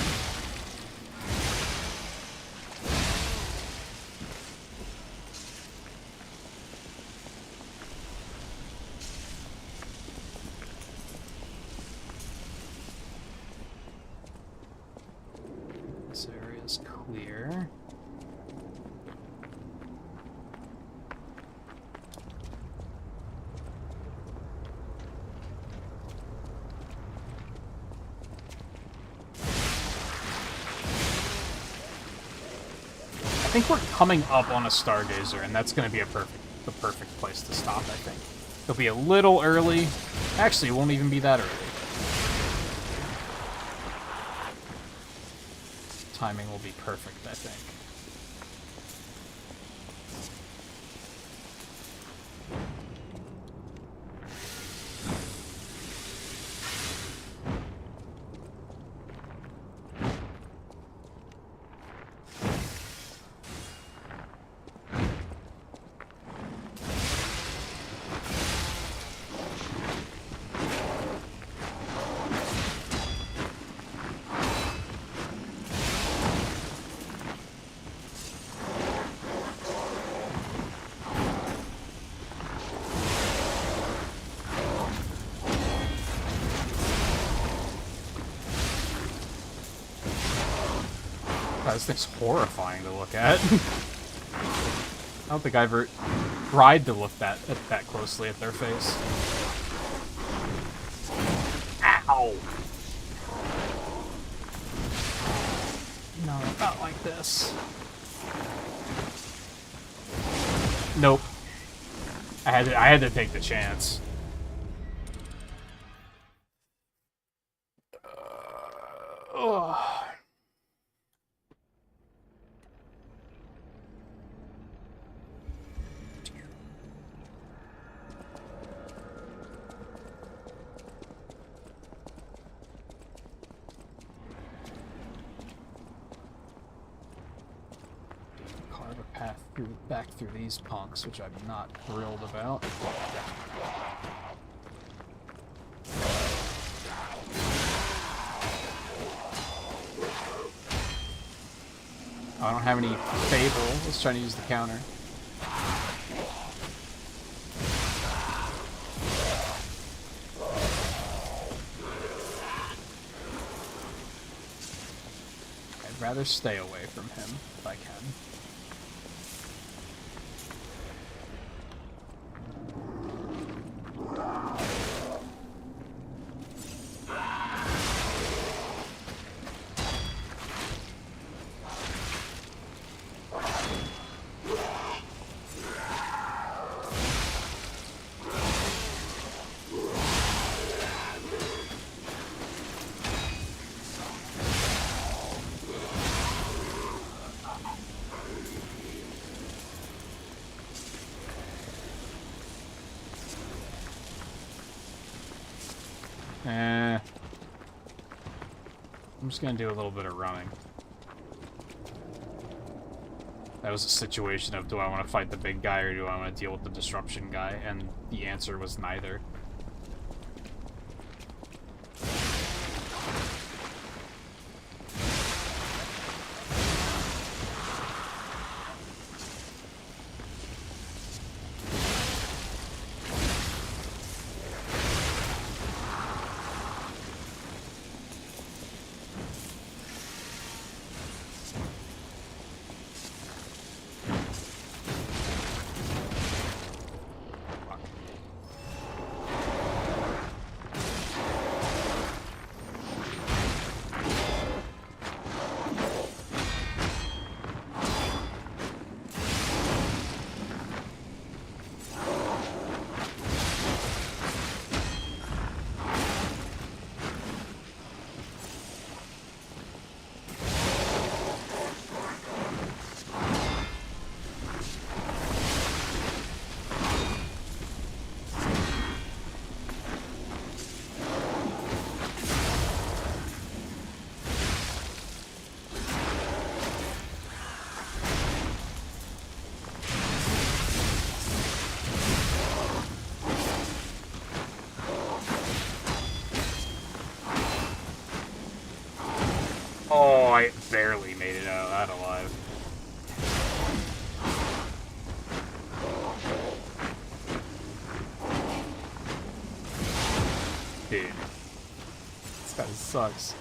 This area's clear. I think we're coming up on a Stargazer, and that's going to be the perfect place to stop, I think. It'll be a little early. Actually, it won't even be that early. Timing will be perfect, I think. This thing's horrifying to look at. I don't think I ever tried to look that closely at their face. Ow! No, not like this. Nope. I had to take the chance. Ugh. Back through these punks, which I'm not thrilled about. Oh, I don't have any Fable. Let's try to use the counter. I'd rather stay away from him if I can. I'm just gonna do a little bit of running. That was a situation of, do I want to fight the big guy or do I want to deal with the disruption guy? And the answer was neither. Oh, I barely made it out of that alive. Dude. This guy sucks.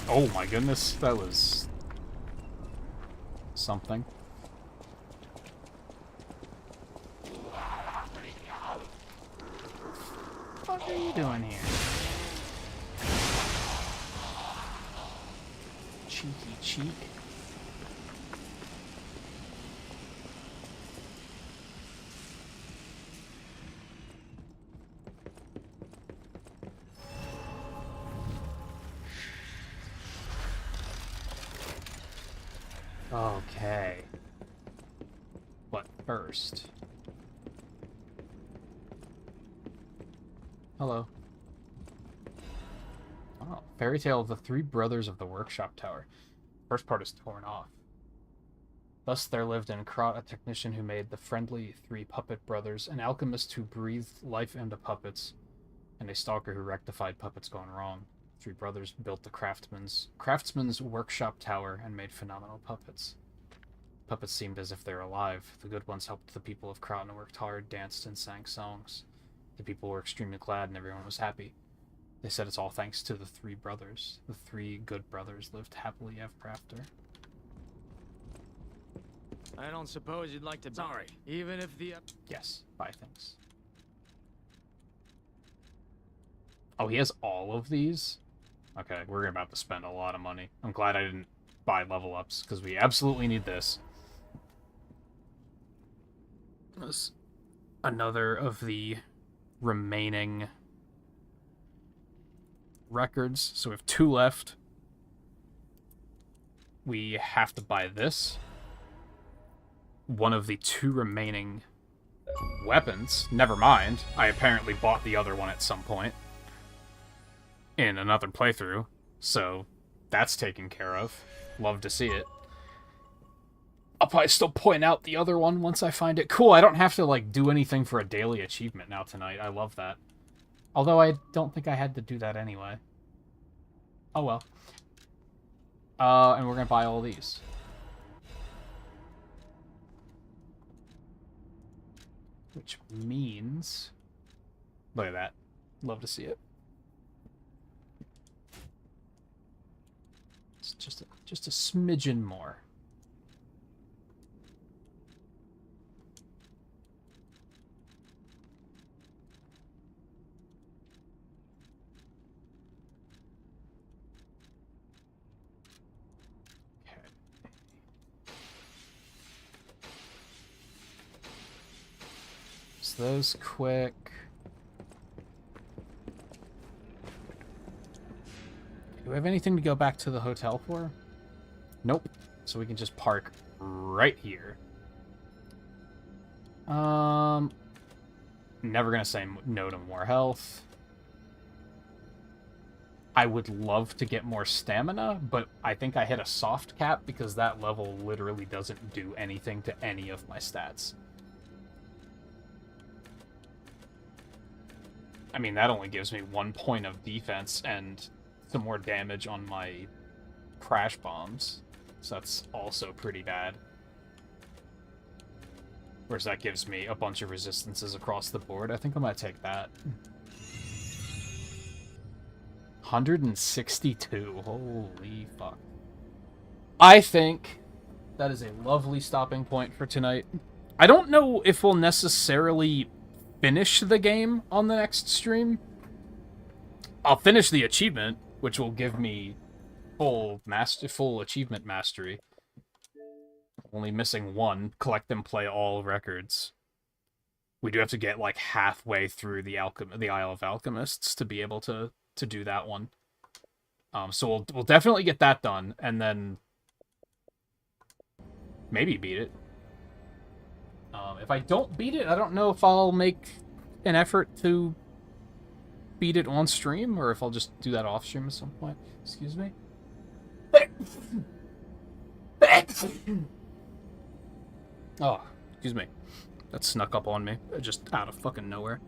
Oh my goodness, that was something. What are you doing here? Cheeky cheek. Okay. But first... Hello. Oh, Fairy Tale of the Three Brothers of the Workshop Tower. First part is torn off. Thus there lived in Krat a technician who made the friendly three puppet brothers, an alchemist who breathed life into puppets, and a stalker who rectified puppets gone wrong. Three brothers built the craftsman's workshop tower and made phenomenal puppets. Puppets seemed as if they were alive. The good ones helped the people of Krat and worked hard, danced, and sang songs. The people were extremely glad and everyone was happy. They said it's all thanks to the three brothers. The three good brothers lived happily ever after. I don't suppose you'd like to... Sorry. Even if the... Yes, buy things. Oh, he has all of these? Okay, we're about to spend a lot of money. I'm glad I didn't buy level ups, because we absolutely need this. This another of the remaining records. So we have 2 left. We have to buy this. One of the 2 remaining weapons. Never mind. I apparently bought the other one at some point in another playthrough. So that's taken care of. Love to see it. I'll probably still point out the other one once I find it. Cool, I don't have to, like, do anything for a daily achievement now tonight. I love that. Although I don't think I had to do that anyway. Oh well. And we're gonna buy all these. Which means... Look at that. Love to see it. It's just a smidgen more. Those quick. Do we have anything to go back to the hotel for? Nope. So we can just park right here. Never gonna say no to more health. I would love to get more stamina, but I think I hit a soft cap because that level literally doesn't do anything to any of my stats. I mean, that only gives me 1 point of defense and some more damage on my crash bombs. So that's also pretty bad. Whereas that gives me a bunch of resistances across the board. I think I might take that. 162. Holy fuck. I think that is a lovely stopping point for tonight. I don't know if we'll necessarily finish the game on the next stream. I'll finish the achievement, which will give me full achievement mastery. Only missing one. Collect and play all records. We do have to get like halfway through the Isle of Alchemists to be able to do that one. So we'll definitely get that done, and then maybe beat it. If I don't beat it, I don't know if I'll make an effort to beat it on stream, or if I'll just do that off stream at some point. Excuse me. Oh, excuse me. That snuck up on me, just out of fucking nowhere.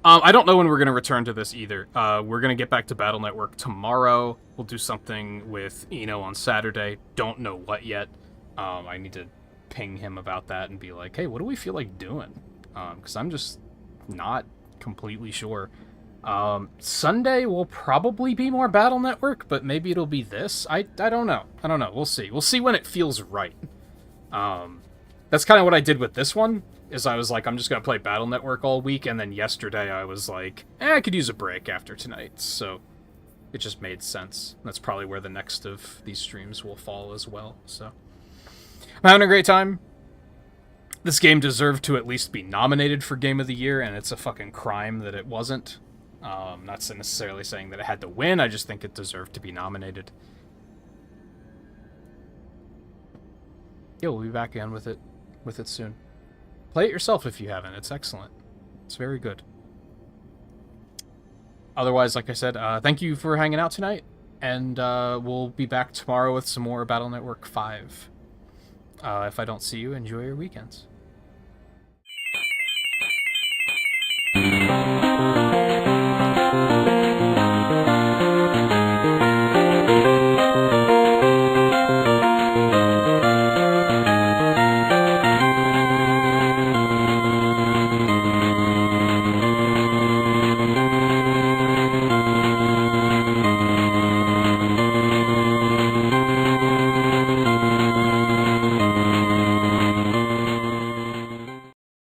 I don't know when we're going to return to this either. We're going to get back to Battle Network tomorrow. We'll do something with Eno on Saturday. Don't know what yet. I need to ping him about that and be like, hey, what do we feel like doing? Because I'm just not completely sure. Sunday will probably be more Battle Network, but maybe it'll be this. I don't know. I don't know. We'll see. We'll see when it feels right. That's kind of what I did with this one, is I was like, I'm just going to play Battle Network all week, and then yesterday I was like, I could use a break after tonight, so it just made sense. That's probably where the next of these streams will fall as well, so. I'm having a great time. This game deserved to at least be nominated for Game of the Year, and it's a fucking crime that it wasn't. Not necessarily saying that it had to win, I just think it deserved to be nominated. Yeah, we'll be back again with it soon. Play it yourself if you haven't. It's excellent. It's very good. Otherwise, like I said, thank you for hanging out tonight, and we'll be back tomorrow with some more Battle Network 5. If I don't see you, enjoy your weekends.